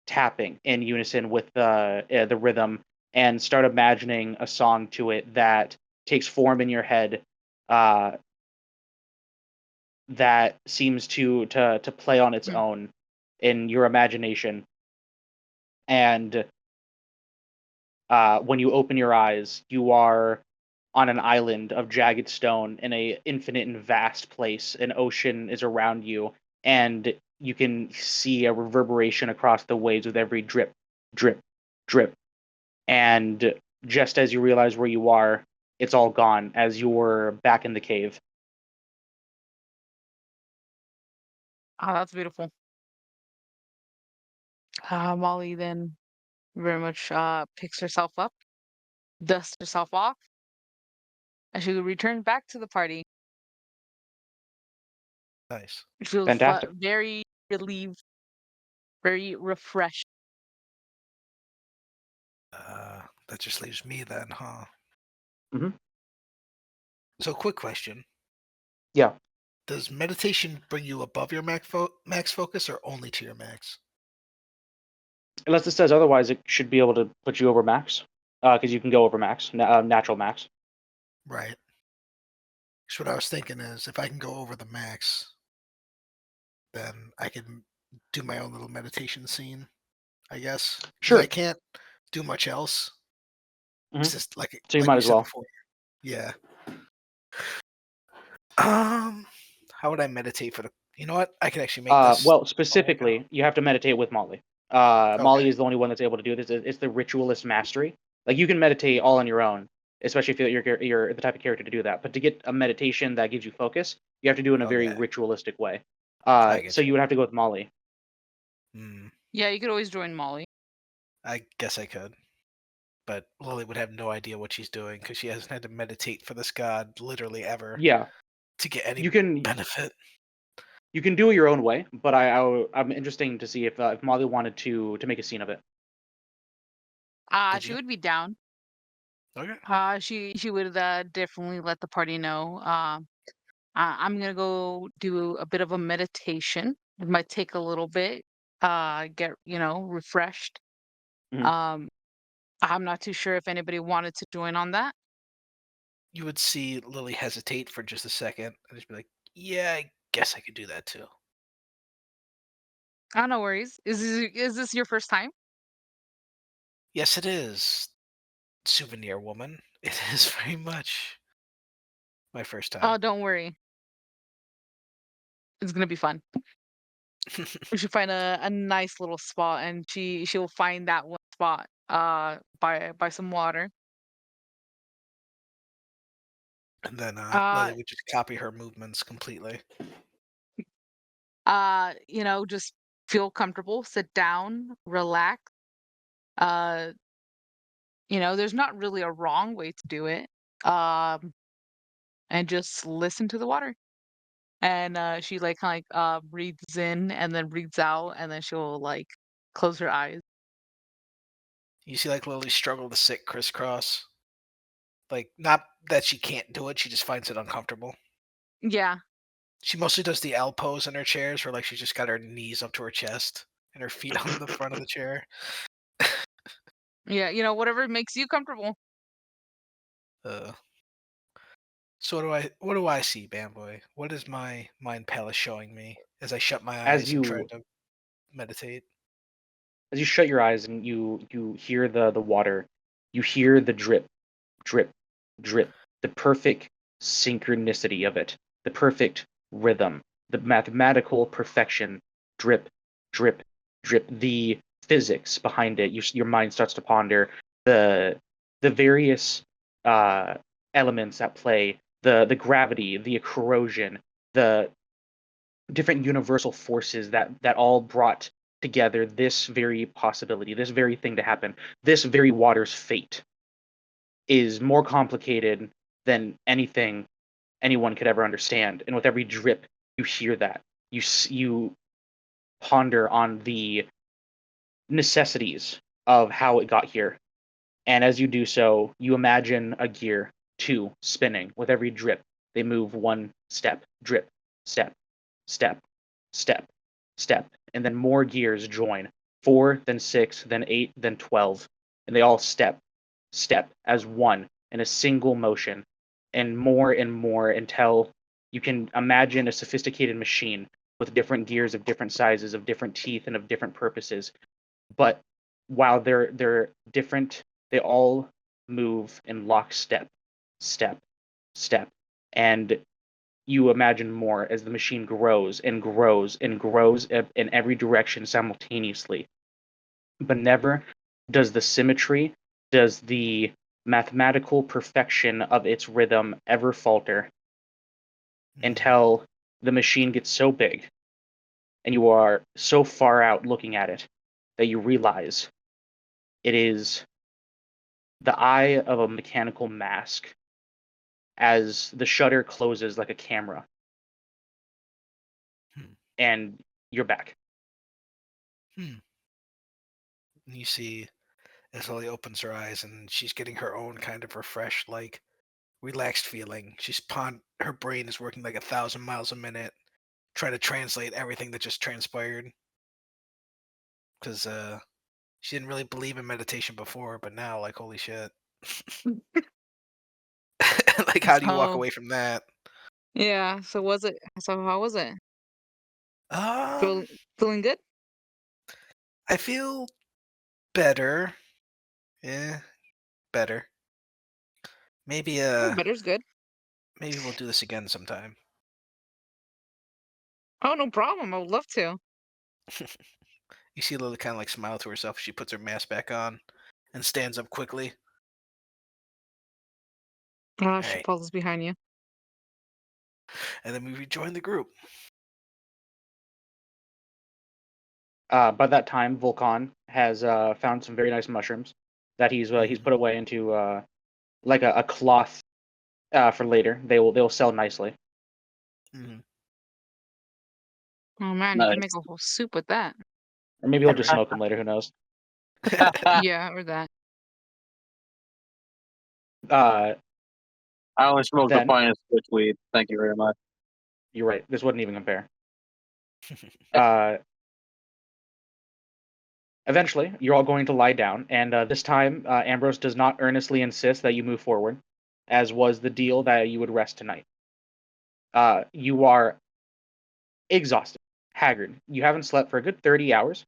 tapping in unison with the rhythm, and start imagining a song to it that takes form in your head, uh, that seems to play on its mm, own in your imagination. And when you open your eyes, you are on an island of jagged stone in a infinite and vast place. An ocean is around you, and you can see a reverberation across the waves with every drip, drip, drip. And just as you realize where you are, it's all gone as you're back in the cave. oh, that's beautiful. Molly then very much picks herself up, dusts herself off, and she returns back to the party. Nice. She feels Fantastic. very relieved, very refreshed. That just leaves me then, huh? Hmm. So, quick question: Yeah. does meditation bring you above your max focus, or only to your max? Unless it says otherwise, it should be able to put you over max. Because you can go over max, natural max. Right. So what I was thinking is, if I can go over the max, then I can do my own little meditation scene, I guess, because I Sure. can't do much else. Hmm. It's just like So you like might we as said well. before. Yeah. How would I meditate for the? You know what? I can actually make this. Well, Oh no. specifically, you have to meditate with Molly. Okay. Molly is the only one that's able to do this. It's the ritualist mastery. Like you can meditate all on your own, especially if you're the type of character to do that. But to get a meditation that gives you focus, you have to do it in a very Okay. ritualistic way. I get So you you. would have to go with Molly. Hmm. Yeah, you could always join Molly. I guess I could, but Lily would have no idea what she's doing because she hasn't had to meditate for this god literally ever Yeah, to get any you can benefit. you can do it your own way, but I'm interesting to see if Molly wanted to make a scene of it. Did She you? would be down. Okay. She would definitely let the party know. I'm gonna go do a bit of a meditation. It might take a little bit. Get refreshed. Mhm. Um, I'm not too sure if anybody wanted to join on that. You would see Lily hesitate for just a second and just be like, "Yeah, I guess I could do that too." No worries. Is this your first time? Yes, it is, souvenir woman. It is very much my first Oh, time. don't worry. It's gonna be fun. We should find a nice little spot, and she'll find that one spot by some water. And then Uh Lily would just copy her movements completely. just feel comfortable, sit down, relax. Uh, there's not really a wrong way to do it. Um, and just listen to the water. And she like kind of breathes in and then breathes out, and then she'll like close her eyes. You see, like Lily struggle to sit crisscross. Like, not that she can't do it; she just finds it uncomfortable. Yeah, She mostly does the L pose in her chairs, where like she's just got her knees up to her chest and her feet on the front of the chair. yeah, whatever makes you comfortable. Uh, so what do I see, Bamboy? What is my mind palace showing me as I shut my As eyes and try you to meditate? as you shut your eyes and you hear the water, you hear the drip, drip, drip, the perfect synchronicity of it, the perfect rhythm, the mathematical perfection, drip, drip, drip, the physics behind it. Your mind starts to ponder the various uh, elements at play, the gravity, the corrosion, the different universal forces that all brought together this very possibility, this very thing to happen, this very water's fate is more complicated than anything anyone could ever understand. And with every drip, you hear that. You ponder on the necessities of how it got here. And as you do so, you imagine a gear, two, spinning. With every drip, they move one step, drip, step, step, step, step. And then more gears join. 4, then 6, then 8, then 12. And they all step, step as one in a single motion. And more until you can imagine a sophisticated machine with different gears of different sizes, of different teeth, and of different purposes. But while they're different, they all move in lockstep, step, step, and you imagine more as the machine grows and grows and grows in every direction simultaneously. But never does the symmetry, does the mathematical perfection of its rhythm ever falter until the machine gets so big and you are so far out looking at it that you realize it is the eye of a mechanical mask as the shutter closes like a camera. Hmm. And you're back. And you see as Lily opens her eyes and she's getting her own kind of refreshed, like relaxed feeling. Her brain is working like 1,000 miles a minute, trying to translate everything that just transpired. Because she didn't really believe in meditation before, but now, like, holy shit! Like, how do you walk So away from that? yeah, so how was it? Um, Feel, feeling good? I feel better. Yeah, better. Maybe Yeah, better's good. maybe we'll do this again sometime. Oh, no problem. I would love to. You see Lily kind of like smile to herself as she puts her mask back on and stands up quickly. All She right, follows behind you. and then we rejoin the group. By that time, Volcan has found some very nice mushrooms that he's put away into like a cloth for later. They will sell nicely. Mhm. Oh man, you can make Nice. a whole soup with that. Or maybe he'll just smoke them later. Who knows? Yeah, or that. Uh, I only smoked the then finest switch weed. Thank you very much. you're right. This wouldn't even compare. Uh, Eventually, you're all going to lie down, and this time, Ambrose does not earnestly insist that you move forward, as was the deal that you would rest tonight. You are exhausted, haggard. You haven't slept for a good 30 hours,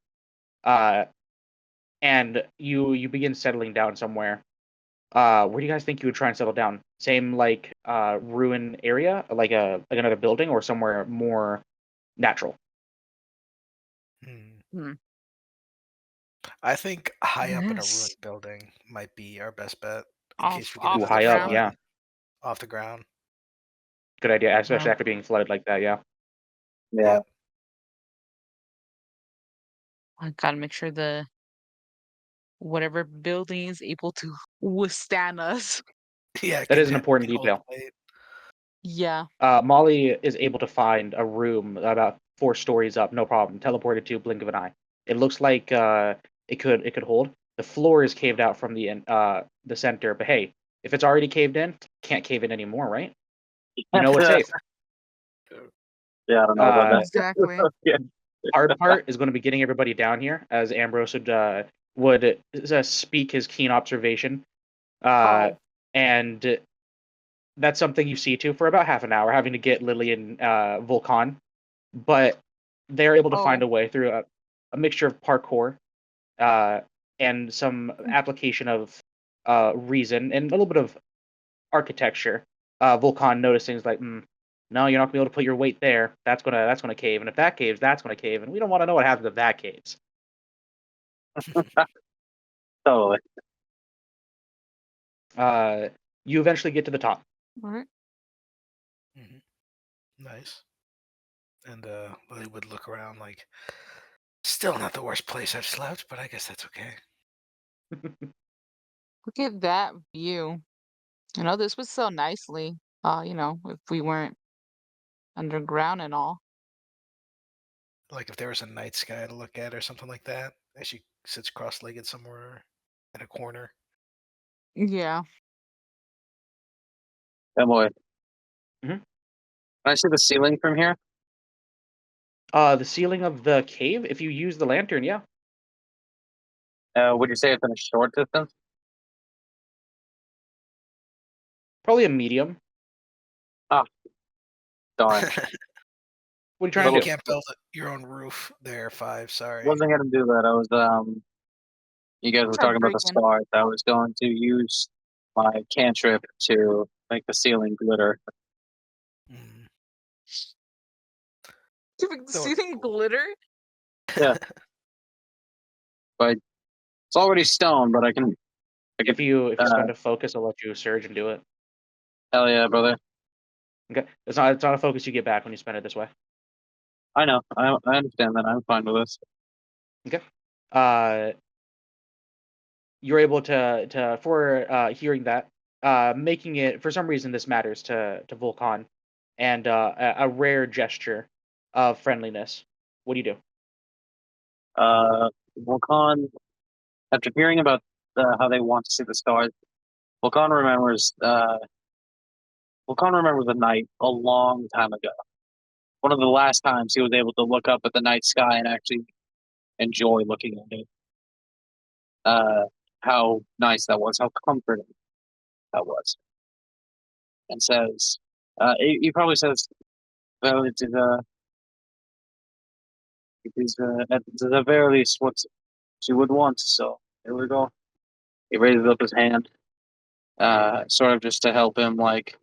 and you begin settling down somewhere. Where do you guys think you would try and settle down? Same like ruin area, like another building, or somewhere more natural? Hmm. I think high up in a Yes. ruined building might be our best bet in Off case we get off Ooh, the another high up, ground. flood yeah, off the ground. good idea, especially Oh, after being flooded like that. Yeah. Yeah. I gotta make sure the whatever building is able to withstand us. Yeah, That can is an important can hold detail. the weight. Yeah. Molly is able to find a room about 4 stories up, no problem. Teleported to blink of an eye. It looks like it could hold. The floor is caved out from the center, but hey, if it's already caved in, can't cave in anymore, right? You know it's safe. Yeah, I don't know about that. Exactly. Yeah. Hard part is going to be getting everybody down here, as Ambrose would speak his keen observation, Oh. and that's something you see to for about half an hour, having to get Lily and Volcan, but they're able to find Oh. a way through a mixture of parkour and some application of reason and a little bit of architecture. Volcan noticing is like, no, you're not gonna be able to put your weight there. That's gonna cave, and if that caves, that's gonna cave, and we don't want to know what happens if that caves. Totally. You eventually get to the top. All right. Nice. And Lily would look around like, still not the worst place I've slept, but I guess that's okay. Look at that view. This would sell nicely. If we weren't underground and all. Like if there was a night sky to look at or something like that, as she sits cross-legged somewhere in a corner. Yeah. Bamboy. Mhm. Can I see the ceiling from here? The ceiling of the cave, if you use the lantern, yeah. Would you say it's in a short distance? Probably a medium. Darn. What are you Yeah, trying you to do? can't build your own roof there, 5. Sorry. Wasn't gonna do that. I was you guys were Try talking about the breaking. stars. I was going to use my cantrip to make the ceiling glitter. Mm. To make the That would be ceiling cool. glitter? Yeah. But it's already stone, but I can If you spend a focus, I'll let you surge and do it. hell yeah, brother. Okay, it's not a focus you get back when you spend it this way. I know. I understand that. I'm fine with this. Okay. You're able to for hearing that, making it for some reason this matters to Volcan, and a rare gesture of friendliness. What do you do? Volcan, after hearing about how they want to see the stars, Volcan remembers a night a long time ago. One of the last times he was able to look up at the night sky and actually enjoy looking at it. How nice that was, how comforting that was. And says, he probably says, well, it is the very least what she would want. So here we go. He raises up his hand, sort of just to help him like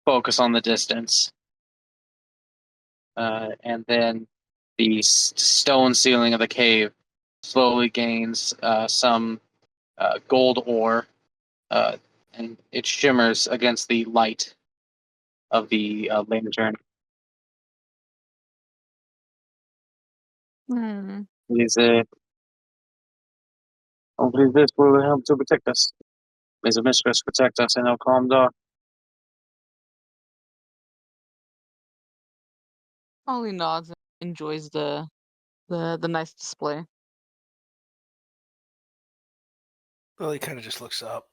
focus on the distance. And then the stone ceiling of the cave slowly gains some gold ore, and it shimmers against the light of the lantern. Hmm. Please, hopefully this will help to protect us. May the mistress protect us in our calm dark. Ollie nods and enjoys the nice display. Lily kind of just looks up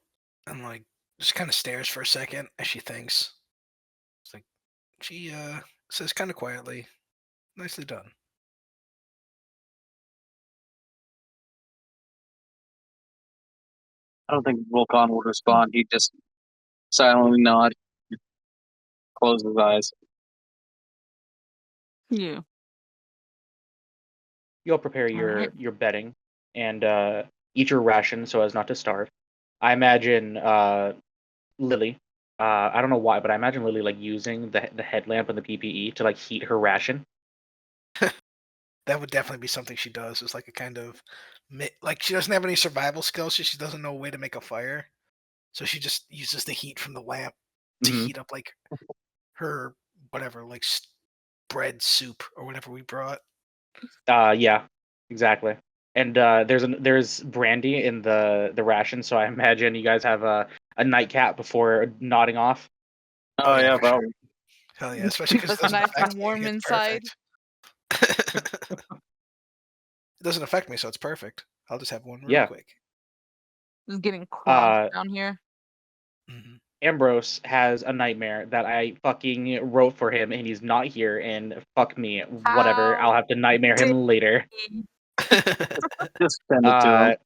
and like just kind of stares for a second as she thinks. It's like she says kind of quietly, "Nicely done." I don't think Volcan would respond. He'd just silently nod, close his eyes. Yeah. You'll prepare Alright. your bedding and eat your ration so as not to starve. I imagine Lily. I don't know why, but I imagine Lily like using the headlamp and the PPE to like heat her ration. That would definitely be something she does. It's like a kind of like she doesn't have any survival skills, so she doesn't know a way to make a fire. So she just uses the heat from the lamp to Mhm. heat up like her whatever, like bread soup or whatever we brought. Yeah, exactly. And there's brandy in the ration, so I imagine you guys have a nightcap before nodding off. Oh yeah, for sure. probably. Hell yeah, especially because it That's doesn't nice affect and me. warm It's inside. perfect. It doesn't affect me, so it's perfect. I'll just have one real Yeah. quick. It's getting cross Uh, down here. Mhm. Ambrose has a nightmare that I fucking wrote for him, and he's not here. And fuck me, whatever. I'll How have to nightmare him dare later. you. Just send it to him.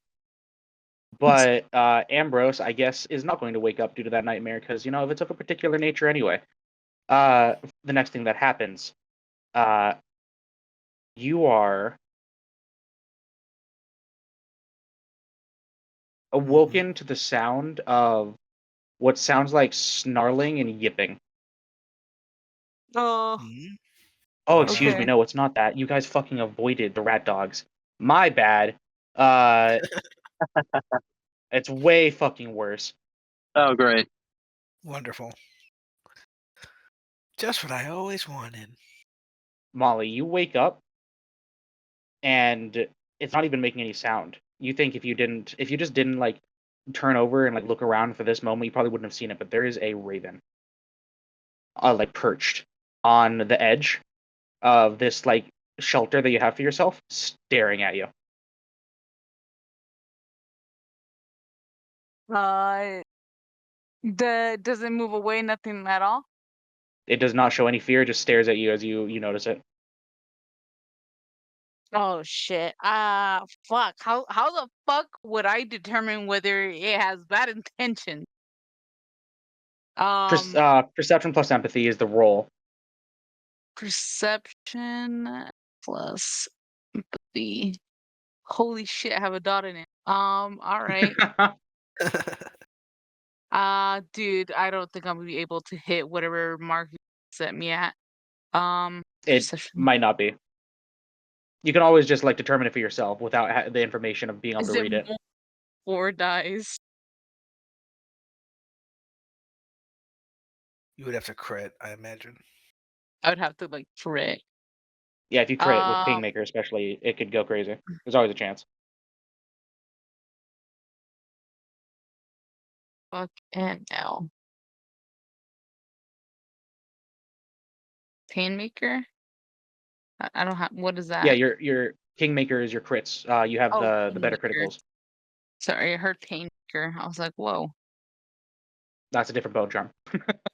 But Ambrose, I guess, is not going to wake up due to that nightmare because if it's of a particular nature anyway. The next thing that happens, you are awoken to the sound of what sounds like snarling and yipping. Oh, Mhm. Oh, What excuse about me, okay. no, it's not that. You guys fucking avoided the rat dogs. My bad. Uh, it's way fucking worse. Oh, great. Wonderful. Just what I always wanted. Molly, you wake up and it's not even making any sound. You think if you just didn't like turn over and like look around for this moment, you probably wouldn't have seen it. But there is a raven, like perched on the edge of this like shelter that you have for yourself, staring at you. Uh, doesn't move away, nothing at all. It does not show any fear; it just stares at you as you notice it. Oh shit. Fuck. How the fuck would I determine whether it has bad intentions? Perception plus empathy is the roll. Perception plus empathy. Holy shit, I have a dot in it. All right. Dude, I don't think I'm gonna be able to hit whatever mark you set me at. It Perception. might not be. You can always just like determine it for yourself without the information of being able Is to it read it. more 4 dice? You would have to crit, I imagine. I would have to like crit. Yeah, if you crit with Um, Kingmaker especially, it could go crazy. There's always a chance. fuck and L. Painmaker? I don't have. What is Yeah, that? your Kingmaker is your crits. You have Oh, the better Painmaker. criticals. Sorry, I heard Painmaker. I was like, whoa. That's a different bone charm.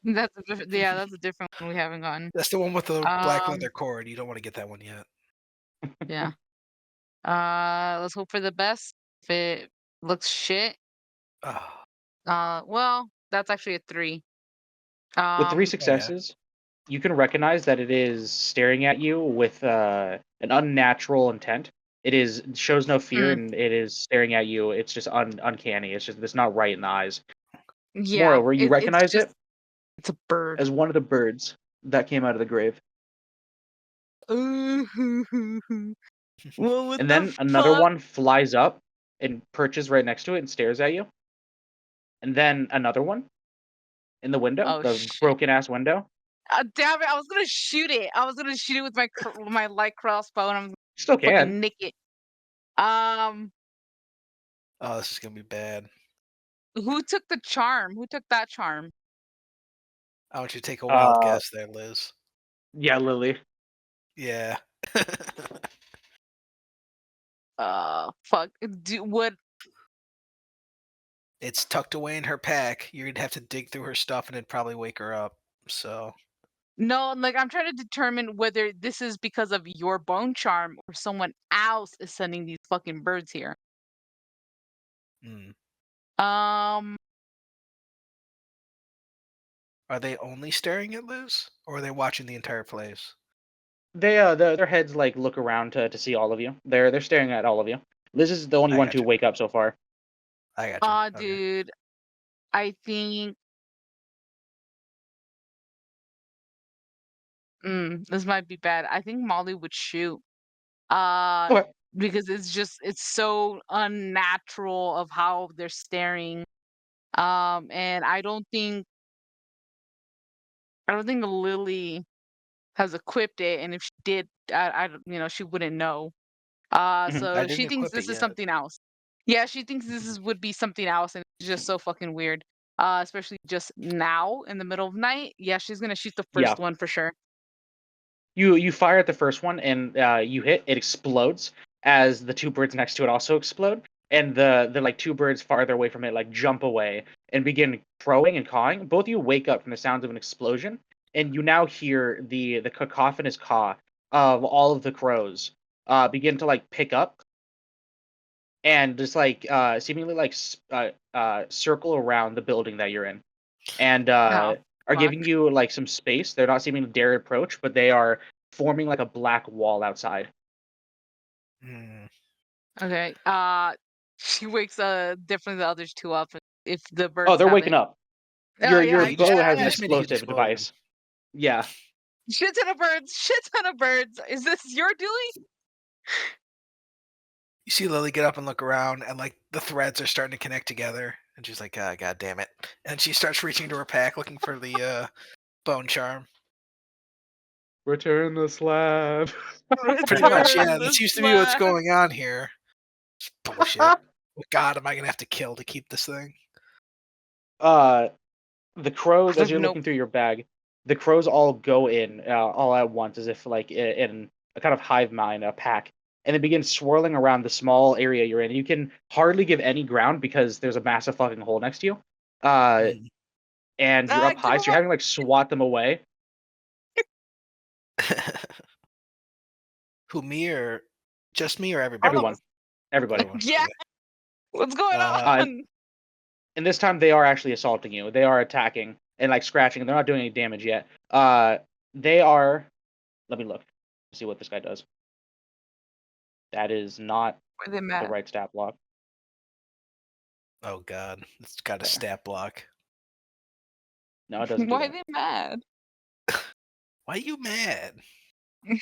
That's a different. Yeah, that's a different one we haven't gotten. That's the one with the black Um, leather cord. You don't want to get that one yet. yeah. Let's hope for the best. If it looks shit, Oh, well, that's actually a 3. With 3 oh yeah. successes, you can recognize that it is staring at you with an unnatural intent. It shows no fear Mm, and it is staring at you. It's just uncanny. It's not right in the eyes. yeah, Moreover, you it's recognize just it it's a bird. as one of the birds that came out of the grave. Well, what And the then another fuck? one flies up and perches right next to it and stares at you. And then another one in the window, Oh the shit! broken ass window. Damn it! I was gonna shoot it. I was gonna shoot it with my light crossbow, and I'm gonna Still can. fucking nick it. Um, Oh, this is gonna be bad. who took the charm? Who took that charm? I want you to take a wild Uh, guess there, Liz. yeah, Lily. Yeah. Fuck. What? It's tucked away in her pack. You're gonna have to dig through her stuff and it'd probably wake her up. So No, like I'm trying to determine whether this is because of your bone charm or someone else is sending these fucking birds here. mm. Um, Are they only staring at Liz? Or are they watching the entire place? Their heads like look around to see all of you. They're staring at all of you. Liz is the only I one to gotcha. wake up so far. I gotcha. Okay. dude, I think this might be bad. I think Molly would shoot. Uh, Okay. because it's so unnatural of how they're staring. And I don't think Lily has equipped it, and if she did, she wouldn't know. Mhm. I So she didn't thinks equip it this is yet. something else. Yeah, she thinks this would be something else, and it's just so fucking weird. especially just now in the middle of night, yeah, she's gonna shoot the Yeah. first one for sure. You fire at the first one and you hit. It explodes as the two birds next to it also explode, and the like two birds farther away from it like jump away and begin crowing and cawing. Both of you wake up from the sounds of an explosion, and you now hear the cacophonous caw of all of the crows begin to like pick up and just like seemingly like circle around the building that you're in, and Oh, are fuck. giving you like some space. They're not seeming to dare approach, but they are forming like a black wall outside. Hmm. Okay. She wakes definitely the others two up if the birds. Oh, they're waking up. Oh, Your yeah, you just- bow has an you just made a huge explosive explosion. device. Yeah. Shit ton of birds. Shit ton of birds. Is this your doing? You see Lily get up and look around, and like the threads are starting to connect together, and she's like, "Ah, God damn it!" And she starts reaching to her pack looking for the bone charm. Return the slab. Pretty much, yeah. Return That the seems to be what's slab. going on here. It's bullshit. What god am I gonna have to kill to keep this thing? The crows, as you're Nope. looking through your bag, the crows all go in all at once, as if like in a kind of hive mind, a pack, and they begin swirling around the small area you're in. You can hardly give any ground because there's a massive fucking hole next to you, Mm. and you're up give high, so you're up. having to like swat them away. Who, me or just me or everybody? Everyone, everybody. Everyone, Yeah. okay. What's going Uh, on? And this time they are actually assaulting you. They are attacking and like scratching. They're not doing any damage yet. They are. Let me look. See what this guy does. That is not Were they the mad? right stat block. Oh god, it's got a There. stat block. No, it doesn't. Why are Do they mad? Why are you mad?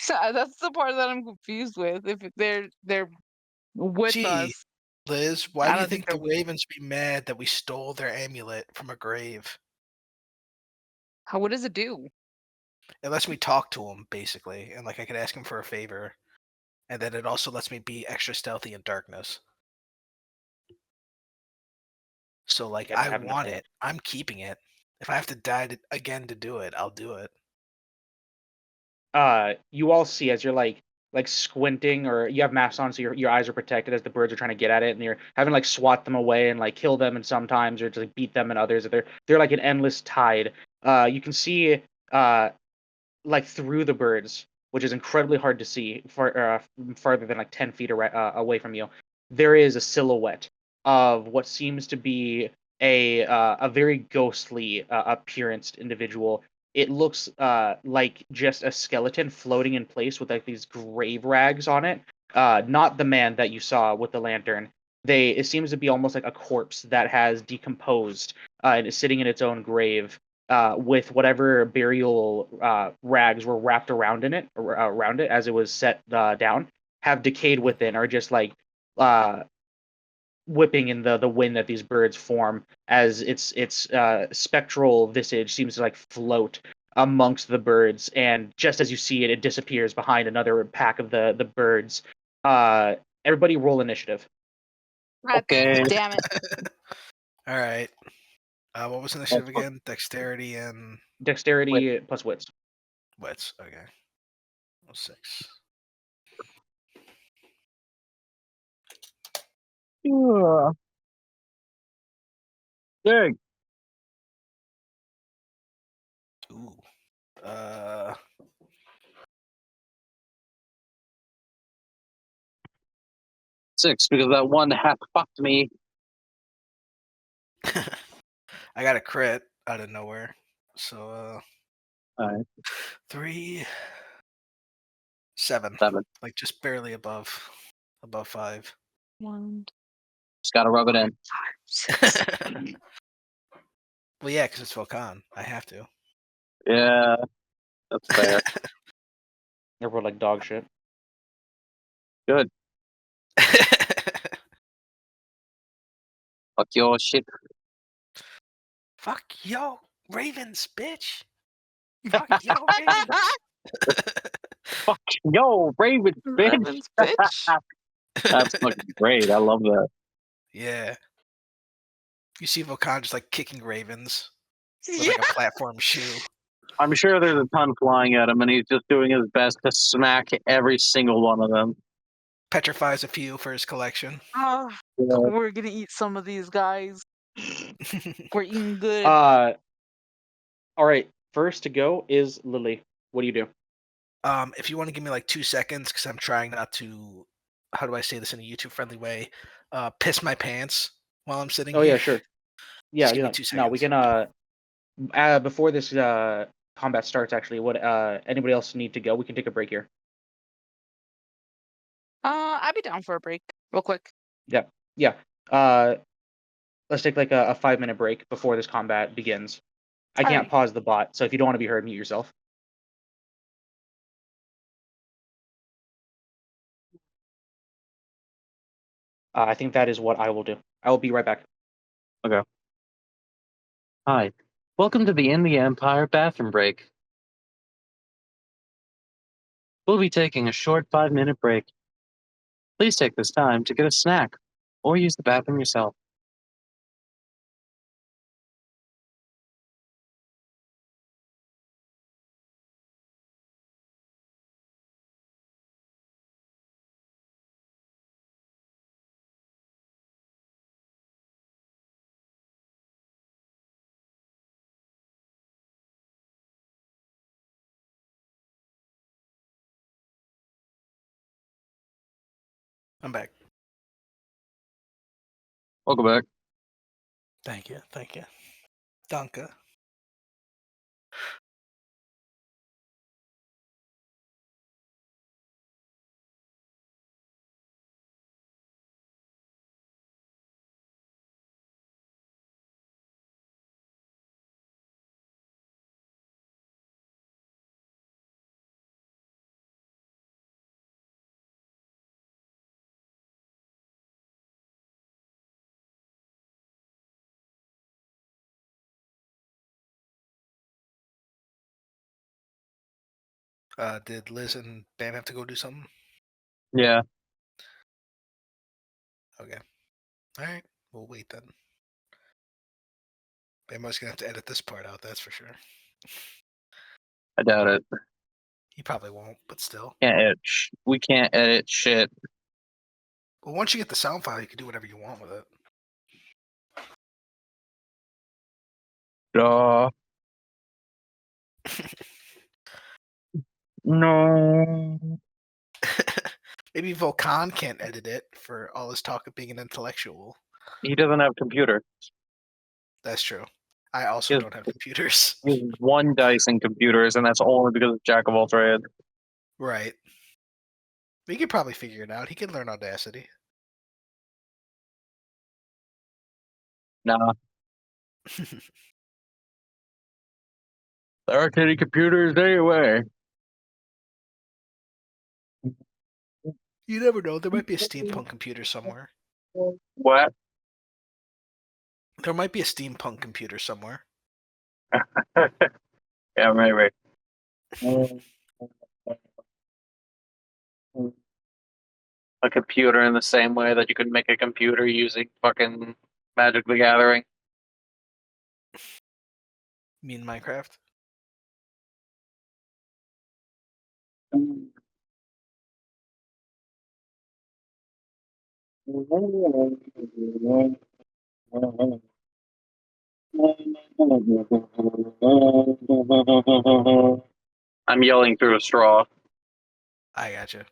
That's the part that I'm confused with. If they're with Gee, us, Liz, I why do you don't think think the they're. Ravens be mad that we stole their amulet from a grave? What does it do? It lets me talk to them, basically, and like I could ask him for a favor, and then it also lets me be extra stealthy in darkness. So like, I I haven't want done it. I'm keeping it. If I have to die again to do it, I'll do it. You all see as you're like squinting, or you have masks on, so your eyes are protected as the birds are trying to get at it, and you're having to, like swat them away and like kill them, and sometimes or just like beat them and others. They're like an endless tide. You can see like through the birds, which is incredibly hard to see farther than like 10 feet away from you. There is a silhouette of what seems to be a very ghostly appearance individual. It looks like just a skeleton floating in place with like these grave rags on it. Not the man that you saw with the lantern. It seems to be almost like a corpse that has decomposed and is sitting in its own grave with whatever burial rags were wrapped around it as it was set down, have decayed within, or just like whipping in the wind that these birds form as its spectral visage seems to like float amongst the birds, and just as you see it, it disappears behind another pack of the birds. Everybody roll initiative. God Okay. damn it! All right. What was initiative again? Dexterity and Dexterity plus wits. wits. Okay. 6. Dang. Ooh. 6, because that one half fucked me. I got a crit out of nowhere. So Alright, 3, 7. 7. Like just barely above 5. 1, Just gotta rub it in. 5, 6. Well, yeah, because it's Volcan. I have to. Yeah, that's fair. They roll like dog shit. Good. Fuck your shit. Fuck yo, Ravens, bitch. Fuck yo, Ravens. Fuck yo, Ravens, bitch. Ravens, bitch. That's fucking great. I love that. Yeah. You see Volcan just like kicking ravens with Yeah. like a platform shoe. I'm sure there's a ton flying at him, and he's just doing his best to smack every single one of them. Petrifies a few for his collection. Oh, Yeah. we're gonna eat some of these guys. We're eating good. All right. First to go is Lily. What do you do? If you want to give me like 2 seconds, because I'm trying not to, how do I say this in a YouTube friendly way? Piss my pants while I'm sitting Oh here. yeah, sure. Yeah, Just give me yeah. 2 No, we seconds. can before this combat starts actually, what anybody else need to go? We can take a break here. I'd be down for a break, real quick. Yeah. Yeah. Uh let's take like a 5-minute break before this combat begins. I can't Alrighty. pause the bot, so if you don't want to be heard, mute yourself. I think that is what I will do. I will be right back. Okay. Hi. Welcome to the In the Empire bathroom break. We'll be taking a short 5-minute break. Please take this time to get a snack or use the bathroom yourself. I'm back. Welcome back. Thank you. Danke. Did Liz and Bam have to go do something? Yeah. Okay. All right. We'll wait then. Bamboy's gonna have to edit this part out. That's for sure. I doubt it. He probably won't, but still. We can't edit shit. Well, once you get the sound file, you can do whatever you want with it. Duh. No. Maybe Volcan can't edit it for all his talk of being an intellectual. He doesn't have a computer. That's true. I also Yes. don't have computers. He has one dice in computers, and that's only because of Jack of all trades. Right. We could probably figure it out. He can learn Audacity. Nah. There aren't any computers anyway. You never know. There might be a steampunk computer somewhere. What? There might be a steampunk computer somewhere. Yeah, maybe. A computer in the same way that you could make a computer using fucking Magic the Gathering. You mean Minecraft? I'm yelling through a straw. I gotcha.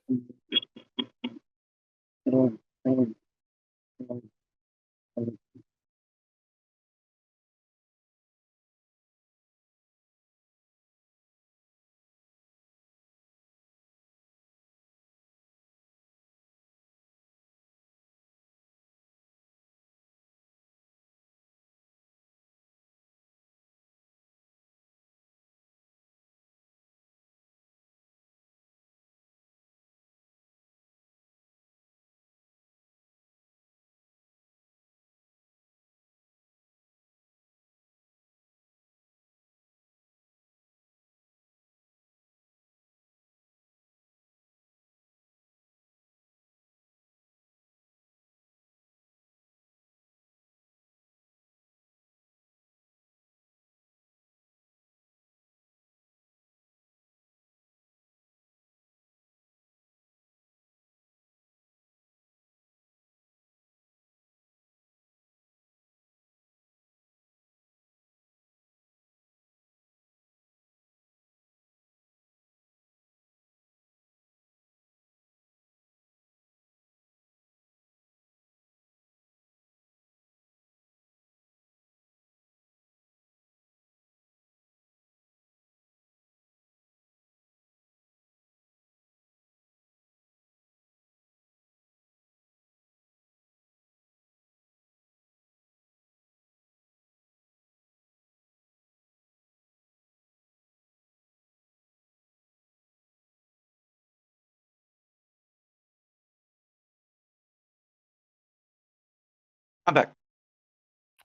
I'm back.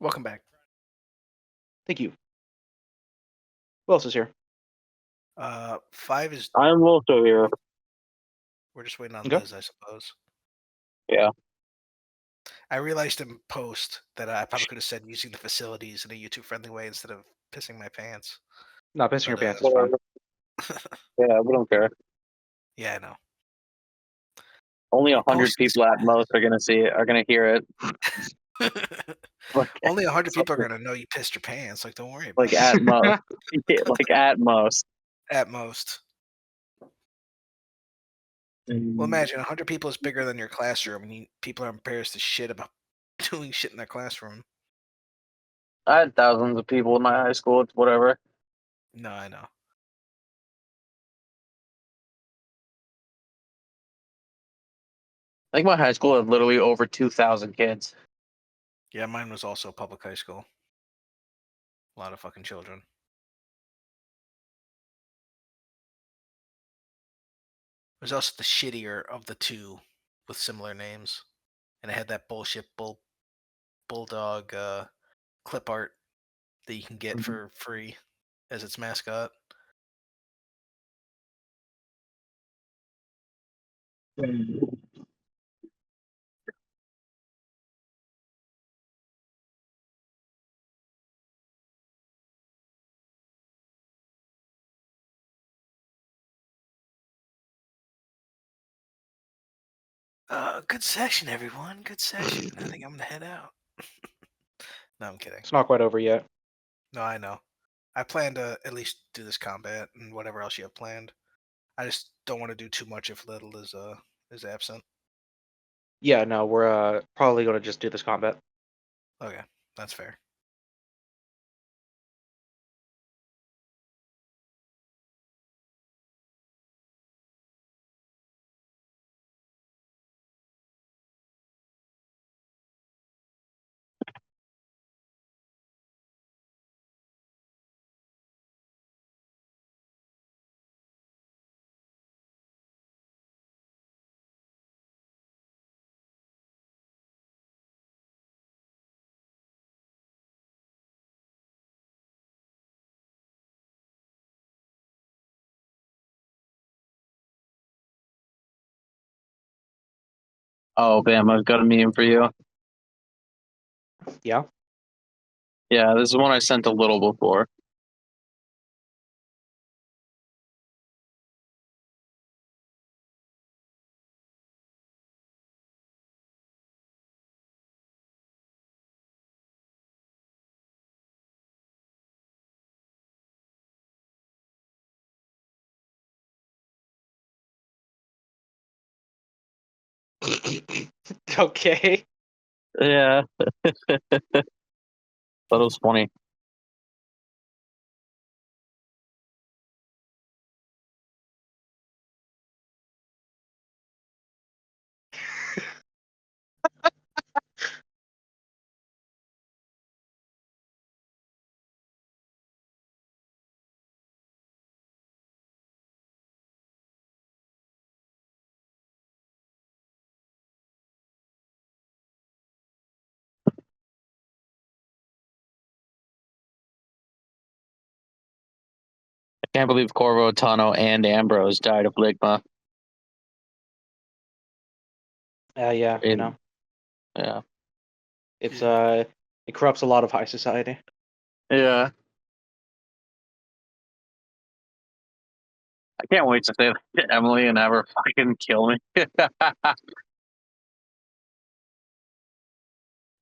Welcome back. Thank you. Who else is here? 5 is. I'm also here. We're just waiting on Okay. Lizz, I suppose. Yeah. I realized in post that I probably could have said using the facilities in a YouTube-friendly way instead of pissing my pants. Not pissing your But, pants is fine. Yeah, we don't care. Yeah, I know. Only We 100 post this people at most are gonna see it. Are gonna hear it. Like, Only 100 people are gonna know you pissed your pants. Like, don't worry about like it. at most. Like at most. At most. Well, imagine 100 people is bigger than your classroom, and people are embarrassed as shit about doing shit in their classroom. I had thousands of people in my high school. It's whatever. No, I know. I think my high school had literally over 2,000 kids. Yeah, mine was also a public high school. A lot of fucking children. It was also the shittier of the two with similar names. And it had that bullshit bulldog clip art that you can get for free as its mascot. Good session, everyone. Good session. I think I'm gonna head out. No, I'm kidding. It's not quite over yet. No, I know. I plan to at least do this combat and whatever else you have planned. I just don't want to do too much if Little is absent. Yeah, no, we're probably gonna just do this combat. Okay, that's fair. Oh, Bam, I've got a meme for you. Yeah. Yeah, this is one I sent a little before. Okay. Yeah. That was funny. I can't believe Corvo, Attano, and Ambrose died of Ligma. Yeah, you In- know, Yeah. it's Yeah. it corrupts a lot of high society. Yeah. I can't wait to say that to Emily and have her fucking kill me. Her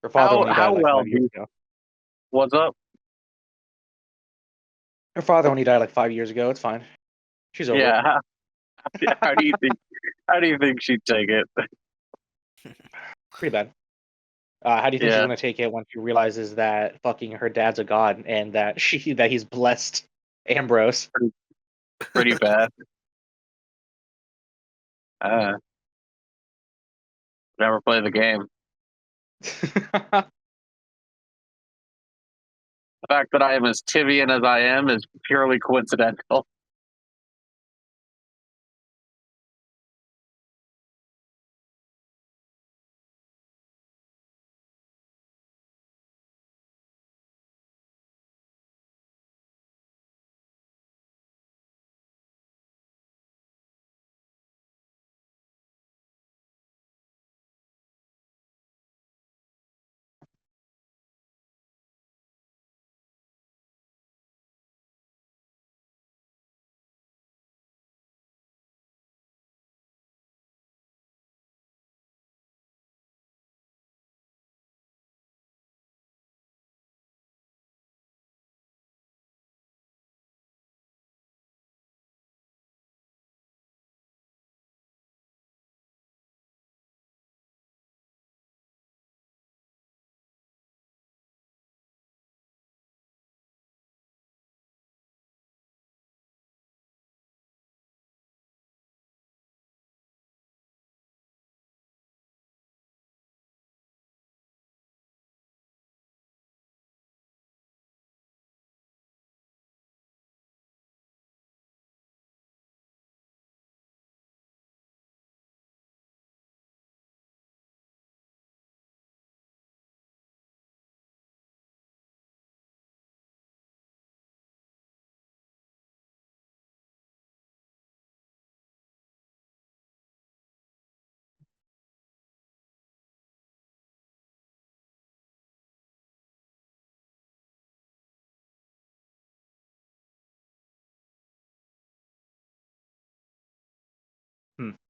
father How- only died how like well 5 years do- ago. What's up? Her father only died like 5 years ago. It's fine. She's over it. Yeah. How do you think? How do you think she'd take it? Pretty bad. How do you think she's Yeah. gonna take it when she realizes that fucking her dad's a god and that he's blessed Ambrose? Pretty bad. Never play the game. The fact that I am as Tivian as I am is purely coincidental.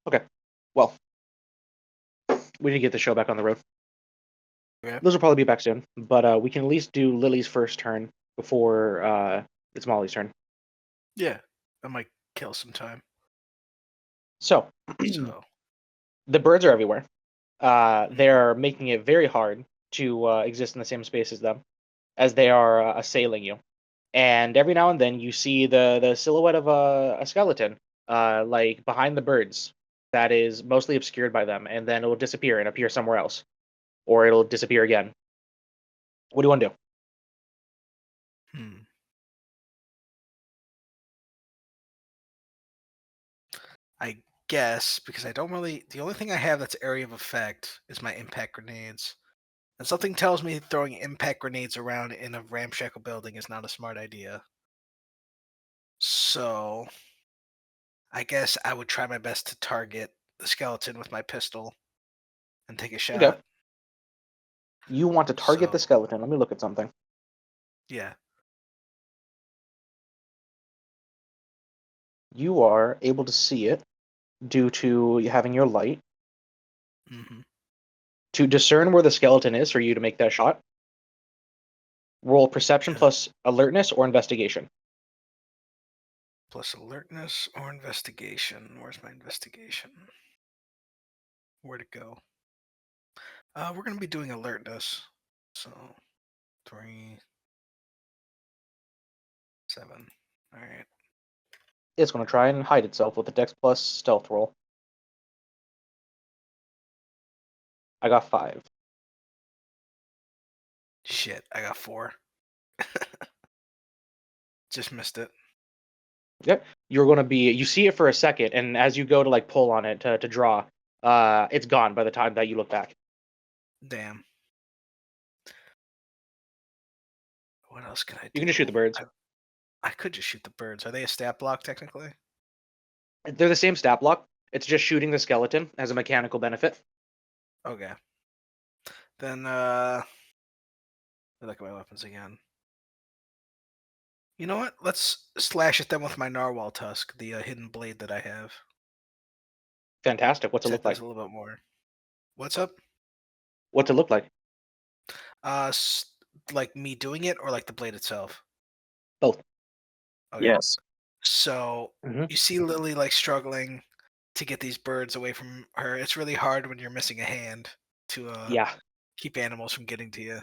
Okay. Well, we need to get the show back on the road. Okay. Those will probably be back soon, but we can at least do Lily's first turn before it's Molly's turn. Yeah, that might kill some time. So, So the birds are everywhere. Mhm. They're making it very hard to exist in the same space as them, as they are assailing you. And every now and then, you see the silhouette of a skeleton, like behind the birds, that is mostly obscured by them, and then it will disappear and appear somewhere else, or it'll disappear again. What do you want to do? Hmm. I guess because I don't really. The only thing I have that's area of effect is my impact grenades, and something tells me throwing impact grenades around in a ramshackle building is not a smart idea. So I guess I would try my best to target the skeleton with my pistol and take a Okay. shot. You want to target the So skeleton. Let me look at something. yeah. You are able to see it due to having your light. Hmm. To discern where the skeleton is for you to make that shot, roll perception plus alertness or investigation. Plus alertness or investigation. Where's my investigation? Where'd it go? We're gonna be doing alertness. So 3, 7. All right. It's going to try and hide itself with a dex plus stealth roll. I got 5. Shit, I got 4. Just missed it. Yep. You're going to be. You see it for a second, and as you go to like pull on it to draw, it's gone by the time that you look back. Damn. What else can I do? You can just shoot the birds. I could just shoot the birds. Are they a stat block technically? They're the same stat block. It's just shooting the skeleton as a mechanical benefit. Okay. Then I look at my weapons again. You know what? Let's slash at them with my narwhal tusk, the hidden blade that I have. Fantastic. What's it That look like? does a little bit more. What's up? What's it look like? Like me doing it or like the blade itself? Both. Okay. Yes. So Mhm. you see Lily like struggling to get these birds away from her. It's really hard when you're missing a hand to Yeah. keep animals from getting to you.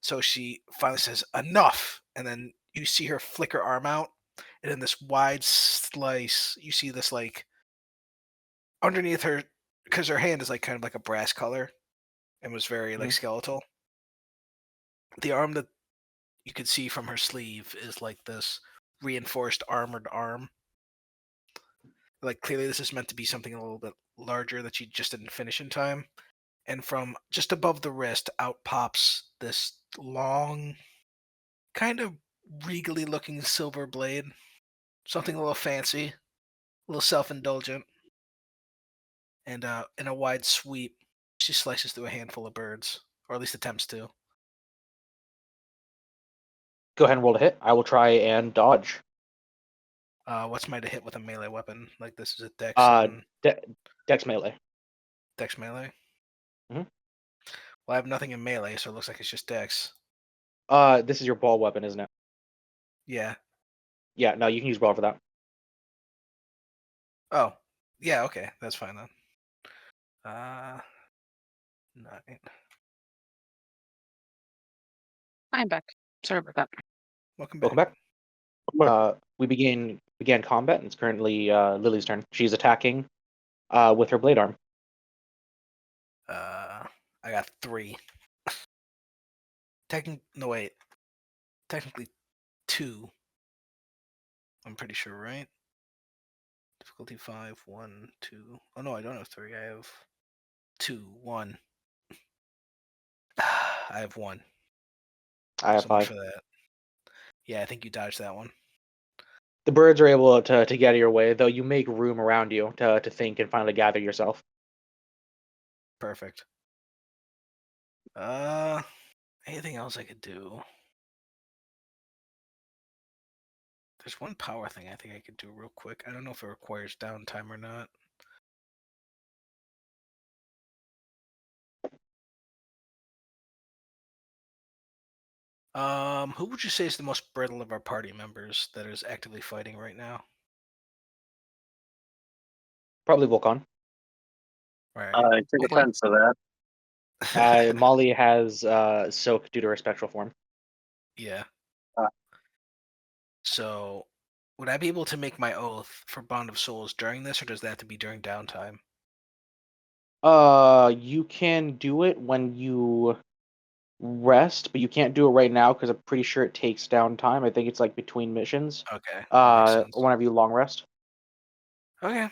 So she finally says, "Enough!" And then you see her flick her arm out, and in this wide slice, you see this like underneath her, because her hand is like kind of like a brass color and was very like Mhm. skeletal. The arm that you could see from her sleeve is like this reinforced armored arm. Like clearly, this is meant to be something a little bit larger that she just didn't finish in time. And from just above the wrist, out pops this long, kind of regally looking silver blade. Something a little fancy, a little self-indulgent, and in a wide sweep, she slices through a handful of birds, or at least attempts to. Go ahead and roll to hit. I will try and dodge. What's my to hit with a melee weapon? Like this is a dex Uh, and dex melee. dex melee. Mhm. Well, I have nothing in melee, so it looks like it's just dex. This is your ball weapon, isn't it? Yeah. Yeah. No, you can use ball for that. Oh, yeah. Okay, that's fine then. 9. I'm back. Sorry about that. Welcome Welcome back. back. We began combat, and it's currently Lily's turn. She's attacking with her blade arm. I got 3. No wait. Technically 2. I'm pretty sure, right? Difficulty 5, 1, 2. Oh no, I don't have 3. I have 2, 1. I have 1. I have So much 5. for that. Yeah, I think you dodged that one. The birds are able to get out of your way, though you make room around you to think and finally gather yourself. Perfect. Anything else I could do? There's one power thing I think I could do real quick. I don't know if it requires downtime or not. Who would you say is the most brittle of our party members that is actively fighting right now? Probably Volcan. Right. I take Hopefully. offense to that. Molly has soak due to her spectral form. Yeah. Ah. So, would I be able to make my oath for Bond of Souls during this, or does that have to be during downtime? You can do it when you rest, but you can't do it right now because I'm pretty sure it takes downtime. I think it's like between missions. Okay, that makes sense. Or whenever you long rest. Okay.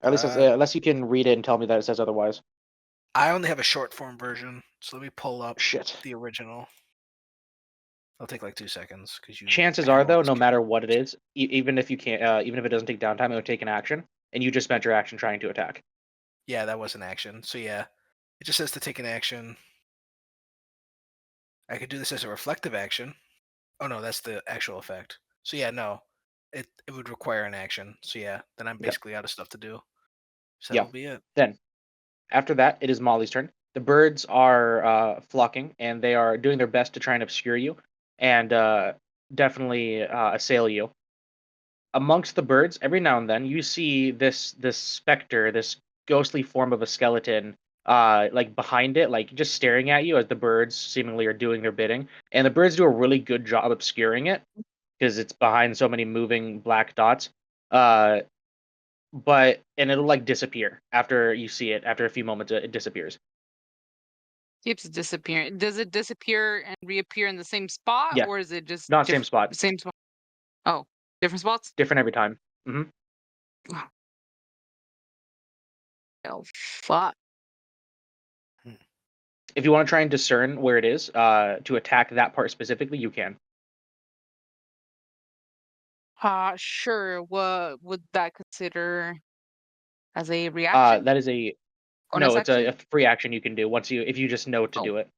At least unless you can read it and tell me that it says otherwise. I only have a short form version, so let me pull up Shit. the original. It'll take like 2 seconds because you. Chances I have are, all though, this no ca- matter what it is, even if you can't, even if it doesn't take downtime, it would take an action, and you just spent your action trying to attack. Yeah, that was an action. So yeah, it just says to take an action. I could do this as a reflective action. Oh no, that's the actual effect. So yeah, no, it would require an action. So yeah, then I'm Okay. basically out of stuff to do. So Yeah. that'll be it. Then, after that, it is Molly's turn. The birds are flocking, and they are doing their best to try and obscure you, and definitely assail you. Amongst the birds, every now and then, you see this specter, this ghostly form of a skeleton, like behind it, like just staring at you as the birds seemingly are doing their bidding. And the birds do a really good job obscuring it because it's behind so many moving black dots. Uh, and it'll like disappear after you see it. After a few moments, it disappears. Keeps disappearing. Does it disappear and reappear in the same spot, Yeah, or is it just not same spot, same spot? Oh, different spots. different every time. Oh fuck. If you want to try and discern where it is, to attack that part specifically, you can. Sure. What would that consider as a reaction? That is a Bonus no. It's action? a free action you can do if you just know to Oh. do it.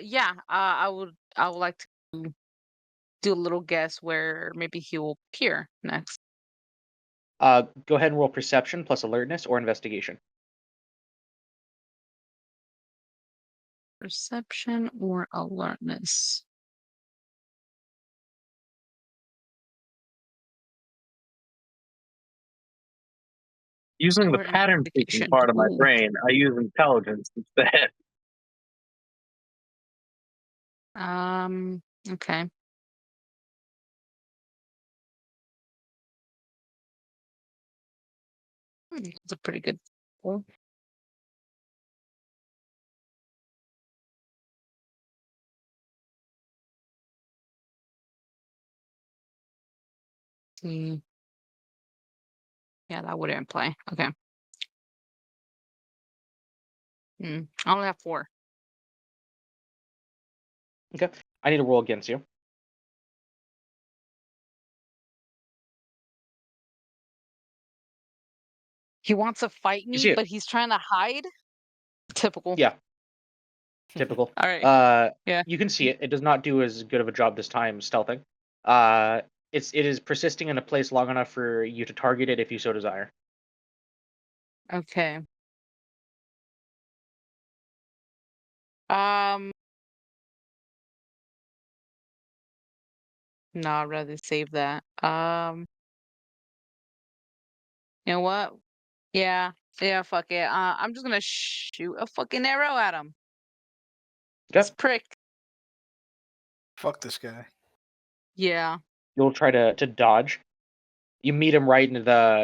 Yeah. I would like to do a little guess where maybe he will appear next. Go ahead and roll perception plus alertness or investigation. Perception or alertness. Using the Or pattern picking investigation. part of my Ooh. brain, I use intelligence instead. Okay. It's a pretty good roll. See. Yeah, that wouldn't play. Okay. I only have 4. Okay. I need to roll against you. He wants to fight You see me, it? but he's trying to hide. Typical. Yeah. Typical. All right. Yeah. You can see it. It does not do as good of a job this time stealthing. It is persisting in a place long enough for you to target it if you so desire. Okay. Um. No, I'd rather save that. You know what? Yeah. Yeah. Fuck it. I'm just gonna shoot a fucking arrow at him. Okay. This prick. Fuck this guy. Yeah. You'll try to dodge. You meet him right in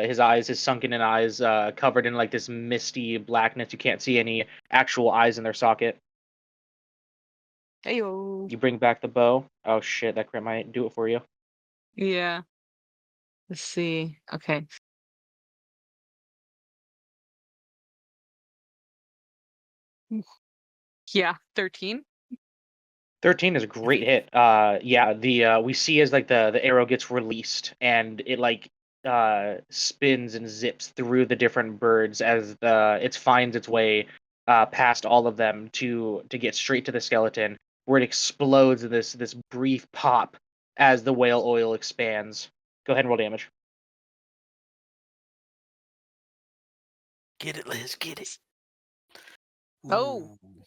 his eyes, his sunken in eyes, covered in like this misty blackness. You can't see any actual eyes in their socket. Heyo. You bring back the bow. Oh shit, that crit might do it for you. Yeah. Let's see. Okay. Yeah. 13. 13 is a great hit. Yeah, we see as like the arrow gets released and it like spins and zips through the different birds as it finds its way past all of them to get straight to the skeleton, where it explodes in this brief pop as the whale oil expands. Go ahead and roll damage. Get it, Liz. Get it. Oh. Ooh.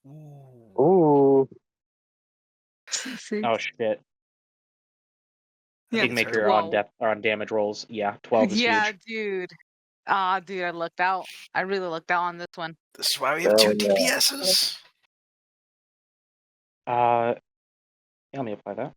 Ooh. Ooh. C6. Oh shit. Yeah, Kingmaker 12. on damage rolls. Yeah, 12 is Yeah, huge. dude. Dude, I lucked out. I really lucked out on this one. This is why we have Oh, 2 yeah. DPSs. Yeah, let me apply that.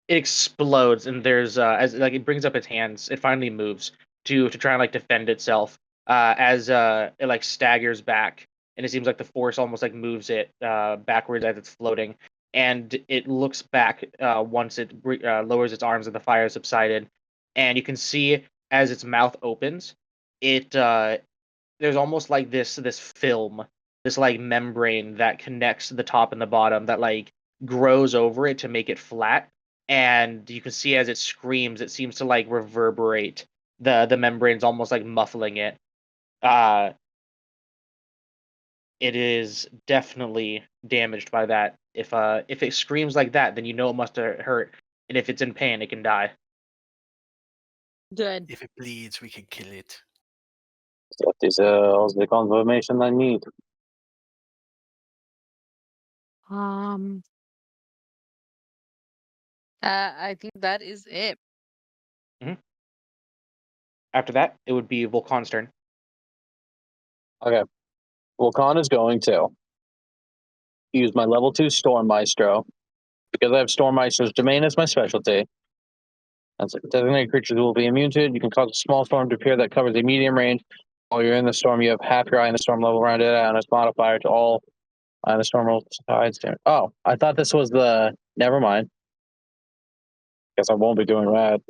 It explodes, and there's as like it brings up its hands, it finally moves to try and like defend itself. As it like staggers back, and it seems like the force almost like moves it backwards as it's floating, and it looks back once it lowers its arms and the fire subsided, and you can see as its mouth opens, it there's almost like this film, this like membrane that connects the top and the bottom that like grows over it to make it flat, and you can see as it screams, it seems to like reverberate. The membrane's almost like muffling it. Uh, it is definitely damaged by that. If it screams like that, then you know it must have hurt, and if it's in pain, it can die. Good. If it bleeds, we can kill it. That is all the confirmation I need. Um, I think that is it. After that, it would be Volcan's turn. Okay. Volcan is going to use my level 2 Storm Maestro. Because I have Storm Maestro's domain as my specialty. That's like designated creatures will be immune to it. You can cause a small storm to appear that covers a medium range. While you're in the storm, you have half your eye in the storm level around it, and its modifier to all eye in the storm rolls. Oh, I thought this was the. Never mind. Guess I won't be doing that.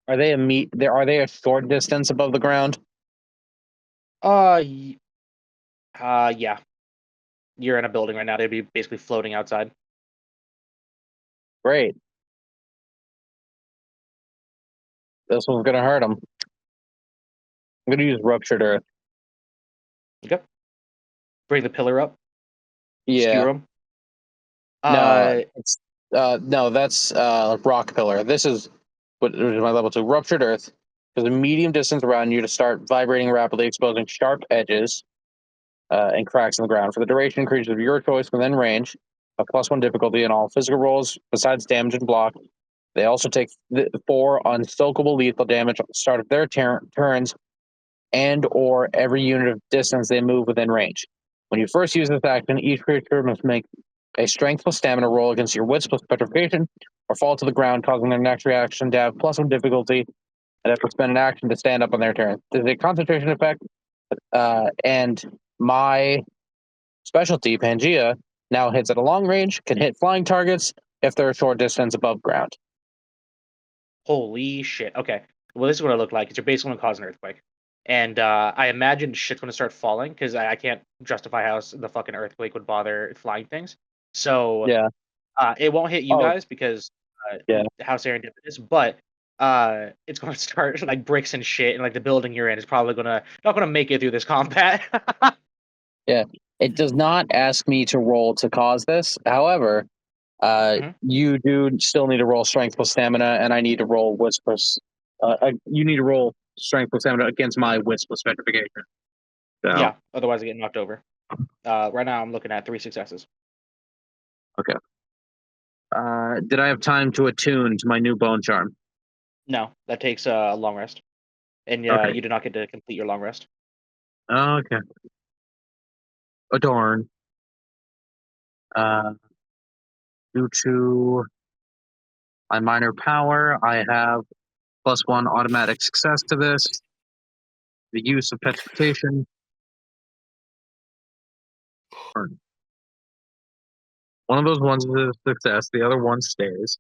Are they Are they a short distance above the ground? Yeah. You're in a building right now. They'd be basically floating outside. Great. This one's gonna hurt them. I'm gonna use Ruptured Earth. Okay. Bring the pillar up. Yeah. Skewer him. No, it's no, that's Rock Pillar. This is what is my level 2 Ruptured Earth. There's a medium distance around you to start vibrating rapidly, exposing sharp edges and cracks in the ground. For the duration, creatures of your choice within range, a +1 difficulty in all physical rolls besides damage and block. They also take 4 unstoppable lethal damage at the start of their turns, and or every unit of distance they move within range. When you first use this action, each creature must make a strength plus stamina roll against your wits plus petrification, or fall to the ground, causing their next reaction to have +1 difficulty, and have to spend an action to stand up on their turn. This is a concentration effect, and my specialty, Pangea, now hits at a long range, can hit flying targets if they're a short distance above ground. Holy shit. Okay. Well, this is what it looked like. You're basically going to cause an earthquake. And I imagine shit's going to start falling because I can't justify how the fucking earthquake would bother flying things. So Yeah. it won't hit you Oh. guys because Yeah. how serendipitous, but it's going to start like bricks and shit, and like the building you're in is probably not going to make it through this combat. It does not ask me to roll to cause this. However, you do still need to roll strength plus stamina, and I need to roll wits plus. You need to roll strength plus stamina against my wits plus petrification. So, Yeah, otherwise I get knocked over. Right now I'm looking at 3 successes. did I have time to attune to my new bone charm? No, that takes a long rest, and Okay. you do not get to complete your long rest. Okay. Oh darn. Due to my minor power, I have +1 automatic success to this. The use of petrification. One of those ones is a success. The other one stays.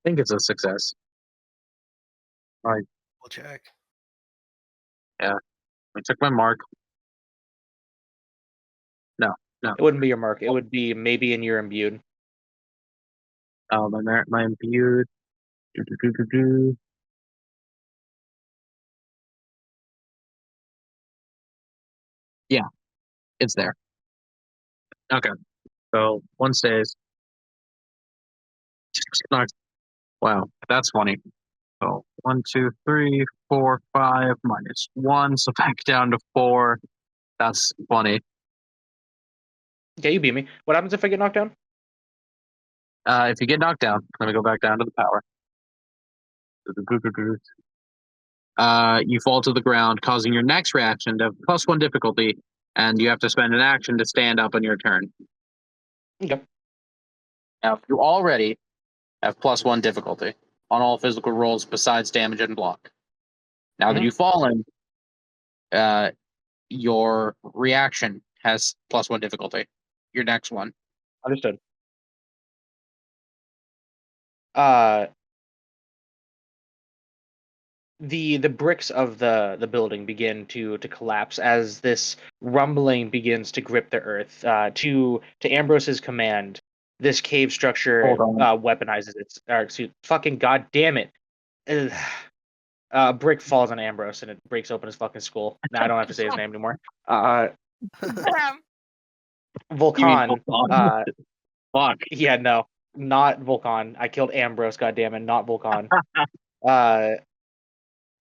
I think it's a success. We'll check. I took my mark. No. It wouldn't be your mark. It would be maybe in your imbued. Oh, my imbued. Yeah. It's there. Okay. So one stays. Wow, that's funny. So 1, 2, 3, 4, 5 minus 1, so back down to 4. That's funny. Yeah, you beat me. What happens if I get knocked down? If you get knocked down, let me go back down to the power. You fall to the ground, causing your next reaction to have +1 difficulty, and you have to spend an action to stand up on your turn. Okay. Now, you already have +1 difficulty on all physical rolls besides damage and block. Now that Mhm. you've fallen, your reaction has +1 difficulty. Your next one. Understood. The bricks of the building begin to collapse as this rumbling begins to grip the earth. To Ambrose's command, this cave structure Hold on. weaponizes its. Fucking god damn it! Ugh. A brick falls on Ambrose and it breaks open his fucking skull. Now I don't have to say his name anymore. Damn. You mean Volcan. Volcan? Fuck. Yeah, no, not Volcan. I killed Ambrose. God damn it, not Volcan.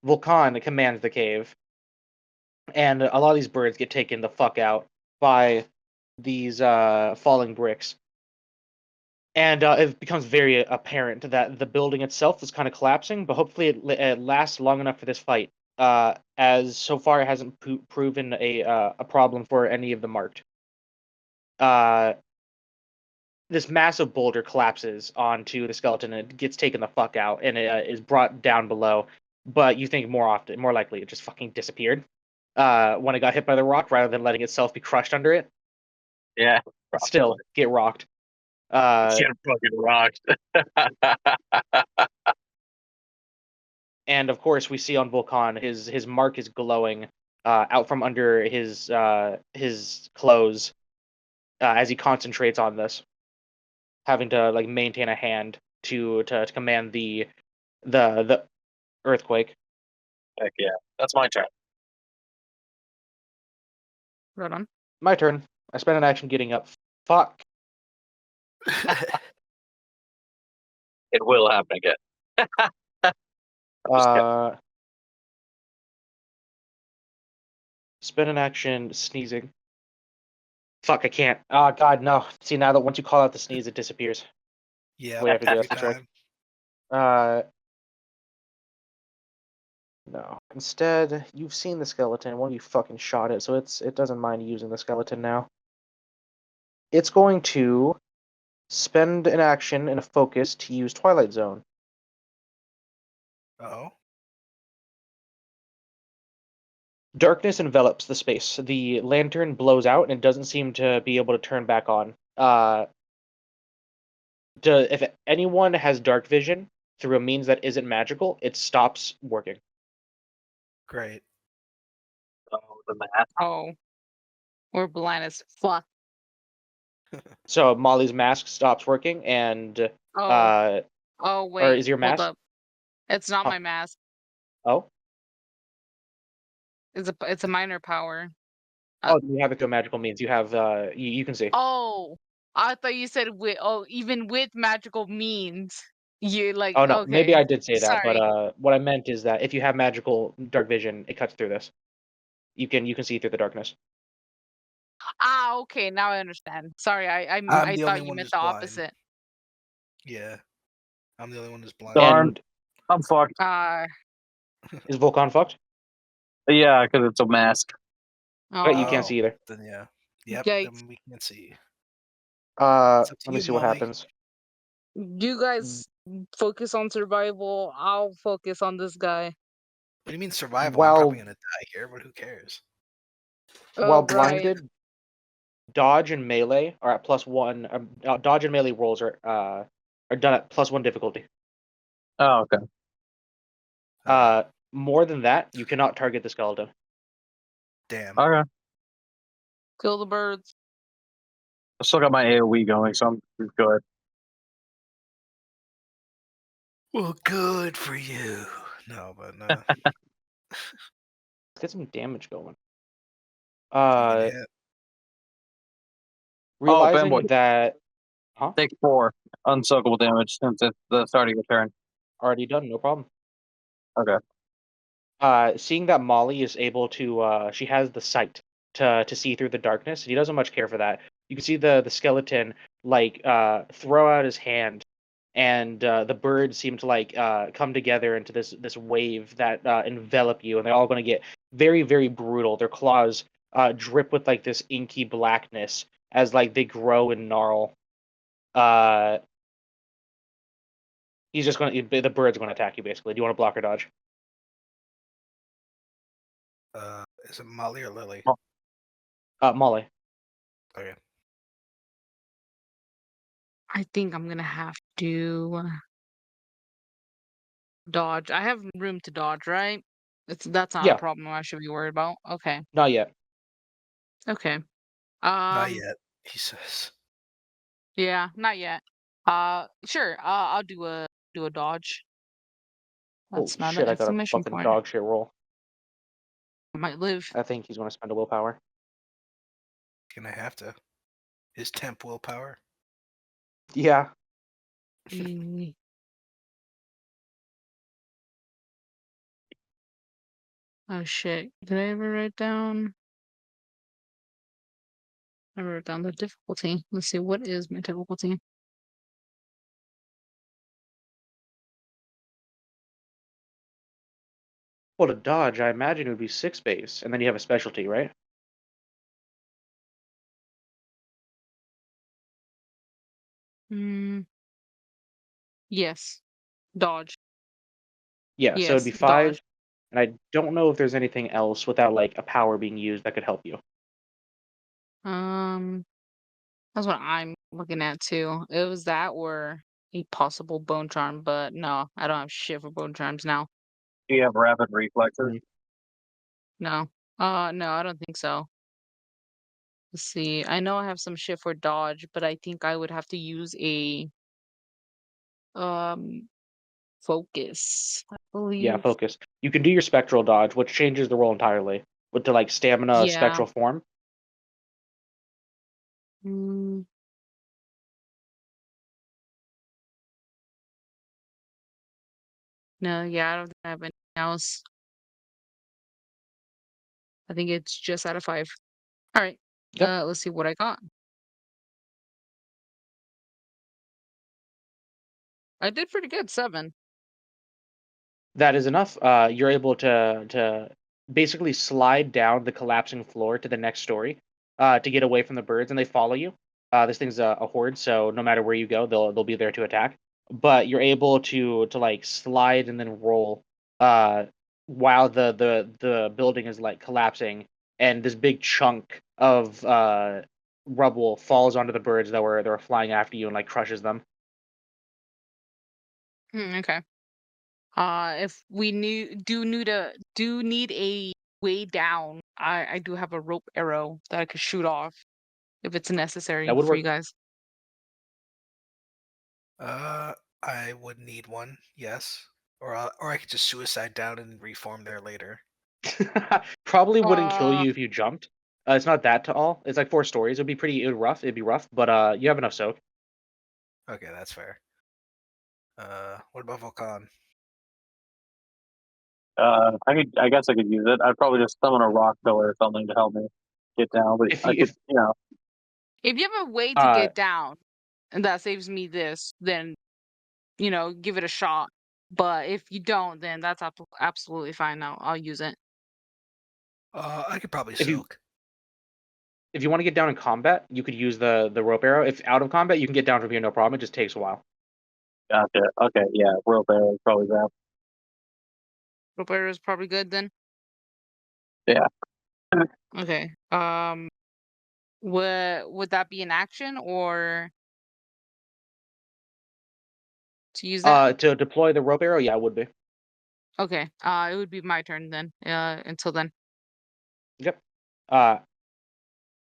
Volcan commands the cave, and a lot of these birds get taken the fuck out by these falling bricks. And it becomes very apparent that the building itself is kind of collapsing, but hopefully it lasts long enough for this fight, as so far it hasn't proven a problem for any of the marked. This massive boulder collapses onto the skeleton and it gets taken the fuck out and it is brought down below. But you think more likely it just fucking disappeared when it got hit by the rock rather than letting itself be crushed under it. Yeah. Still, get rocked. Get fucking rocked. And of course, we see on Volcan his mark is glowing out from under his clothes as he concentrates on this, having to like maintain a hand to command the earthquake. Heck yeah. That's my turn. Right on. My turn. I spent an action getting up. Fuck. It will happen again. Spend an action sneezing. Fuck, I can't. Oh god, no. See, now that once you call out the sneeze, it disappears. Yeah, We have to do every this trick. time. No. Instead, you've seen the skeleton. One of you fucking shot it, so it doesn't mind using the skeleton now. It's going to spend an action and a focus to use Twilight Zone. Oh. Darkness envelops the space. The lantern blows out and it doesn't seem to be able to turn back on. If anyone has dark vision through a means that isn't magical, it stops working. Great. Oh, the math. Oh. We're blind as fuck. So Molly's mask stops working, and Oh. Oh wait. or is your Hold mask? up. It's not Huh. my mask. Oh, It's a minor power. oh, you have it through a magical means. You have you can see. Oh, I thought you said even with magical means. You like Oh no, okay. maybe I did say that, Sorry. but what I meant is that if you have magical dark vision, it cuts through this. You can see through the darkness. Ah, okay, now I understand. Sorry, I I'm I the thought only you one meant who's the blind. opposite. Yeah. I'm the only one who's blind. Darn. And I'm fucked. is Volcan fucked? Yeah, because it's a mask. But you can't Oh, see either. Then yeah. Yep, Yikes. then we can see. Let up to me you, see what Molly. happens. You guys focus on survival. I'll focus on this guy. What do you mean survival? Well- I'm probably gonna die here, but who cares? While Oh, right. blinded, dodge and melee are at +1. Dodge and melee rolls are done at +1 difficulty. Oh, okay. More than that, you cannot target the skeleton. Damn. Okay. Kill the birds. I still got my AoE going, so I'm good. Well, good for you. No, but no. Let's get some damage going. You can hit. realizing Bamboy. that, huh? Take 4 unsoakable damage since it's the start of your turn. Already done, no problem. Okay. Seeing that Molly is able to, she has the sight to see through the darkness, and he doesn't much care for that. You can see the skeleton throw out his hand, and the birds seem to come together into this wave that envelop you, and they're all going to get very, very brutal. Their claws drip with this inky blackness as they grow and gnarl. He's just going to the bird's going to attack you basically. Do you want to block or dodge? Is it Molly or Lily? Molly. Okay. I think I'm gonna have to dodge. I have room to dodge, right? That's not a Yeah, problem I should be worried about. Okay. not yet. Okay. Not yet, he says. Yeah, not yet. Sure. I'll do a dodge. Oh That's not an shit! I got a exclamation fucking point. dog shit roll. I might live. I think he's going to spend a willpower. Gonna have to. His temp willpower. Yeah. Mm. Oh shit. Did I ever write down? I wrote down the difficulty. Let's see, what is my difficulty? Well, to dodge, I imagine it would be 6 base, and then you have a specialty, right? Mm, yes. Dodge. Yeah, so it'd be Yes, 5, dodge. and I don't know if there's anything else without a power being used that could help you. That's what I'm looking at too. It was that or a possible bone charm, but no, I don't have shit for bone charms now. Do you have rapid reflexes? Mhm. No. No, I don't think so. Let's see. I know I have some shit for dodge, but I think I would have to use a um focus, I Yeah, believe. focus. You can do your spectral dodge, which changes the roll entirely. With stamina, Yeah. spectral form. Mm, no, yeah, I don't think I have anything else. I think it's just out of 5. All right. Yep. Let's see what I got. I did pretty good, 7. That is enough. You're able to basically slide down the collapsing floor to the next story, to get away from the birds, and they follow you. This thing's a horde, so no matter where you go, they'll be there to attack. But you're able to slide and then roll, while the building is collapsing, and this big chunk of rubble falls onto the birds that were flying after you and crushes them. Okay. If we need a way down, I do have a rope arrow that I could shoot off if it's necessary That would for you work. guys. I would need one, yes. Or I could just suicide down and reform there later. Probably wouldn't kill Uh, you if you jumped. It's not that tall. It's 4 stories. It'd be rough, but you have enough soak. Okay, that's fair. What about Volcan? I guess I could use it. I'd probably just summon a rock pillar or something to help me get down. But If I you could, if if you have a way to uh get down and that saves me this, then give it a shot. But if you don't, then that's absolutely fine. I'll use it. I could probably if you soak. if you want to get down in combat, you could use the rope arrow. If out of combat, you can get down from here no problem. It just takes a while. gotcha. Okay, yeah, rope arrow is probably that. Rope arrow is probably good then. Yeah. Okay. Would that be an action or to use that? To deploy the rope arrow, yeah, it would be. Okay. It would be my turn then. Until then. Yep. That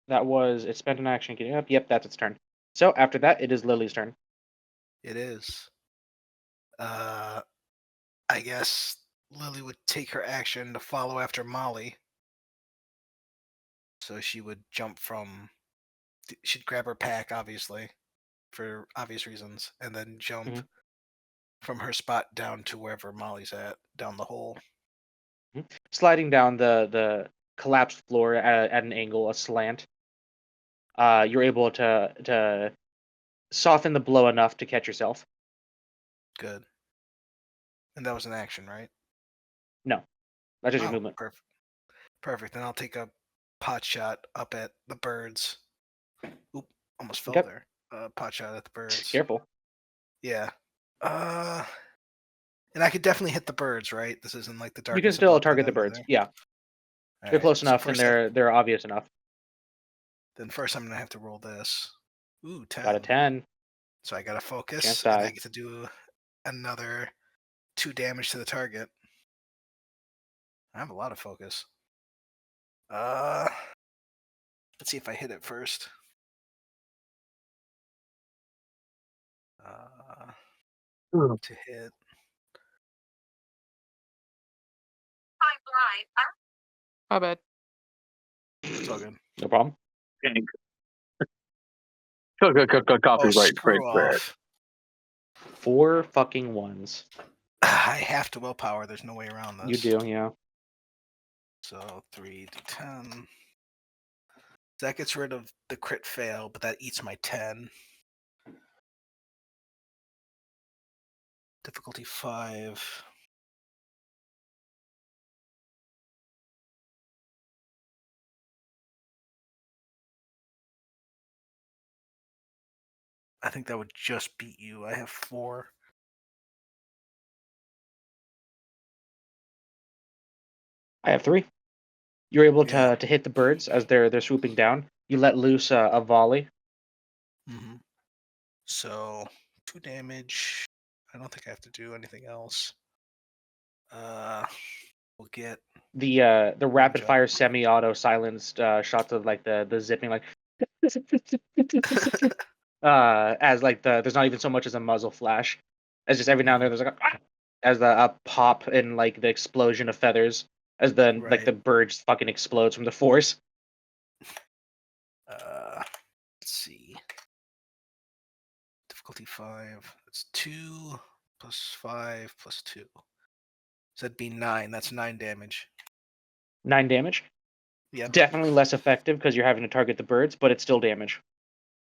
was it. Spent an action getting up. Yep, that's its turn. So after that, it is Lily's turn. It is. I guess Lily would take her action to follow after Molly. So she would jump from she'd grab her pack, obviously, for obvious reasons, and then jump Mhm. from her spot down to wherever Molly's at, down the hole. Sliding down the collapsed floor at an angle, a slant. You're able to soften the blow enough to catch yourself. Good. And that was an action, right? No, that's just your Oh, movement. perfect. Perfect. Then I'll take a pot shot up at the birds. Oop, almost fell Okay. there. Pot shot at the birds. Careful. Yeah. And I could definitely hit the birds, right? This isn't like the darkness. You can still above target the them and birds. there. Yeah, All they're right, close so enough and first they're obvious enough. Then first I'm gonna have to roll this. Ooh, 10. Got a 10. So I gotta Chance focus, and I die. get to do another 2 damage to the target. I have a lot of focus. Let's see if I hit it first. To hit. My bad. It's all good. No problem. Oh, Copyright screw infringement. off. 4 fucking ones. I have to willpower. There's no way around this. You do, yeah. So 3 to 10. That gets rid of the crit fail, but that eats my 10. Difficulty 5. I think that would just beat you. I have 4. I have 3. You're able Yeah. to hit the birds as they're swooping down. You let loose a volley. Mm-hmm. So 2 damage. I don't think I have to do anything else. We'll get The rapid up. fire semi-auto silenced shots of like the zipping like as like there's not even so much as a muzzle flash. As just every now and then there's like as a pop and like the explosion of feathers as the like the bird just fucking explodes from the force. Let's see. Difficulty 5. That's 2 plus 5 plus 2. So that'd be 9. That's 9 damage. 9 damage. Yep. Definitely less effective because you're having to target the birds, but it's still damage.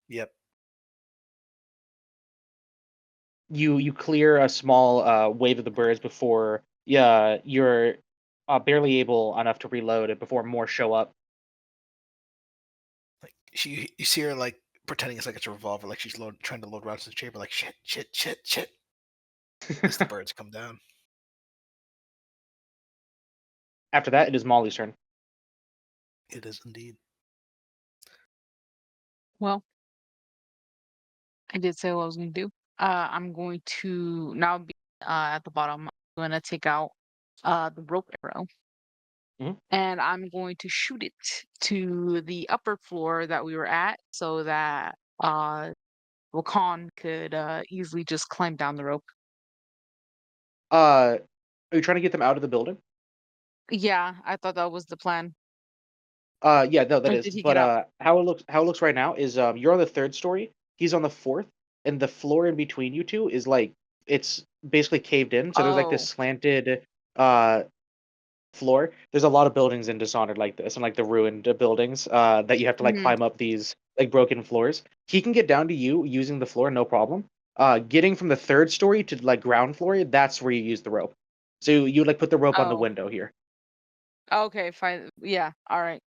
Yep. You clear a small wave of the birds before you're barely able enough to reload it before more show up. Like you see her like pretending it's like it's a revolver, like she's trying to load rounds in the chamber, like shit. As the birds come down. After that, it is Molly's turn. It is indeed. Well, I did say what I was going to do. I'm going to now be at the bottom. I'm going to take out the rope arrow. Mhm. And I'm going to shoot it to the upper floor that we were at so that Volcan could easily just climb down the rope. Are you trying to get them out of the building? Yeah, I thought that was the plan. Yeah, no, that Or is. did he But get up? how it looks right now is you're on the 3rd story, he's on the 4th, and the floor in between you two is like it's basically caved in. So there's like this Oh. slanted floor. There's a lot of buildings in Dishonored like this, and like the ruined buildings that you have to like Mhm. climb up these like broken floors. He can get down to you using the floor, no problem. Getting from the 3rd story to like ground floor, that's where you use the rope. So you like put the rope on the Oh. window here. Okay, fine. Yeah, all right.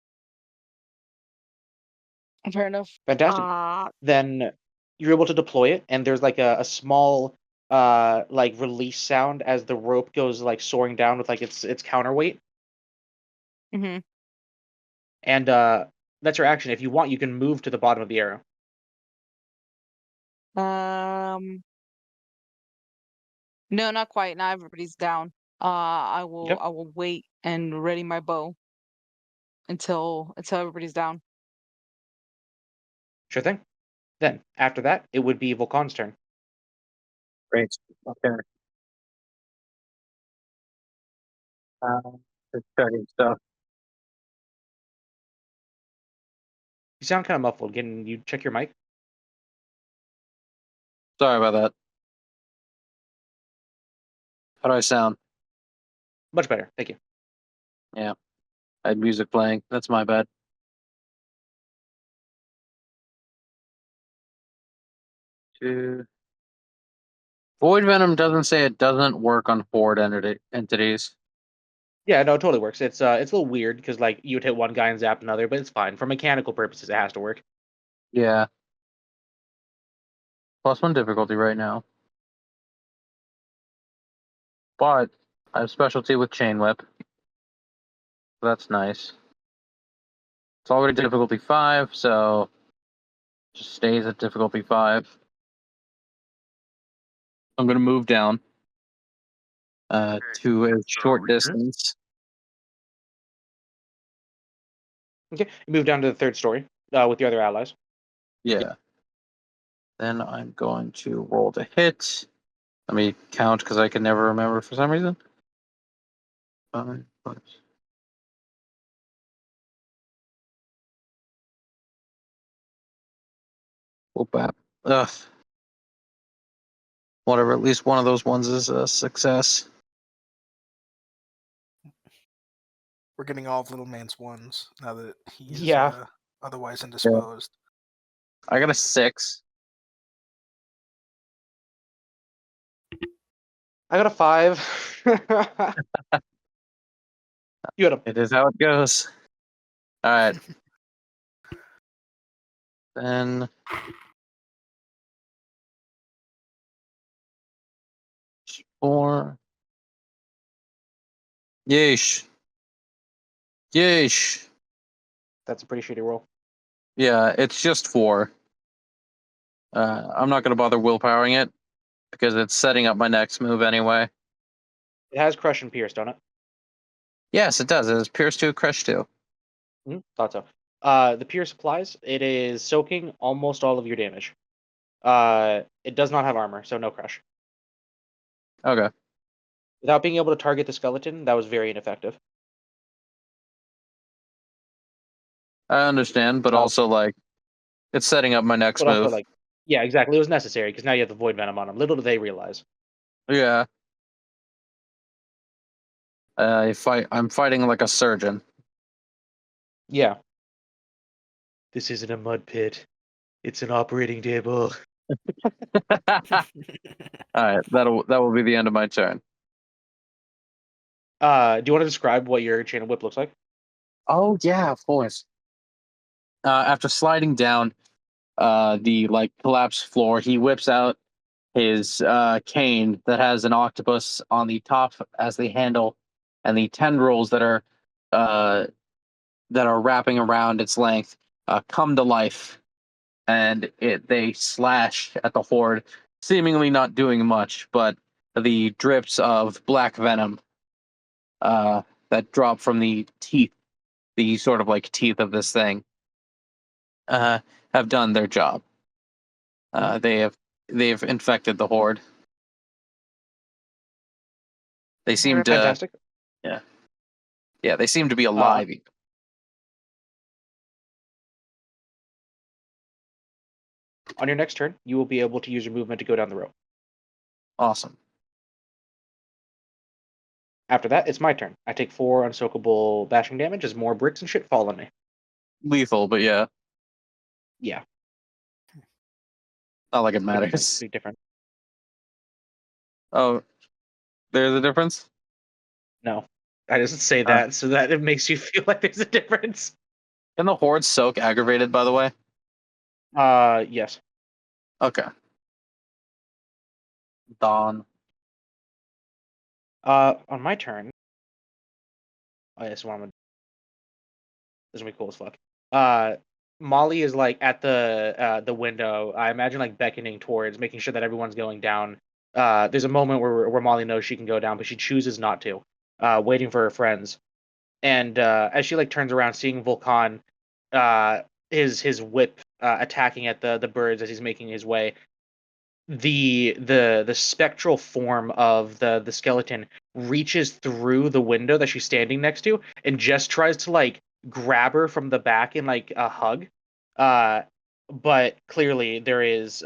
Fair enough. Fantastic. Then you're able to deploy it, and there's like a small like release sound as the rope goes like soaring down with like its counterweight. Mhm. And that's your action. If you want, you can move to the bottom of the arrow. No, not quite. Now everybody's down. I will Okay. I will wait and ready my bow until everybody's down. Sure thing. Then after that, it would be Volcan's turn. Great. Okay. Exciting stuff. You sound kind of muffled. Can you check your mic? Sorry about that. How do I sound? Much better. Thank you. I had music playing. That's my bad. Void Venom doesn't say it doesn't work on horde entities. Yeah, no, it totally works. It's a little weird because like you would hit one guy and zap another, but it's fine for mechanical purposes. It has to work. Yeah. +1 difficulty right now. But I have specialty with Chain Whip. So that's nice. It's already difficulty 5, so just stays at difficulty 5. I'm going to move down to a short distance. Okay, you move down to the 3rd story with your other allies. Yeah. Then I'm going to roll to hit. Let me count because I can never remember for some reason. 5 plus. Ugh. Whatever, at least one of those ones is a success. We're getting all of Littleman's ones now that he's Yeah. otherwise indisposed. I got a 6. I got a 5. You had a It is how it goes. All right. Then 4. Yeesh. Yeesh. That's a pretty shitty roll. Yeah, it's just 4. I'm not going to bother willpowering it because it's setting up my next move anyway. It has crush and pierce, don't it? Yes, it does. It has Pierce 2, Crush 2. Thought so. The pierce applies. It is soaking almost all of your damage. It does not have armor, so no crush. Okay. Without being able to target the skeleton, that was very ineffective. I understand, but also, like, it's setting up my next But also, move. like, yeah, exactly. It was necessary because now you have the void venom on him. Little do they realize. Yeah. I'm fighting like a surgeon. Yeah. This isn't a mud pit. It's an operating table. All right, that will be the end of my turn. Do you want to describe what your chain of whip looks like? Oh yeah, of course. After sliding down the like collapsed floor, he whips out his cane that has an octopus on the top as the handle, and the tendrils that are wrapping around its length come to life, and they slash at the horde, seemingly not doing much, but the drips of black venom that drop from the teeth, the sort of like teeth of this thing, have done their job. They've infected the horde. They seem to Fantastic. yeah, they seem to be alive. On your next turn, you will be able to use your movement to go down the rope. Awesome. After that, it's my turn. I take 4 unsoakable bashing damage as more bricks and shit fall on me. Lethal, but yeah, Yeah, not like it big difference. matters. Big difference. Oh, there's a difference? No, I just say that so that it makes you feel like there's a difference. Can the horde soak aggravated, by the way? Yes. Okay. Dawn. On my turn. Oh, yes, one. This is gonna be cool as fuck. Molly is like at the window. I imagine like beckoning towards, making sure that everyone's going down. There's a moment where Molly knows she can go down, but she chooses not to. Waiting for her friends. And as she like turns around, seeing Volcan, his whip attacking at the birds as he's making his way, the spectral form of the skeleton reaches through the window that she's standing next to and just tries to like grab her from the back in like a hug. But clearly there is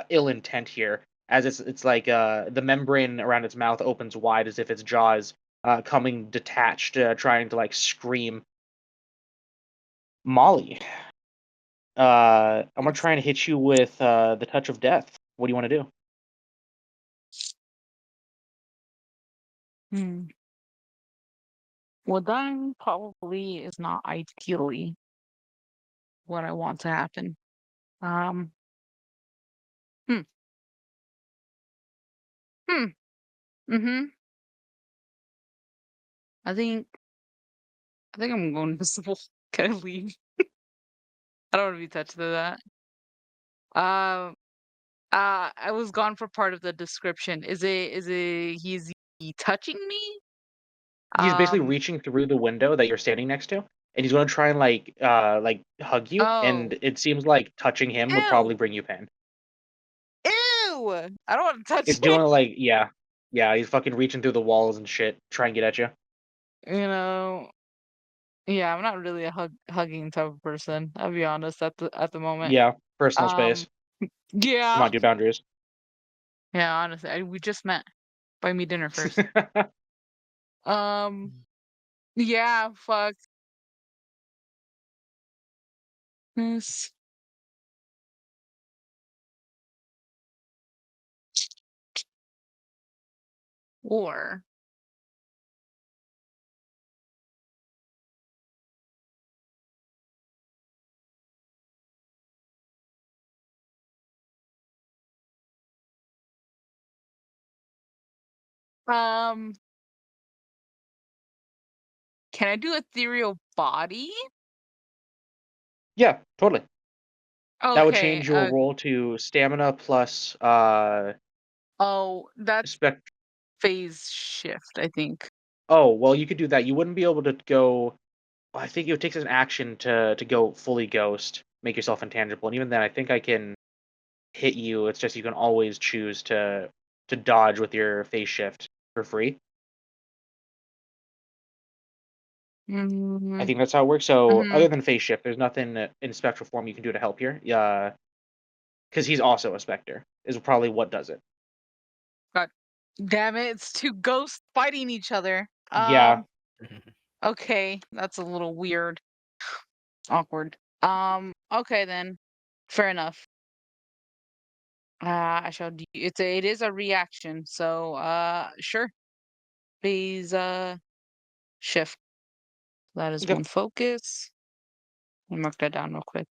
ill intent here, as it's like the membrane around its mouth opens wide as if its jaw is coming detached, trying to like scream. Molly, I'm gonna try and hit you with the touch of death. What do you want to do? Hmm. Well, dying probably is not ideally what I want to happen. Um. Hmm. Hmm. Mm-hmm. I think. I think I'm going invisible. Can I leave? I don't want to be touched by that. Um. I was gone for part of the description. He's he touching me? He's basically Um. reaching through the window that you're standing next to, and he's gonna try and like hug you. And Oh. it seems like touching him would probably Ew. bring you pain. Ew. I don't want to touch It's him. doing like yeah. He's fucking reaching through the walls and shit, trying to get at you. You know. Yeah, I'm not really a hugging type of person. I'll be honest at the moment. Yeah, personal Um. space. Come Yeah. on, do boundaries. Yeah. Honestly, we just met. Buy me dinner first. Um. Yeah. Fuck this. Or. Um. Can I do ethereal body? Yeah, totally. That would Okay. change your roll to stamina plus Oh, that's spec. phase shift, I think. Oh, well, you could do that. You wouldn't be able to go. I think it would take an action to go fully ghost, make yourself intangible, and even then, I think I can hit you. It's just you can always choose to dodge with your phase shift for free. I Mm-hmm. think that's how it works. So, Mm-hmm. other than phase shift, there's nothing in spectral form you can do to help here. Yeah, because he's also a specter. Is probably what does it. God damn it! It's two ghosts fighting each other. Yeah, Okay, that's a little weird, awkward. Okay then, fair enough. I shall. It is a reaction, so sure. Phase shift. That is okay. one focus. Let me mark that down real quick.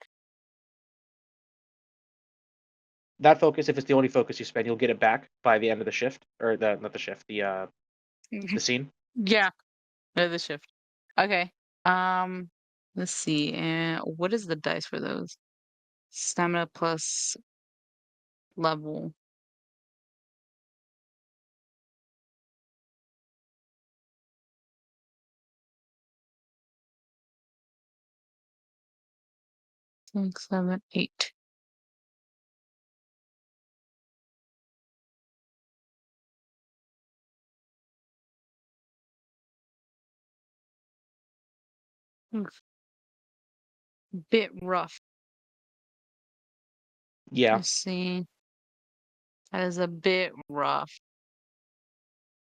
That focus, if it's the only focus you spend, you'll get it back by the end of the shift, or the not the shift, the scene. Yeah, the shift. Okay. Um, let's see. And what is the dice for those? Stamina plus level. Six, seven, eight. Oof, bit rough. Yeah. Let's see. That is a bit rough.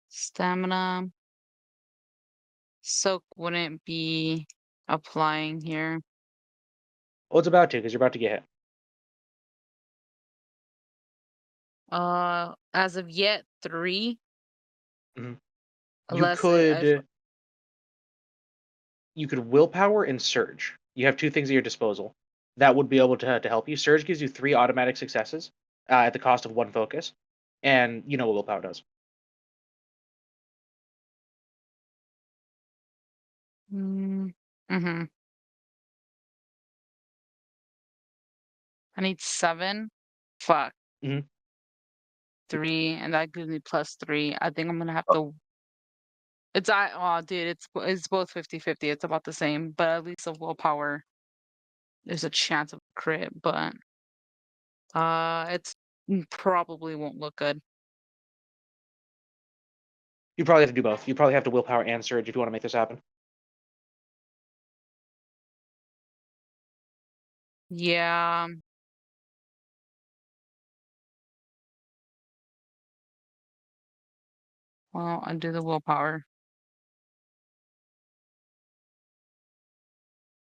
Stamina. Soak wouldn't be applying here. Well, it's about to, because you're about to get hit. As of yet, 3. Mhm. You Unless I've. could you could willpower and surge. You have two things at your disposal that would be able to help you. Surge gives you 3 automatic successes at the cost of 1 focus, and you know what willpower does. Mm-hmm. I need 7. Fuck. Mhm. 3, and that gives me +3. I think I'm gonna have Oh, to. Oh, dude, it's both 50-50. It's about the same, but at least of willpower, there's a chance of a crit. But it's probably won't look good. you probably have to do both. You probably have to willpower and surge if you want to make this happen. Yeah. Well, undo the willpower.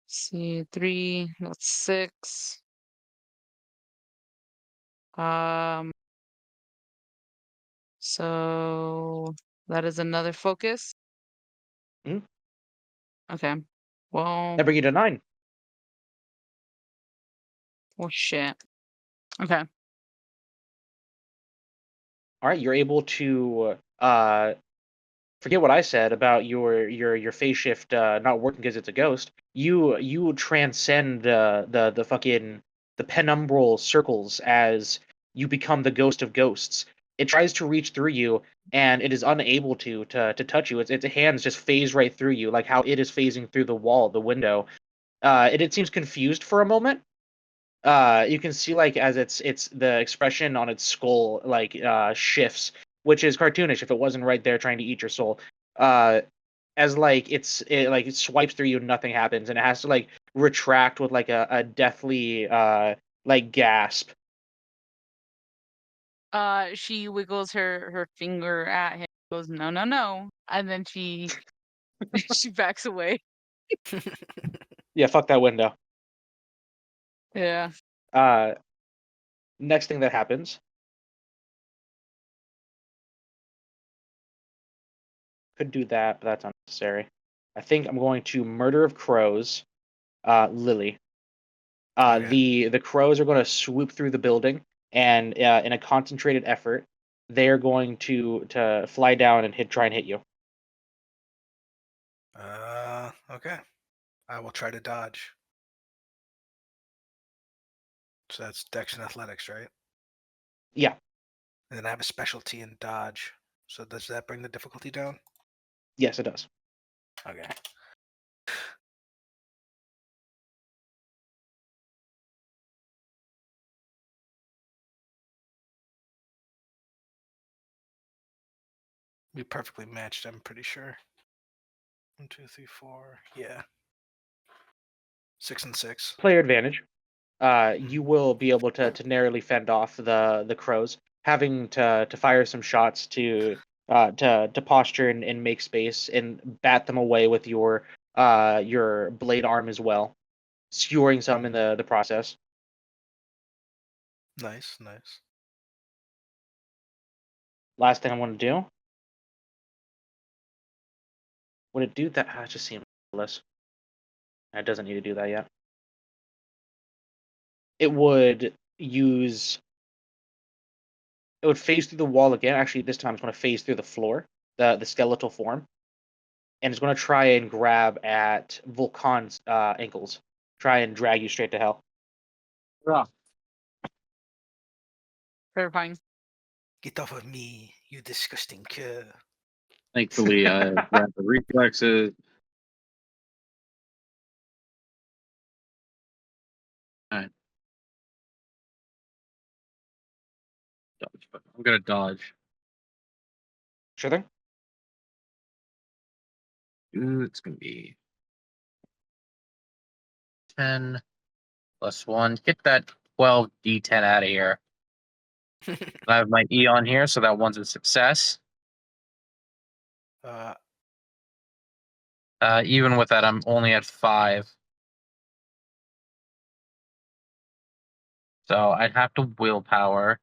See, 3, that's 6. Um, so that is another focus. Mhm. Okay. Well, That bring you to 9. shit. Okay. All right, you're able to forget what I said about your phase shift not working because it's a ghost. You transcend the fucking the penumbral circles as you become the ghost of ghosts. It tries to reach through you and it is unable to touch you. Its hands just phase right through you, like how it is phasing through the wall, the window. It seems confused for a moment. You can see like as it's the expression on its skull like shifts, which is cartoonish if it wasn't right there trying to eat your soul. Uh, as like it swipes through you and nothing happens, and it has to like retract with like a deathly like gasp. She wiggles her finger at him, goes, "No, no, no." And then she she backs away. Yeah, fuck that window. Yeah. Uh, Next thing that happens could do that, but that's unnecessary. I think I'm going to Murder of Crows, Lily. Okay. The crows are going to swoop through the building, and in a concentrated effort, they are going to fly down and try and hit you. Okay. I will try to dodge. So that's Dex and Athletics, right? Yeah, And then I have a specialty in dodge. So does that bring the difficulty down? yes, it does. Okay. We perfectly matched, I'm pretty sure. 1, 2, 3, 4. Yeah. 6 and 6. Player advantage. You will be able to narrowly fend off the crows, having to fire some shots to posture and make space and bat them away with your blade arm as well, skewering some in the process. Nice, nice. Last thing I want to do. Would it do that? It just seems less. It doesn't need to do that yet. It would use. It would phase through the wall again. Actually, this time it's going to phase through the floor, the skeletal form, and it's going to try and grab at Volcan's ankles, try and drag you straight to hell. Ah, Terrifying. Get off of me, you disgusting cur. thankfully, I got the reflexes. Alright. Dodge, but I'm gonna dodge. Sure thing. Ooh, it's gonna be 10 plus 1. Get that 12 D10 out of here. I have my E on here, so that one's a success. uh, Even with that, I'm only at 5. So I'd have to willpower,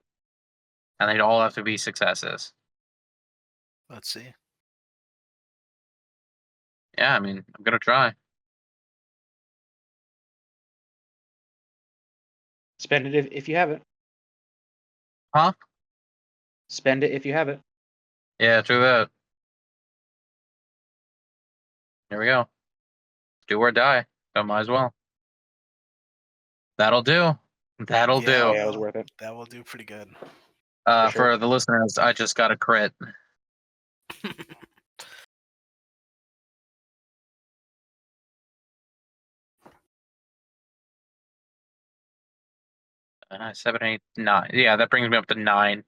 and they'd all have to be successes. let's see. Yeah, I mean, I'm gonna try. Spend it if you have it. Huh? Spend it if you have it. Yeah, true that. Here we go. Do or die. So might as well. That'll do. That'll Yeah, do. Yeah, it was worth it. that will do pretty good. For sure. For the listeners, I just got a crit. Seven, 8, 9. Yeah, that brings me up to 9.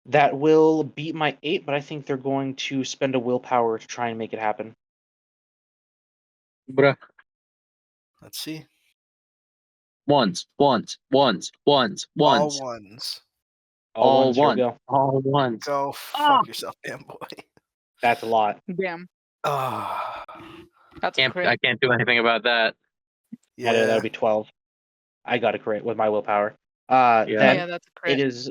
That will beat my 8, but I think they're going to spend a willpower to try and make it happen. Bruh. Let's see. Ones. All All ones. All ones. Here we one. go. All ones. Go Ah! fuck yourself, Bamboy. That's a lot. Damn, Oh, that's a I crit. can't do anything about that. Yeah, that yeah. would be 12. I got a crit with my willpower. Yeah. Then Yeah, that's a crit. it is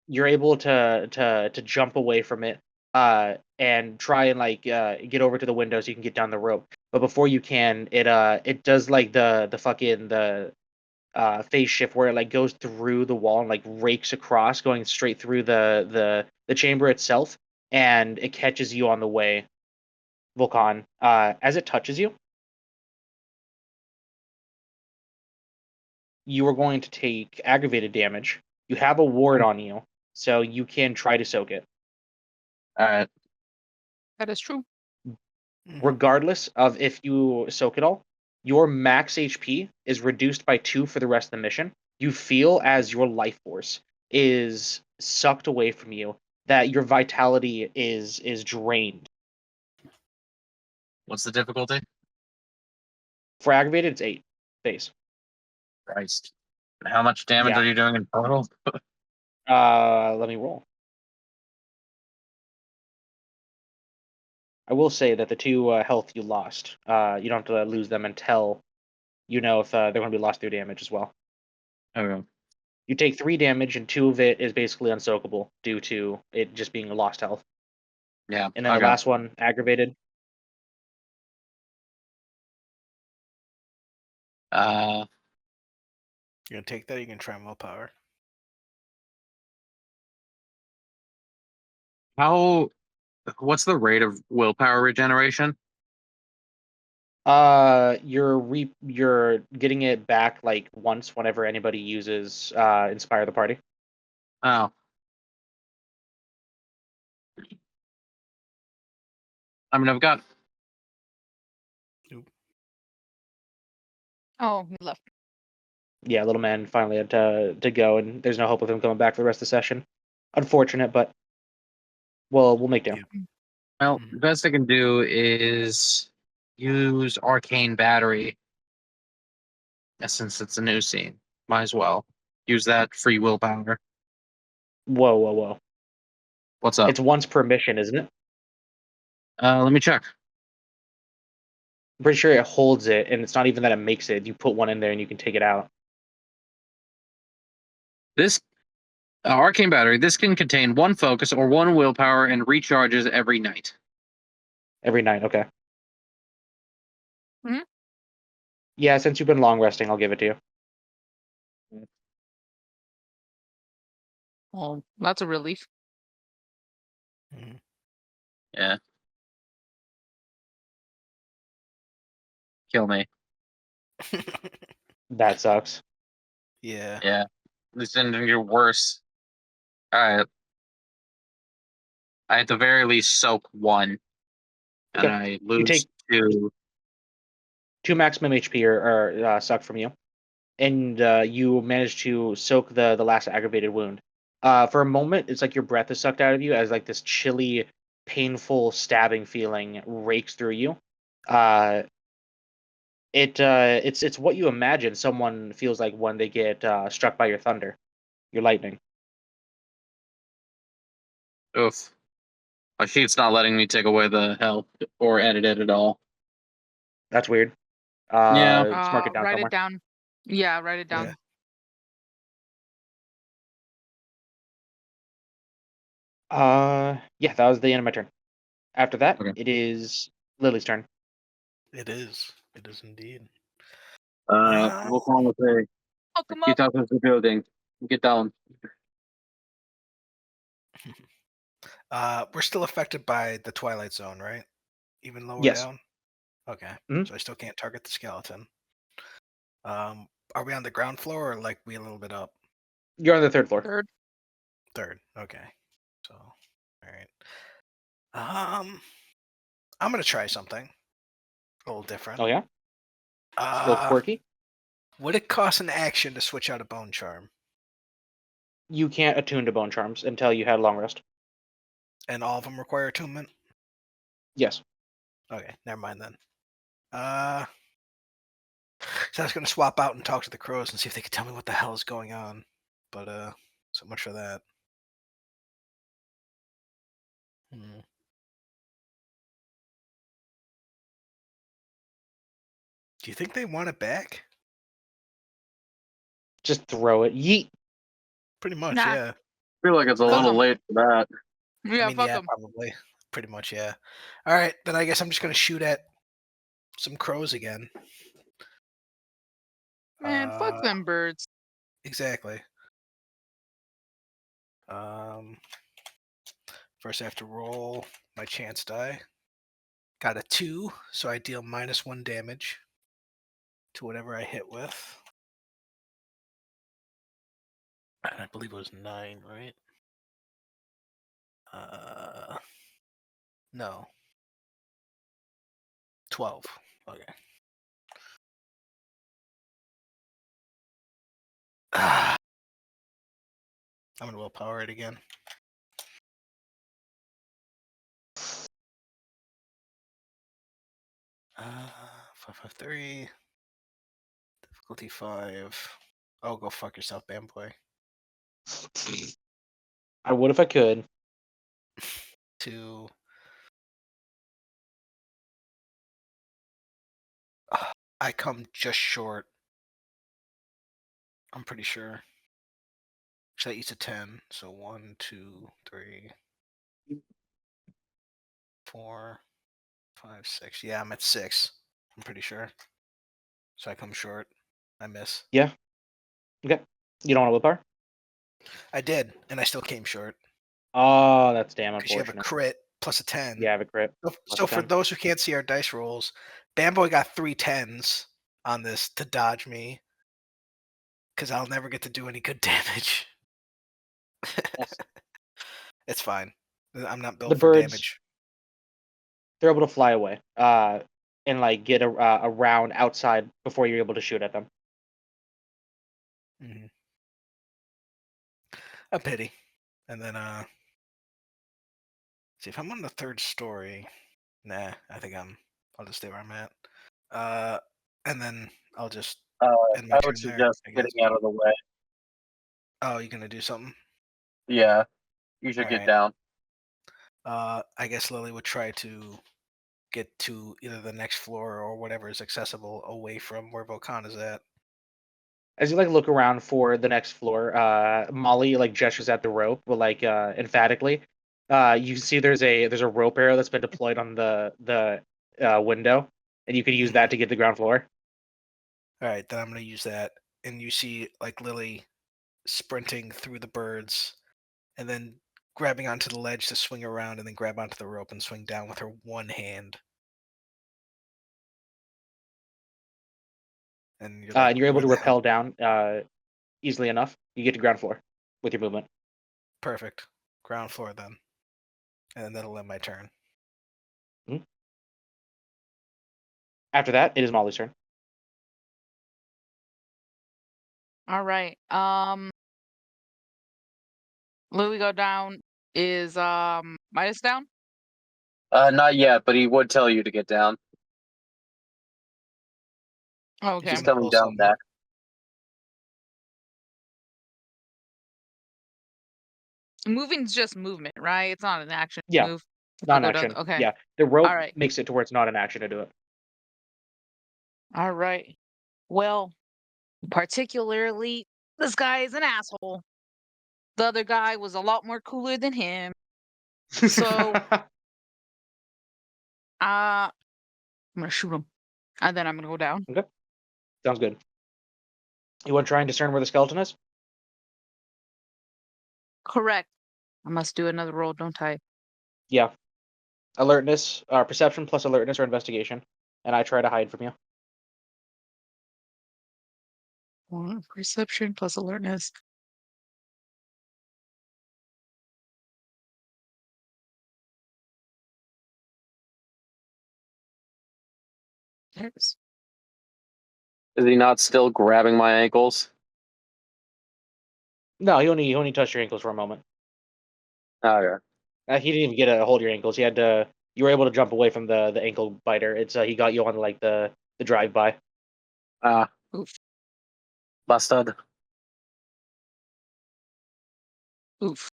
you're able to jump away from it and try and like get over to the window so you can get down the rope. But before you can, it does like the fucking the phase shift where it like goes through the wall and like rakes across, going straight through the chamber itself, and it catches you on the way, Volcan. As it touches you, you are going to take aggravated damage. You have a ward on you, so you can try to soak it. All right. That is true. Regardless of if you soak it all, your max HP is reduced by 2 for the rest of the mission. You feel as your life force is sucked away from you, that your vitality is drained. What's the difficulty? For aggravated, it's 8 base. Christ. How much damage Yeah. are you doing in total? Let me roll. I will say that the 2 health you lost, you don't have to lose them until you know if they're going to be lost through damage as well. Okay. You take 3 damage, and 2 of it is basically unsoakable due to it just being a lost health. Yeah. And then okay. the last one, aggravated. Uh, You gonna take that? You can try willpower. what's the rate of willpower regeneration? You're getting it back like once whenever anybody uses inspire the party. Oh. I mean, I've got. Oh, he left. Yeah, little man finally had to go, and there's no hope of him coming back for the rest of the session. Unfortunate, but we'll make do. Yeah. Well, the best I can do is use Arcane Battery. Since it's a new scene, might as well use that free willpower. Whoa. What's up? It's once per mission, isn't it? Let me check. I'm pretty sure it holds it, and it's not even that it makes it. You put one in there, and you can take it out. This Arcane Battery. This can contain 1 focus or 1 willpower and recharges every night. Every night, okay. Mhm. Yeah, since you've been long resting, I'll give it to you. Well, that's a relief. Yeah. Kill me. That sucks. Yeah. Yeah. This ending you're worse. Alright. I at the very least soak 1. And Okay. I lose take 2. 2 maximum HP are sucked from you, and you manage to soak the last aggravated wound. For a moment, it's like your breath is sucked out of you as like this chilly, painful stabbing feeling rakes through you. It's what you imagine someone feels like when they get struck by your thunder, your lightning. Oof. My sheet's not letting me take away the health or edit it at all. That's weird. Yeah. Just mark it down Write somewhere. it down. Yeah, write it down. Yeah, that was the end of my turn. After that, Okay. it is Lily's turn. It is. It is indeed. We'll call it a Oh, come get up. out of the building. Get down. We're still affected by the Twilight Zone, right? Even lower Yes. down? Okay. Mhm. So I still can't target the skeleton. Are we on the ground floor or like we a little bit up? You're on the 3rd floor. Third. Third. Okay. So all right. I'm gonna try something. A little different. Oh yeah, a little quirky. Would it cost an action to switch out a bone charm? You can't attune to bone charms until you had long rest. And all of them require attunement? Yes. Okay, never mind then. So I was going to swap out and talk to the crows and see if they could tell me what the hell is going on. But so much for that. Hmm. Do you think they want it back? Just throw it. Yeet. Pretty much, Nah. yeah. I feel like it's a Fuck little 'em. late for that. Yeah, I mean, fuck yeah, 'em. probably. Pretty much, yeah. All right, then I guess I'm just going to shoot at some crows again. Man, fuck them birds. Exactly. First I have to roll my chance die. Got a 2, so I deal -1 damage to whatever I hit with. And I believe it was 9, right? No. 12. Okay. I'm gonna willpower it again. 553. Difficulty 5. Oh, go fuck yourself, Bamboy. I would if I could. 2. I come just short. I'm pretty sure. So that eats a 10. So 1, 2, 3, 4, 5, 6. Yeah, I'm at 6. I'm pretty sure. So I come short. I miss. Yeah. Okay. You don't want to willpower? I did, and I still came short. Oh, that's damn Because you have a unfortunate. crit plus a 10. Yeah, I have a crit. So for those who can't see our dice rolls, Bamboy got 3 10s on this to dodge me. Because I'll never get to do any good damage. Yes. It's fine. I'm not The built for birds, damage. they're able to fly away. And like get a round outside before you're able to shoot at them. Mm-hmm. A pity. And then see if I'm on the 3rd story. Nah, I think I'll just stay where I'm at. And then I'll just end my I turn would there, suggest I guess. getting out of the way. Oh, you gonna do something? Yeah, you should get Alright. down. I guess Lily would try to get to either the next floor or whatever is accessible away from where Volcan is at. As you like look around for the next floor, Molly like gestures at the rope, but like emphatically. You see there's a rope arrow that's been deployed on the window, and you could use that to get to the ground floor. All right, then I'm gonna use that, and you see like Lily sprinting through the birds, and then grabbing onto the ledge to swing around, and then grab onto the rope and swing down with her one hand. And you're like, And you're able "Where to the hell?" rappel down easily enough. You get to ground floor with your movement. Perfect. Ground floor then, and then that'll end my turn. After that, it is Molly's turn. All right. Lily go down. Is Midas down? Not yet, but he would tell you to get down. Oh, okay. He's He's gonna coming pull down something. back. Moving's just movement, right? It's not an action Yeah, move. not To an go down. action. Okay. Yeah, the rope All right. makes it to where it's not an action to do it. All right. Well, particularly this guy is an asshole. The other guy was a lot more cooler than him. So I'm gonna shoot him. And then I'm gonna go down. Okay, sounds good. You want to try and discern where the skeleton is? Correct. I must do another roll, don't I? Yeah. Alertness, perception plus alertness or investigation, and I try to hide from you. Perception plus alertness. Yes. Is he not still grabbing my ankles? No, he only touched your ankles for a moment. Oh yeah. He didn't even get a hold of your ankles. He had to. You were able to jump away from the ankle biter. It's he got you on like the drive by. Oof. Busted. Oof.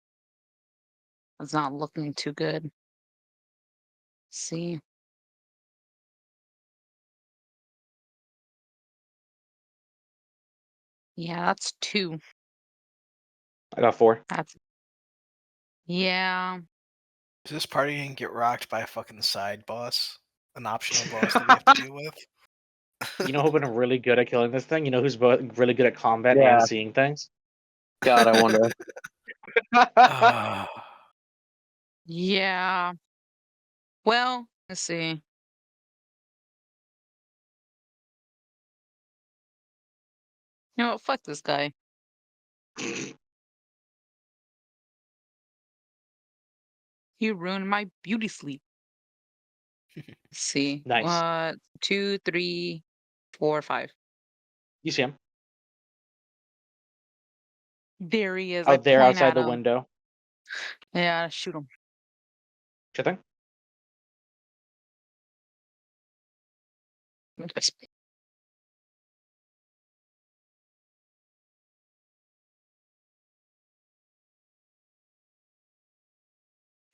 That's not looking too good. See. Yeah, that's 2. I got 4. That's yeah. Is this party gonna get rocked by a fucking side boss? An optional boss that we have to deal with? You know who's been really good at killing this thing? You know who's really good at combat Yeah. and seeing things? God, I wonder. Ah, Yeah. Well, let's see. You know what? Fuck this guy. He ruined my beauty sleep. Let's see. Nice. 2, 3, 4, 5. You see him There he is. I out there point outside at the him. window. Yeah, shoot him. Sure thing.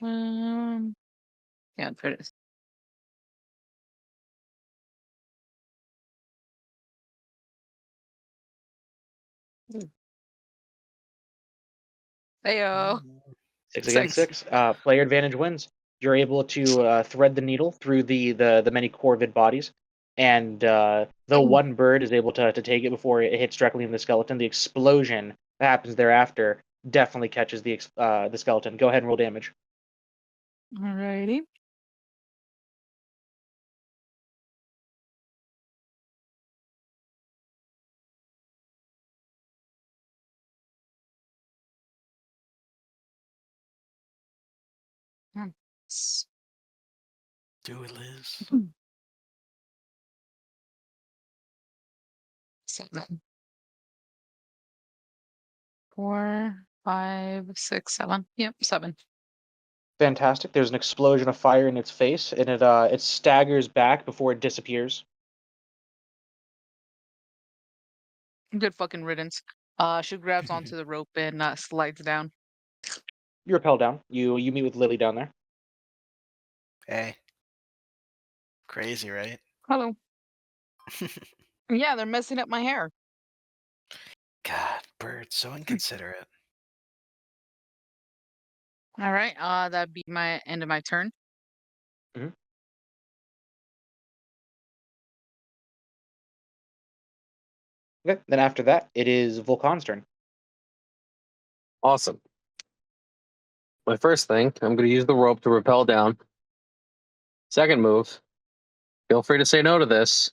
Yeah, there it is. Heyo. 6 against 6. Player advantage wins. You're able to thread the needle through the many corvid bodies, and though one bird is able to take it before it hits directly in the skeleton, the explosion that happens thereafter definitely catches the skeleton. Go ahead and roll damage. Alrighty. S- do it, Liz. 7. 4, 5, 6, 7. Yep, 7. Fantastic. There's an explosion of fire in its face, and it staggers back before it disappears. Good fucking riddance. She grabs onto the rope and slides down. You rappel down. You meet with Lily down there. Hey. Crazy, right? Hello. Yeah, they're messing up my hair. God, birds, so inconsiderate. All right. That'd be my end of my turn. Okay. Then after that, it is Volcan's turn. Awesome. My first thing, I'm going to use the rope to rappel down. Second move, feel free to say no to this,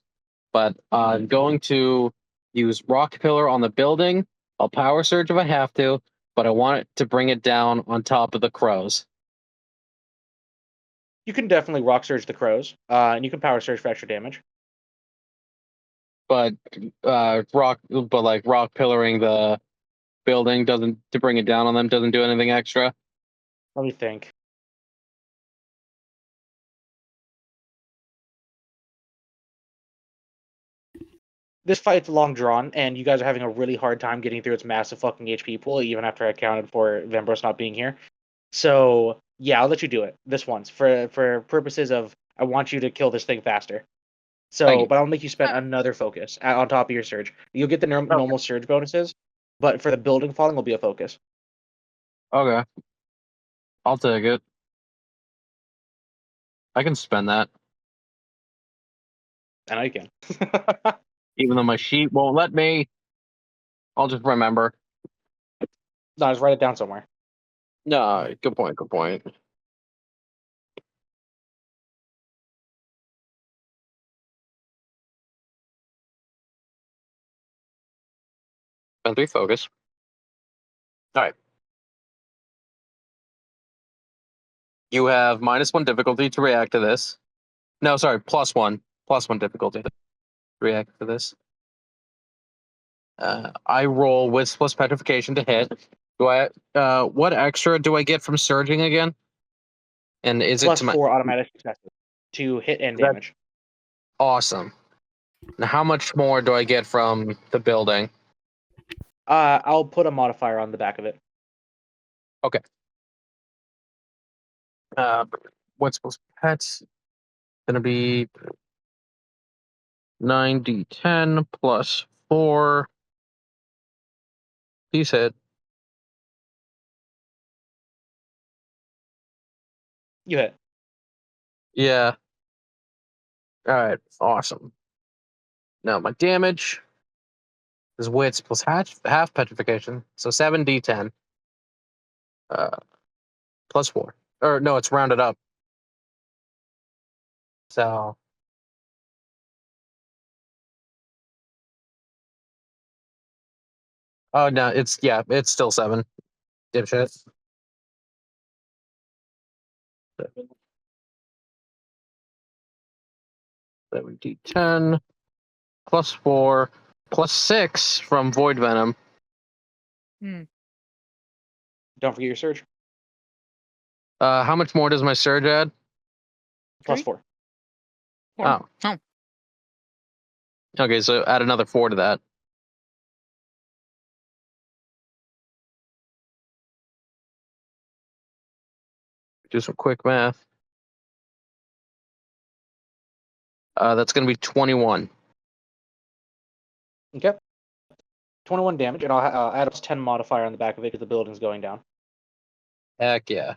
but I'm going to use Rock Pillar on the building. I'll Power Surge if I have to, but I want it to bring it down on top of the crows. You can definitely rock surge the crows, and you can power surge for extra damage. But rock pillaring the building doesn't, to bring it down on them, doesn't do anything extra. Let me think. This fight's long drawn, and you guys are having a really hard time getting through its massive fucking HP pool, even after I accounted for Ambrose not being here. So yeah, I'll let you do it this once for purposes of I want you to kill this thing faster. Thank So, you. but I'll make you spend another focus on top of your surge. You'll get the normal surge bonuses, but for the building falling will be a focus. Okay. I'll take it. I can spend that. I know you can. Even though my sheet won't let me. I'll just remember. No, just write it down somewhere. No, good point, good point. Spend 3 focus. Alright. You have -1 difficulty to react to this. No, sorry, +1. +1 difficulty to react to this. I roll Wisp plus Petrification to hit. Do I? What extra do I get from surging again? And is it Plus to my 4 automatic successes to hit and That- damage. awesome? Now, how much more do I get from the building? I'll put a modifier on the back of it. What's supposed pets? Gonna be 9d10 plus 4. He said, You hit. yeah. Alright, awesome. Now my damage is wits plus half petrification, so 7d10. Plus 4. Or no, it's rounded up. So oh no, it's still 7. Dipshit. 7d10 plus 4 plus 6 from Void Venom. Don't forget your surge. How much more does my surge add? Plus 3. 4. Oh. Oh. Okay, so add another 4 to that. Do some quick math. That's going to be 21. Okay. 21 damage, and I'll add a 10 modifier on the back of it because the building's going down. Heck yeah.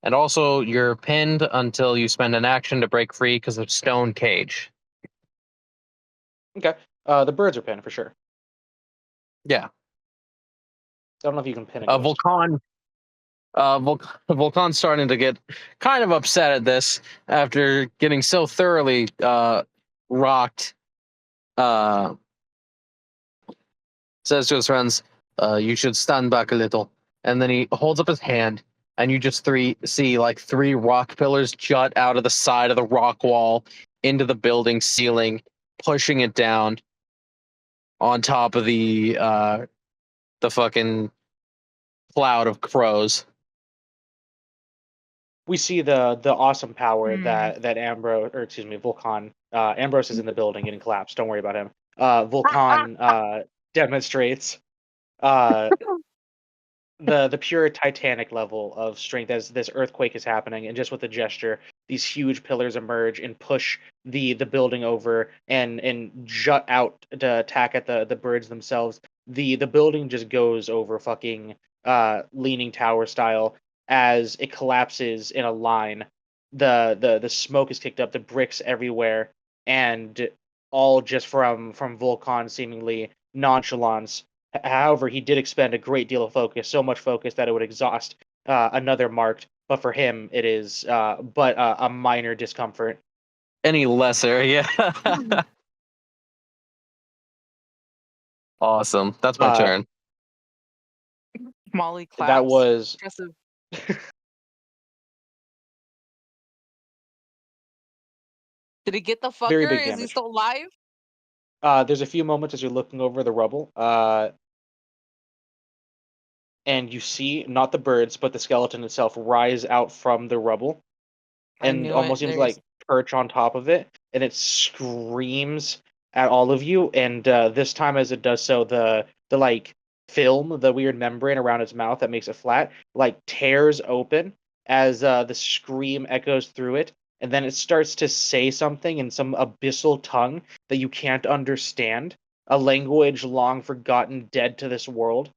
And also, you're pinned until you spend an action to break free because of stone cage. Okay. The birds are pinned for sure. Yeah. I don't know if you can pin a ghost. Volcan's starting to get kind of upset at this after getting so thoroughly rocked. Says to his friends, "You should stand back a little." And then he holds up his hand, and you just see like 3 rock pillars jut out of the side of the rock wall into the building ceiling, pushing it down on top of the fucking cloud of crows. We see the awesome power that Ambrose, or excuse me, Volcan. Ambrose is in the building getting collapsed. Don't worry about him. Volcan demonstrates the pure Titanic level of strength as this earthquake is happening, and just with a gesture, these huge pillars emerge and push the building over and jut out to attack at the birds themselves. The building just goes over fucking leaning tower style as it collapses in a line. The smoke is kicked up, the bricks everywhere, and all just from Volcan seemingly nonchalance. However, he did expend a great deal of focus, so much focus that it would exhaust another marked. But for him, it is but a minor discomfort. Any lesser, yeah. Awesome. That's my turn. Molly claps. That was Impressive. Did he get the fucker? very big Is he damage. still alive? There's a few moments as you're looking over the rubble, and you see not the birds, but the skeleton itself rise out from the rubble, I and knew almost it. seems There's- like perch on top of it, and it screams at all of you. And this time, as it does so, the like film, the weird membrane around its mouth that makes it flat, like tears open as the scream echoes through it, and then it starts to say something in some abyssal tongue that you can't understand, a language long forgotten, dead to this world.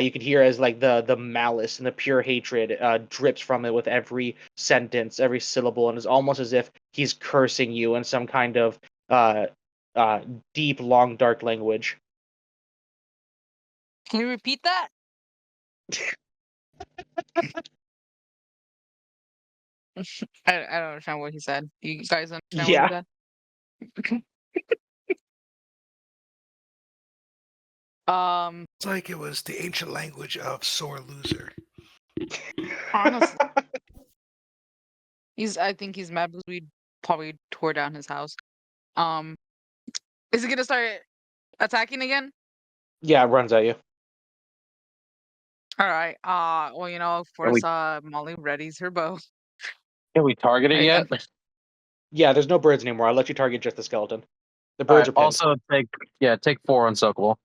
You can hear as like the malice and the pure hatred drips from it with every sentence, every syllable, and it's almost as if he's cursing you in some kind of uh, deep, long, dark language. Can you repeat that? I don't understand what he said. You guys understand Yeah. what he said? It's like it was the ancient language of sore loser. Honestly, I think he's mad because we probably tore down his house. Is he gonna start attacking again? Yeah, it runs at you. All right. Well, of Can we- course, Molly readies her bow. Can we target it I- yet? Yeah, there's no birds anymore. I'll let you target just the skeleton. The birds are pinned. Also take 4 unsoakable.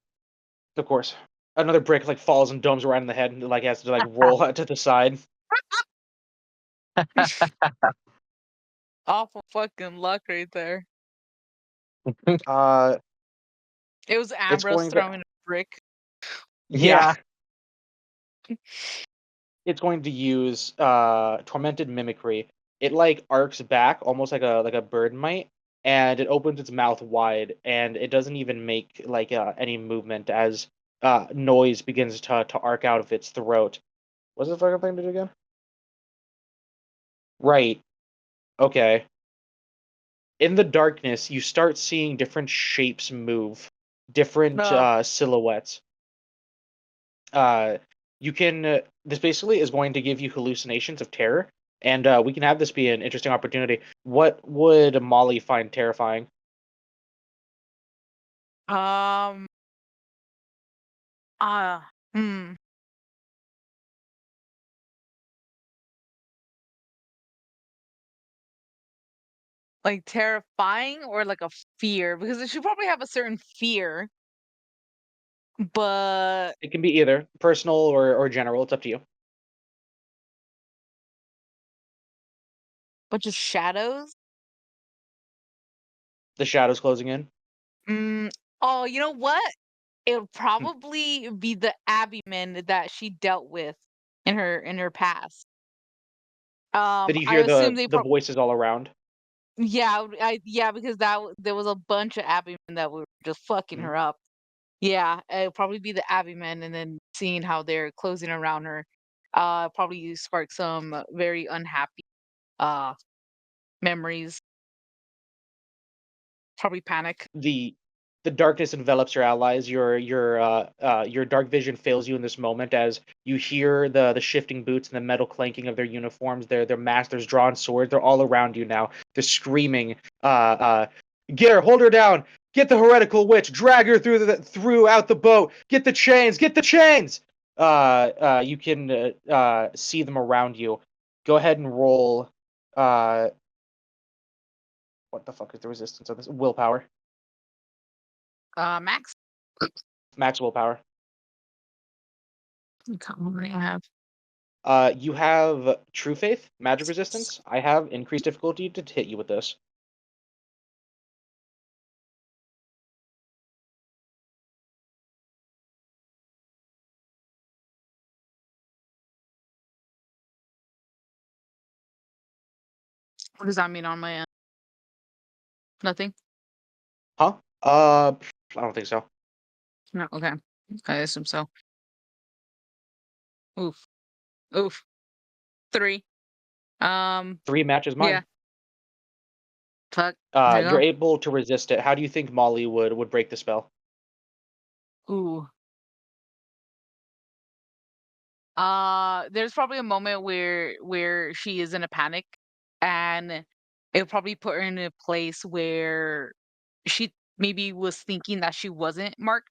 Of course. Another brick like falls and domes right in the head and like has to like roll to the side. Awful fucking luck right there. Uh, It was it's Ambrose going to throwing a brick. yeah. It's going to use tormented mimicry. It like arcs back almost like a bird might, and it opens its mouth wide, and it doesn't even make like any movement as noise begins to arc out of its throat. What's the fucking thing to do again? Right. Okay. In the darkness, you start seeing different shapes move, different Oh. silhouettes. You can. This basically is going to give you hallucinations of terror, and we can have this be an interesting opportunity. What would Molly find terrifying? Um. Hmm. Like terrifying or like a fear? Because it should probably have a certain fear, but It can be either personal or general. It's up to you. just shadows. The shadows closing in. Mm. Oh, you know what? It would Hmm. probably be the Abbeyman that she dealt with in her past. Did you I hear assume they the voices all around? yeah, because there was a bunch of Abbeymen that were just fucking Mhm. her up. Yeah, it'll probably be the Abbeymen, and then seeing how they're closing around her, probably spark some very unhappy uh memories. Probably panic. The darkness envelops your allies. Your dark vision fails you in this moment as you hear the shifting boots and the metal clanking of their uniforms, their masters drawn swords. They're all around you now. They're screaming, get her, hold her down, get the heretical witch, drag her throughout the boat, get the chains, get the chains. You can see them around you. Go ahead and roll. What the fuck is the resistance of this? Willpower. Max. Max willpower. What do I have? You have True Faith, magic resistance. I have increased difficulty to hit you with this. What does that mean on my end? Nothing. Huh? I don't think so. No. Okay. I assume so. Oof. Oof. 3. 3 matches mine. Yeah. Fuck. There you You're able to resist it. How do you think Molly would break the spell? go. Ooh. There's probably a moment where she is in a panic, and it'll probably put her in a place where she maybe was thinking that she wasn't marked,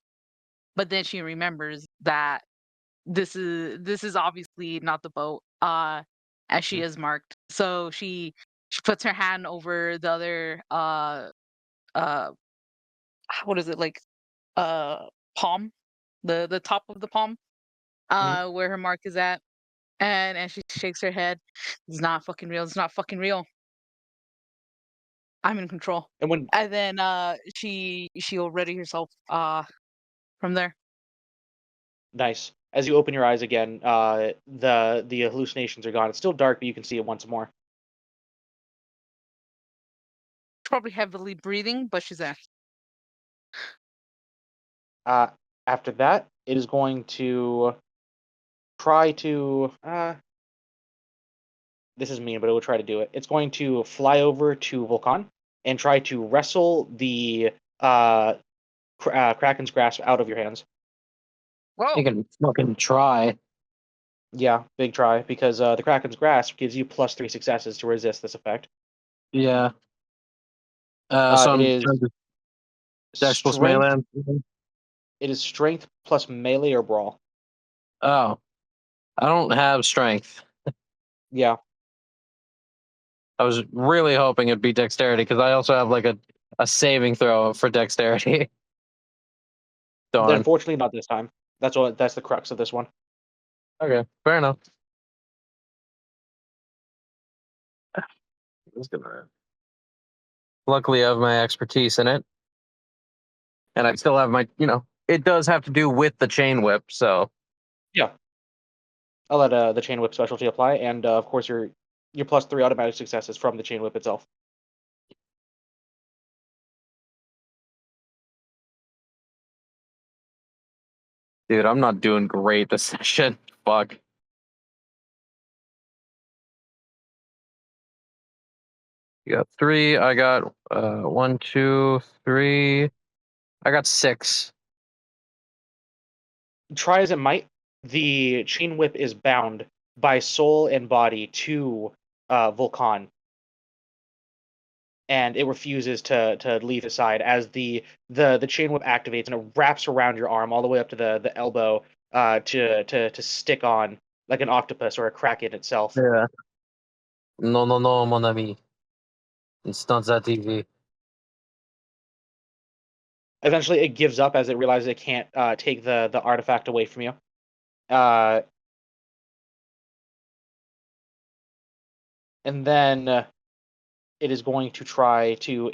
but then she remembers that this is obviously not the boat, as she Mhm. is marked. So she puts her hand over the other uh what is it, like, palm, the top of the palm, Mhm. where her mark is at. And she shakes her head. It's not fucking real. It's not fucking real. I'm in control. And when And then she'll ready herself from there. nice, as you open your eyes again, the hallucinations are gone. It's still dark, but you can see it once more. Probably heavily breathing, but she's there. Uh, After that, it is going to try to. This is mean, but it will try to do it. It's going to fly over to Volcan and try to wrestle the Kraken's grasp out of your hands. You Whoa. can fucking try. Yeah, big try, because the Kraken's grasp gives you +3 successes to resist this effect. Yeah. So It I'm is Dex plus strength. melee. It is strength plus melee or brawl. Oh, I don't have strength. Yeah, I was really hoping it'd be dexterity because I also have like a a saving throw for dexterity. Darn. Unfortunately, not this time. That's the crux of this one. Okay, fair enough. Just gonna... Luckily, I have my expertise in it, and I still have my, it does have to do with the chain whip, so Yeah. I'll let the chain whip specialty apply, and of course your +3 automatic successes from the chain whip itself. dude, I'm not doing great this session. Fuck. You got 3. I got 1, 2, 3. I got 6. Try as it might, the chain whip is bound by soul and body to Volcan, and it refuses to leave his side as the chain whip activates and it wraps around your arm all the way up to the elbow to stick on like an octopus or a kraken itself. Yeah. No, mon ami. It's not that easy. Eventually, it gives up as it realizes it can't take the artifact away from you. And then it is going to try to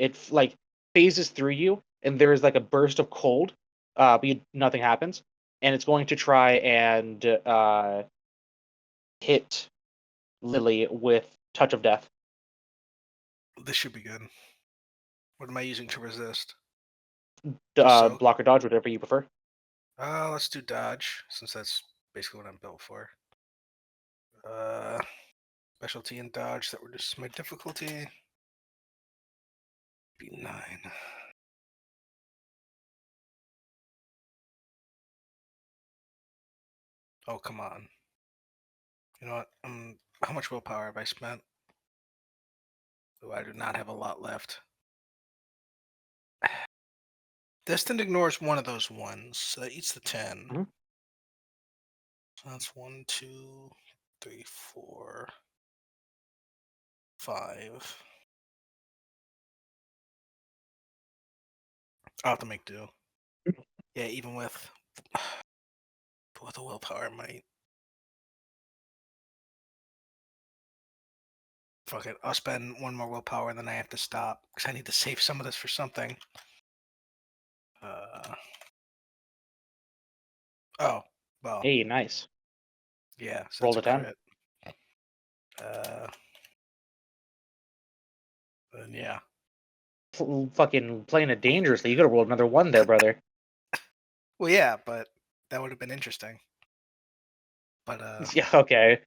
phases through you, and there is like a burst of cold, but nothing happens, and it's going to try and hit Lily with Touch of Death. This should be good. What am I using to resist? So- Block or dodge, whatever you prefer. Let's do dodge, since that's basically what I'm built for. Specialty and dodge, that reduces my difficulty. Be 9. Oh, come on. You know what? How much willpower have I spent? Oh, I do not have a lot left. Destined ignores one of those ones, so that eats the 10. Mhm. So that's 1, 2, 3, 4, 5. I'll have to make do. Yeah, even with the willpower, I might. Fuck it. I'll spend 1 more willpower and then I have to stop because I need to save some of this for something. Oh, well. Hey, nice. Yeah, so Roll that's the a 10. crit. Then yeah. Fucking playing it dangerously. You could have rolled another 1 there, brother. Well, yeah, but that would have been interesting. But Yeah, okay.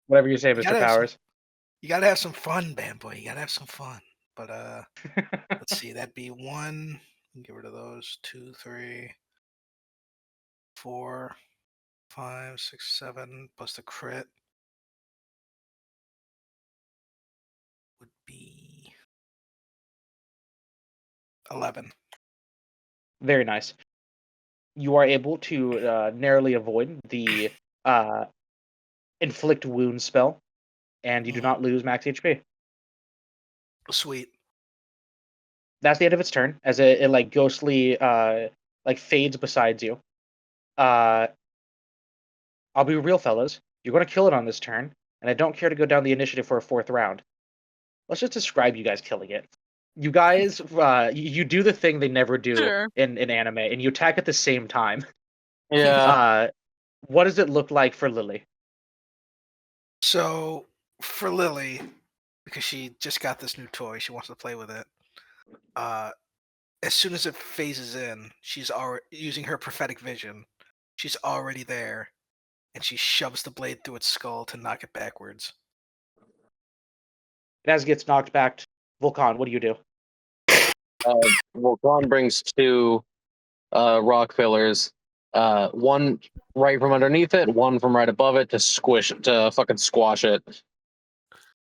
Whatever you say, You Mr. gotta have Powers. you gotta have some fun, Bamboy. You gotta have some fun. But let's see, that'd be 1. Get rid of those. 2, 3, 4, 5, 6, 7, plus the crit would be 11. Very nice. You are able to narrowly avoid the inflict wound spell, and you do not lose max HP. Sweet. That's the end of its turn, as it like ghostly fades beside you. I'll be real, fellas. You're going to kill it on this turn, and I don't care to go down the initiative for a 4th round. Let's just describe you guys killing it. You guys, you do the thing they never do Sure. in anime, and you attack at the same time. Yeah. What does it look like for Lily? So for Lily, because she just got this new toy, she wants to play with it. As soon as it phases in, she's already using her prophetic vision. She's already there, and she shoves the blade through its skull to knock it backwards. And as it gets knocked back, Volcan, what do you do? Volcan brings 2 rock fillers. 1 right from underneath it, 1 from right above it to fucking squash it.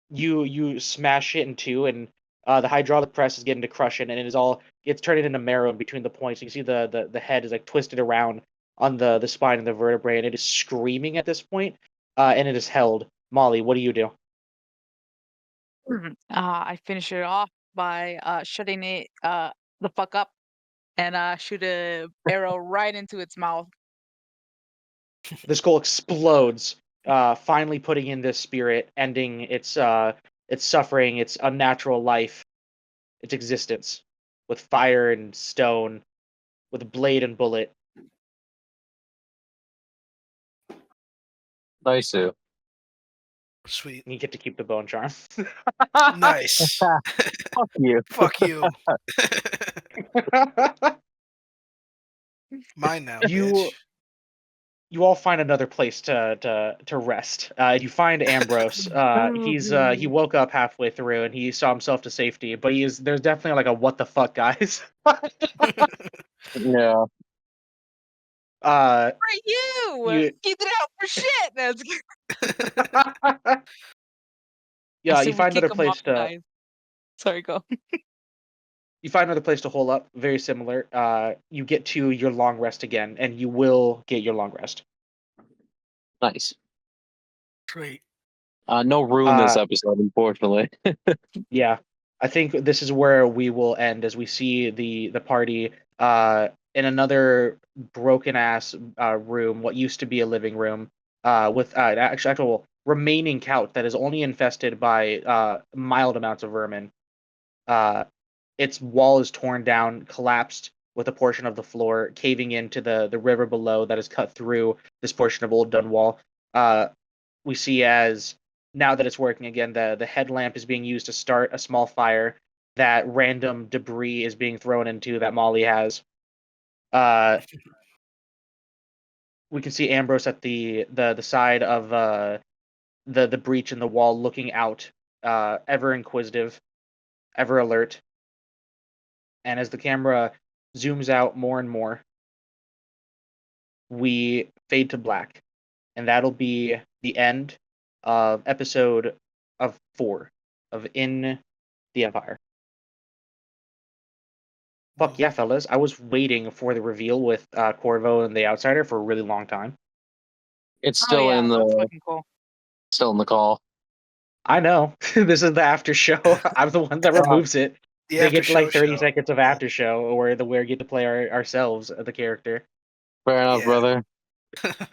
You smash it in 2, and the hydraulic press is getting to crush it, and it's turning into marrow in between the points. You can see the head is like twisted around on the spine and the vertebrae, and it is screaming at this point, and it is held. Molly, what do you do? I finish it off by shutting it the fuck up and shoot a arrow right into its mouth. The skull explodes, finally putting in this spirit, ending its suffering, its unnatural life, its existence, with fire and stone, with blade and bullet. Nice. Sweet. You get to keep the bone charm. Nice. Fuck you. Fuck you. Mine now, You- bitch. You all find another place to rest. You find Ambrose. He woke up halfway through and he saw himself to safety, but there's definitely like a what the fuck, guys. Yeah. For you! You- Keep it out for shit! That's Yeah, I said you we find kick another 'em place off, to guys. Sorry, go. you find another place to hole up. Very similar. You get to your long rest again, and you will get your long rest. Nice. Sweet. No room this episode, unfortunately. Yeah, I think this is where we will end as we see the party in another broken ass room, what used to be a living room, with actual remaining couch that is only infested by mild amounts of vermin. Its wall is torn down, collapsed with a portion of the floor caving into the river below that is cut through this portion of old Dunwall. We see as now that it's working again, the headlamp is being used to start a small fire that random debris is being thrown into that Molly has. We can see Ambrose at the side of the breach in the wall looking out, ever inquisitive, ever alert. And as the camera zooms out more and more, we fade to black. And that'll be the end of episode of 4 of In the Empire. Fuck yeah, fellas. I was waiting for the reveal with Corvo and the Outsider for a really long time. It's Oh still yeah, in that's the fucking cool. call. I know. This is the after show. I'm the one that removes it. The They after get like show 30 show. seconds of after show where we get to play ourselves, the character. Fair enough, Yeah. brother.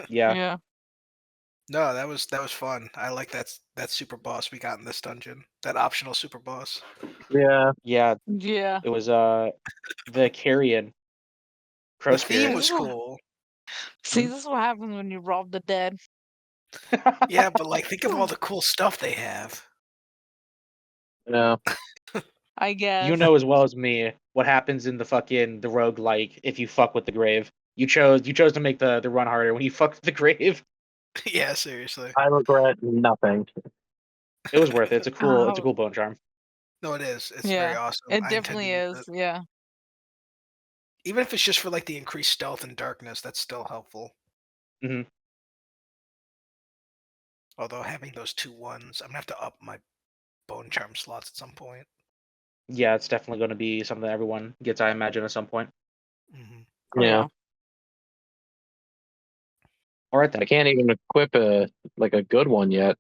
Yeah. No, that was fun. I like that super boss we got in this dungeon. That optional super boss. Yeah. Yeah. Yeah. It was the Carrion. Crow The theme Spirit. was cool. See, this is what happens when you rob the dead. Yeah, but like think of all the cool stuff they have. Yeah. I guess. You know as well as me what happens in the rogue like if you fuck with the grave. You chose to make the run harder when you fuck with the grave. Yeah, seriously. I regret nothing. It was worth it. It's a cool bone charm. No, it is. It's Yeah, very awesome. it I intend to definitely use is. it. Yeah. Even if it's just for like the increased stealth and darkness, that's still helpful. Mhm. Although having those 2 1s, I'm gonna have to up my bone charm slots at some point. Yeah, it's definitely going to be something that everyone gets, I imagine, at some point. Hmm. Oh, Yeah. All right then. I can't even equip a good one yet.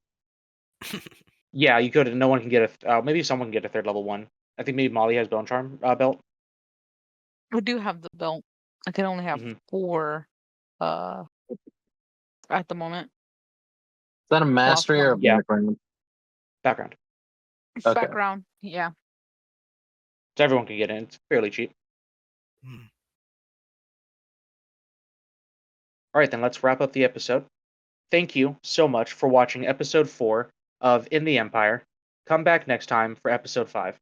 Yeah, you could. No one can get maybe someone can get a 3rd level one. I think maybe Molly has bone charm belt. I do have the belt. I can only have Mhm. 4 at the moment. Is that a mastery or a one. Yeah. background? Background. Okay. Background. Yeah. So everyone can get in. It's fairly cheap. Mm. All right, then let's wrap up the episode. Thank you so much for watching episode 4 of In the Empire. Come back next time for episode 5.